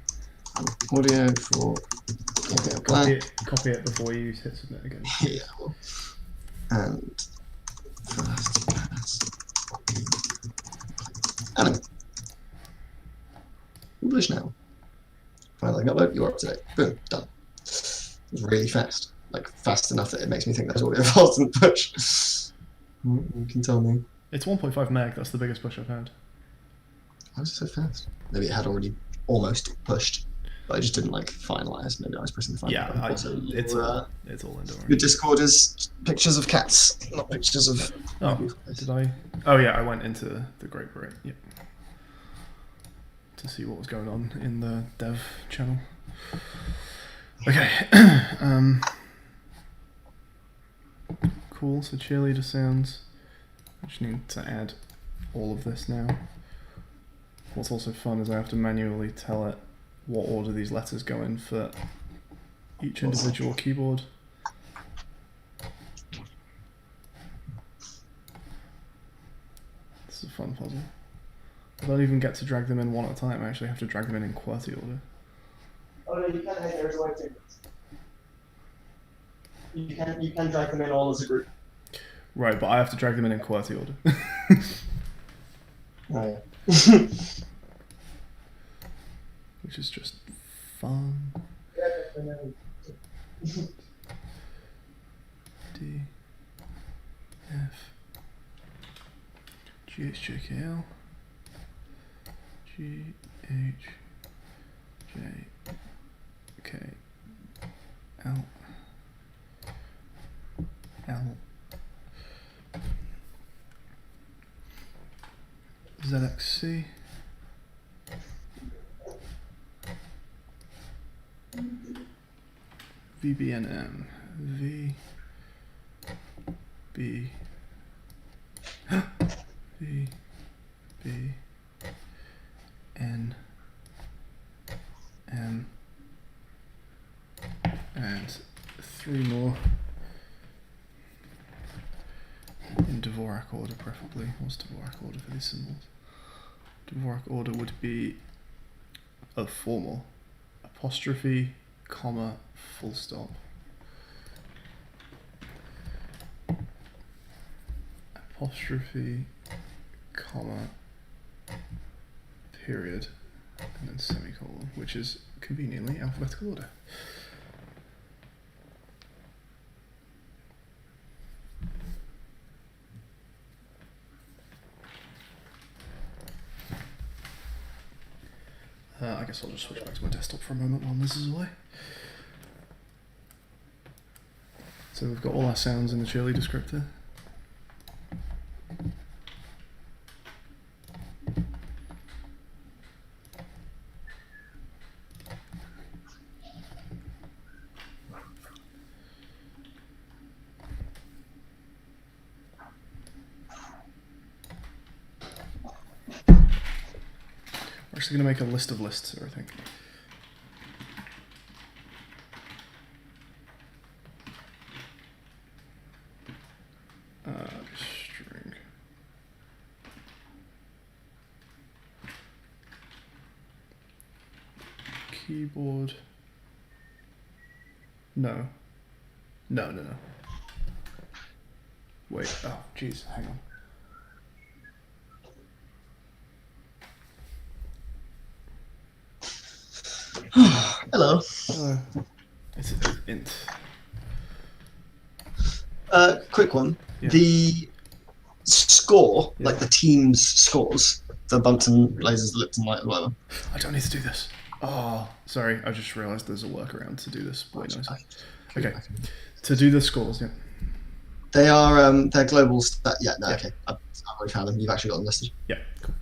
Audio for Copy it before you hit submit again. Yeah, well. And first pass. Anime. English now. Finally upload, you're up to date. Boom, done. It was really fast. Like, fast enough that it makes me think there's audio files didn't push. You can tell me. It's 1.5 meg, that's the biggest push I've had. Why was it so fast? Maybe it had already almost pushed, but I just didn't like finalize. Maybe I was pressing the final Yeah, button. Also, it's all in, don't your worry. Discord is pictures of cats, not pictures of. Oh, did I? Oh yeah, I went into the Great Parade, yep. To see what was going on in the dev channel. Okay. Cool, so cheerleader sounds. I just need to add all of this now. What's also fun is I have to manually tell it what order these letters go in for each individual keyboard. This is a fun puzzle. I don't even get to drag them in one at a time, I actually have to drag them in QWERTY order. Oh no, you can. Hey, there's a way to. You can drag them in all as a group. Right, but I have to drag them in QWERTY order. Oh yeah. Which is just fun. D F G H J K L G H J K L L ZXC VBNM V B V B N M and three more in Dvorak order preferably. What's Dvorak order for these symbols? Dvorak order would be a formal apostrophe, comma, full stop. Apostrophe, comma, period, and then semicolon, which is conveniently alphabetical order. I guess I'll just switch back to my desktop for a moment while this is away. So we've got all our sounds in the cheerleader descriptor. We're actually going to make a list of lists here, I think. String. Keyboard. No. No. Wait, oh, jeez, hang on. Hello. It's int. Quick one. Yeah. The score, Yeah. like the team's scores, the bumps and lasers, the lips and light, whatever. I don't need to do this. Oh, sorry. I just realised there's a workaround to do this way nicer. Okay. To do the scores, yeah. They are they're global stat. Yeah, no, Yeah. okay. I've already found them. You've actually got them listed. Yeah, cool.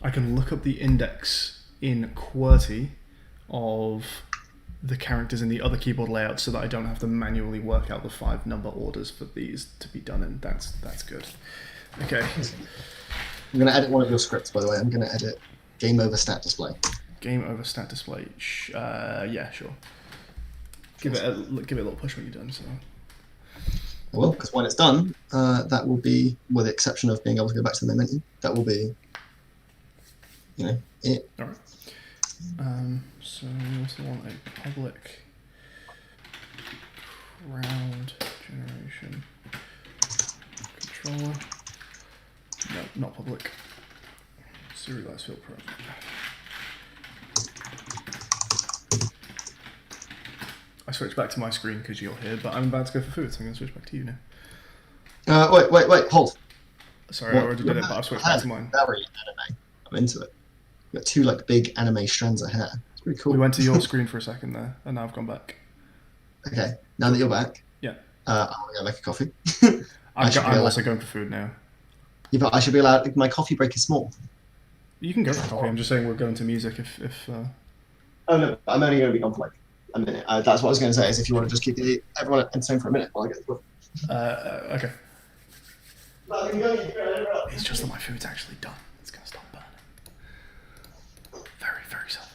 I can look up the index in QWERTY of the characters in the other keyboard layout so that I don't have to manually work out the 5 number orders for these to be done in. That's good. Okay. I'm going to edit one of your scripts, by the way. I'm going to edit game over stat display. Game over stat display. Yeah, sure. Give it a little push when you're done. So. I will, because when it's done, that will be, with the exception of being able to go back to the main menu, that will be, it. All right. So we also want a public crowd generation controller. No, not public. Serialized field project. I switched back to my screen because you're here, but I'm about to go for food, so I'm going to switch back to you now. Wait, hold. Sorry, I already did it, but I've switched back to mine. Very anime. I'm into it. You've got 2 like big anime strands of hair. It's pretty cool. We went to your screen for a second there, and now I've gone back. Okay, now that you're back, Yeah. I'm going to make a coffee. I'm also going for food now. Yeah, but I should be allowed. My coffee break is small. You can go for coffee. I'm just saying we're going to music if Oh no, I'm only going to be gone for like a minute. That's what I was going to say. Is if you want to just keep everyone entertained for a minute while I get the coffee. okay. It's just that my food's actually done. It's going to stop burning. Very, very sad.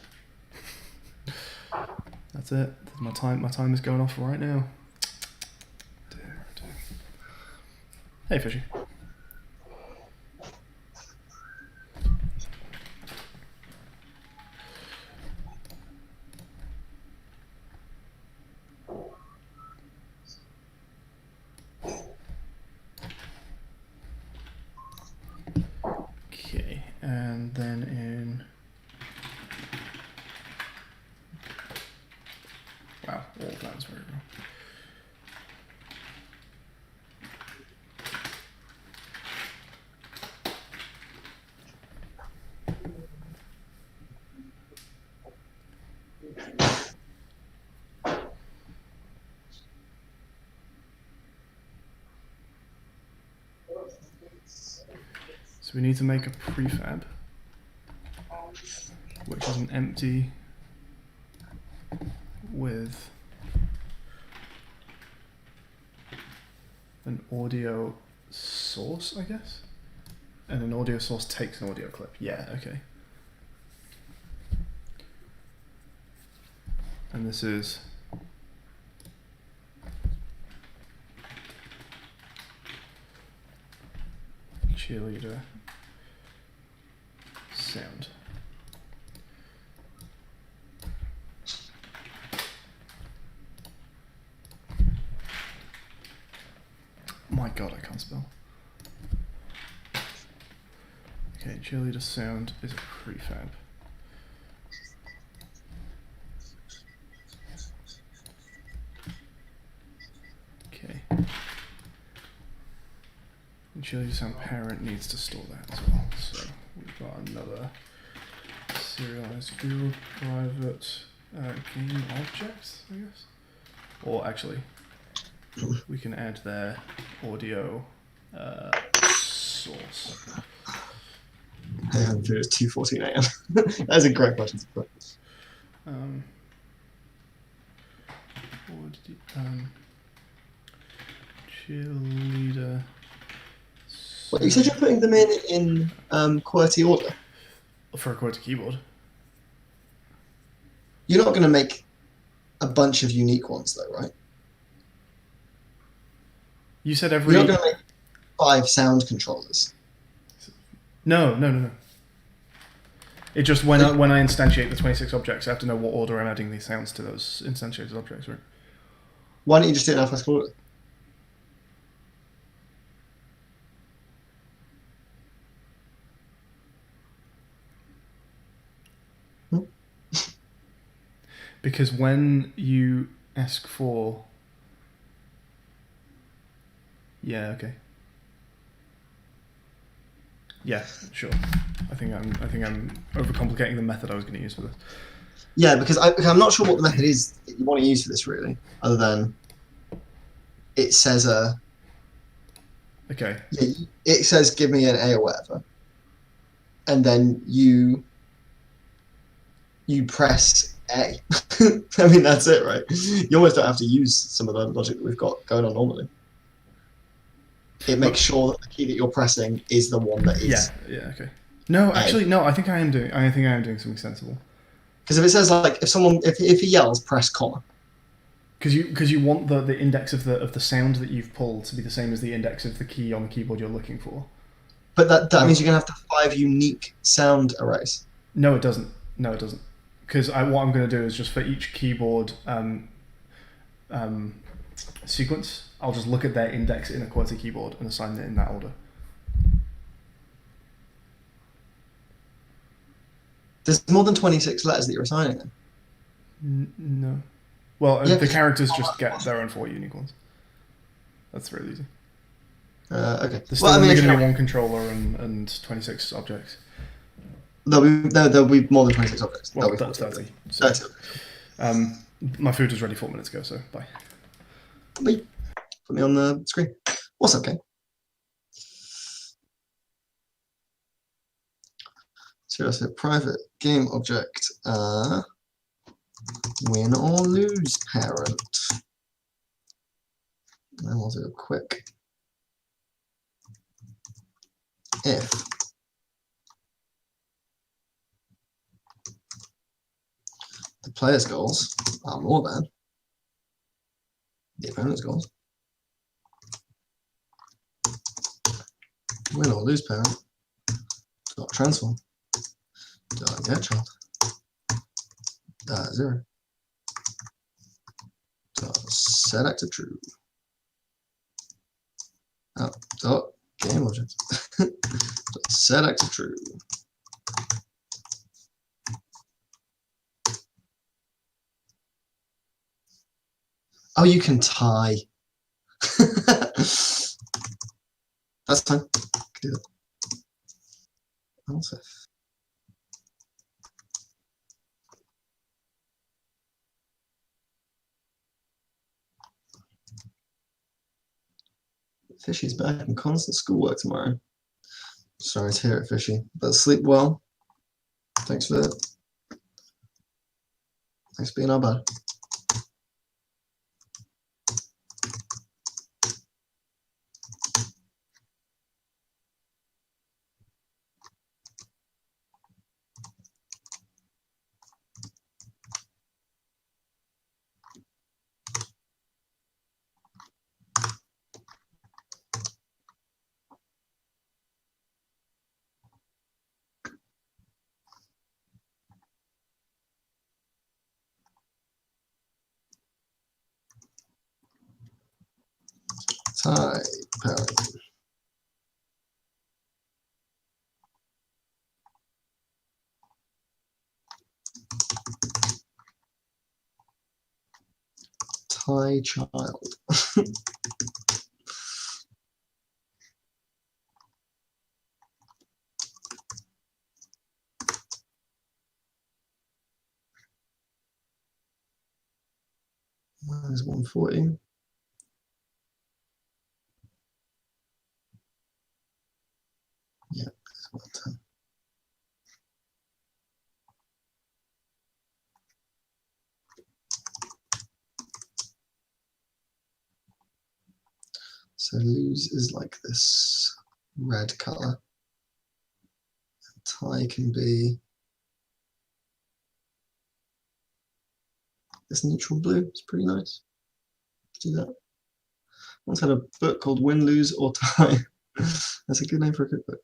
That's it. My time is going off right now. Dear. Hey, Fishy. Okay, and then in... Wow, all of that was very wrong. So we need to make a prefab, which is an empty with an audio source, I guess? And an audio source takes an audio clip. Yeah, okay. And this is cheerleader sound. My god, I can't spell. Okay, cheerleader sound is a prefab. Okay. And cheerleader sound parent needs to store that as well. So we've got another serialized field private game objects, I guess. Or actually, we can add their audio source. It's 2:14 a.m. That's a great question. Cheerleader. Well, you said you're putting them in QWERTY order. For a QWERTY keyboard. You're not going to make a bunch of unique ones, though, right? You said every. You're not going to make 5 sound controllers. No. It just when I instantiate the 26 objects, I have to know what order I'm adding these sounds to those instantiated objects, right? Why don't you just do it in alphabetical order? Because when you ask for... Yeah, okay. Yeah, sure. I think I'm overcomplicating the method I was going to use for this. Yeah, because I'm not sure what the method is that you want to use for this, really, other than it says Okay. yeah, it says give me an A or whatever, and then you press A. I mean, that's it, right? You almost don't have to use some of the logic that we've got going on normally. It makes sure that the key that you're pressing is the one that is. Yeah, okay. No, actually, no. I think I am doing something sensible. Because if it says like if he yells, press comma. Because you want the index of the sound that you've pulled to be the same as the index of the key on the keyboard you're looking for. But that means you're gonna have to have 5 unique sound arrays. No, it doesn't. No, it doesn't. Because what I'm going to do is just for each keyboard sequence, I'll just look at their index in a QWERTY keyboard and assign it in that order. There's more than 26 letters that you're assigning them. No. Well, Yeah, the characters just get their own 4 unique ones. That's really easy. Okay. There's still only going to be 1 controller and 26 objects. There'll be more than 26 objects. Well, that's 30. So, 30. My food was ready 4 minutes ago, so bye. Wait. Put me on the screen. What's okay? So that's a private game object. Win or lose parent. And we'll do a quick if the player's goals are more than the opponent's goals. Win or lose parent. Dot transform. Dot get child. Dot 0. Dot set active true. Oh, dot game object. Dot set active true. Oh, you can tie. That's fine. Do that. Also. Fishy's back in constant schoolwork tomorrow. Sorry to hear it, Fishy. But sleep well. Thanks for being our bud. Tie parent. Tie child. Minus 140. Yeah, that's 110. So lose is like this red color. Tie can be this neutral blue. It's pretty nice. Let's do that. I once had a book called Win, Lose, or Tie. That's a good name for a cookbook.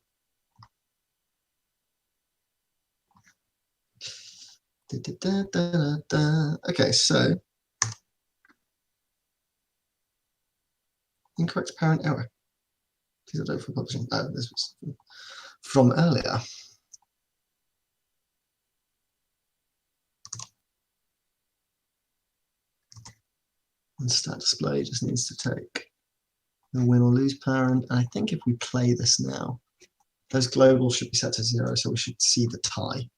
Okay, so incorrect parent error. Please don't for publishing. Oh, this was from earlier. I And stat display just needs to take the win or lose parent. And I think if we play this now, those globals should be set to 0, so we should see the tie.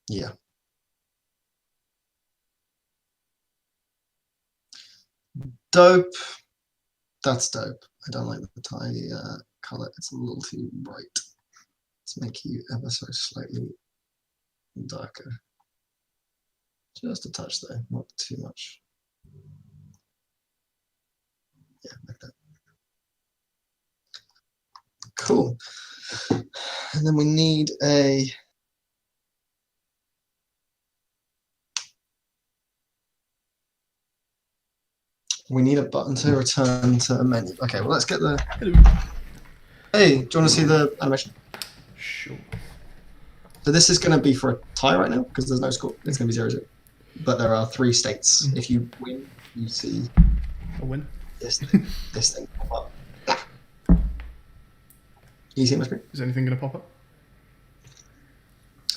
Yeah. Dope. That's dope. I don't like the tie color. It's a little too bright. Let's make you ever so slightly darker. Just a touch though, not too much. Yeah, like that. Cool. And then we need a button to return to the menu. Okay, well let's get the. Hello. Hey, do you want to see the animation? Sure. So this is going to be for a tie right now because there's no score. It's going to be 0-0. But there are 3 states. If you win, you see A win. this thing pop up. Can you see my screen? Is anything going to pop up?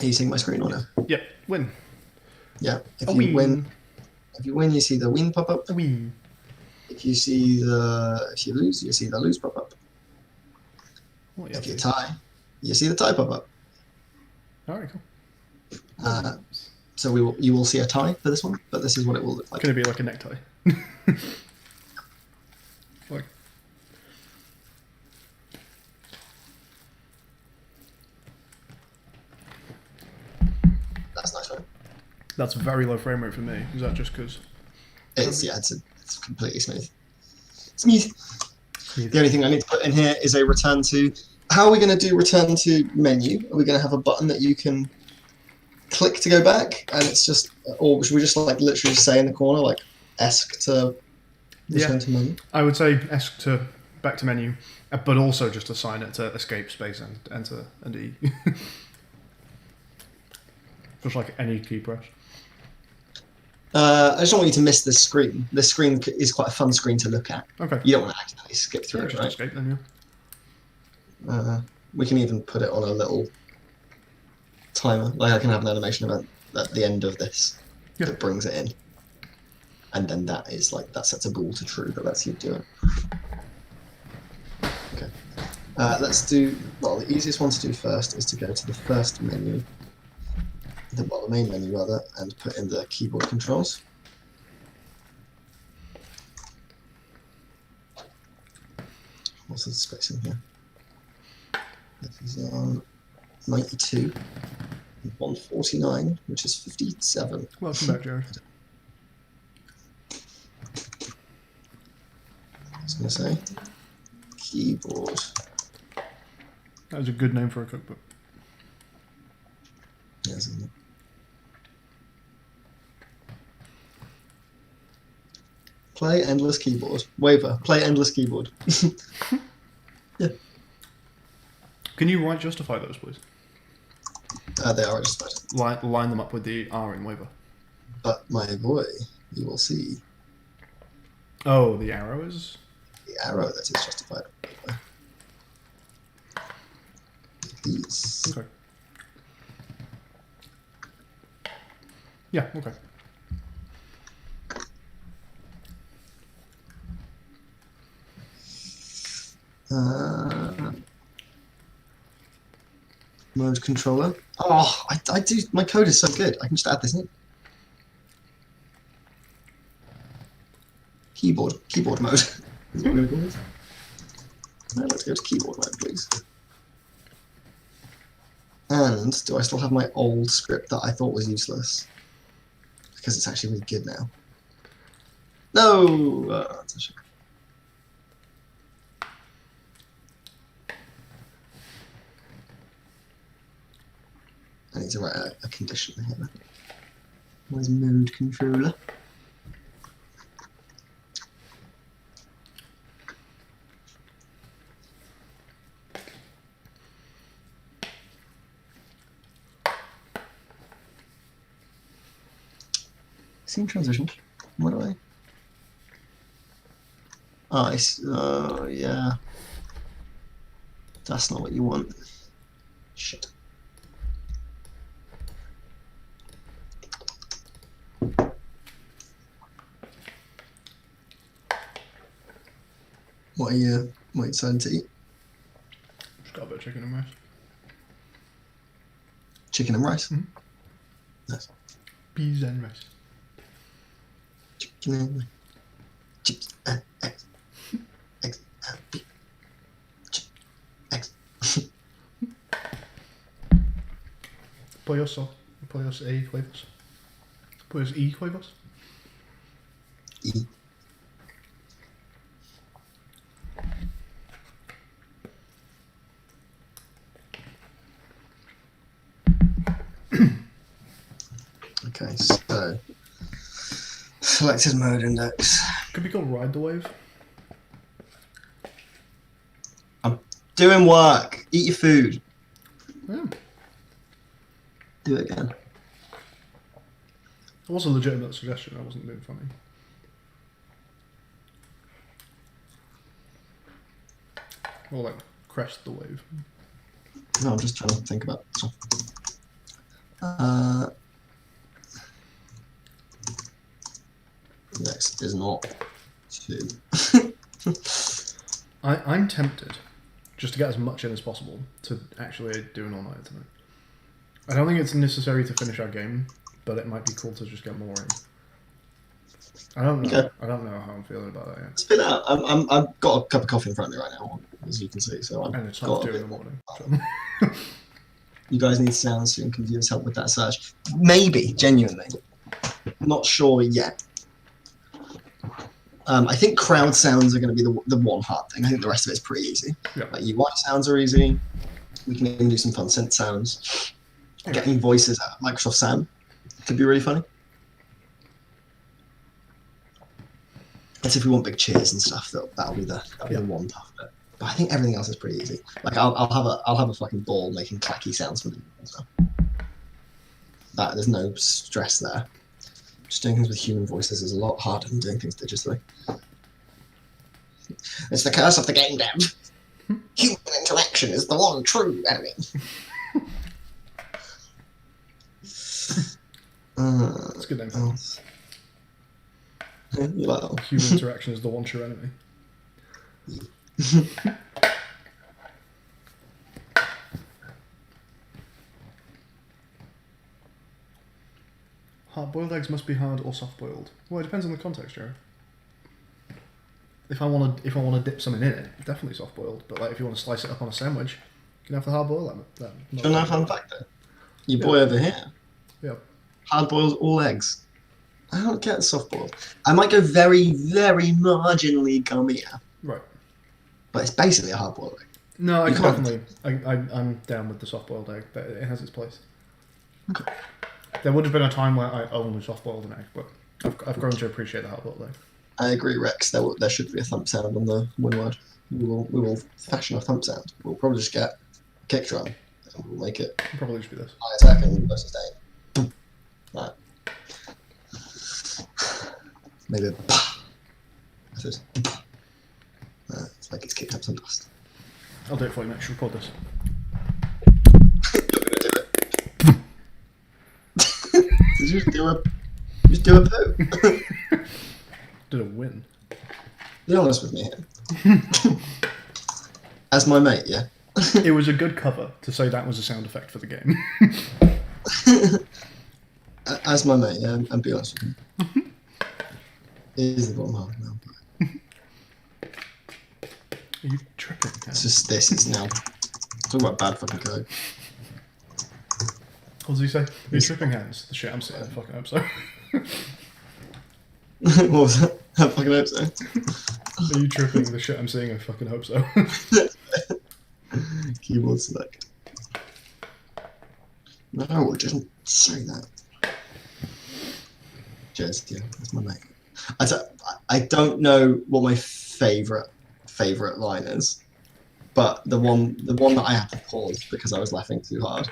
Are you seeing my screen or no? Yep. Win. Yeah. If A you win. you see the win pop up. A win. If you lose, you see the lose pop up. Oh, yeah, If you please. tie, you see the tie pop up. All right, cool. So you will see a tie for this one, but this is what it will look like. Going to be like a necktie. Like. That's nice, right? That's very low frame rate for me. Is that just because? It's completely smooth. Smooth. The only thing I need to put in here is a return to. How are we going to do return to menu? Are we going to have a button that you can click to go back, and it's just, or should we just like literally say in the corner like ESC to return to menu? I would say ESC to back to menu, but also just assign it to escape space and enter and E. Just like any key press. I just don't want you to miss this screen. This screen is quite a fun screen to look at. Okay. You don't want to accidentally skip through Yeah, it, just right? escape then, We can even put it on a little timer. Like I can have an animation event at the end of this that brings it in, and then that is like that sets a bool to true that lets you do it. Okay. Let's do. Well, the easiest one to do first is to go to the first menu, the main menu rather, and put in the keyboard controls. What's the space in here? This is on 92, 149, which is 57. Welcome back, Jared. I was going to say keyboard. That was a good name for a cookbook. Yes, isn't it? Play endless keyboard. WAVER. Play endless keyboard. Yeah. Can you right justify those, please? They are justified. Line them up with the R in waiver. But my boy, you will see Oh, the arrow is. the arrow that is justified. These. Okay. Yeah. Okay. Mode controller. Oh, I do. My code is so good. I can just add this in. Keyboard mode. Is what we're going to call it. Now let's go to keyboard mode, please. And do I still have my old script that I thought was useless? Because it's actually really good now. No! That's a shame. I need to write a condition here. Where's mode controller? Scene transition. What do I? Oh, yeah. That's not what you want. Shit. What are you deciding to eat? Just got a bit of chicken and rice. Chicken and rice. Mhm. Nice. Peas and rice. Chicken and rice. Chips and eggs. Eggs and beef. Chips. Eggs. Pollos e huevos. Pollos y huevos. E. Okay, so selected mode index. Could be called Ride the Wave. Doing work. Eat your food. Yeah. Do it again. It was a legitimate suggestion. I wasn't being funny. Or like crest the wave. No, I'm just trying to think about this one. Next is not 2. I'm tempted, just to get as much in as possible, to actually do an all-nighter tonight. I don't think it's necessary to finish our game, but it might be cool to just get more in. I don't know. Okay. I don't know how I'm feeling about that yet. Spit out. I've got a cup of coffee in front of me right now, as you can see. So I've And it's got half a 2 in bit the more. morning. So. You guys need sounds so you can use help with that search. Maybe, genuinely. Not sure yet. I think crowd sounds are going to be the one hard thing. I think the rest of it's pretty easy. Yeah. Like UI sounds are easy. We can even do some fun synth sounds. Yeah. Getting voices out of Microsoft Sam could be really funny. That's if we want big cheers and stuff. That'll be the one tough bit. But I think everything else is pretty easy. Like I'll have a fucking ball making clacky sounds for them and stuff. There's no stress there. Just doing things with human voices is a lot harder than doing things digitally. It's the curse of the game dev. Human interaction is the one true enemy. It's a good name. Else? Yeah, you like that one? Human interaction is the one true enemy. Hard-boiled eggs must be hard or soft-boiled. Well, it depends on the context, Jared. If I want to dip something in it, definitely soft-boiled. But like, if you want to slice it up on a sandwich, you can have the hard-boiled. Do you know a fun fact though? Your boy over here. Yeah. Hard boils all eggs. I don't get soft boiled. I might go very, very marginally gummier, Right. but it's basically a hard boiled egg. No, I You can't- definitely. I'm down with the soft-boiled egg. But it has its place. Okay. There would have been a time where I only soft-boiled an egg, but I've grown to appreciate the hard-boiled egg. I agree, Rex. There should be a thump sound on the one word. We will fashion a thump sound. We'll probably just get a kick drum and we'll make it It'll probably just be this. high attack and low sustain. Right. Maybe a it's like it's kicked up some dust. I'll do it for you, mate. Should record this. Did you just do a poo? Did a win. Be honest with me here. As my mate, yeah. It was a good cover to say that was a sound effect for the game. As my mate, yeah, and be honest with me. It is the bottom half now. Are you tripping? It's just this is now. Talk about bad fucking code. What does he say? Are you tripping hands? The shit I'm saying. I fucking hope so. What was that? I fucking hope so. Are you tripping? The shit I'm saying. I fucking hope so. Keyboard select. No, just say that. Cheers, yeah, that's my mate. I don't know what my favourite line is, but the one that I had to pause because I was laughing too hard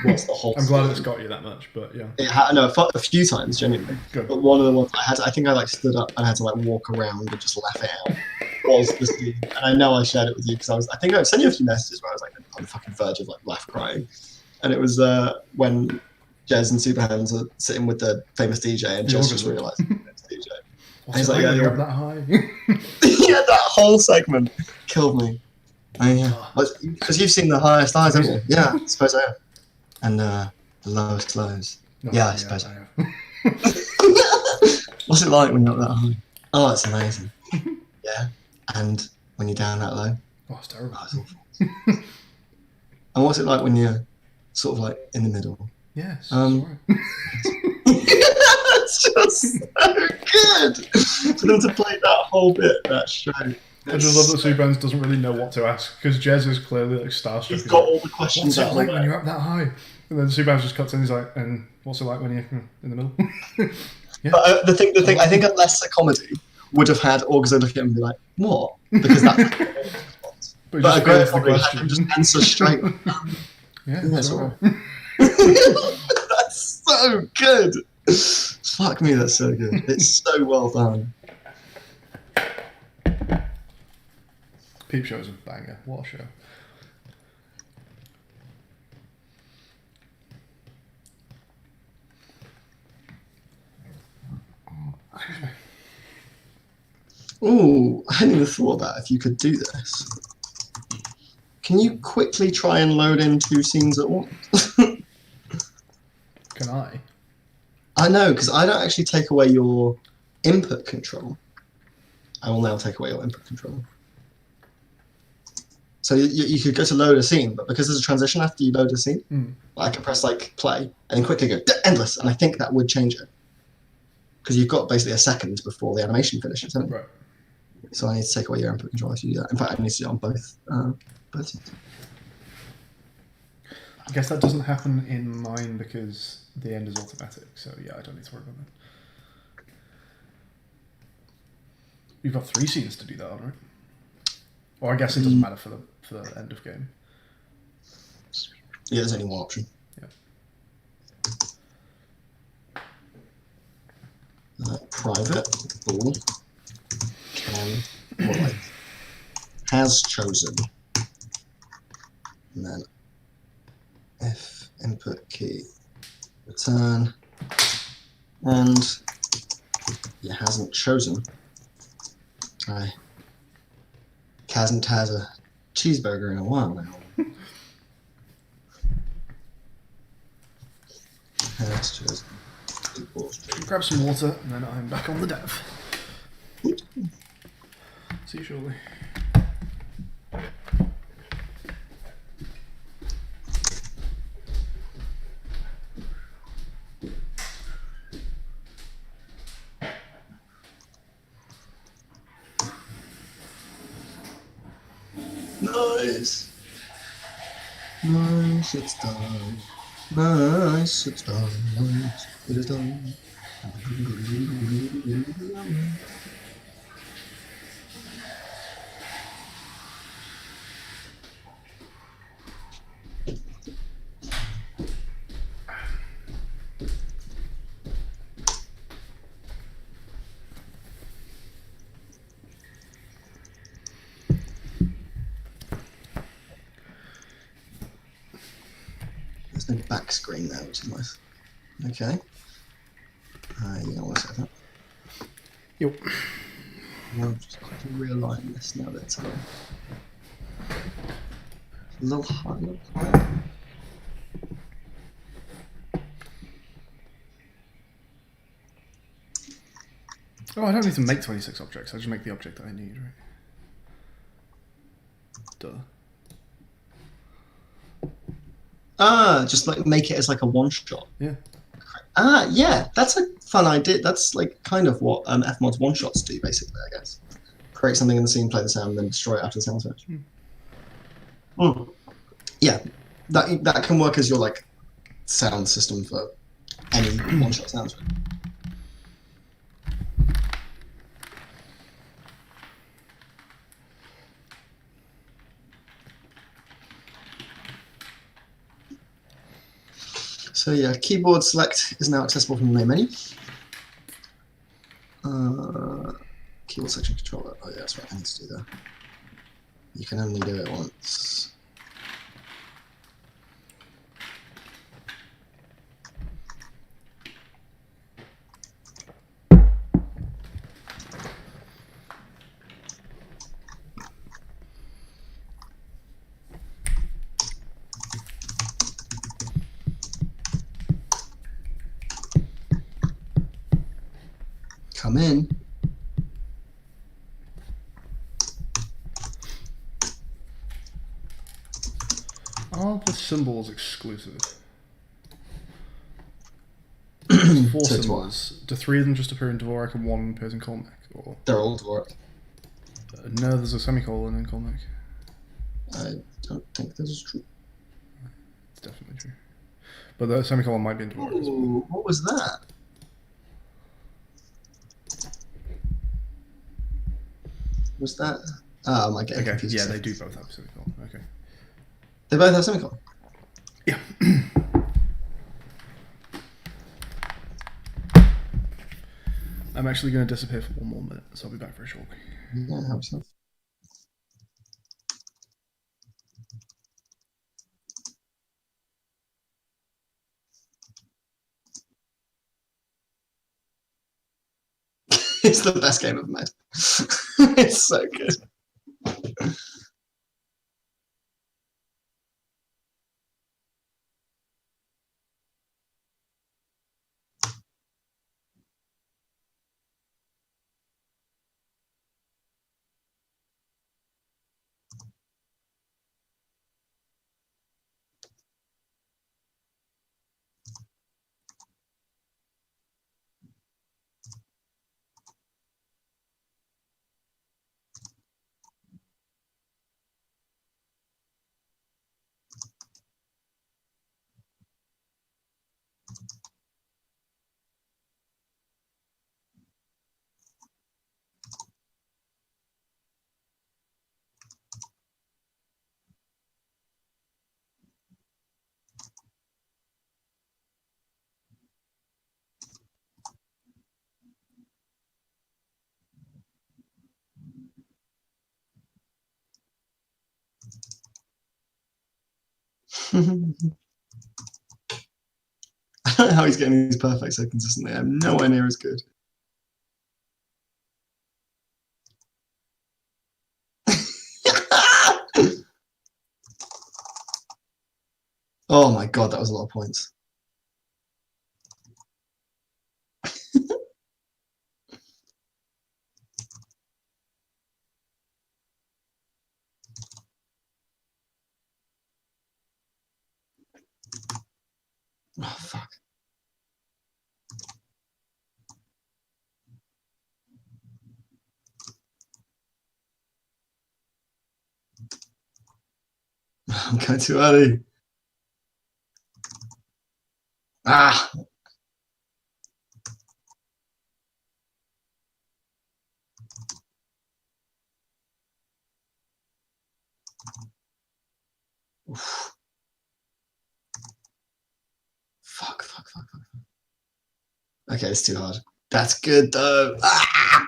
was the whole. I'm glad it's got you that much, but yeah. A few times genuinely. Good. But one of the ones I think I like stood up and had to like walk around and just laugh it out. Was the scene, and I know I shared it with you because I think I sent you a few messages where I was like on the fucking verge of like laugh crying, and it was when Jez and Superhands are sitting with the famous DJ and Jez just realised the famous DJ. What's He's it like, like yeah, when you're you're- up that high? Yeah, that whole segment killed me. Oh, yeah. Because you've seen the highest highs, haven't you? Yeah, I suppose I have. And the lowest lows. No, Yeah, I suppose. I have. What's it like when you're up that high? Oh, it's amazing. Yeah. And when you're down that low? Oh, it's terrible. Oh, it's awful. And what's it like when you're sort of like in the middle? Yes, it's Um, alright. It's just so good for them to play that whole bit, that show. I just love that Subans doesn't really know what to ask because Jez is clearly like starstruck. He's He's got like, all the questions what's it out like of the when way. you're up that high? And then Subans just cuts in. He's like, and what's it like when you're in the middle? Yeah. But the thing, I think a lesser comedy would have had Augusto look at him and be like, "What?" Because that's. But But just a great fails the comedy had him just question. answer straight. Yeah, Yeah, it's it's alright. That's so good. Fuck me, that's so good. It's so well done. Peep Show is a banger. What a show. Excuse me. Ooh, I hadn't even thought of that. If you could do this, can you quickly try and load in 2 scenes at once? Can I? I know, because I don't actually take away your input control. I will now take away your input control. So you could go to load a scene, but because there's a transition after you load a scene, I can press like play and then quickly go endless, and I think that would change it. Because you've got basically a second before the animation finishes, haven't you? Right. So I need to take away your input control if you do that. In fact, I need to do it on both scenes. I guess that doesn't happen in mine because the end is automatic. So yeah, I don't need to worry about that. You've got 3 scenes to do that on, right? Or I guess it doesn't matter for the end of game. Yeah, there's only one option. Yeah. Private bool can or like has chosen, and then if input key return and you hasn't chosen. I hasn't had a cheeseburger in a while now. Has chosen. Grab some water and then I'm back on the dev. See you shortly. Nice. Nice, it's done. Nice, it's done. Nice, it is done. There's no back screen there, which is nice. Okay. Yeah, one second. Yep. I'll just quickly realign this now that it's a little high, a little higher. Oh, I don't need to make 26 objects. I just make the object that I need, right? Duh. Just like make it as like a one shot. Yeah. Yeah, that's a fun idea. That's like kind of what Fmod's one shots do, basically, I guess. Create something in the scene, play the sound, then destroy it after the sound's finished. Yeah, that can work as your like sound system for any one shot sounds. So yeah, keyboard select is now accessible from the main menu. Keyboard section controller. Oh yeah, that's right. I need to do that. You can only do it once. Come in. Are the symbols exclusive? There's 4 So it's what? symbols. Do 3 of them just appear in Dvorak and 1 appears in Colmec? Or They're all Dvorak. no, there's a semicolon in Colmec. I don't think this is true. It's definitely true. But the semicolon might be in Dvorak as well. Ooh, what was that? Was that? Oh, am I getting Okay, confused? yeah, with they do something? both have a semicolon. Okay. They both have semicolon. Yeah. I'm actually going to disappear for 1 more minute, so I'll be back very shortly. Yeah, help yourself. It's the best game I've made. It's so good. I don't know how he's getting these perfect so consistently. I'm nowhere near as good. Oh my god, that was a lot of points. Oh fuck. I'm going too early. Ah! Oof. Fuck, fuck, fuck, fuck. Okay, it's too hard. That's good though. Ah!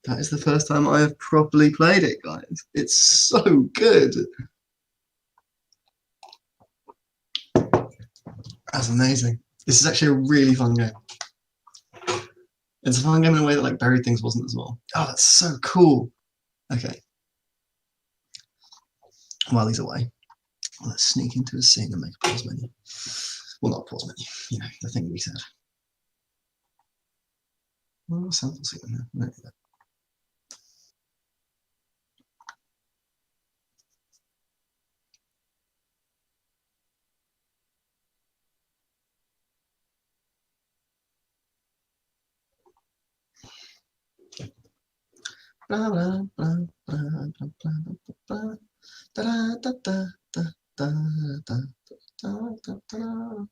That is the first time I have properly played it, guys. It's so good. That's amazing. This is actually a really fun game. It's a fun game in a way that like Buried Things wasn't as well. Oh, that's so cool. Okay. While he's away, let's sneak into a scene and make a pause menu. Well, not a pause menu, you know, the thing we said. Well, sample scene. There you go. Blah, blah, blah, blah, blah, blah, blah, blah. Da, da, da, da, da, da, da, da, da.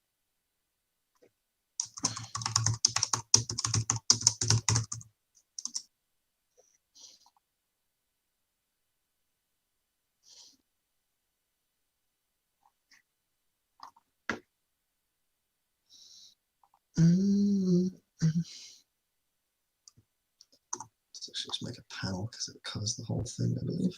So I should just make a panel because it covers the whole thing, I believe.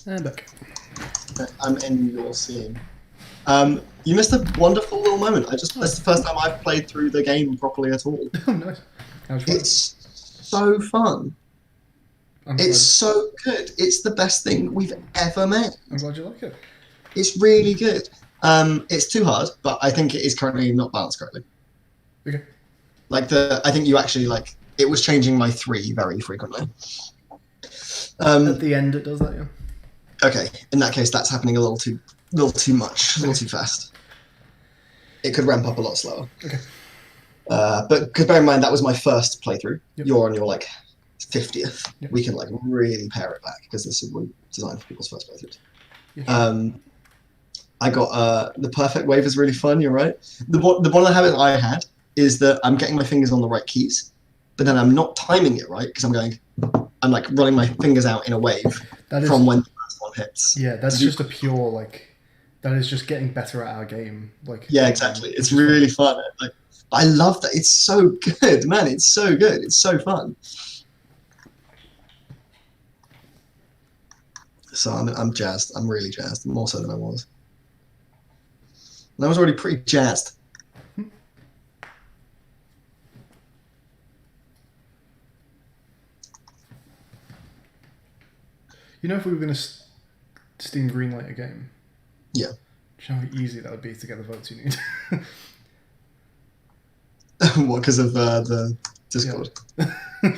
And back. I'm in your scene. You missed a wonderful little moment. That's the first time I've played through the game properly at all. Oh, nice. How's it? It's so fun. I'm It's so good. It's the best thing we've ever made. I'm glad you like it. It's really good. It's too hard, but I think it is currently not balanced correctly. Okay. I think you actually it was changing my 3 very frequently. At the end, it does that, yeah. Okay, in that case, that's happening a little too much, a little too fast. It could ramp up a lot slower. Okay. But because bear in mind that was my first playthrough. Yep. You're on your 50th. Yep. We can really pare it back because this is designed for people's first playthroughs. Yeah. I got the perfect wave is really fun. You're right. The one of the habits I had is that I'm getting my fingers on the right keys, but then I'm not timing it right because I'm running my fingers out in a wave from when the first one hits. Yeah, that's just a pure that is just getting better at our game. Yeah, exactly. It's really fun. I love that. It's so good, man. It's so good. It's so fun. So I'm jazzed. I'm really jazzed, more so than I was. And I was already pretty jazzed. You know, if we were going to Steam greenlight a game, Yeah. do you know how easy that would be to get the votes you need? What, because of the Discord? Yeah. Yeah,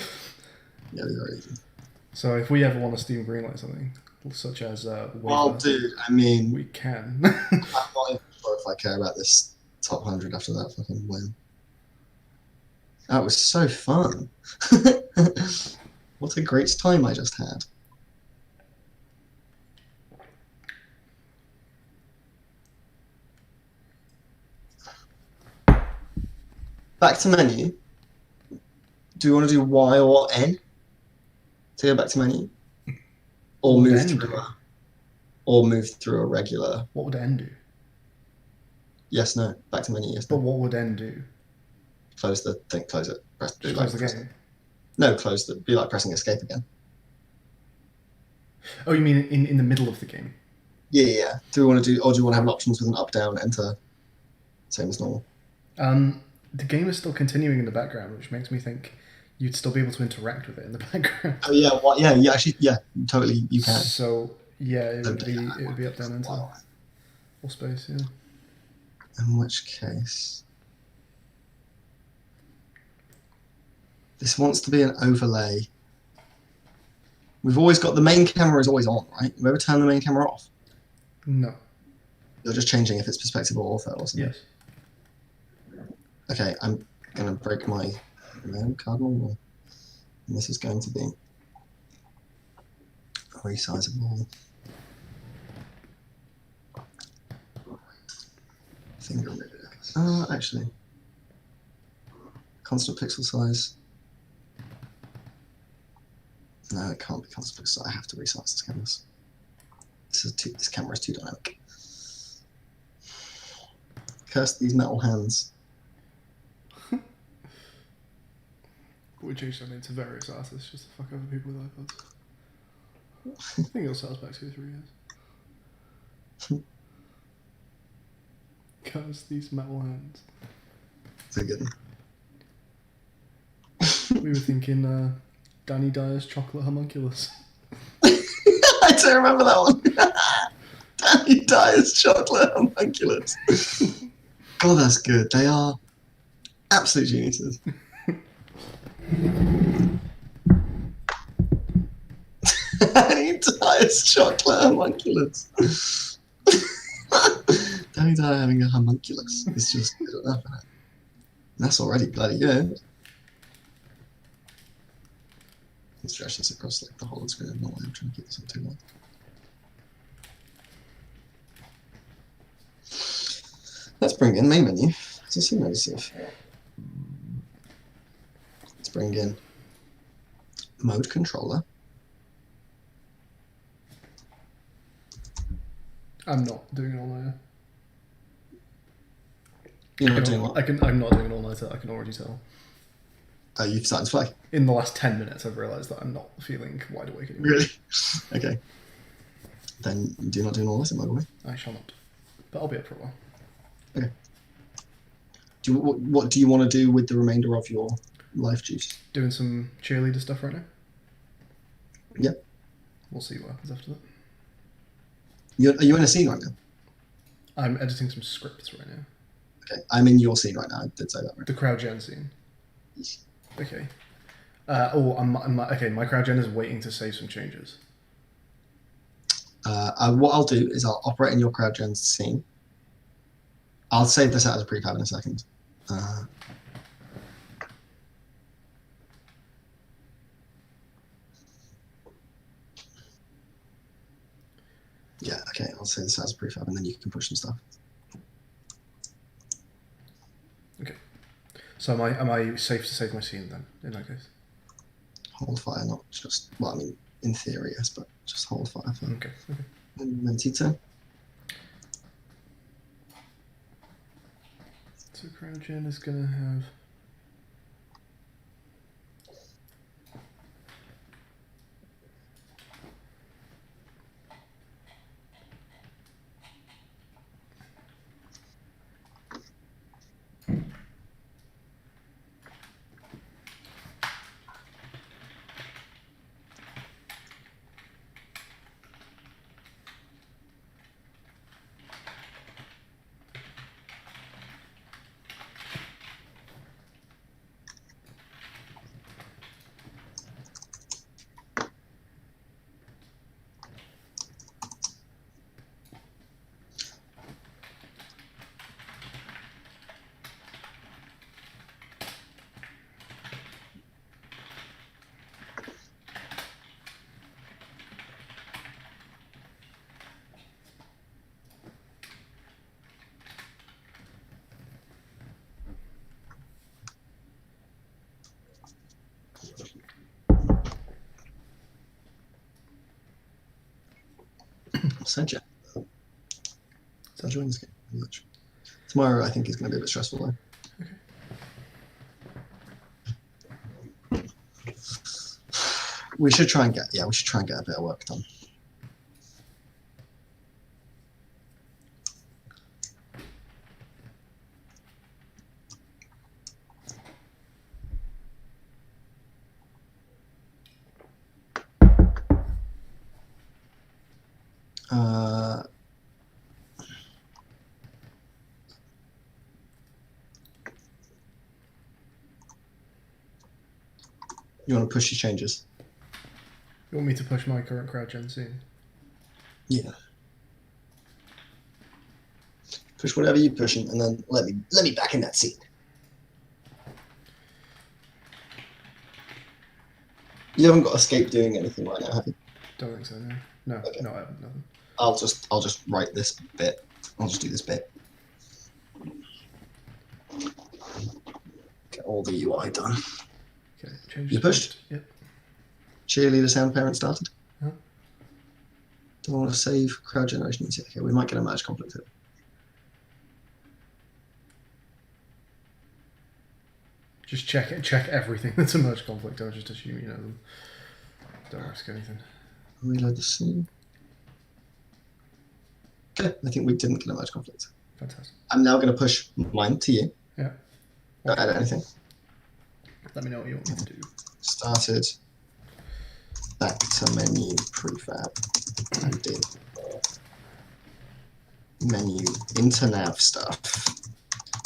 it's very easy. So if we ever want to Steam greenlight something, such as WAVER, Well, dude, I mean, we can. I'm not even sure if I care about this top 100 after that fucking win. That was so fun. What a great time I just had. Back to menu. Do you want to do Y or N to go back to menu? Or What would move N through do? move through a regular? What would N do? Yes, no. Back to menu, yes, But no. what would N do? Close the thing, close it. Just close the game. No, close the, be like pressing escape again. Oh, you mean in the middle of the game? Yeah. Do you want to have options with an up, down, enter? Same as normal. The game is still continuing in the background, which makes me think you'd still be able to interact with it in the background. Oh yeah, actually, totally, you can. So yeah, it would be up, down, enter, or space. Yeah. In which case, this wants to be an overlay. We've always got the main camera is always on, right? You ever turn the main camera off? No. You're just changing if it's perspective or ortho or something. Yes. Okay, I'm gonna break my cardinal rule, and this is going to be resizable finger rig. Actually, constant pixel size. No, it can't be constant pixel size. I have to resize this canvas. This camera is too dynamic. Curse these metal hands. We changed something to various artists just to fuck over people with iPods. I think it'll sell us back 2 or 3 years. Curse these metal hands. It's a good one. We were thinking Danny Dyer's chocolate homunculus. I don't remember that one. Danny Dyer's chocolate homunculus. God, that's good. They are absolute geniuses. Danny Dyer's chocolate homunculus. Danny Dyer having a homunculus is just good enough. Isn't it? That's already bloody good. Let's stretch this across the whole screen. No way, I'm trying to keep this up too long. Let's bring in main menu. Let's see if. Let's bring in mode controller. I'm not doing an all-nighter. You're not doing what? I'm not doing an all-nighter, I can already tell. Oh, you've started to play? In the last 10 minutes, I've realised that I'm not feeling wide awake anymore. Really? Okay. Then do not do all this in my way. I shall not. But I'll be up for a while. What do you want to do with the remainder of your life juice? Doing some cheerleader stuff right now. Yep. We'll see what happens after that. Are you in a scene right now? I'm editing some scripts right now. Okay, I'm in your scene right now. I did say that, right? The crowd gen scene. Okay. Okay. My crowd gen is waiting to save some changes. What I'll do is I'll operate in your crowd gen scene. I'll save this out as a prefab in a second. Yeah, okay, I'll save this out as a prefab and then you can push some stuff. Okay. So am I safe to save my scene then, in that case? Hold fire, not just, well, I mean, in theory, yes, but just hold fire for Okay. Mentito. So crowd gen is gonna have... Sent you. So enjoying this game very much. Tomorrow, I think, is going to be a bit stressful, though. Okay. We should try and get a bit of work done. You want to push your changes? You want me to push my current crowd gen scene? Yeah. Push whatever you're pushing, and then let me back in that seat. You haven't got escape doing anything right now, have you? Don't think so, no. No, Okay. no, I haven't, nothing. I'll just write this bit. I'll just do this bit. Get all the UI done. Okay, change. You pushed? Yep. Cheerleader sound parent started. Huh? Don't want to save crowd generation. Okay, we might get a merge conflict here. Just check everything that's a merge conflict. Don't just assume you know them. Don't risk anything. Reload the scene. Okay, I think we didn't get a merge conflict. Fantastic. I'm now going to push mine to you. Yeah. Don't add anything. Let me know what you want me to do. Started. Back to menu prefab. And did menu internav stuff.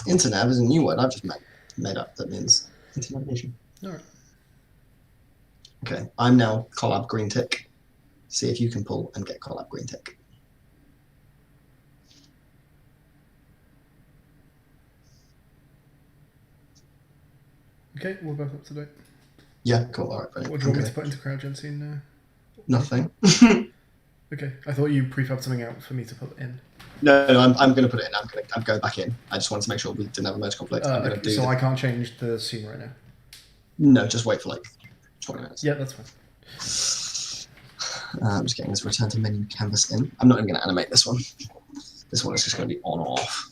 Internav is a new word I've just made up that means internavigation. Alright. Okay, I'm now collab green tick. See if you can pull and get collab green tick. Okay, we're both up to date. Yeah, cool. All right, brilliant. What do you want me to put into crowd gen scene now? Nothing. Okay, I thought you prefabbed something out for me to put in. No, I'm going to put it in. I'm going back in. I just wanted to make sure we didn't have a merge conflict. I'm going to do. So I can't change the scene right now. No, just wait for like 20 minutes. Yeah, that's fine. I'm just getting this return to menu canvas in. I'm not even going to animate this one. This one is just going to be on or off.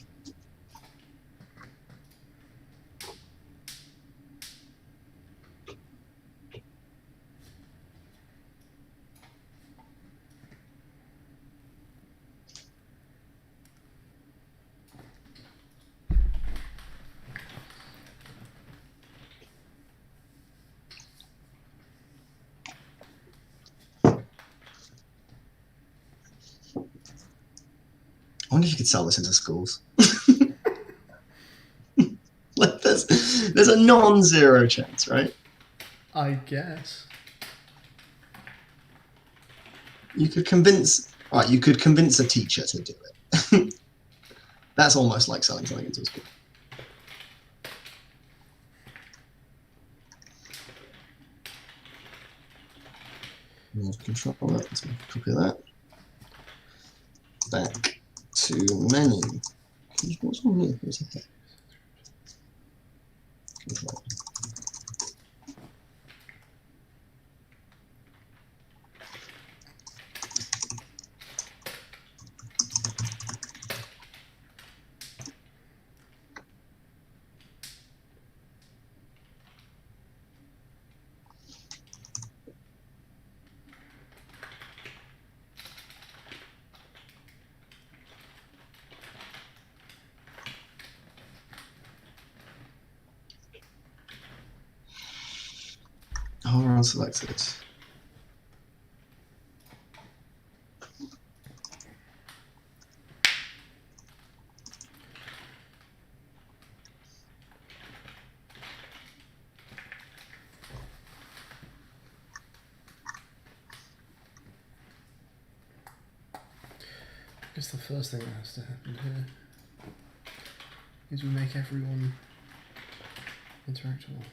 wonder if you could sell this into schools. Like there's a non-zero chance, right? I guess. You could convince a teacher to do it. That's almost like selling something into a school. Control that. Let's make a copy of that. Back to menu. What's on me? What's that? Control. Hold on, selected. I guess the first thing that has to happen here is we make everyone interactable.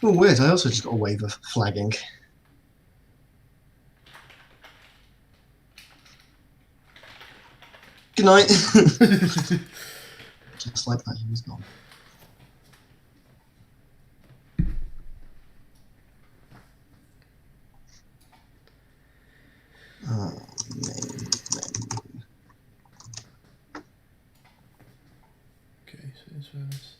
Oh, weird. I also just got a WAVER flagging. Good night. Just like that, he was gone. Main. Okay, so it's service.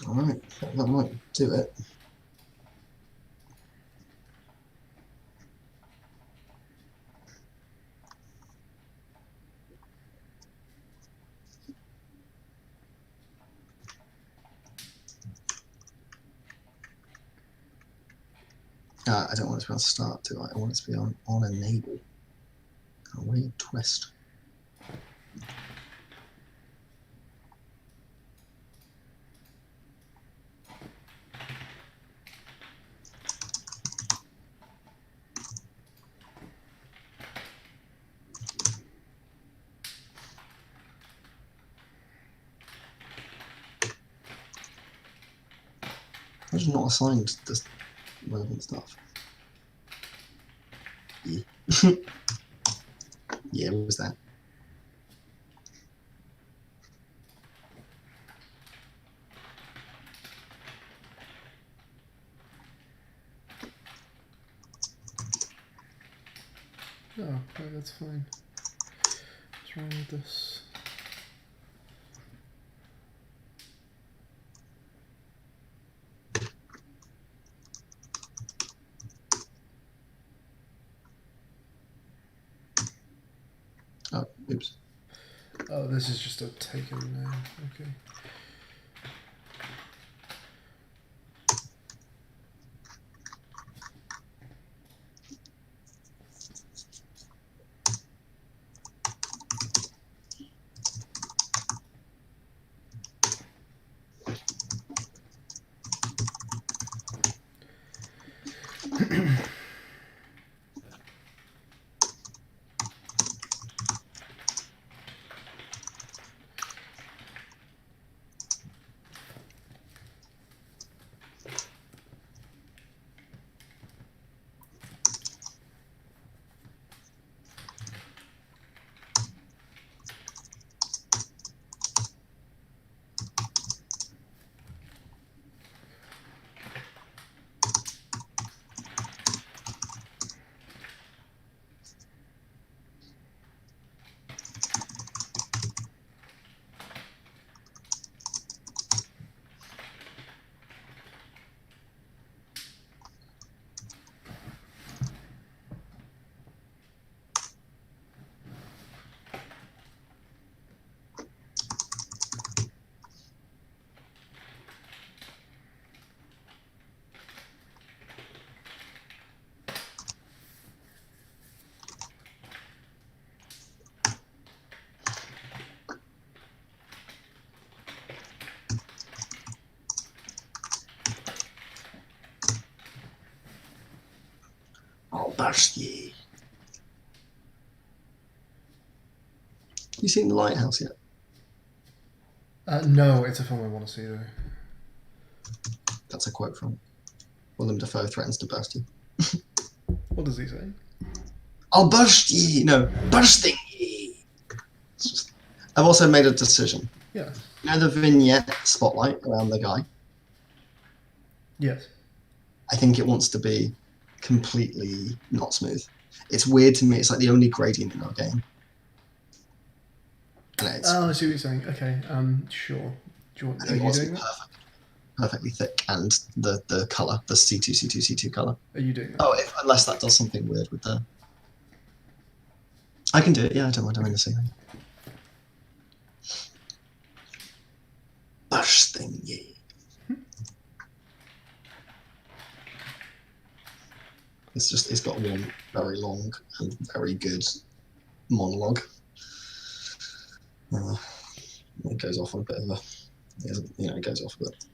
Alright, that might do it. I don't want it to be on start, do I? I want it to be on enable. Oh, weird twist. I'm just not assigned this relevant stuff. Yeah. Yeah, what was that? Oh, right, that's fine. What's wrong with this? Oh, oops. Oh, this is just a taken name. Okay. I'll bash ye. You seen The Lighthouse yet? No, it's a film I want to see though. That's a quote from Willem Dafoe threatens to burst you. What does he say? I'll burst ye! No, bursting ye! It's just... I've also made a decision. Yeah. You know the vignette spotlight around the guy? Yes. I think it wants to be completely not smooth. It's weird to me. It's like the only gradient in our game. And it's, Oh, I see what you're saying. Okay. Sure. Do you want? I Are think it you wants to doing be that? perfectly thick, and the color, the C2 color. Are you doing that? Oh, unless that does something weird with the. I can do it. Yeah, I don't mind doing the same thing. Bursting ye. It's got one very long and very good monologue. It goes off on a bit of a, it goes off a bit.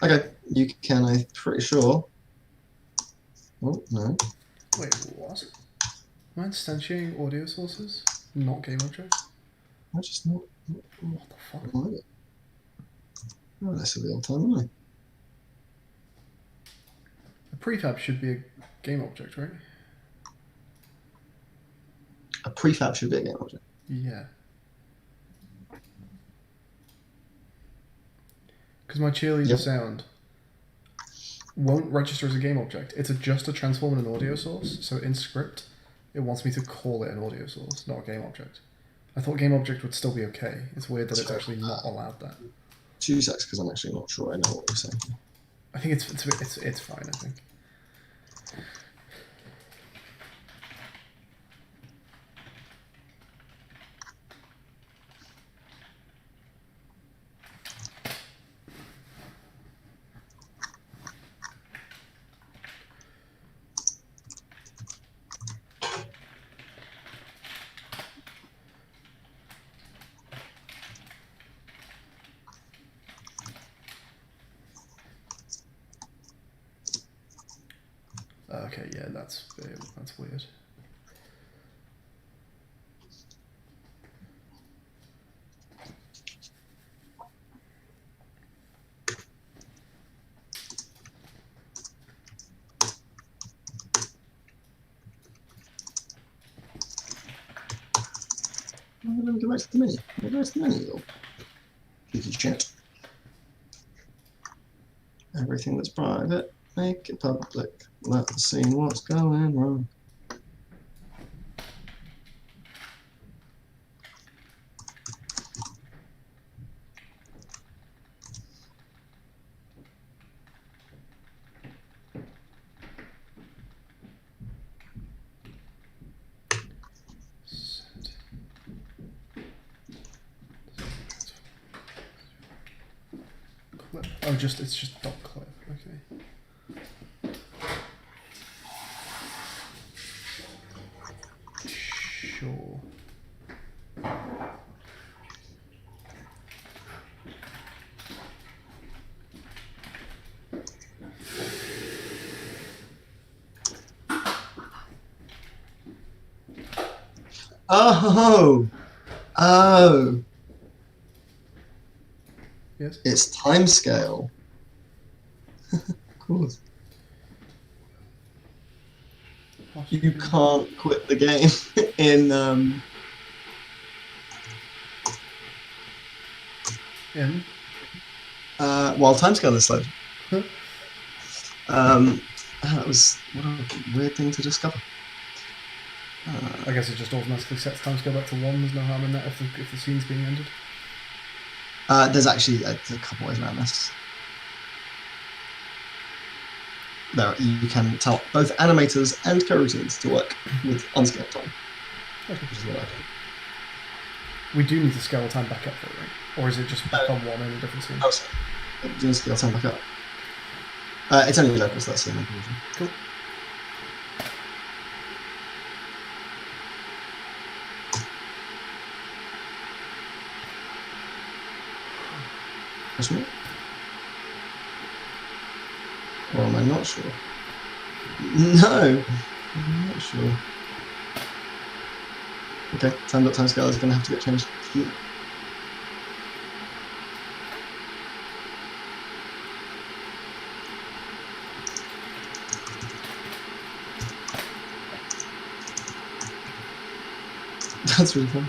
Okay, you can, I'm pretty sure. Oh, no. Wait, what? Am I instantiating audio sources, not game objects? I just not. What the fuck? Like it. Oh, that's a real time, isn't it? A prefab should be a game object, right? A prefab should be a game object. Yeah. Because my cheerleader Yep. sound won't register as a game object. It's just a transform in an audio source. So in script, it wants me to call it an audio source, not a game object. I thought game object would still be okay. It's weird that it's actually not allowed that. 2 secs, because I'm actually not sure I know what you're saying. I think it's fine. I think. okay, yeah, that's weird. Let me go back to the menu. Go back to the menu, you piece of shit. Everything that's private, make it public. Let's see what's going wrong. Clip. Oh, it's just dot clip. Okay. Sure. Oh, oh, Yes. it's timescale. Of course. You can't quit the game in while timescale is slowed. That was what a weird thing to discover. I guess it just automatically sets timescale back to 1. There's no harm in that if the scene's being ended. There's actually a couple ways around this. You can tell both animators and coroutines to work with unscaled time. Okay. Which is what I do. We do need to scale time back up for it, right? Or is it just back on 1 in a different scene? Oh, sorry. Do you scale time back up? It's only local, so that's the only reason. Cool. Question mark? Or am I not sure? No, I'm not sure. Okay, time.timescale is going to have to get changed here. That's really fun.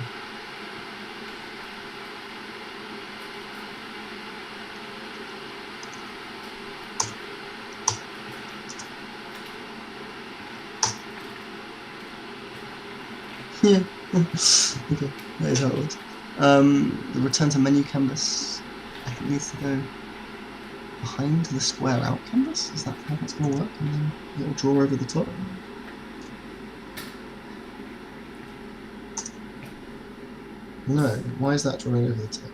Yeah. Okay, that is how it works. The return to menu canvas, I think, needs to go behind the square out canvas. Is that how that's going to work? And then it'll draw over the top. No, why is that drawing over the top?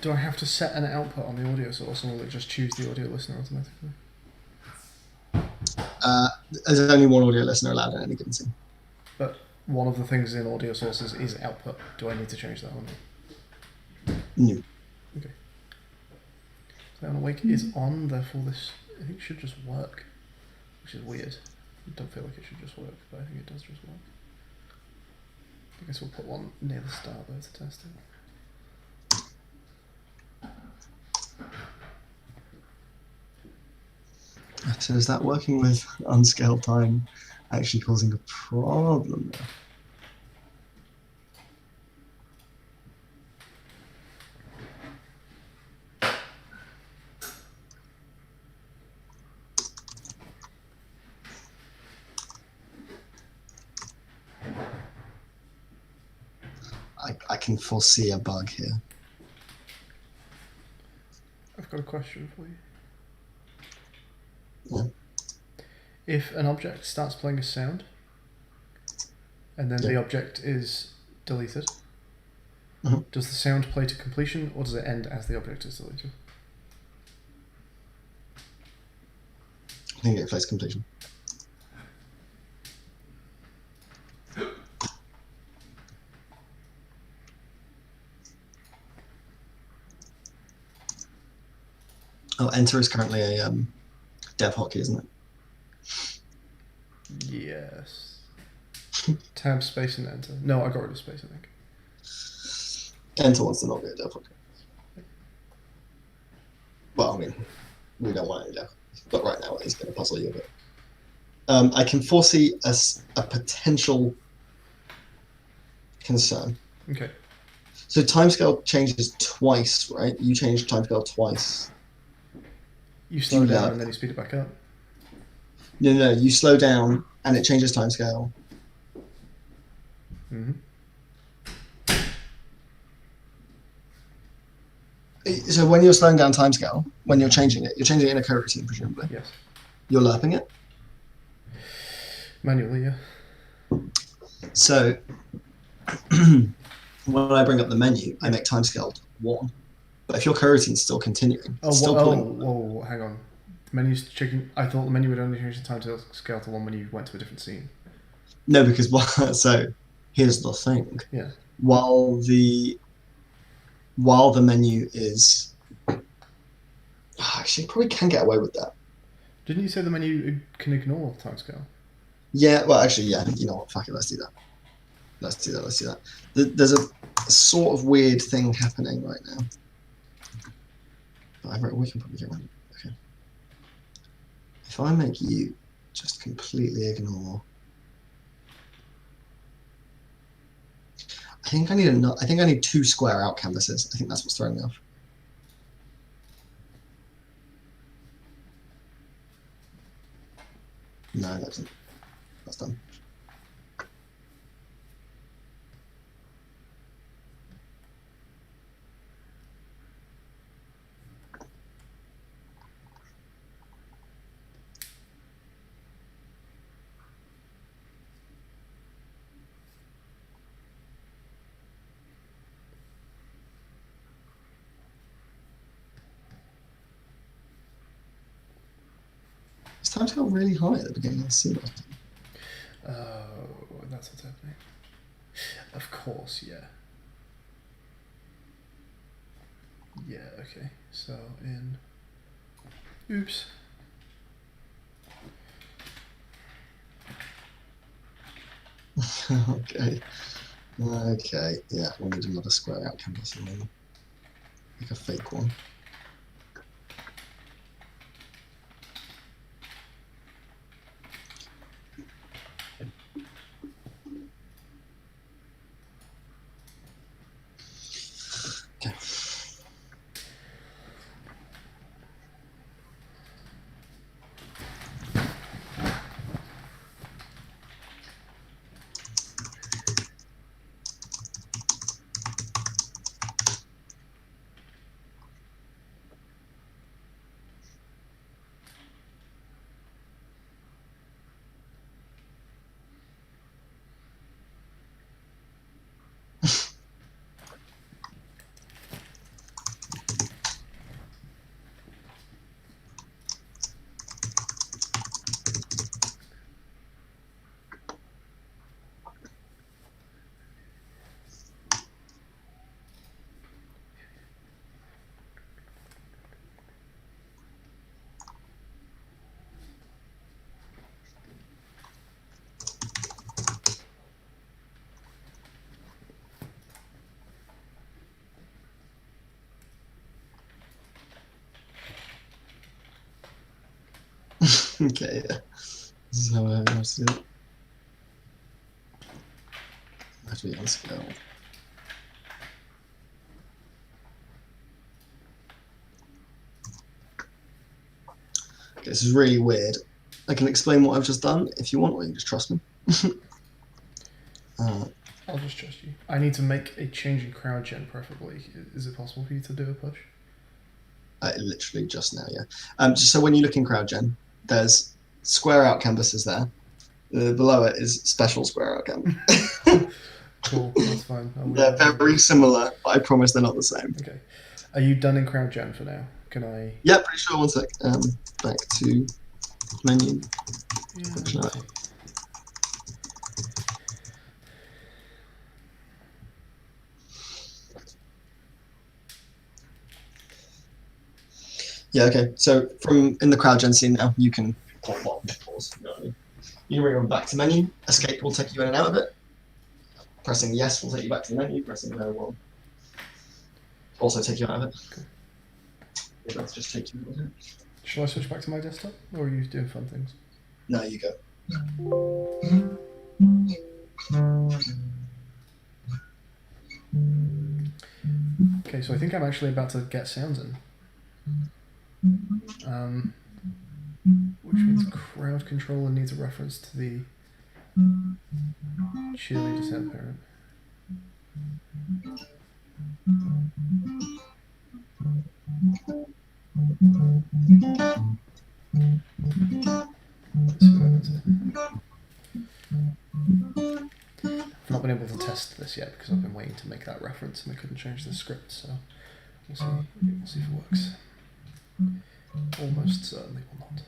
Do I have to set an output on the audio source, or will it just choose the audio listener automatically? There's only one audio listener allowed in any given scene. But one of the things in audio sources is output. Do I need to change that or not? No. Okay. So Awake is on, therefore this I think should just work, which is weird. I don't feel like it should just work, but I think it does just work. I guess we'll put one near the start there to test it. So is that working with unscaled time actually causing a problem there? I can foresee a bug here. Of got a question for you. Yeah. If an object starts playing a sound, and then Yeah. the object is deleted, Mhm. does the sound play to completion, or does it end as the object is deleted? I think it plays completion. Oh, enter is currently a dev hotkey, isn't it? Yes. Tab, space, and enter. No, I got rid of space, I think. Enter wants to not be a dev hotkey. Well, I mean, we don't want it to, but right now it's going to puzzle you a bit. I can foresee a potential concern. Okay. So timescale changes twice, right? You changed timescale twice. You slow Do down that. and then you speed it back up. No, you slow down and it changes timescale. Mm-hmm. So when you're slowing down timescale, when you're changing it in a coroutine, presumably. Yes. You're lerping it. Manually, yeah. So when I bring up the menu, I make timescale 1. But if your coroutine's still continuing, it's still pulling. Whoa, hang on. Menu's checking. I thought the menu would only change the time to scale to 1 when you went to a different scene. No, because so here's the thing. Yeah. While the menu is actually probably can get away with that. Didn't you say the menu can ignore time scale? Yeah, well, actually, yeah. You know what? Fuck it. Let's do that. Let's do that. There's a sort of weird thing happening right now. We can probably get around it. Okay. If I make you just completely ignore, I think I need 2 square out canvases. I think that's what's throwing me off. No, that's done. Is timescale really high at the beginning of the scene? Oh, that's what's happening. Of course, yeah. Yeah, okay. So in... Oops. Okay. Yeah, we'll need another square out canvas and then make a fake one. Okay. Okay, yeah. This is how I have to do it. I have to be on scale. Okay, this is really weird. I can explain what I've just done if you want, or you can just trust me. I'll just trust you. I need to make a change in crowd gen, preferably. Is it possible for you to do a push? Literally just now, yeah. Just so when you look in CrowdGen, there's square out canvases there. Below it is special square out canvas. Cool, that's fine. They're very similar, but I promise they're not the same. Okay. Are you done in CrowdGen for now? Can I? Yeah, pretty sure. One sec. Back to menu. Yeah. Yeah, okay. So from in the CrowdGen scene now, you can pause. You can bring them back to menu. Escape will take you in and out of it. Pressing yes will take you back to the menu. Pressing no will also take you out of it. Cool. Yeah, let's just take you out of it. Shall I switch back to my desktop, or are you doing fun things? No, you go. Okay, so I think I'm actually about to get sounds in. Which means crowd controller needs a reference to the cheerleader sound parent. Let's see what happens here. I've not been able to test this yet because I've been waiting to make that reference and I couldn't change the script, so we'll see if it works. Almost certainly will not.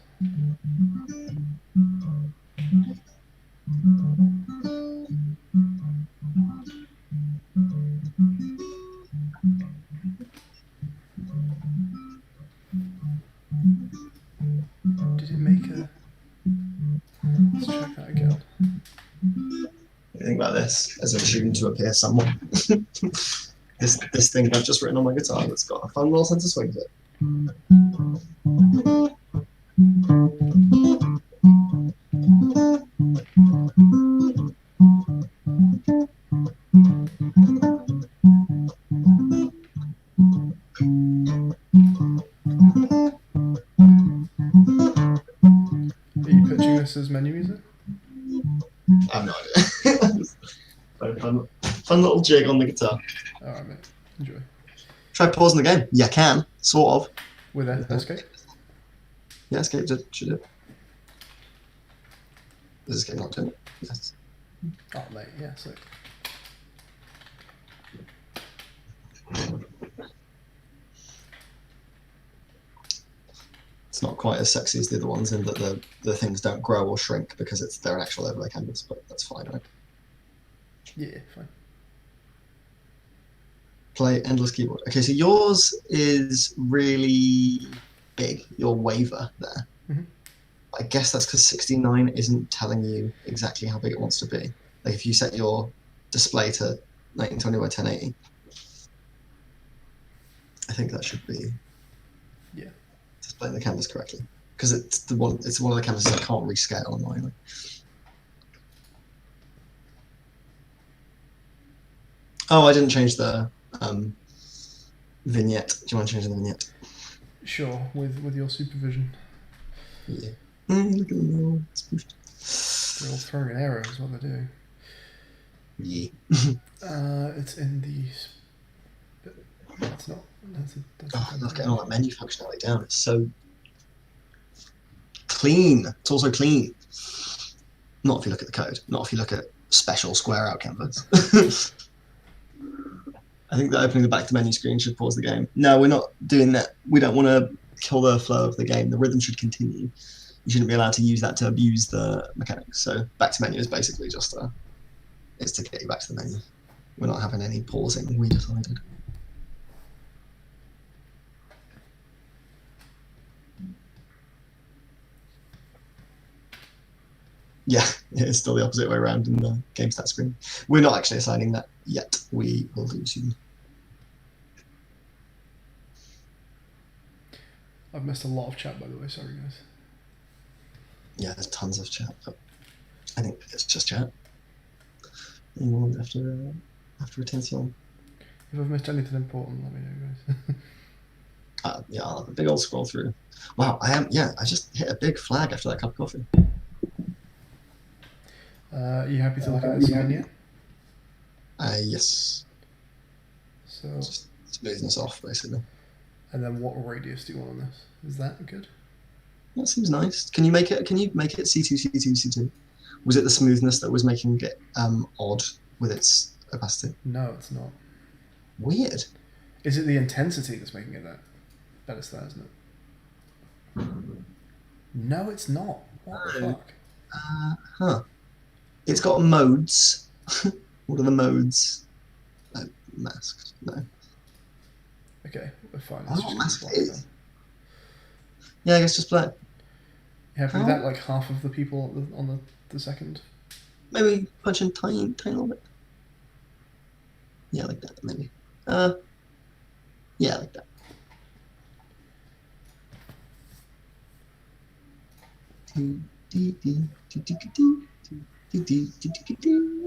Did it make a... Let's check that again. What do you think about this as a tune to appear somewhere? this thing I've just written on my guitar that's got a fun little sense of swing to it. Are you pitching this as menu music? I have no idea. Fun little jig on the guitar. Alright, mate. Enjoy. Try pausing the game. You can, sort of. With escape? Yeah, escape should do. Is escape not doing it? Yes. Oh, mate, yeah, so. It's not quite as sexy as the other ones in that the things don't grow or shrink because they're an actual overlay canvas, but that's fine, right? Yeah, fine. Play endless keyboard. Okay, so yours is really big, your WAVER there. Mhm. I guess that's because 69 isn't telling you exactly how big it wants to be. Like if you set your display to 1920 by 1080, I think that should be displaying the canvas correctly. Because it's one of the canvases I can't rescale annoyingly. Oh, I didn't change the vignette. Do you want to change the vignette? Sure, with your supervision. Yeah. Look at them all. They're all throwing an arrow is what they're doing. Yeah. It's in the... It's not... Oh, I love getting all that menu functionality down. It's so clean. It's also clean. Not if you look at the code. Not if you look at special square out canvas. I think that opening the back to menu screen should pause the game. No, we're not doing that. We don't want to kill the flow of the game. The rhythm should continue. You shouldn't be allowed to use that to abuse the mechanics. So back to menu is basically just it's to get you back to the menu. We're not having any pausing. We decided. Yeah, it's still the opposite way around in the game stat screen. We're not actually assigning that yet. We will do soon. I've missed a lot of chat, by the way. Sorry, guys. Yeah, there's tons of chat, but I think it's just chat. Anyone after attention? If I've missed anything important, let me know, guys. Yeah, I'll have a big old scroll through. Wow, I just hit a big flag after that cup of coffee. Are you happy to look at this vignette? Yes. So Just smoothing this off, basically. And then what radius do you want on this? Is that good? That seems nice. Can you make it C2, C2, C2? Was it the smoothness that was making it odd with its opacity? No, it's not. Weird. Is it the intensity that's making it that? That is that, isn't it? No, it's not. What the No. fuck? Huh. It's got modes. What are the modes? Masked. No. Okay, we're fine. I It's don't know just what gonna be masked black is. then. Yeah, I guess just black. You happy with How? that? Like half of the people on the second. Maybe punch in tiny little bit. Yeah, like that, maybe. Yeah, like that.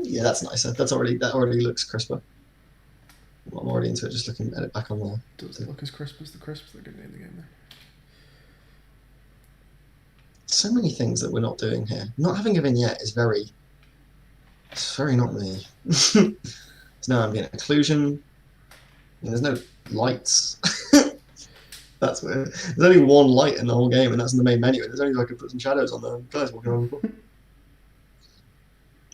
Yeah, that's nicer. That already looks crisper. I'm already into it. Just looking at it back on there. Does it look as crisp as the crisps that are going to be in the game there? So many things that we're not doing here. Not having a vignette is very. It's very not me. So now I'm getting occlusion. And there's no lights. That's weird. There's only one light in the whole game, and that's in the main menu. And there's only so I could put some shadows on the guys walking around.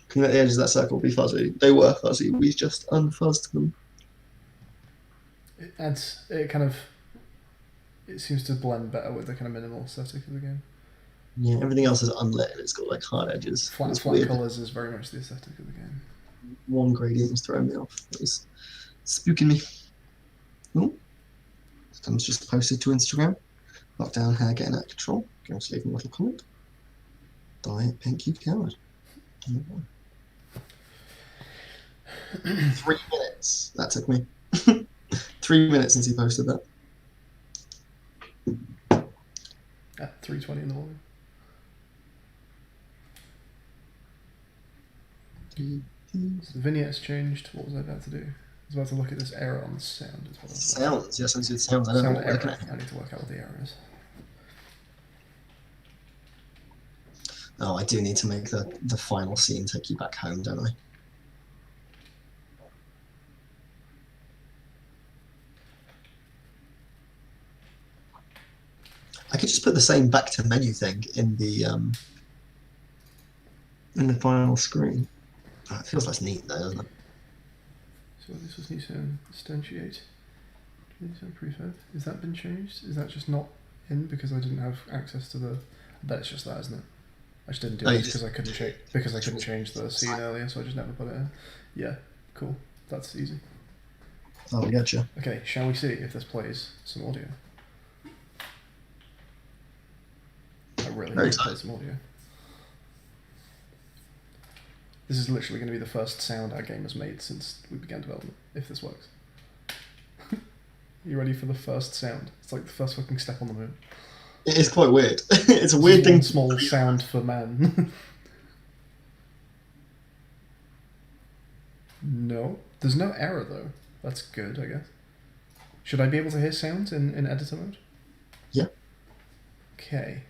Can you let the edges of that circle be fuzzy? They were fuzzy. We just unfuzzed them. It adds. It kind of. It seems to blend better with the kind of minimal aesthetic of the game. Yeah, everything else is unlit, and it's got like hard edges. Flat It's weird. colours is very much the aesthetic of the game. One gradient was throwing me off. It was spooking me. Oh, someone's just posted to Instagram. Lockdown hair getting out of control. Going to leave a little comment. Diet pink, you coward. 3 minutes. That took me. 3 minutes since he posted that. At 3:20 in the morning. So the vignette's changed. What was I about to do? I was about to look at this error on the sound as well. Sounds. Yes, I see the sounds. I don't know Sound what we're looking error. at. I need to work out what the error is. Oh, I do need to make the final scene take you back home, don't I? I could just put the same back to menu thing in the final screen. Oh, it feels less neat though, doesn't it? So this was new sound instantiate. New sound prefab. Has that been changed? Is that just not in because I didn't have access to the? I bet it's just that, isn't it? I just didn't do Oh, it you because I couldn't change the scene earlier, so I just never put it in. Yeah, cool. That's easy. Oh, I gotcha. Okay, shall we see if this plays some audio? I really Very need to play some audio. This is literally going to be the first sound our game has made since we began development, if this works. You ready for the first sound? It's like the first fucking step on the moon. It is quite weird. It's a weird thing. One small sound for man. No. There's no error though. That's good, I guess. Should I be able to hear sounds in editor mode? Yeah. Okay.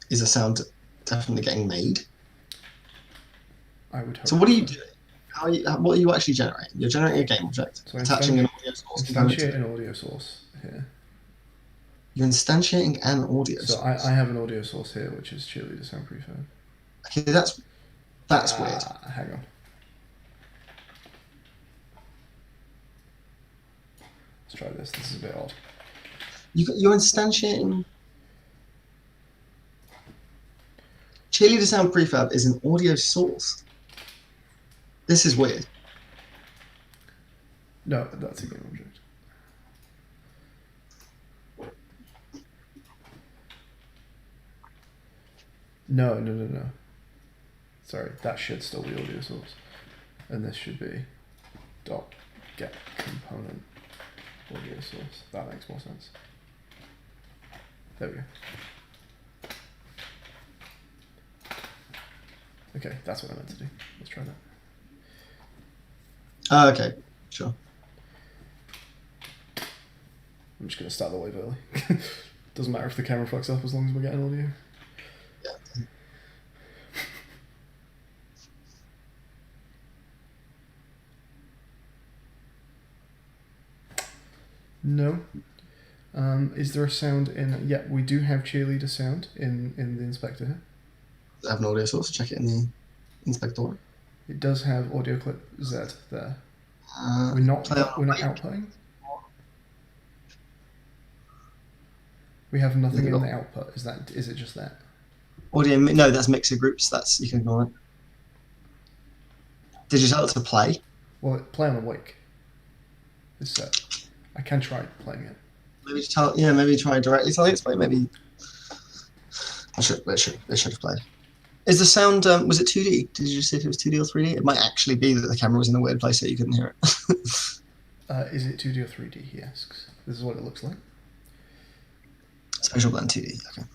Is a sound definitely getting made? I would hope So what are you doing? What are you actually generating? You're generating a game object, So attaching an audio source component to instantiate it. an audio source here. You're instantiating an audio So source. I have an audio source here, which is cheerleader sound prefab. Okay, that's weird. Hang on. Let's try this. This is a bit odd. You're instantiating. Cheerleader sound prefab is an audio source. This is weird. No, that's a game object. No. Sorry, that should still be audio source. And this should be dot get component audio source. That makes more sense. There we go. Okay, that's what I meant to do. Let's try that. Okay, sure. I'm just going to start the wave early. Doesn't matter if the camera fucks up as long as we're getting audio. Yeah. No. Is there a sound in? Yeah, we do have cheerleader sound in the inspector here. I have an audio source. Check it in the inspector. It does have audio clip Z there. Play on We're not mic. outputting. We have nothing in the output. Is it just that? Audio. No, that's mixer groups. That's you can ignore it. Did you tell it to play? Well, play on the wake. It's set. I can try playing it. Maybe tell. Yeah, maybe try directly tell it to play. Maybe. It should have played. Is the sound? Was it 2D? Did you just see if it was 2D or 3D? It might actually be that the camera was in a weird place so you couldn't hear it. Is it 2D or 3D? He asks. This is what it looks like. Spatial blend 2D. Okay.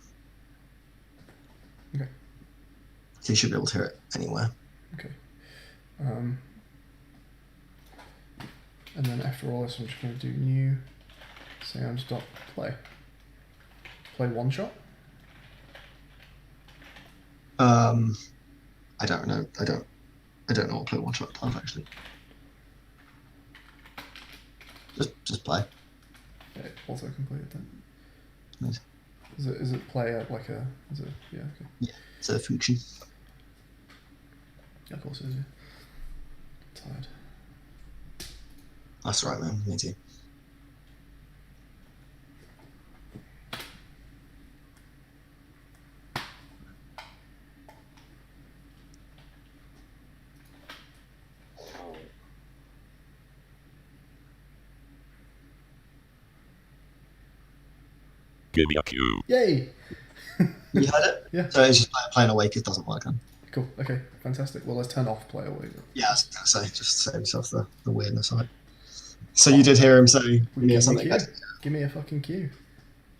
Okay. So you should be able to hear it anywhere. Okay. And then after all this, I'm just going to do new sound dot play. Play one shot. I don't know. I don't know what play one shot does actually. Just play. Yeah, it also completed that. Nice. Is it play at like a? Is it? Yeah. Okay. Yeah, it's a function. Yeah, of course it is. Yeah. Tired. That's right, man. Me too. Give me a cue. Yay! You heard it? Yeah. So it's just playing awake. It doesn't work. Then. Cool. Okay. Fantastic. Well, let's turn off play away. Yeah, I was gonna say just save yourself the weirdness of it. So you did hear him say, "Give me something." Give me a fucking cue.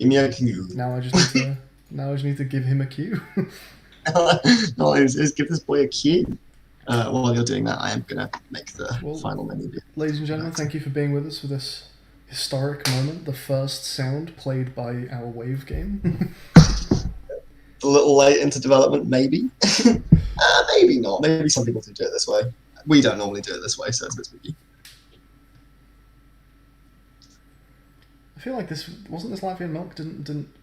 Give me a cue. Now I just need to. Now I just need to give him a cue. No, is give this boy a cue. While you're doing that, I am gonna make the final menu. Ladies and gentlemen, thank you for being with us for this historic moment. The first sound played by our Wave game. A little late into development, maybe. Maybe not. Maybe some people do it this way. We don't normally do it this way, so it's a bit spooky. I feel like this wasn't this Latvian Milk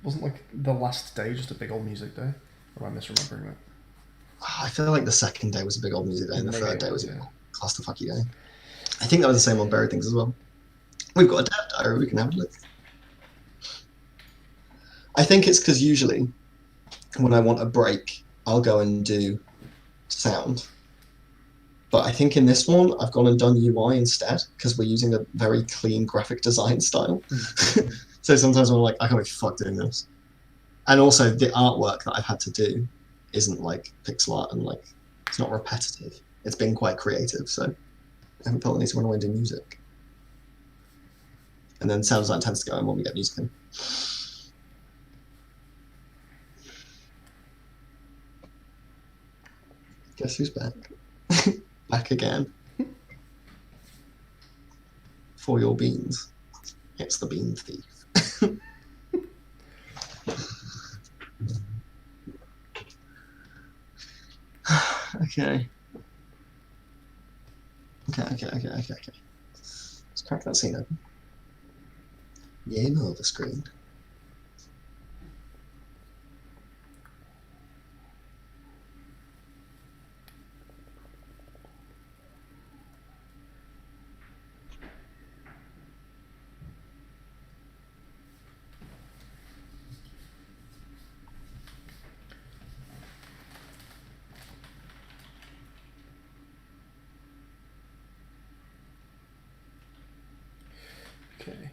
wasn't like the last day just a big old music day. Or am I misremembering that? I feel like the second day was a big old music day, and the Maybe third day was yeah. a clusterfucky day. I think that was the same on Buried Things as well. We've got a dev diary we can have a look. I think it's because usually when I want a break, I'll go and do sound. But I think in this one, I've gone and done UI instead because we're using a very clean graphic design style. So sometimes I'm like, I can't be fucked doing this. And also the artwork that I've had to do isn't like pixel art and like it's not repetitive. It's been quite creative, so I haven't felt the need to run away and do music. And then sound design tends to go in when we get music in. Guess who's back? Back again. For your beans. It's the bean thief. Okay. Okay. Let's crack that scene open. Yeah, no, the screen. Okay.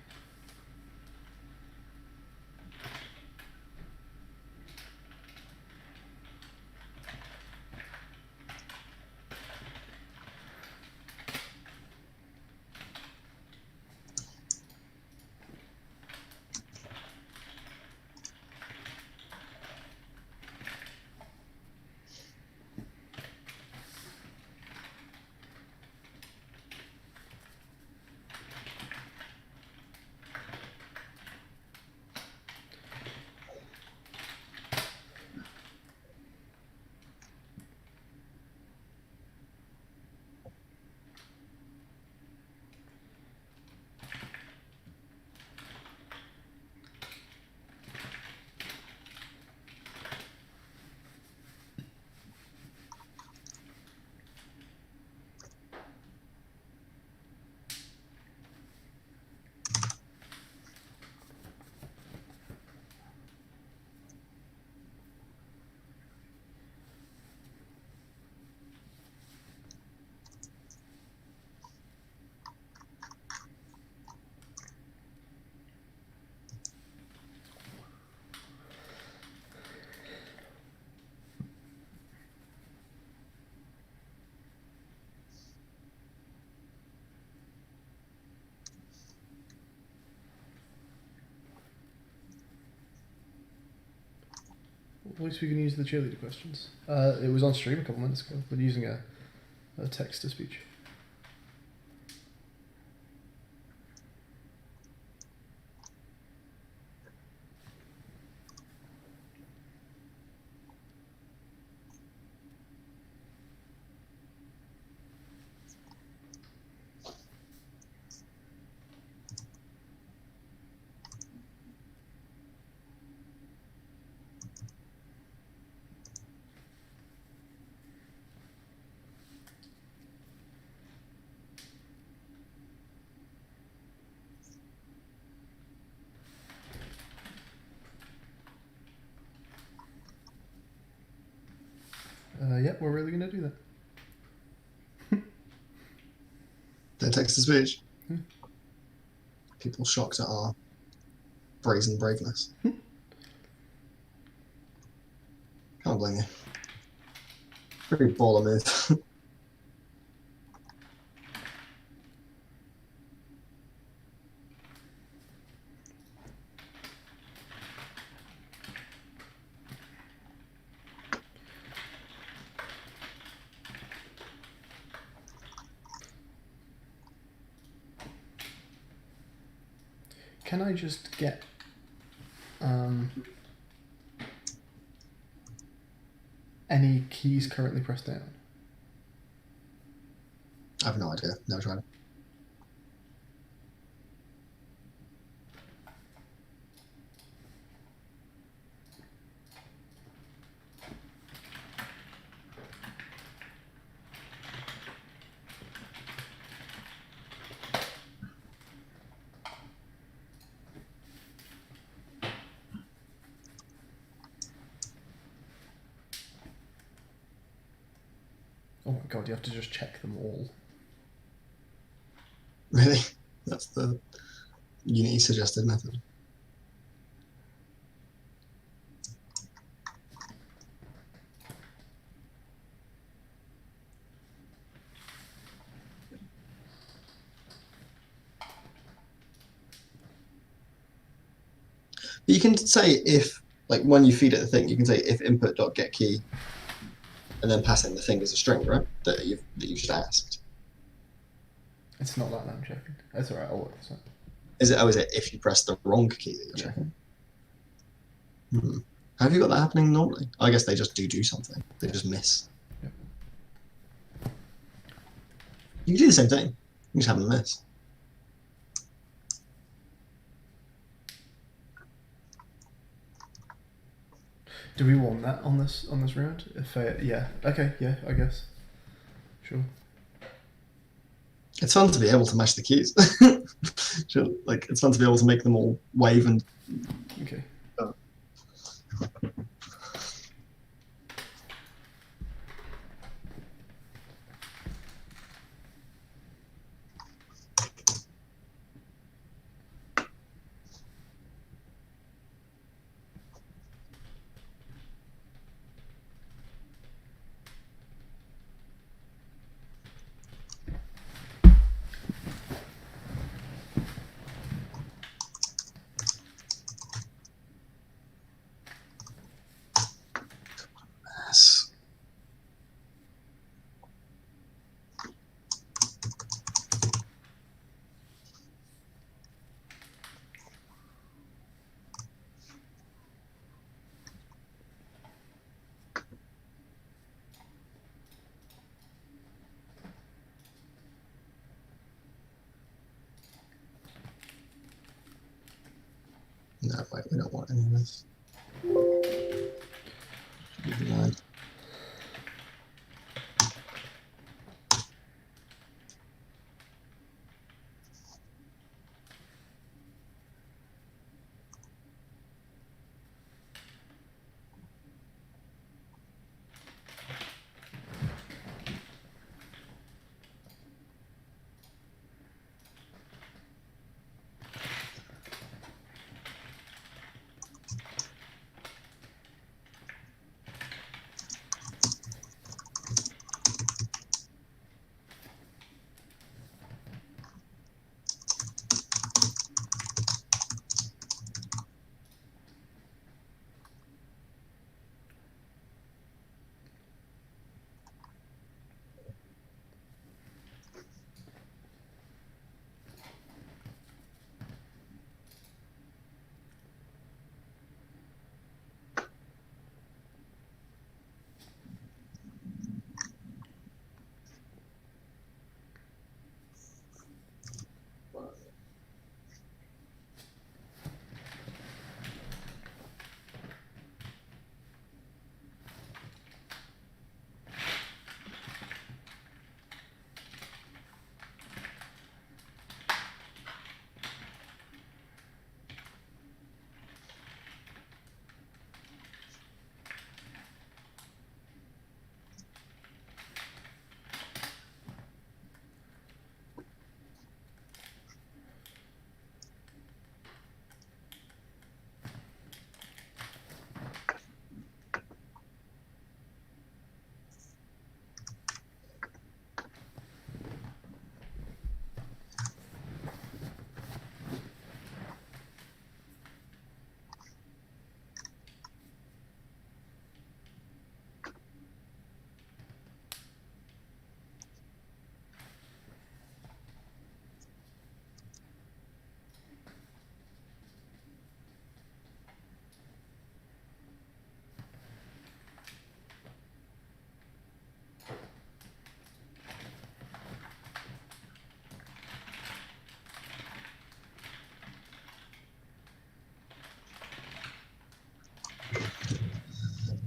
What voice were you going to use the cheerleader questions? It was on stream a couple minutes ago, but using a text to speech. Yeah, we're really going to do that. Their text to speech. Hmm. People shocked at our brazen braveness. Can't blame you. Pretty baller move. Can I just get any keys currently pressed down? I have no idea. Never tried it. Oh my god, you have to just check them all. Really? That's the Unity suggested method. But you can say if, like, when you feed it the thing, you can say if input.getKey, and then pass in the thing as a string, right? That you've just asked. It's not that I'm checking. That's alright, I'll work this out. Is it if you press the wrong key that you're Yeah. checking? Hmm. Have you got that happening normally? I guess they just do something. They just miss. Yep. You can do the same thing. You just have them miss. Do we want that on this round? If yeah, okay, yeah, I guess. Sure. It's fun to be able to match the keys. Sure. Like, it's fun to be able to make them all wave and Okay. mess. No, wait, we don't want any of this. Should be denied.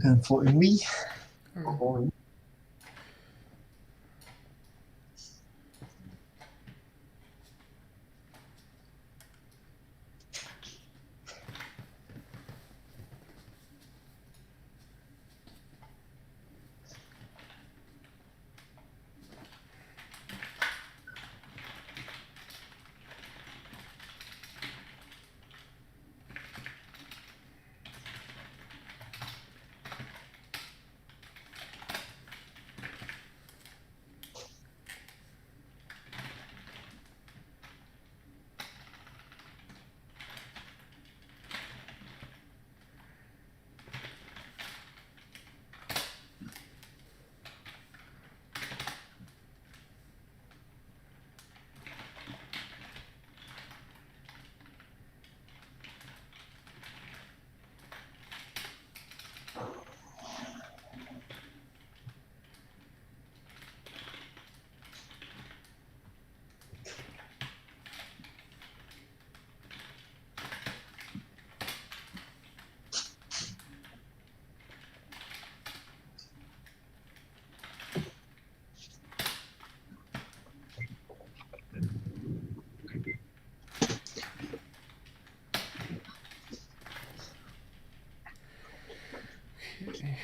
Unfortunately. Alright. Okay.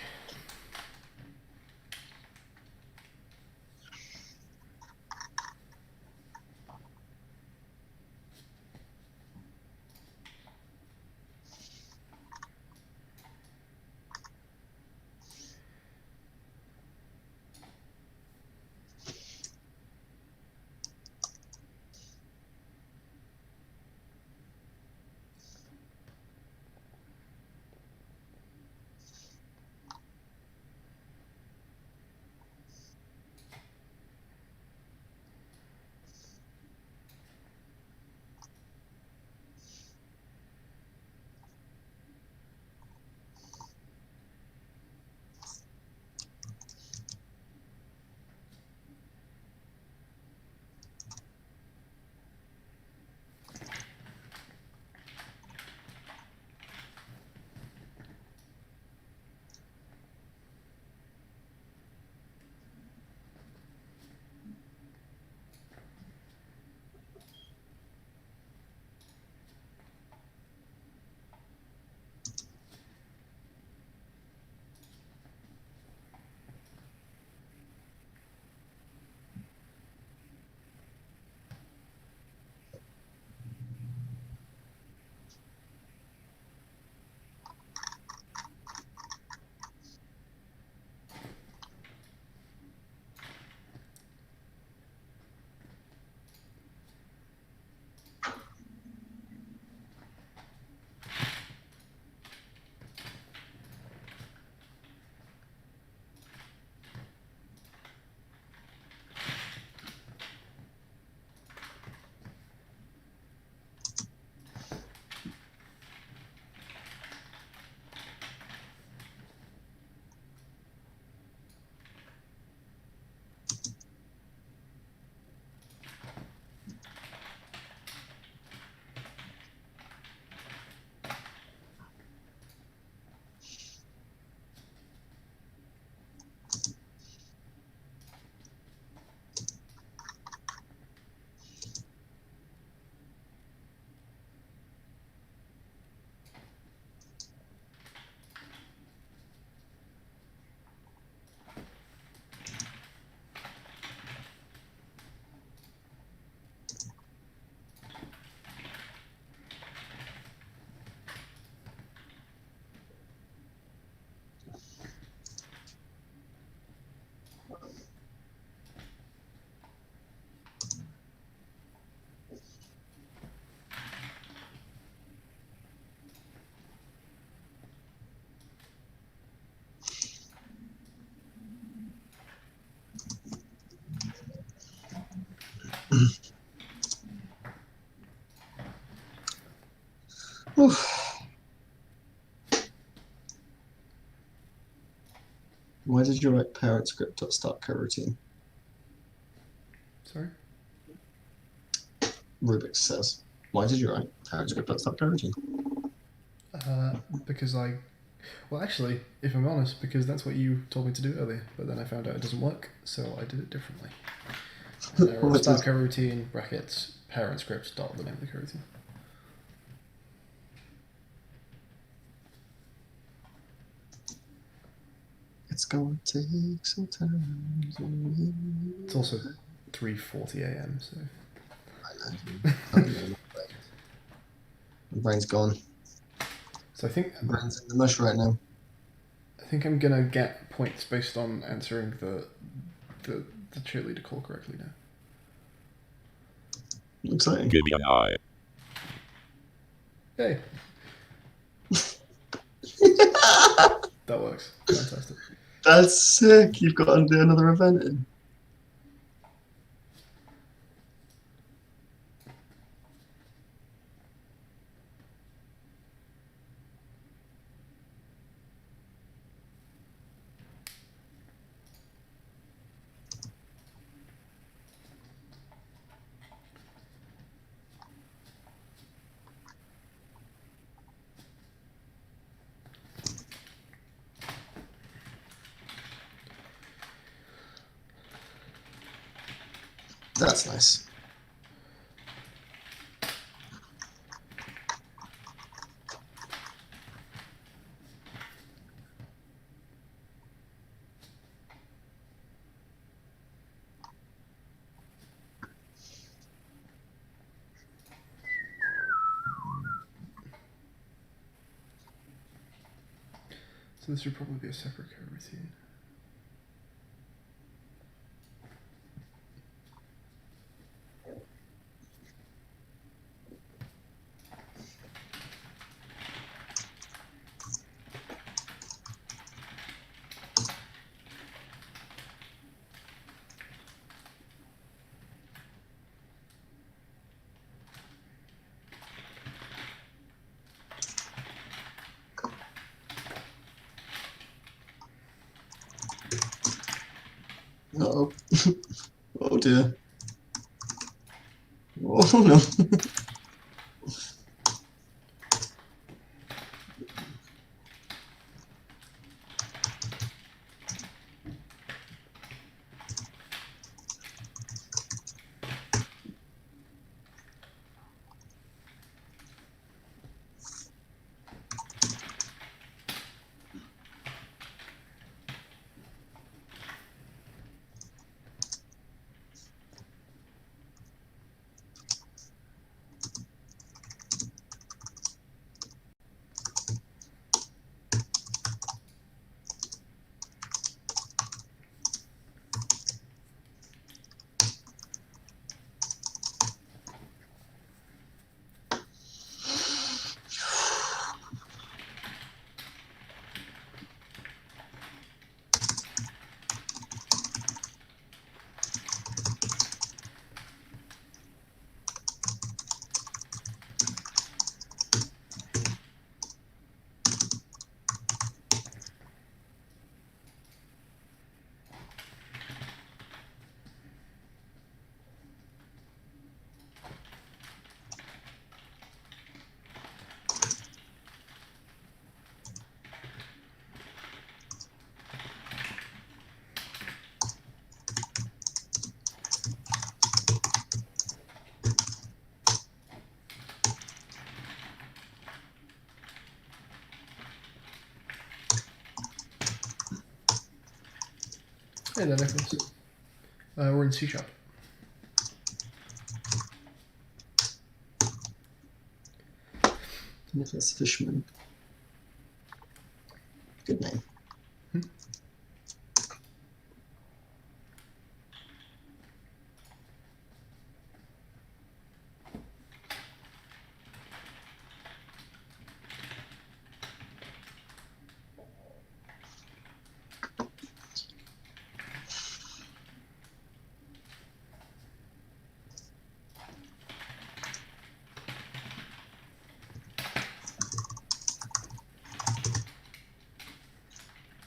Why did you write parent script start coroutine? Sorry? Rubik says. Why did you write parent script start coroutine? Because I Well, actually, if I'm honest, because that's what you told me to do earlier, but then I found out it doesn't work, so I did it differently. And I wrote What start is- coroutine brackets parent script dot the name of the coroutine. It's gonna take some time. It's also 3:40 a.m. So I know. My brain's gone. so I think My brain's in the mush right now. I'm gonna get points based on answering the cheerleader call correctly now. Exciting. Give me an eye. Hey, that works. Fantastic. That's sick. You've got to do another event in. That's nice. So this should probably be a separate coroutine. Uh-oh. Oh dear. Oh no. Hey there, Nicholas. We're in C sharp. Nicholas Fishman. Good name.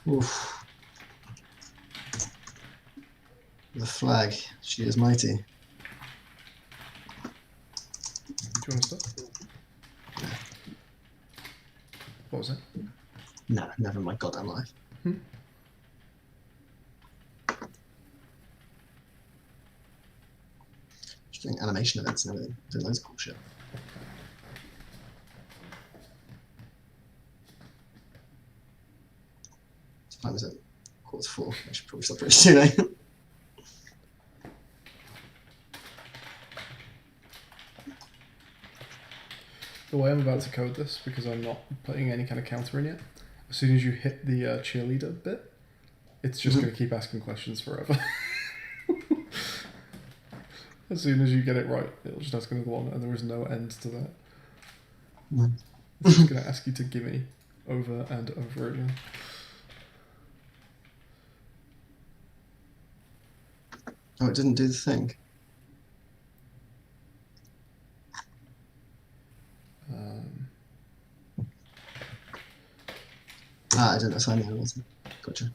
Oof. The flag. She is mighty. Do you want to stop? What was that? No, never in my goddamn life. Just doing animation events and everything. Doing loads of cool shit. What time is it? 4:45. I should probably stop pretty soon, eh? The way I'm about to code this, because I'm not putting any kind of counter in yet, as soon as you hit the cheerleader bit, it's just going to keep asking questions forever. As soon as you get it right, it'll just ask another one, and there is no end to that. It's just going to ask you to gimme over and over again. Oh, it didn't do the thing. I didn't assign the animals. Gotcha.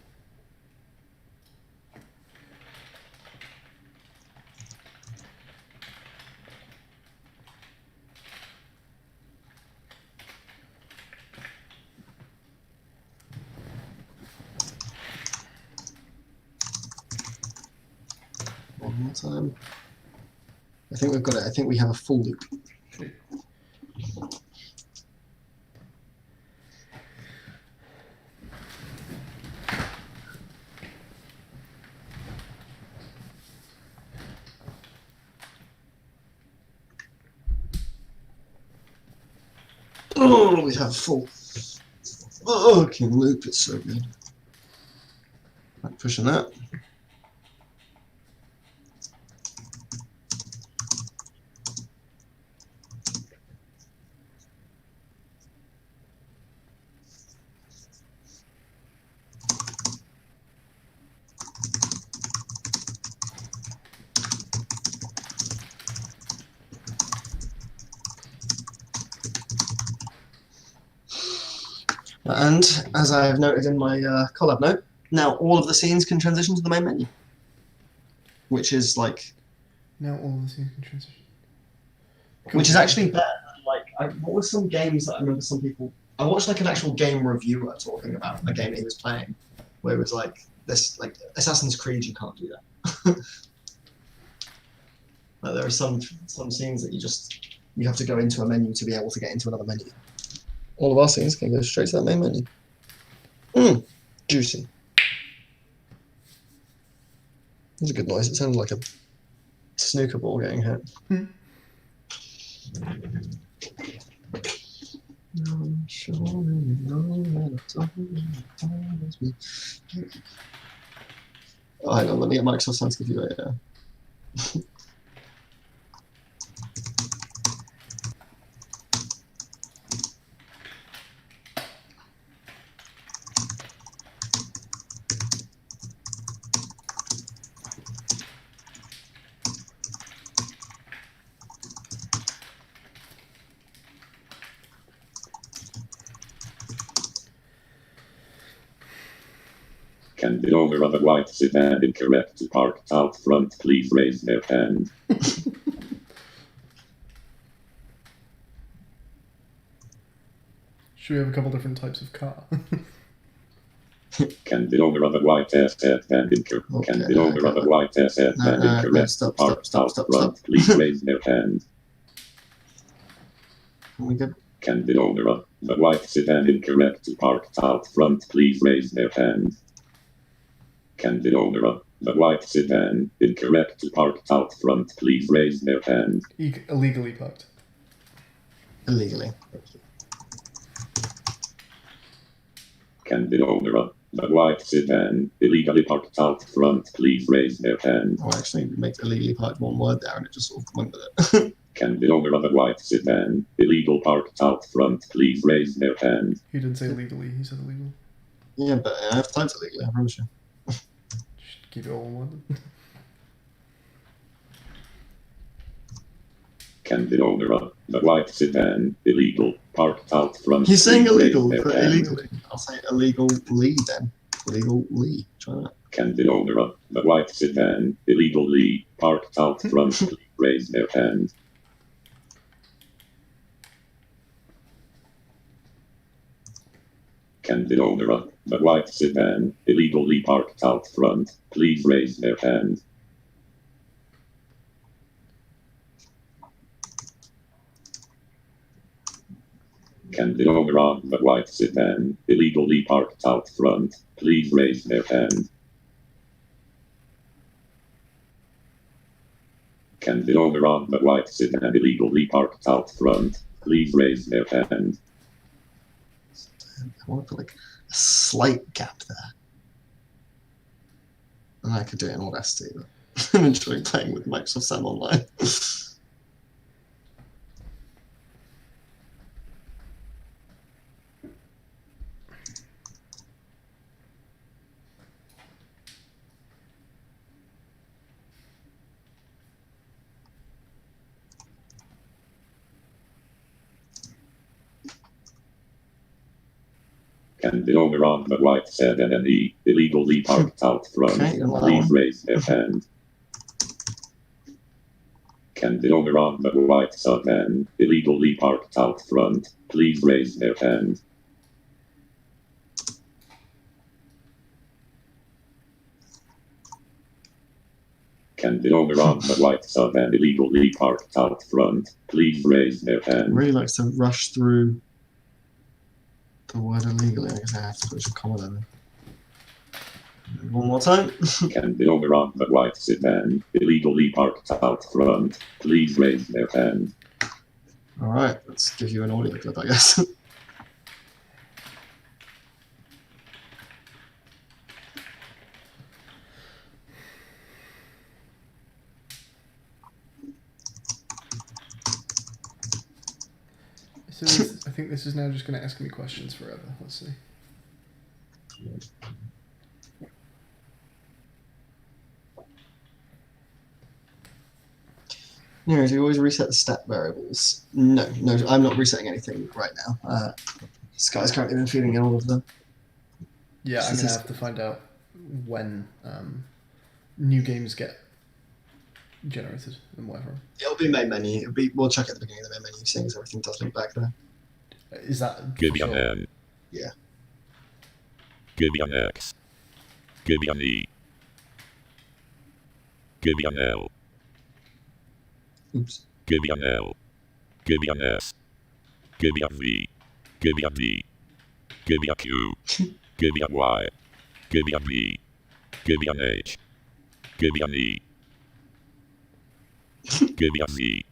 One more time. I think we've got it. I think we have a full loop. Oh, we have full fucking loop. It's so good. Right, pushing that. And as I have noted in my collab note, now all of the scenes can transition to the main menu, which is like, Now all the scenes can transition. which is actually better. Like, what were some games that I remember some people? I watched like an actual game reviewer talking about a game he was playing, where it was like this, like Assassin's Creed, you can't do that. Like, there are some scenes that you have to go into a menu to be able to get into another menu. All of our scenes can go straight to that main menu. Juicy. That's a good noise. It sounded like a snooker ball getting hit. Oh, hang on, let me get Microsoft Sound to give you a... Can the owner of a white sedan incorrect parked out front please raise their hand? Should we have a couple different types of car? Can the owner of a white sedan incorrect? Can the owner of a white sedan incorrect parked out front please raise their hand? Can the owner of the white sedan incorrect parked out front please raise their hand? Can the owner of the white sedan incorrect parked out front please raise their hand? Illegally parked. Illegally. Can the owner of the white sedan illegally parked out front please raise their hand? Oh, actually, make illegally parked one word there and it just sort of went with it. Can the owner of a white sedan illegal parked out front please raise their hand? He didn't say legally, he said illegal. Yeah, but I have typed it legally, I promise you. Just keep it all in one. Can the owner of the white sedan illegal parked out front He's saying please raise illegal, their but hand? illegally. I'll say illegally then. Illegally. Try that. Can the owner of the white sedan illegally parked out front please raise their hand? Candid owner, the white sedan, illegally parked out front, please raise their hand. Candid owner of the white sedan, illegally parked out front, please raise their hand. Candid owner of the white sedan, illegally parked out front, please raise their hand. I want to put like a slight gap there. And I could do it in Audacity, but I'm enjoying playing with Microsoft Sam Online. Candid owner of the white sedan, illegally parked out front, Okay, well. please raise their hand. Candid owner of the white sedan, illegally parked out front, please raise their hand. Candid owner of the white sedan, illegally parked out front, please raise their hand. Really likes to rush through the word illegally. I guess I have to put some comma in. One more time. Candid owner of the white sedan, illegally parked out front, please raise their hand. All right, let's give you an audio clip, I guess. So I think this is now just going to ask me questions forever. Let's see. Niru, do you always reset the stat variables? No, I'm not resetting anything right now. Skye's currently been feeding in all of them. Yeah, I'm going to have to find out when new games get generated and whatever. It'll be main menu. We'll check at the beginning of the main menu, seeing as everything does link back there. Is that Give me sure? an N. Yeah. Give me an X. Give me an E. Give me an L. Oops. Give me an L. Give me an S. Give me a V. Give me a D. Give me a Q. Give me a Y. Give me a B. Give me an H. Give me an E. Give me a Z.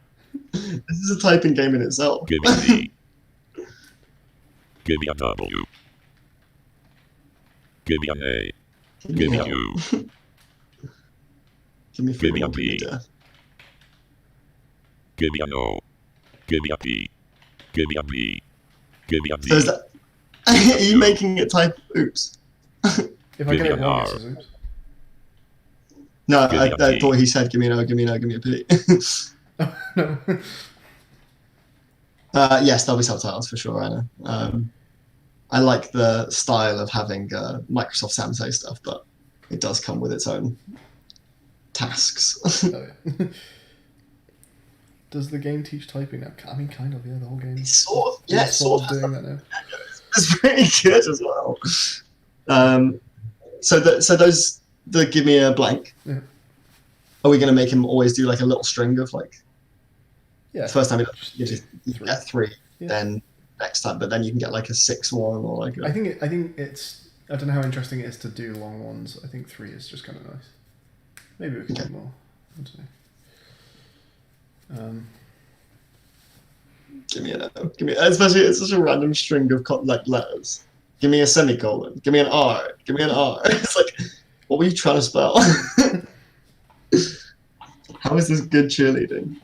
This is a typing game in itself. Give me an E. Give me a W. Give me an A. Give me a U. Give me Give me a freedom, give me B. death. Give me an O. Give me a P. Give me a B. Give me a D. So is that... Are you making it type oops? If I Give get me it an wrong, R. it says oops. No, Give me a I P. thought he said give me an O, give me an O, give me a P. Oh, no. Yes, there'll be subtitles for sure, I know. I like the style of having Microsoft Sam say stuff, but it does come with its own tasks. Oh, yeah. Does the game teach typing now? I mean, kind of, yeah, the whole game. Sort of, yeah, It's sort of. doing that now. It's pretty good as well. So those give me a blank. Yeah. Are we going to make him always do like a little string of like Yeah. the first time you Just get three, Yeah. then next time, but then you can get like a 6-1 or like a, I think it's. I don't know how interesting it is to do long ones. I think 3 is just kind of nice. Maybe we can do more. I don't know. give me an O. Give me, especially it's such a random string of like letters. Give me a semicolon. Give me an R. Give me an R. It's like, what were you trying to spell? How is this good cheerleading?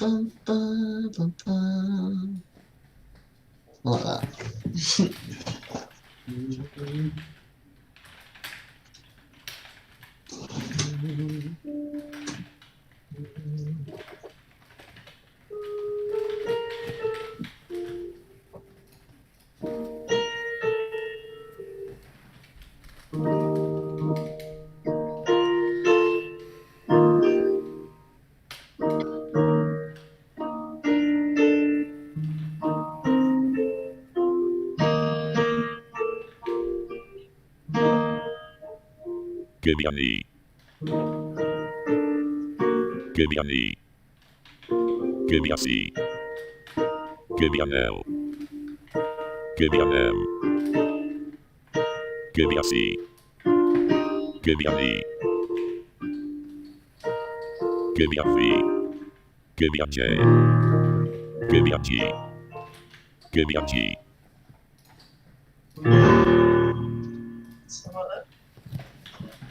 I like that. Give me an E. Give me an E. Give me a C. Give me an L. Give me an M. Give me a C. Give me an E. Give me a V. Give me a J. Give me a G. Give me a G. Something like that.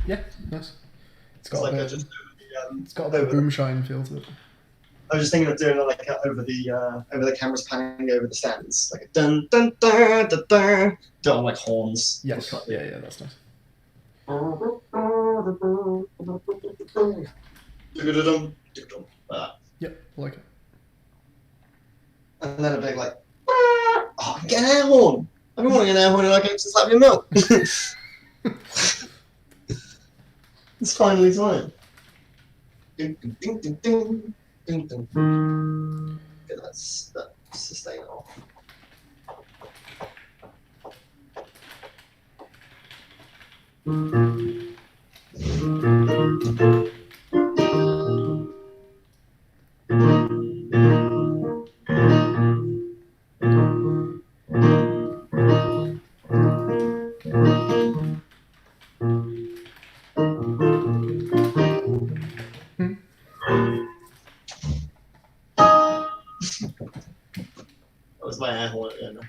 Yeah, nice. It's like I just it's got a bit of boom shine feel to it. I was just thinking of doing it like over the cameras panning over the stands, like a dun dun dun dun dun, done like horns. Yes. Yeah, that's nice. Yep, I like it. And then a big like, oh, get an air horn. I've been wanting an air horn and I came to slap your milk. It's finally time. Ding, ding, ding, ding, ding, ding, ding. Okay, that's sustain it off. That was my air horn at the end.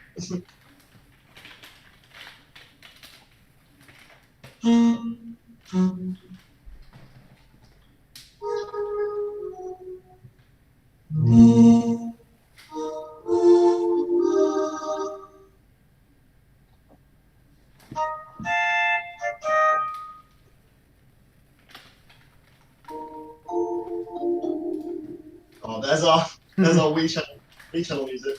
Oh, there's our Wii channel music.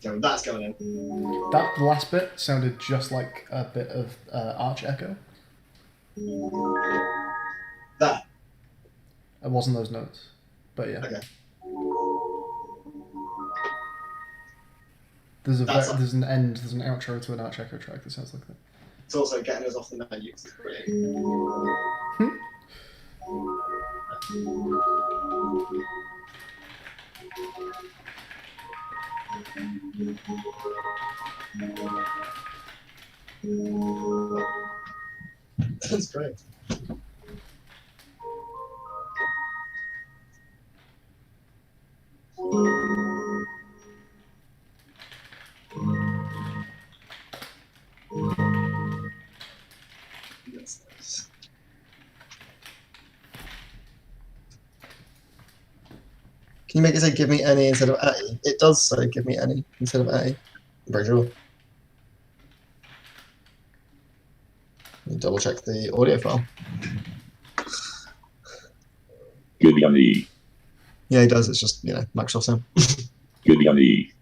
So that's going in. That last bit sounded just like a bit of arch echo. That. It wasn't those notes, but yeah. Okay. There's That's there's an outro to an arch echo track that sounds like that. It's also getting us off the menu. It's brilliant. That's great. That's nice. Can you make it say give me any instead of A? It does say give me any instead of A. I'm pretty sure. Let me double check the audio file. Give me an E. Yeah, he does. It's just, Microsoft Sound. Give me an E.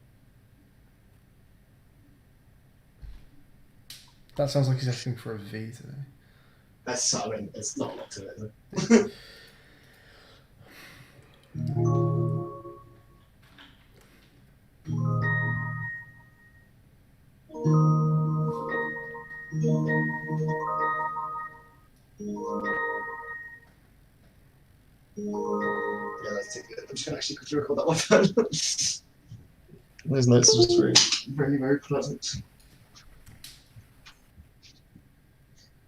That sounds like he's asking for a V today. That's it's not a lot to it, is it? Yeah, that's too good. I'm just going to actually quickly record that one time. Those notes are just very, very, very pleasant.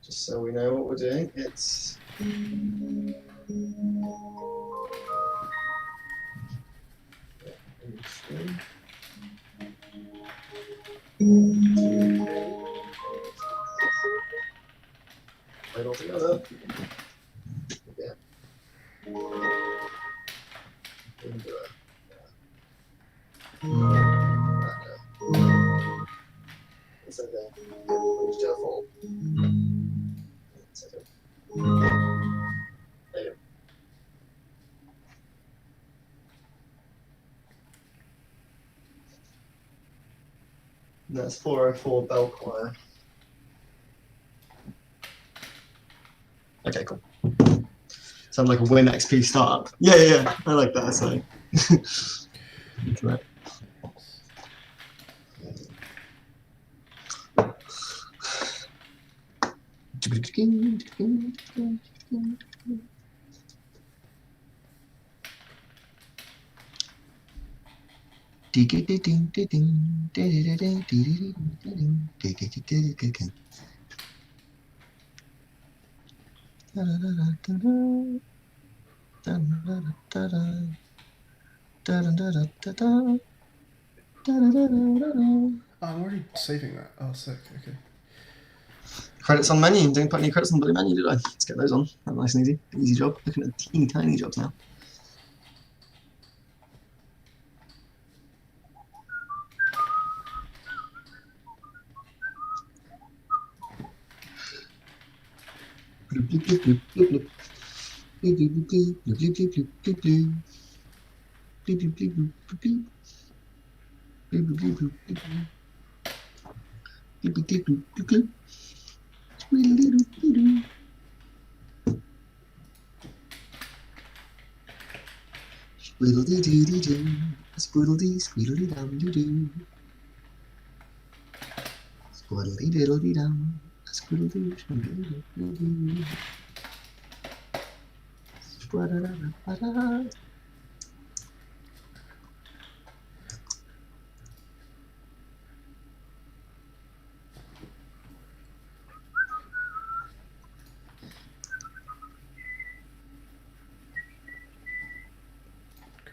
Just so we know what we're doing, it's... Right all together. Yeah. And, it's okay. We'll just do a full. It's That's 404 Bell Choir. Okay, cool. Sounds like a Win XP startup. Yeah. I like that. So. Correct. Oh, I'm already saving that. Oh, sick. Okay. Credits on menu. Didn't put any credits on the menu, did I? Let's get those on. That's nice and easy. Easy job. Looking at teeny tiny jobs now.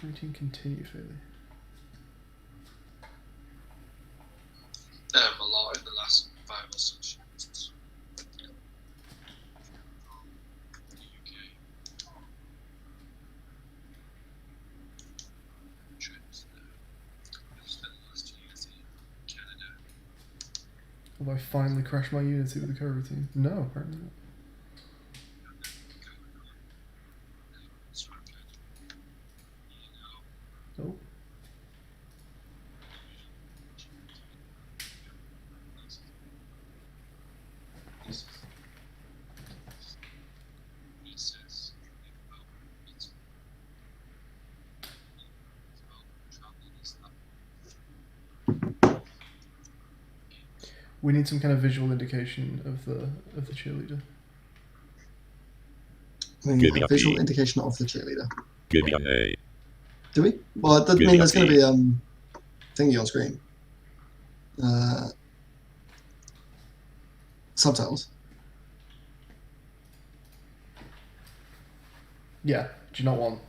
Routine continue failure. A lot in the last 5 or 6 years. UK. Trips there. I've spent the last 2 years in Canada. Have I finally crashed my Unity with the coroutine? No, apparently not. Oh. We need some kind of visual indication of the cheerleader. We need a visual indication of the cheerleader. Give me an A. Do we? Well, it doesn't Give mean me there's a going to B. be thingy on screen. Subtitles. Yeah. Do you not want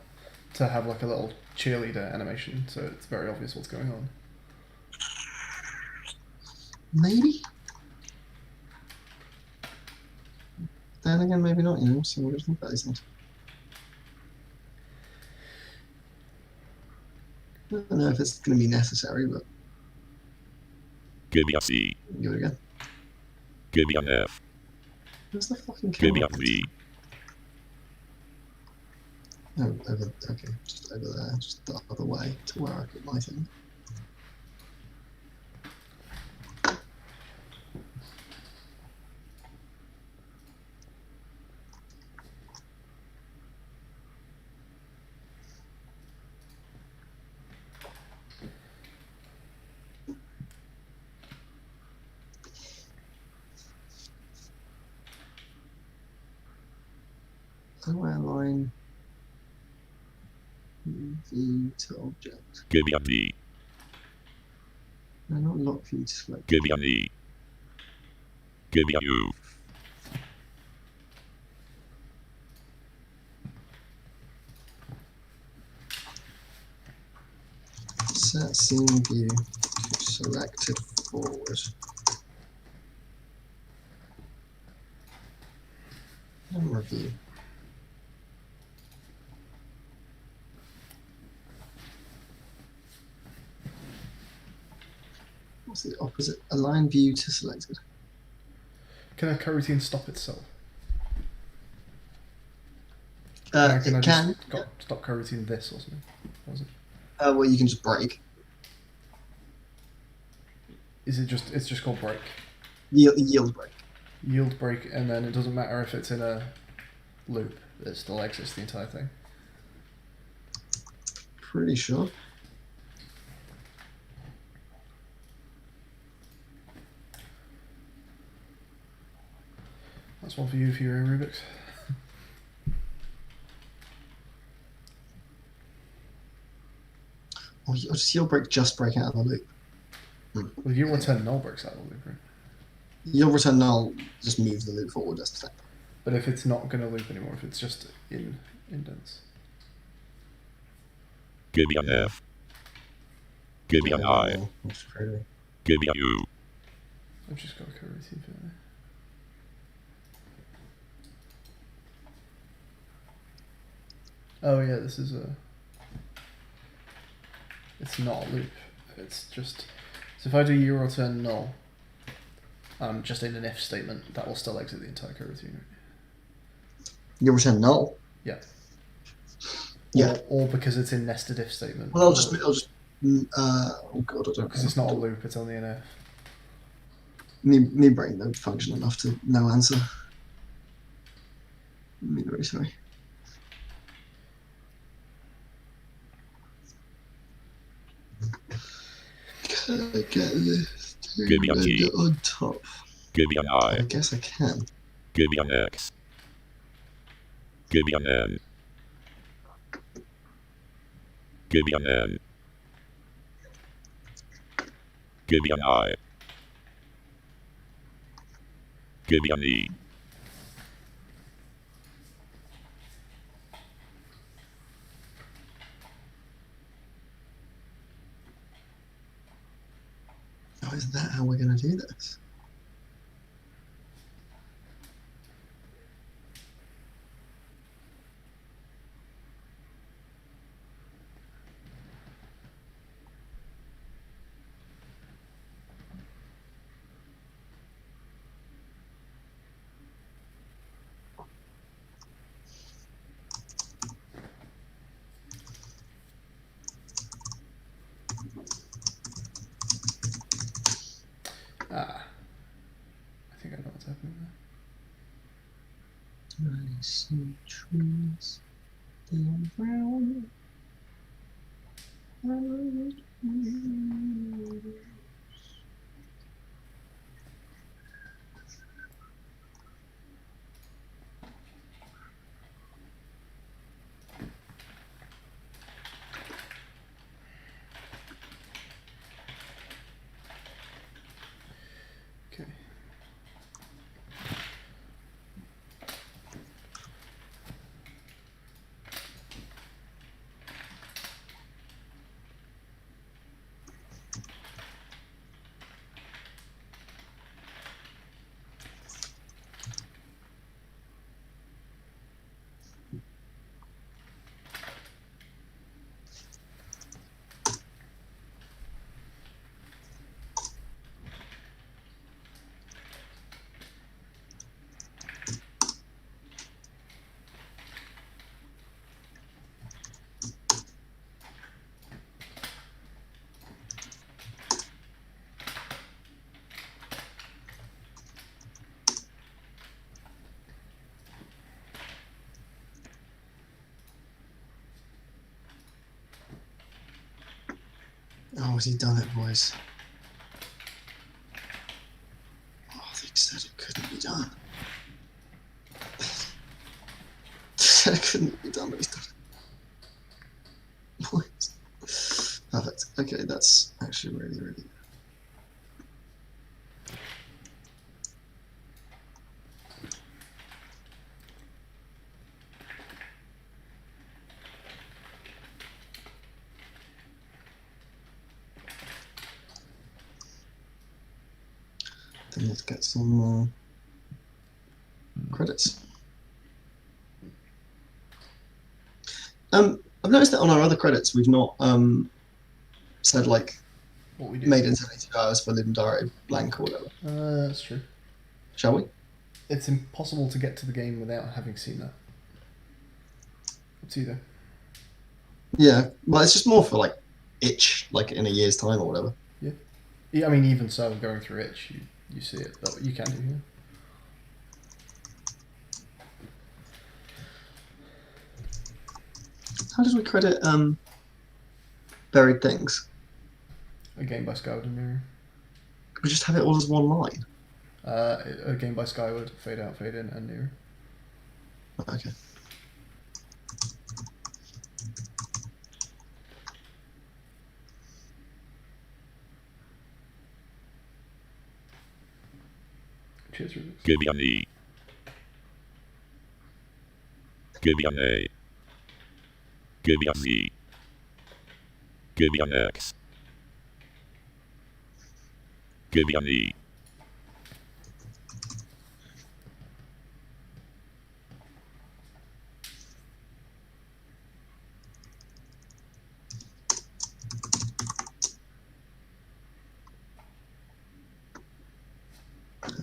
to have like a little cheerleader animation so it's very obvious what's going on? Maybe. Then again, maybe not. So we're going to think about these things. I don't know if it's going to be necessary, but Give me a C. give it again. Give me an F. Where's the fucking Give me camera? a V. Oh, okay, just over there, just the other way to where I put my thing. How I align view to object? Give me a D. No, not lock view to select. Give me an E. Give me a U. Set scene view to selected forward. Camera view. What's the opposite? Align view to selected. Can a coroutine stop itself? It I can. just stop coroutine this or something? What was it? Well, you can just break. Is it just? It's just called break. Yield break. Yield break, and then it doesn't matter if it's in a loop. It still exits the entire thing. Pretty sure. That's one for you for your Rubik's. Or just yield break, just break out of the loop. Well, you return null breaks out of the loop, right? Yield return null just moves the loop forward just a step. But if it's not going to loop anymore, if it's just in indents. Give me an F. Give me an I. That's crazy. Give me a U. I've just got a coroutine for that. Oh yeah, this is a... It's not a loop. It's just... So if I do U return null, just in an if statement, that will still exit the entire coroutine, right? Yield return null. Yeah. Yeah. Or because it's in nested if statement. Well, I'll just oh god, I don't Because it's not a loop, it's only an if. Me brain don't function enough to no answer. I'm very sorry. Can I get this to Give me a G. render on top? Give me an I. I guess I can. Give me an X. Give me an N. Give me an N. Give me an I. Give me an E. Oh, is that how we're going to do this? Ah. I think I know what's happening there. I see trees. They are brown. Okay. Oh, has he done it, boys? Oh, they said it couldn't be done. Said it couldn't be done, but he's done it. Boys. Perfect. Okay, that's actually really, really good. Then let's get some credits. I've noticed that on our other credits, we've not said like What we do. made in 72 hours for Ludum Dare blank or whatever. That's true. Shall we? It's impossible to get to the game without having seen that. It's either. Yeah. Well, it's just more for like itch, like in a year's time or whatever. Yeah. I mean, even so, going through itch, you see it. But you can do here. How did we credit buried things? A game by Skyward and Niru. We just have it all as one line. A game by Skyward, fade out, fade in, and Niru. Okay. Cheers, Rubik's. Give me an E. Give me an A. Give me a Z. Give me an X. Give me an E.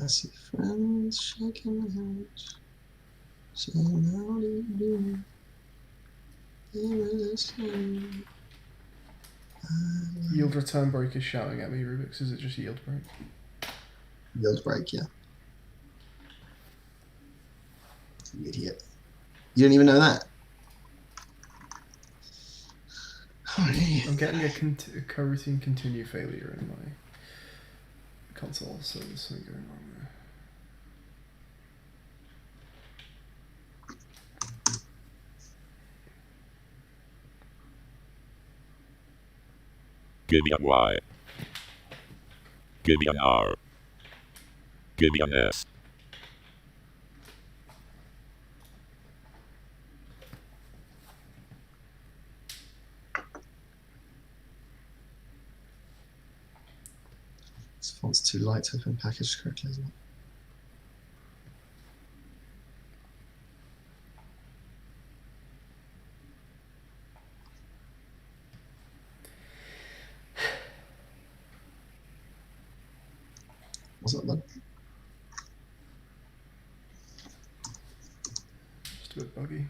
I see friends shaking hands, saying how do you do? There is a sign. Yield return break is shouting at me, Rubik's. Is it just yield break? Yield break, yeah. You idiot. You didn't even know that. Oh, idiot. I'm getting a coroutine continue failure in my console, so there's something going wrong there. Give me a Y. Give me an R. Give me an S. This font's too light to have been packaged correctly, isn't it? What's up, bud? Just a bit buggy.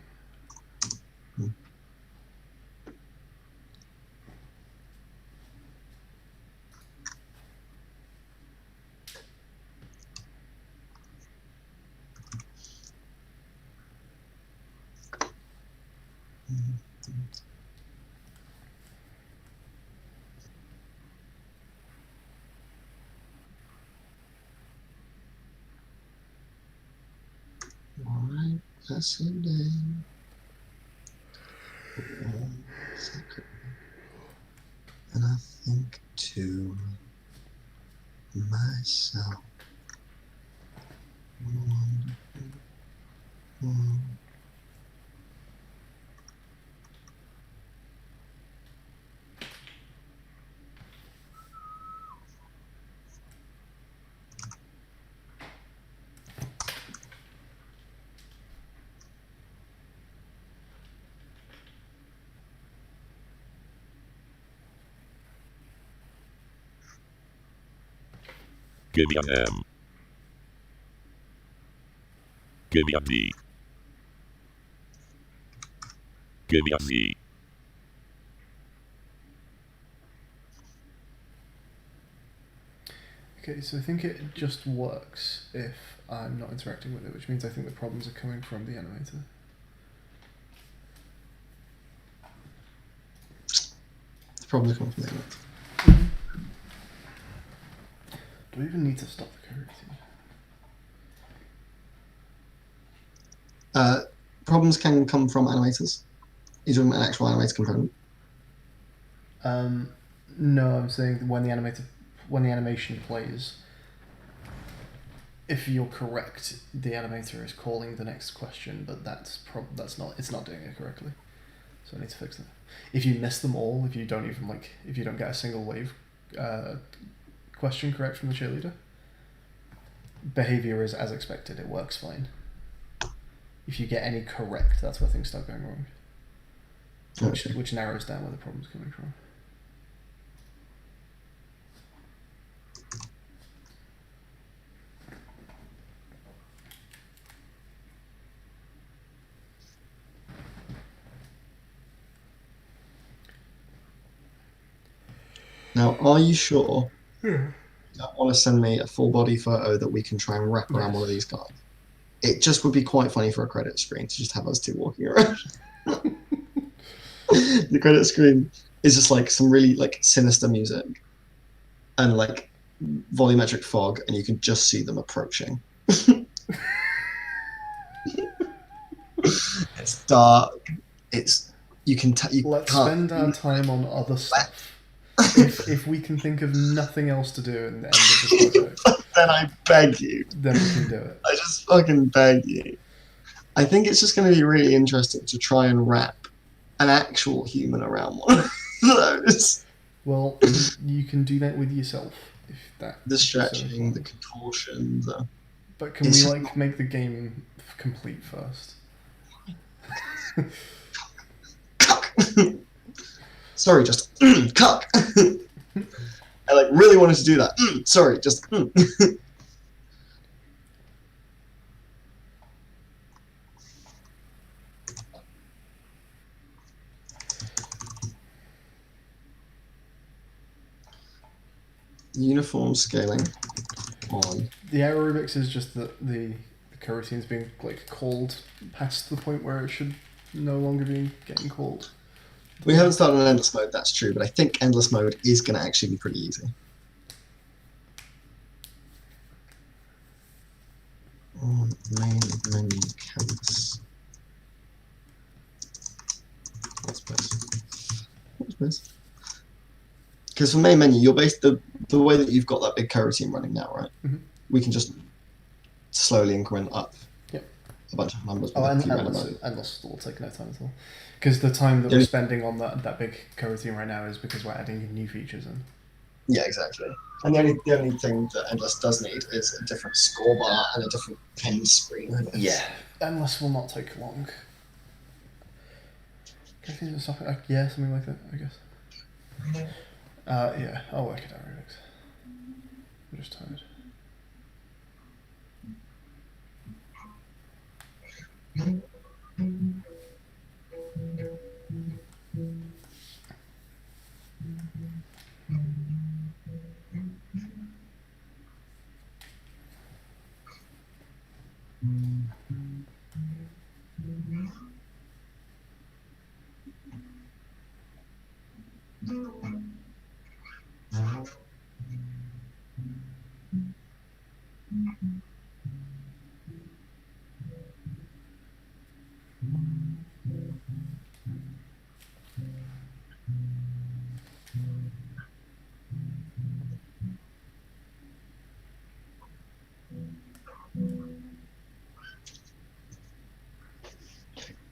Alright, that's a day. Secret. And I think to myself, what a wonderful world. Give me an M. Give me a D. Give me a Z. Okay, so I think it just works if I'm not interacting with it, which means I think the problems are coming from the animator. The problem is coming from the internet. Do we even need to stop the coroutine? Problems can come from animators. You're talking about an actual animator component. No, I'm saying when the animation plays, if you're correct, the animator is calling the next question, but it's not doing it correctly. So I need to fix that. If you miss them all, if you don't get a single wave question correct from the cheerleader, behavior is as expected. It works fine. If you get any correct, that's where things start going wrong. Which narrows down where the problem's coming from. Now, are you sure You want to send me a full body photo that we can try and wrap around one of these guys. It just would be quite funny for a credit screen to just have us two walking around. The credit screen is just like some really like sinister music and like volumetric fog, and you can just see them approaching. It's dark. It's you can Let's can't spend our time on other stuff. If we can think of nothing else to do in the end of this project, then I beg you. then we can do it. I just fucking beg you. I think it's just going to be really interesting to try and wrap an actual human around one of those. Well, you can do that with yourself. If that The is so stretching, the fun. contortion, the... But can we like make the game complete first? Cuck! Sorry, just cuck! I like really wanted to do that. Sorry, just... Uniform scaling on. The aerobics is just that the coroutine's being like called past the point where it should no longer be getting called. We haven't started on endless mode, that's true, but I think endless mode is going to actually be pretty easy. On main menu canvas. What's this? What's this? Because for main menu, you're based the way that you've got that big coroutine running now, right? Mhm. We can just slowly increment up. Yep. A bunch of numbers. Oh, with a and few random endless will take no time at all. Because the time that Yeah. we're spending on that big coroutine right now is because we're adding new features in. Yeah, exactly. And the only thing that endless does need is a different score bar and a different pen screen. I guess. Endless will not take long. I think it's something like, yeah, something like that, I guess. Yeah, I'll work it out, Rubik's. I'm just tired.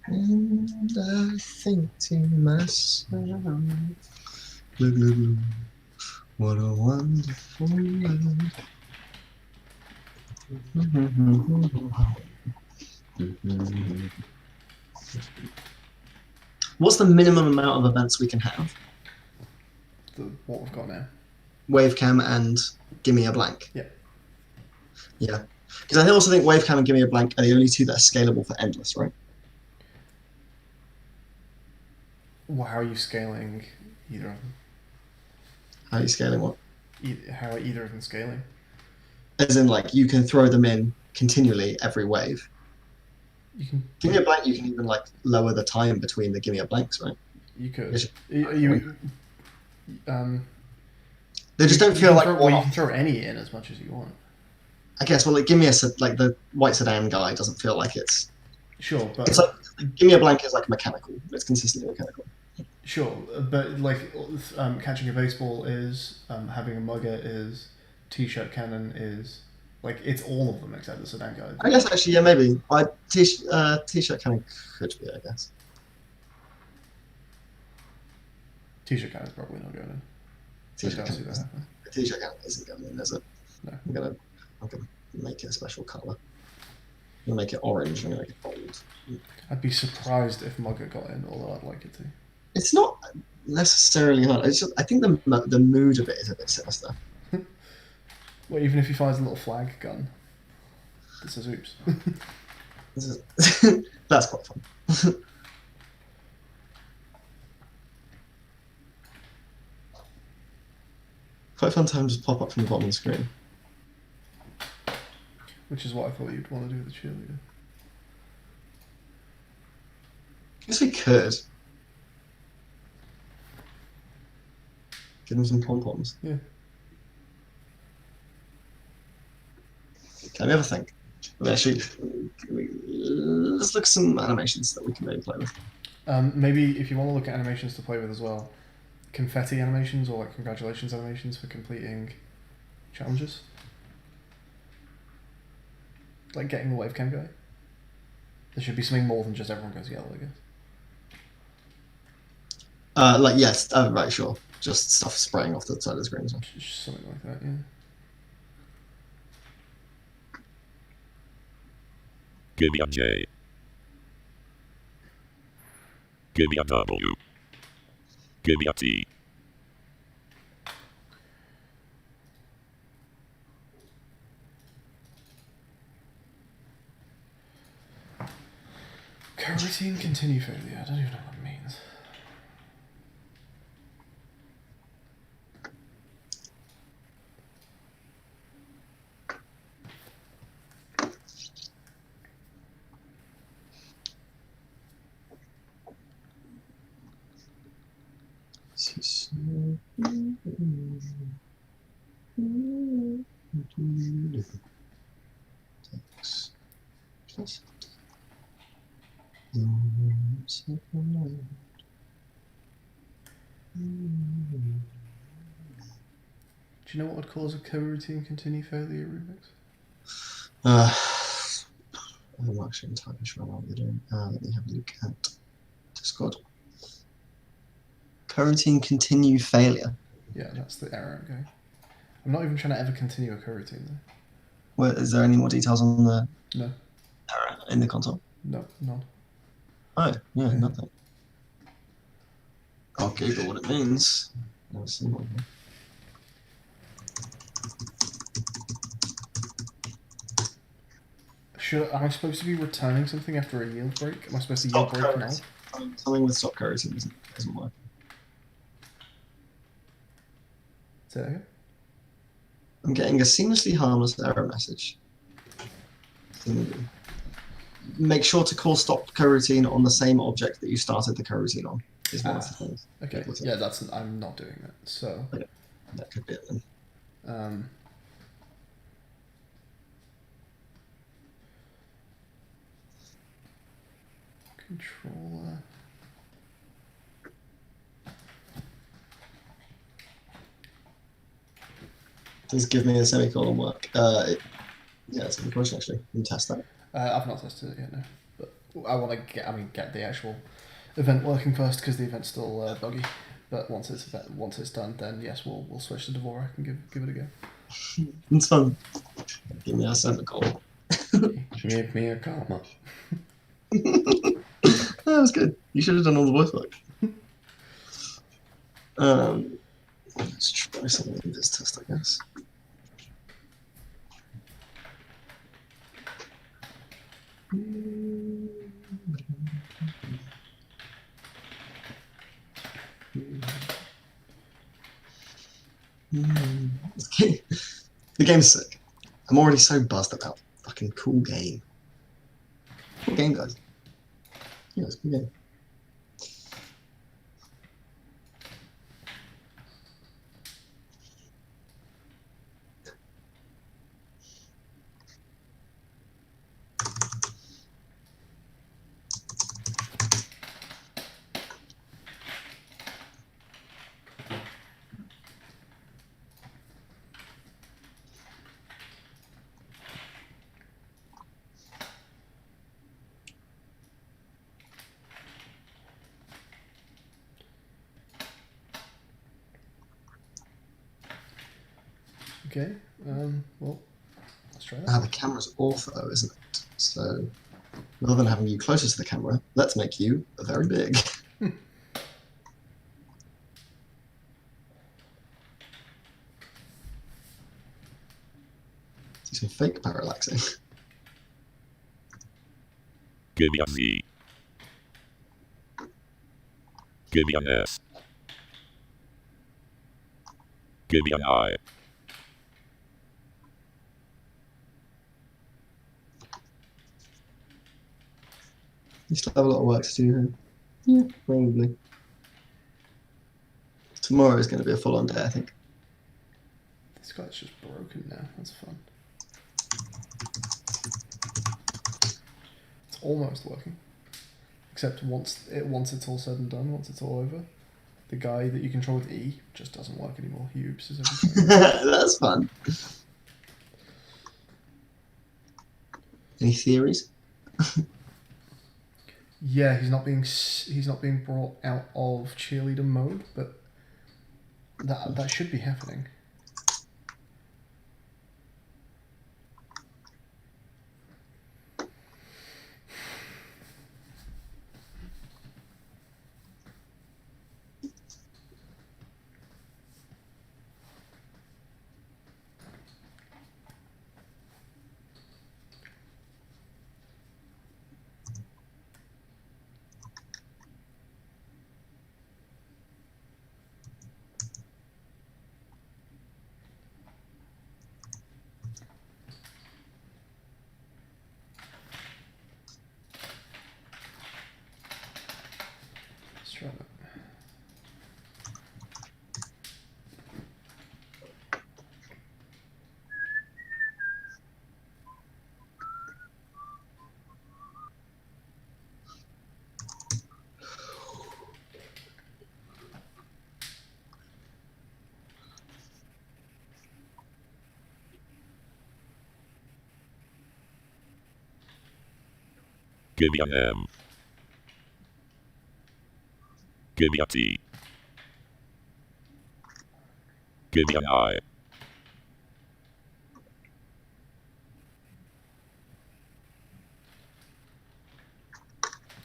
And I think to myself, look, look, look, what a wonderful world. What's the minimum amount of events we can have? What we've got now. Wavecam and Gimme a Blank. Yeah. Yeah. Because I also think Wavecam and Gimme a Blank are the only two that are scalable for endless, right? Well, how are you scaling either of them? How are you scaling what? How are either of them scaling? As in, like, you can throw them in continually every wave. You can. Gimme a Blank, you can even, like, lower the time between the Gimme a Blanks, right? You could. Yes. They just don't you feel can like throw, well, one you off. can throw any in as much as you want. I guess, well, like, Gimme a, like, the white sedan guy doesn't feel like it's... Sure, but It's like, Gimme a Blank is, like, mechanical. It's consistently mechanical. sure, but like catching a baseball is, having a mugger is, t-shirt cannon is, like it's all of them except the sedan guy. I guess, actually, yeah, maybe. T-shirt kind of could be, I guess. T-shirt cannon's probably not going in. I T-shirt don't see cannon, that happen. T-shirt cannon isn't going in, is it? No. I'm gonna make it a special color. I'm gonna make it orange. I'm gonna make it bold. I'd be surprised if mugger got in, although I'd like it to. It's not necessarily hard. It's just, I think the mood of it is a bit sinister. Well, even if he fires a little flag gun, that says oops. This is, that's quite fun. quite fun to have them just pop up from the bottom of the screen. Which is what I thought you'd want to do with the cheerleader. I guess we could. Give them some pom-poms. Yeah. Okay, let me have a think. Actually, let's look at some animations that we can maybe play with. Maybe if you want to look at animations to play with as well, confetti animations or like congratulations animations for completing challenges. Like getting the wave cam guy. There should be something more than just everyone goes yellow, I guess. Like, yes, right, sure. Just stuff spraying off the side of the screen. So. Just something like that, yeah. Give me a J. Give me a W. Give me a T. Coroutine continue failure. I don't even know what that means. Do you know what would cause a coroutine continue failure, Rubik's? I'm not actually entirely sure what we're doing. Let me have a look at Discord. Coroutine continue failure. Yeah, that's the error I'm going. I'm not even trying to ever continue a coroutine though. Well, is there any more details on the No. error in the console? No, none. Oh, yeah, nothing. I'll Google what it means. I'll see what Am I supposed to be returning something after a yield break? Am I supposed to yield break now? Something with stop coroutine isn't working. Say that again? I'm getting a seamlessly harmless error message. Make sure to call stop coroutine on the same object that you started the coroutine on. Is one of the things. Okay, yeah, I'm not doing that. So that could be it then. Controller. Does give me a semicolon work? Yeah, it's a good question actually. Can you test that? I've not tested it yet, no. But I want to get the actual event working first because the event's still buggy. But once it's done, then yes, we'll switch to Dvorak and give it a go. It's fun. Give me a semicolon. Give me a comma. That was good. You should have done all the voice work. Let's try something in this test, I guess. The game's sick. I'm already so buzzed about fucking cool game. Cool game, guys. Yeah, it's a cool game. Okay, well, let's try that. The camera's ortho, isn't it? So, rather than having you closer to the camera, let's make you very big. See some fake parallaxing. Give me a Z. Give me an S. Give me an eye. You still have a lot of work to do here. Yeah, probably. Tomorrow is going to be a full-on day, I think. This guy's just broken now. That's fun. It's almost working. Except once it's all said and done, once it's all over, the guy that you control with E just doesn't work anymore. He oopses every time. That's fun. Any theories? Yeah, he's not being brought out of cheerleader mode, but that should be happening. Let's try that. Give me an M. Give me a T. Give me an I.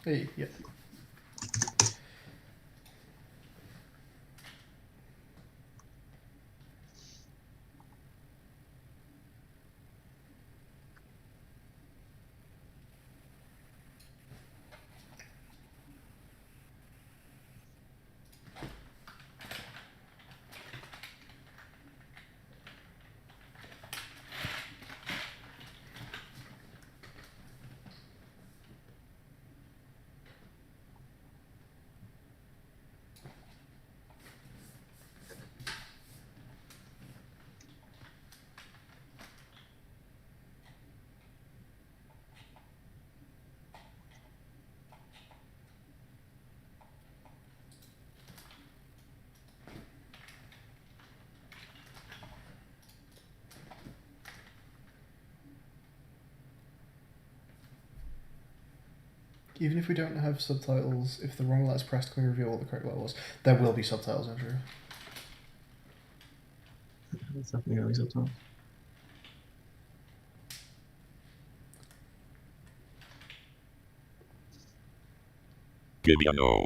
Hey, yeah. Even if we don't have subtitles, if the wrong letter's pressed, can we reveal what the correct letter was? There will be subtitles, Andrew. It's definitely going to be subtitles. Give me an O.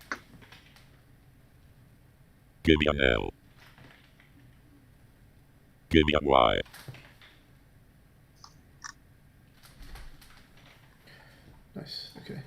Give me an L. Give me a Y. Nice, okay.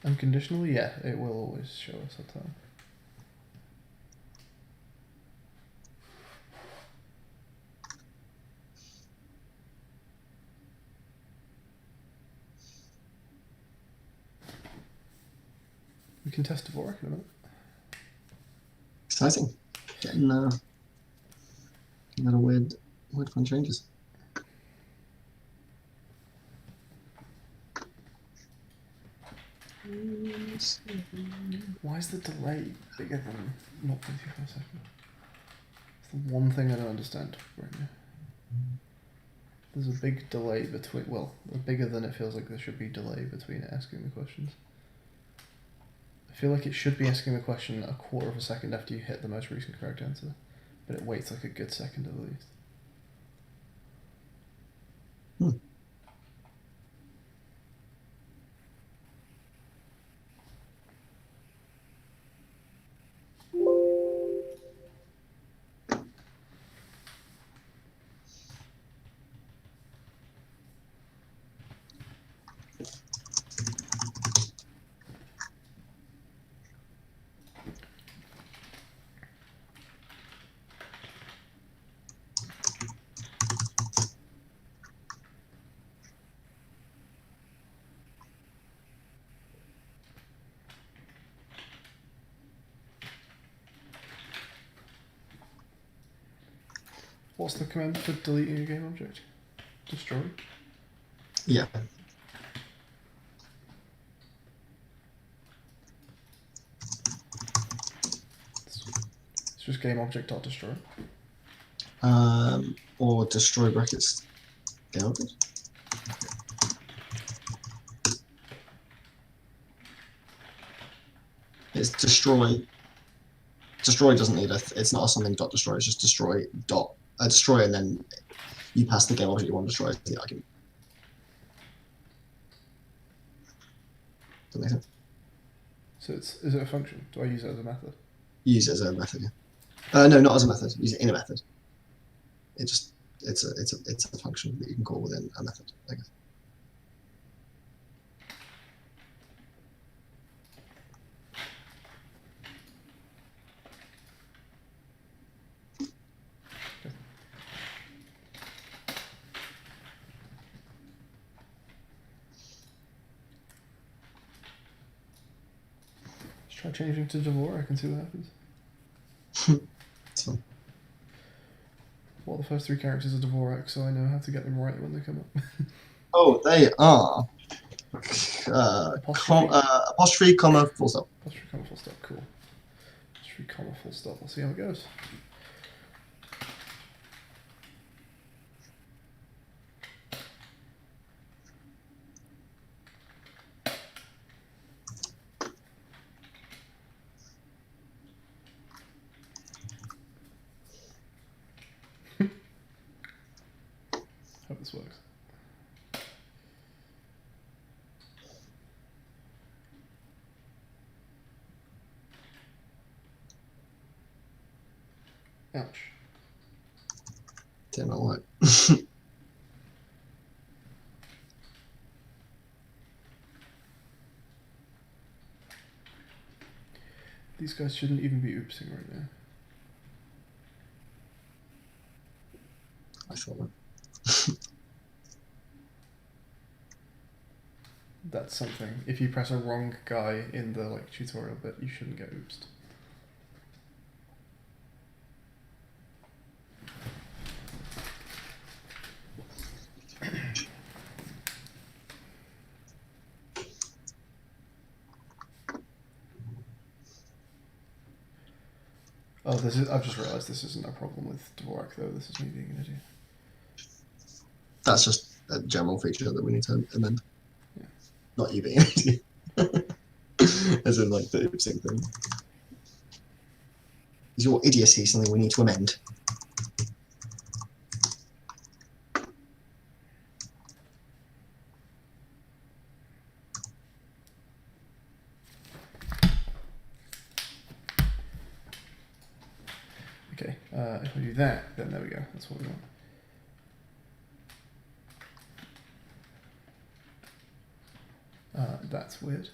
Unconditionally, yeah, it will always show a subtitle. We can test Dvorak in a minute. Exciting. Getting a lot of weird fun changes. Why is the delay bigger than 0.25 seconds? It's the one thing I don't understand right now. There's a big delay between, well, bigger than it feels like there should be delay between asking the questions. I feel like it should be asking the question a quarter of a second after you hit the most recent correct answer, but it waits like a good second at least. What's the command for deleting a game object? Destroy? Yeah. It's just game object.destroy. Or destroy brackets. Game object. It's destroy. Destroy doesn't need it's not a something dot destroy. It's just destroy dot destroy, and then you pass the game object you want to destroy as the argument. Does that make sense? So is it a function? Do I use it as a method? Use it as a method. Yeah. No, not as a method. Use it in a method. It just it's a function that you can call within a method, I guess. Try changing to Dvorak and see what happens. It's fun. What are the first three characters of Dvorak so I know how to get them right when they come up? Oh, they are Apostrophe. apostrophe, comma, full stop. Apostrophe, comma, full stop. Cool. Apostrophe, comma, full stop. Let's see how it goes. Hope this works. Ouch. Did not work. These guys shouldn't even be oopsing right now. I thought that. That's something. If you press a wrong guy in the tutorial bit, you shouldn't get oopsed. Oh, I've just realised this isn't a problem with Dvorak though. This is me being an idiot. That's just a general feature that we need to amend. Yeah. Not you being an idiot. As in the oopsing thing. Is your idiocy something we need to amend? Okay, if we do that, then there we go. That's what we want. That's weird.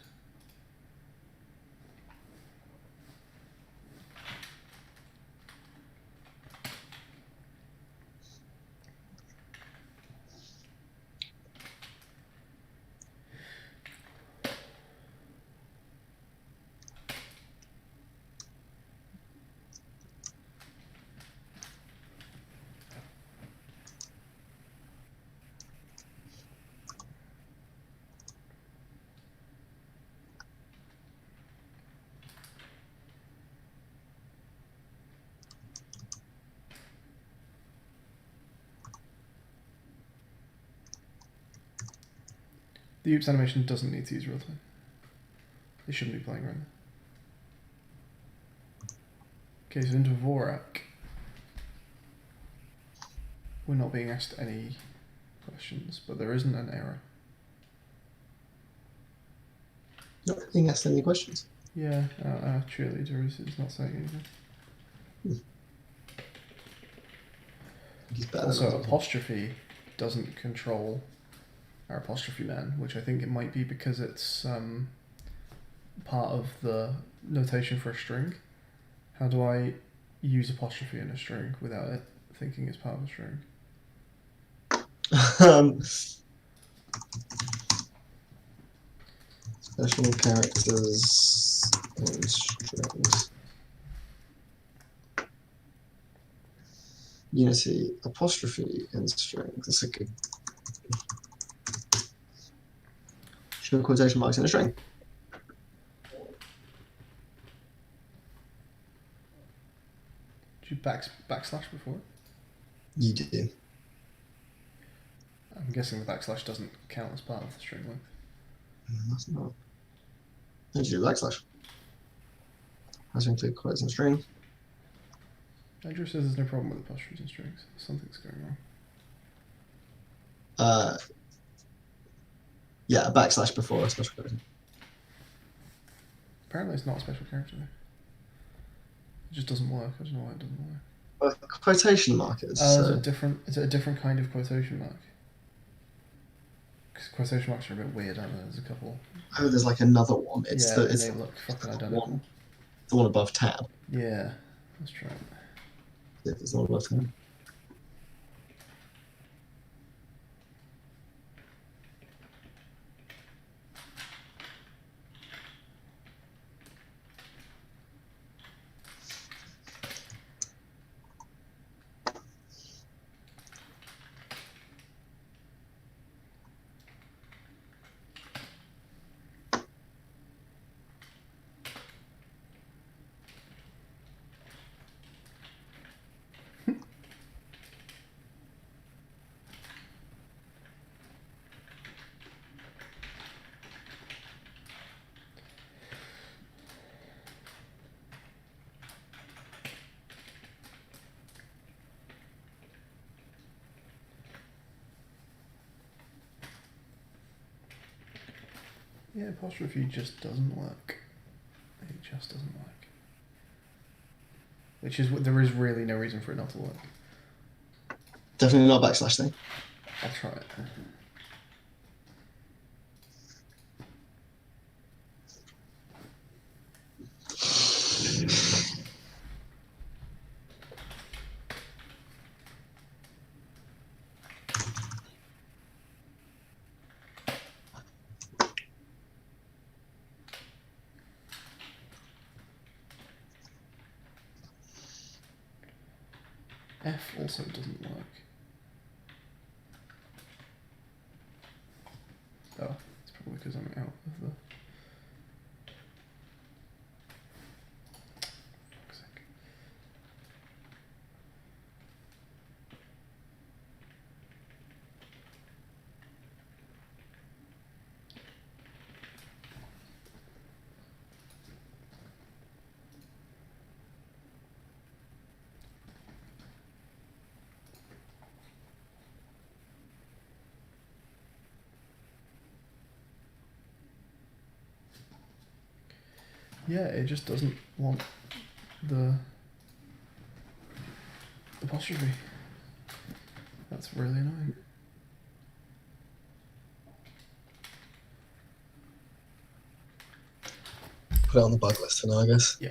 The oops animation doesn't need to use real time. It shouldn't be playing right now. Okay, so into Vorak. We're not being asked any questions, but there isn't an error. Not being asked any questions. Yeah, our cheerleader is not saying anything. He's better Also, than us. apostrophe doesn't control our apostrophe man, which I think it might be because it's part of the notation for a string. How do I use apostrophe in a string without it thinking it's part of a string? Special characters and strings. Unity apostrophe and strings. That's a good. Show quotation marks in a string. Did you backslash before it? You do. I'm guessing the backslash doesn't count as part of the string length. That's not. Then you do backslash. Has to include quotes and string. Andrew says there's no problem with apostrophes and strings. Something's going wrong. Yeah, a backslash before a special character. Apparently it's not a special character though. It just doesn't work. I don't know why it doesn't work. Well, quotation markers. Is So it a different kind of quotation mark? Because quotation marks are a bit weird, aren't they? There's a couple. oh, there's like another one. It's yeah, it's they look fucking identical. the one above tab. Yeah, let's try it. Yeah, there's the one above tab. Yeah, apostrophe just doesn't work. It just doesn't work. Which is there is really no reason for it not to work. Definitely not a backslash thing. I'll try it. F also doesn't work. Oh, it's probably because I'm out of the... Fuck's sake. Yeah, it just doesn't want the apostrophe. That's really annoying. Put it on the bug list for now, I guess. Yeah.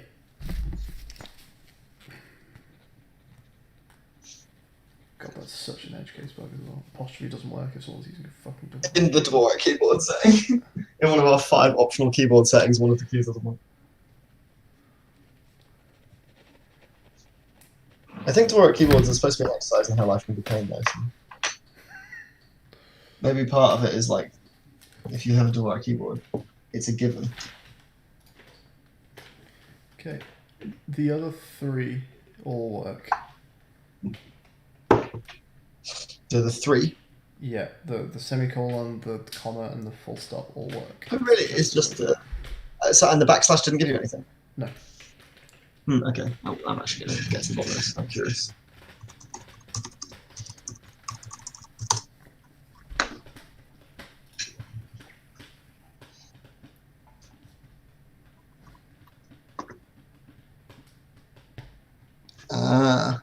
God, that's such an edge case bug as well. Apostrophe doesn't work if someone's using a fucking double. In the Dvorak keyboard setting. In one of our 5 optional keyboard settings, one of the keys doesn't work. I think Dvorak keyboards are supposed to be an exercise in how life can be pain, though. So maybe part of it is like, if you have a Dvorak keyboard, it's a given. Okay, the other 3 all work. So the 3, Yeah, the semicolon, the comma, and the full stop all work. Oh, really? It's just so, and the backslash didn't give you anything. No. Okay, I'm actually going to get to the bottom of this. I'm curious. Ah.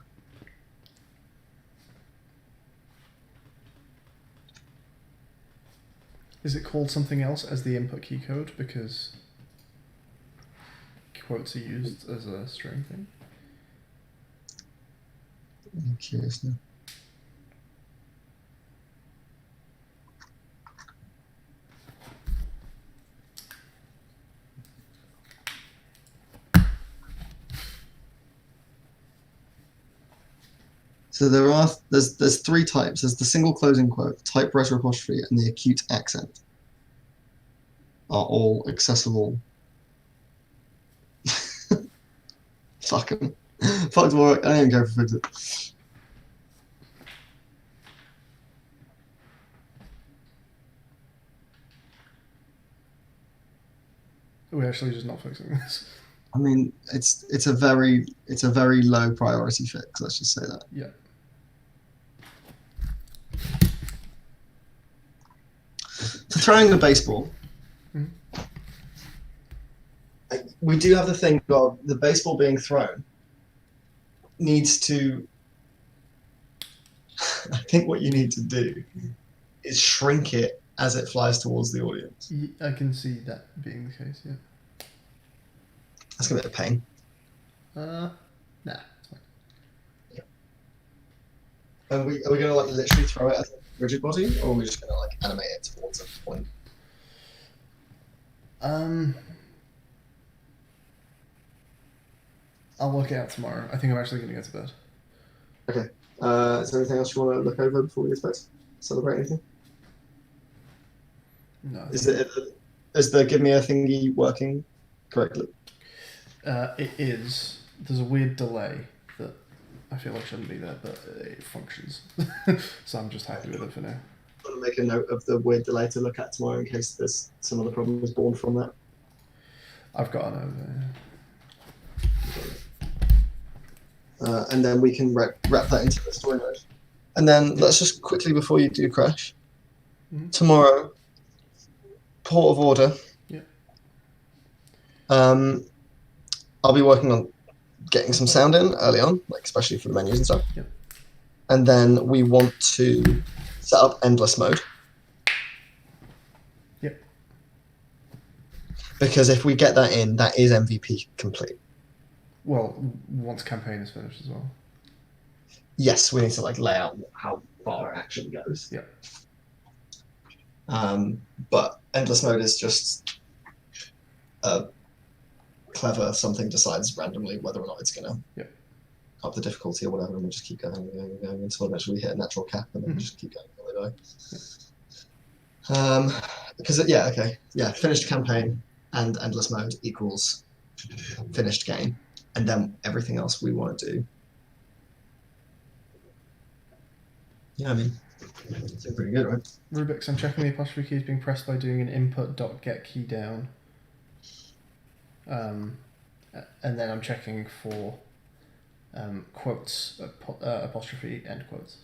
Is it called something else as the input key code because quotes are used as a string thing? I'm curious now. So there's three types. There's the single closing quote, typewriter apostrophe, and the acute accent. Are all accessible. Fucking fuck the work. I ain't going for fix it. We're actually just not fixing this. I mean, it's a very low priority fix. Let's just say that. Yeah. For throwing a baseball, Mhm. we do have the thing of the baseball being thrown needs to. I think what you need to do is shrink it as it flies towards the audience. I can see that being the case. Yeah. That's gonna be a pain. Nah, it's fine. And are we gonna like literally throw it as a rigid body, or are we just gonna like animate it towards a point? I'll work it out tomorrow. I think I'm actually going to go to bed. Okay. Is there anything else you want to look over before we get to bed? Celebrate anything? No. Is the give me a thingy working correctly? It is. There's a weird delay that I feel like shouldn't be there, but it functions. So I'm just happy with it for now. I'm gonna make a note of the weird delay to look at tomorrow in case there's some other problem was born from that. I've got an over. And then we can wrap that into the story mode. And then let's just quickly, before you do crash, tomorrow, port of order. Yeah. I'll be working on getting some sound in early on, like especially for the menus and stuff. Yep. And then we want to set up endless mode. Yep. Because if we get that in, that is MVP complete. Well, once campaign is finished as well. Yes, we need to like lay out how far it actually goes. Yeah. But endless mode is just a clever something decides randomly whether or not it's gonna up the difficulty or whatever, and we'll just keep going and going and going until eventually we hit a natural cap, and then we just keep going until they die. Because finished campaign and endless mode equals finished game, and then everything else we want to do. Yeah, I mean, it's pretty good, right? Rubix, I'm checking the apostrophe key is being pressed by doing an input.get key down. And then I'm checking for quotes, apostrophe, end quotes,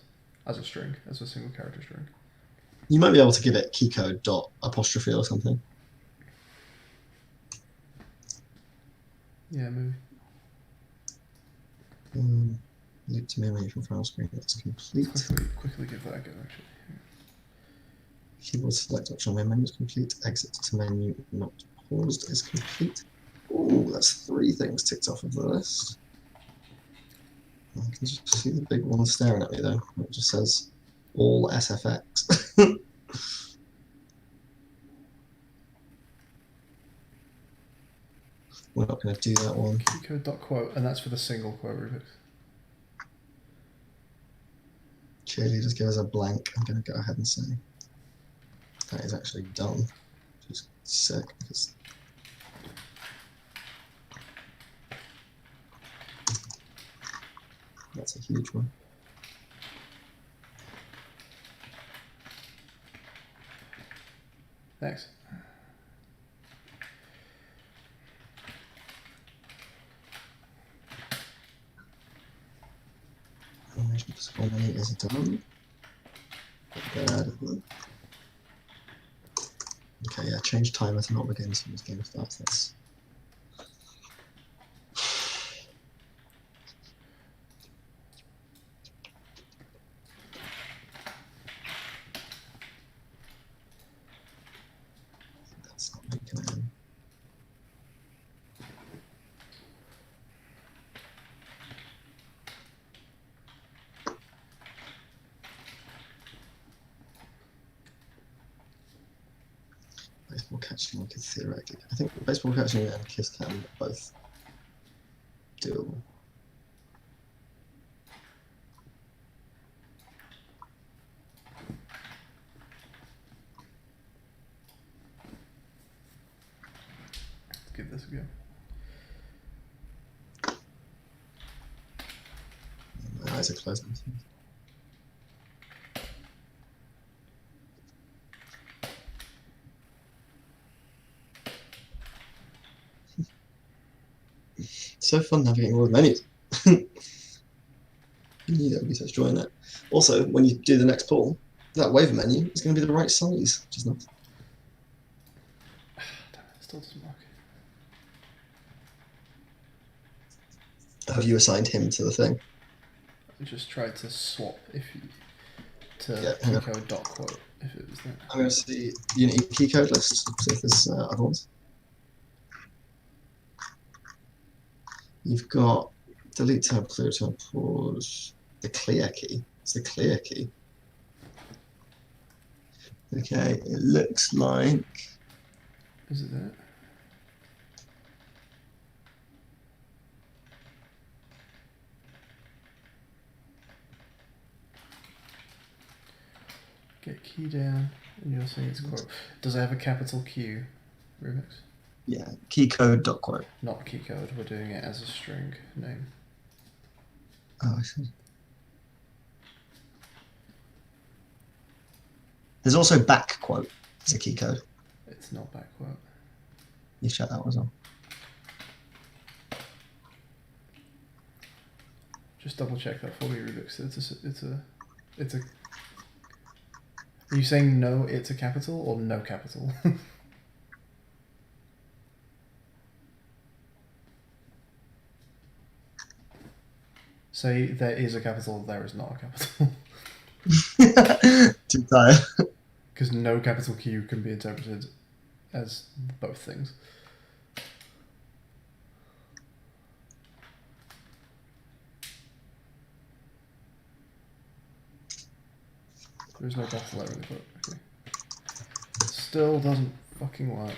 as a string, as a single character string. You might be able to give it keycode dot apostrophe or something. Yeah, maybe. Loop to memory from file screen. That's complete. Quickly give that a go, actually. Keyboard select option when menu is complete. Exit to menu not paused is complete. Oh, that's 3 things ticked off of the list. I can just see the big one staring at me though. It just says all SFX. We're not going to do that one. Keycode.quote, and that's for the single quote, Rubix. Cheerleaders give us a blank. I'm going to go ahead and say that is actually done. Which is sick because that's a huge one. Thanks. Formation physical money is done. Get out of here. Okay, yeah, change timer to not begin as soon as game starts. That's that's not making it in. Baseball catching could theoretically. I think baseball catching and kiss cam are both doable. Let's give this a go. My eyes are closing. So fun navigating all the menus. You knew there would be such joy in that. Also, when you do the next pull, that waiver menu is going to be the right size, which is nice. Damn it, it still doesn't work. Have you assigned him to the thing? I just tried to swap if you to Yeah, hang on. keycode.quote if it was that. I'm going to see Unity key code list, see if there's other ones. You've got delete tab, clear tab, pause, the clear key. It's the clear key. Okay, it looks like Is it that? Get key down, and you're saying it's quote. Does it have a capital Q, Rubix? yeah, keycode.quote. Not key code. We're doing it as a string name. Oh, I see. There's also back quote as a key code. It's not back quote. You shut that one on. Just double check that for me, Rubix. It's a. Are you saying no? It's a capital or no capital? Say there is a capital. There is not a capital. Too tired. Because no capital Q can be interpreted as both things. There's no capital there in the book. Okay. Still doesn't fucking work.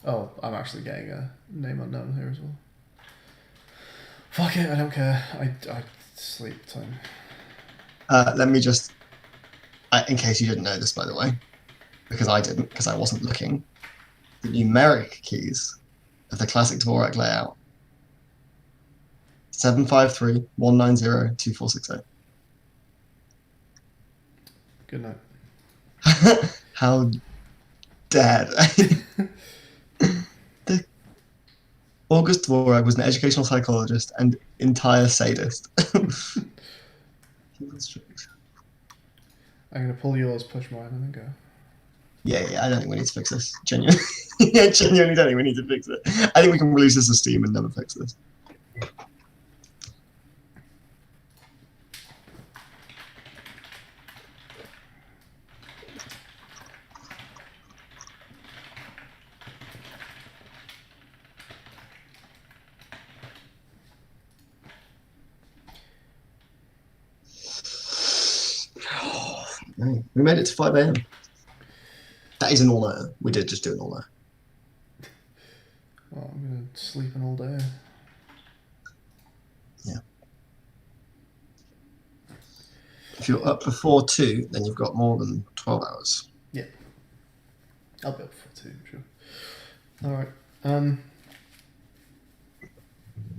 Oh, I'm actually getting a name unknown here as well. Fuck it, I don't care. I sleep time. Let me just, in case you didn't know this, by the way, because I didn't, because I wasn't looking, the numeric keys of the classic Dvorak layout: 753-190-2468. Good night. How dare they? August Dvorak was an educational psychologist and entire sadist. I'm gonna pull yours, push mine, and then go. Yeah, I don't think we need to fix this. Genuinely. Yeah, genuinely don't think we need to fix it. I think we can release this as Steam and never fix this. No, we made it to 5 AM. That is an all-nighter. We did just do an all-nighter. Well, I'm gonna sleep an all day. Yeah. If you're up before 2, then you've got more than 12 hours. I'll be up for 2, sure. Alright.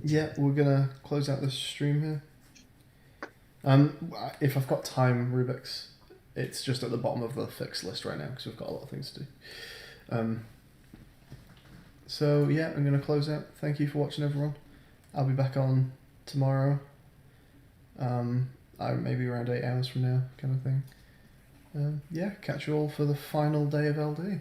Yeah, we're gonna close out this stream here. If I've got time, Rubix, it's just at the bottom of the fixed list right now because we've got a lot of things to do. So yeah, I'm going to close out. Thank you for watching, everyone. I'll be back on tomorrow. Maybe around 8 hours from now, kind of thing. Yeah, catch you all for the final day of LD.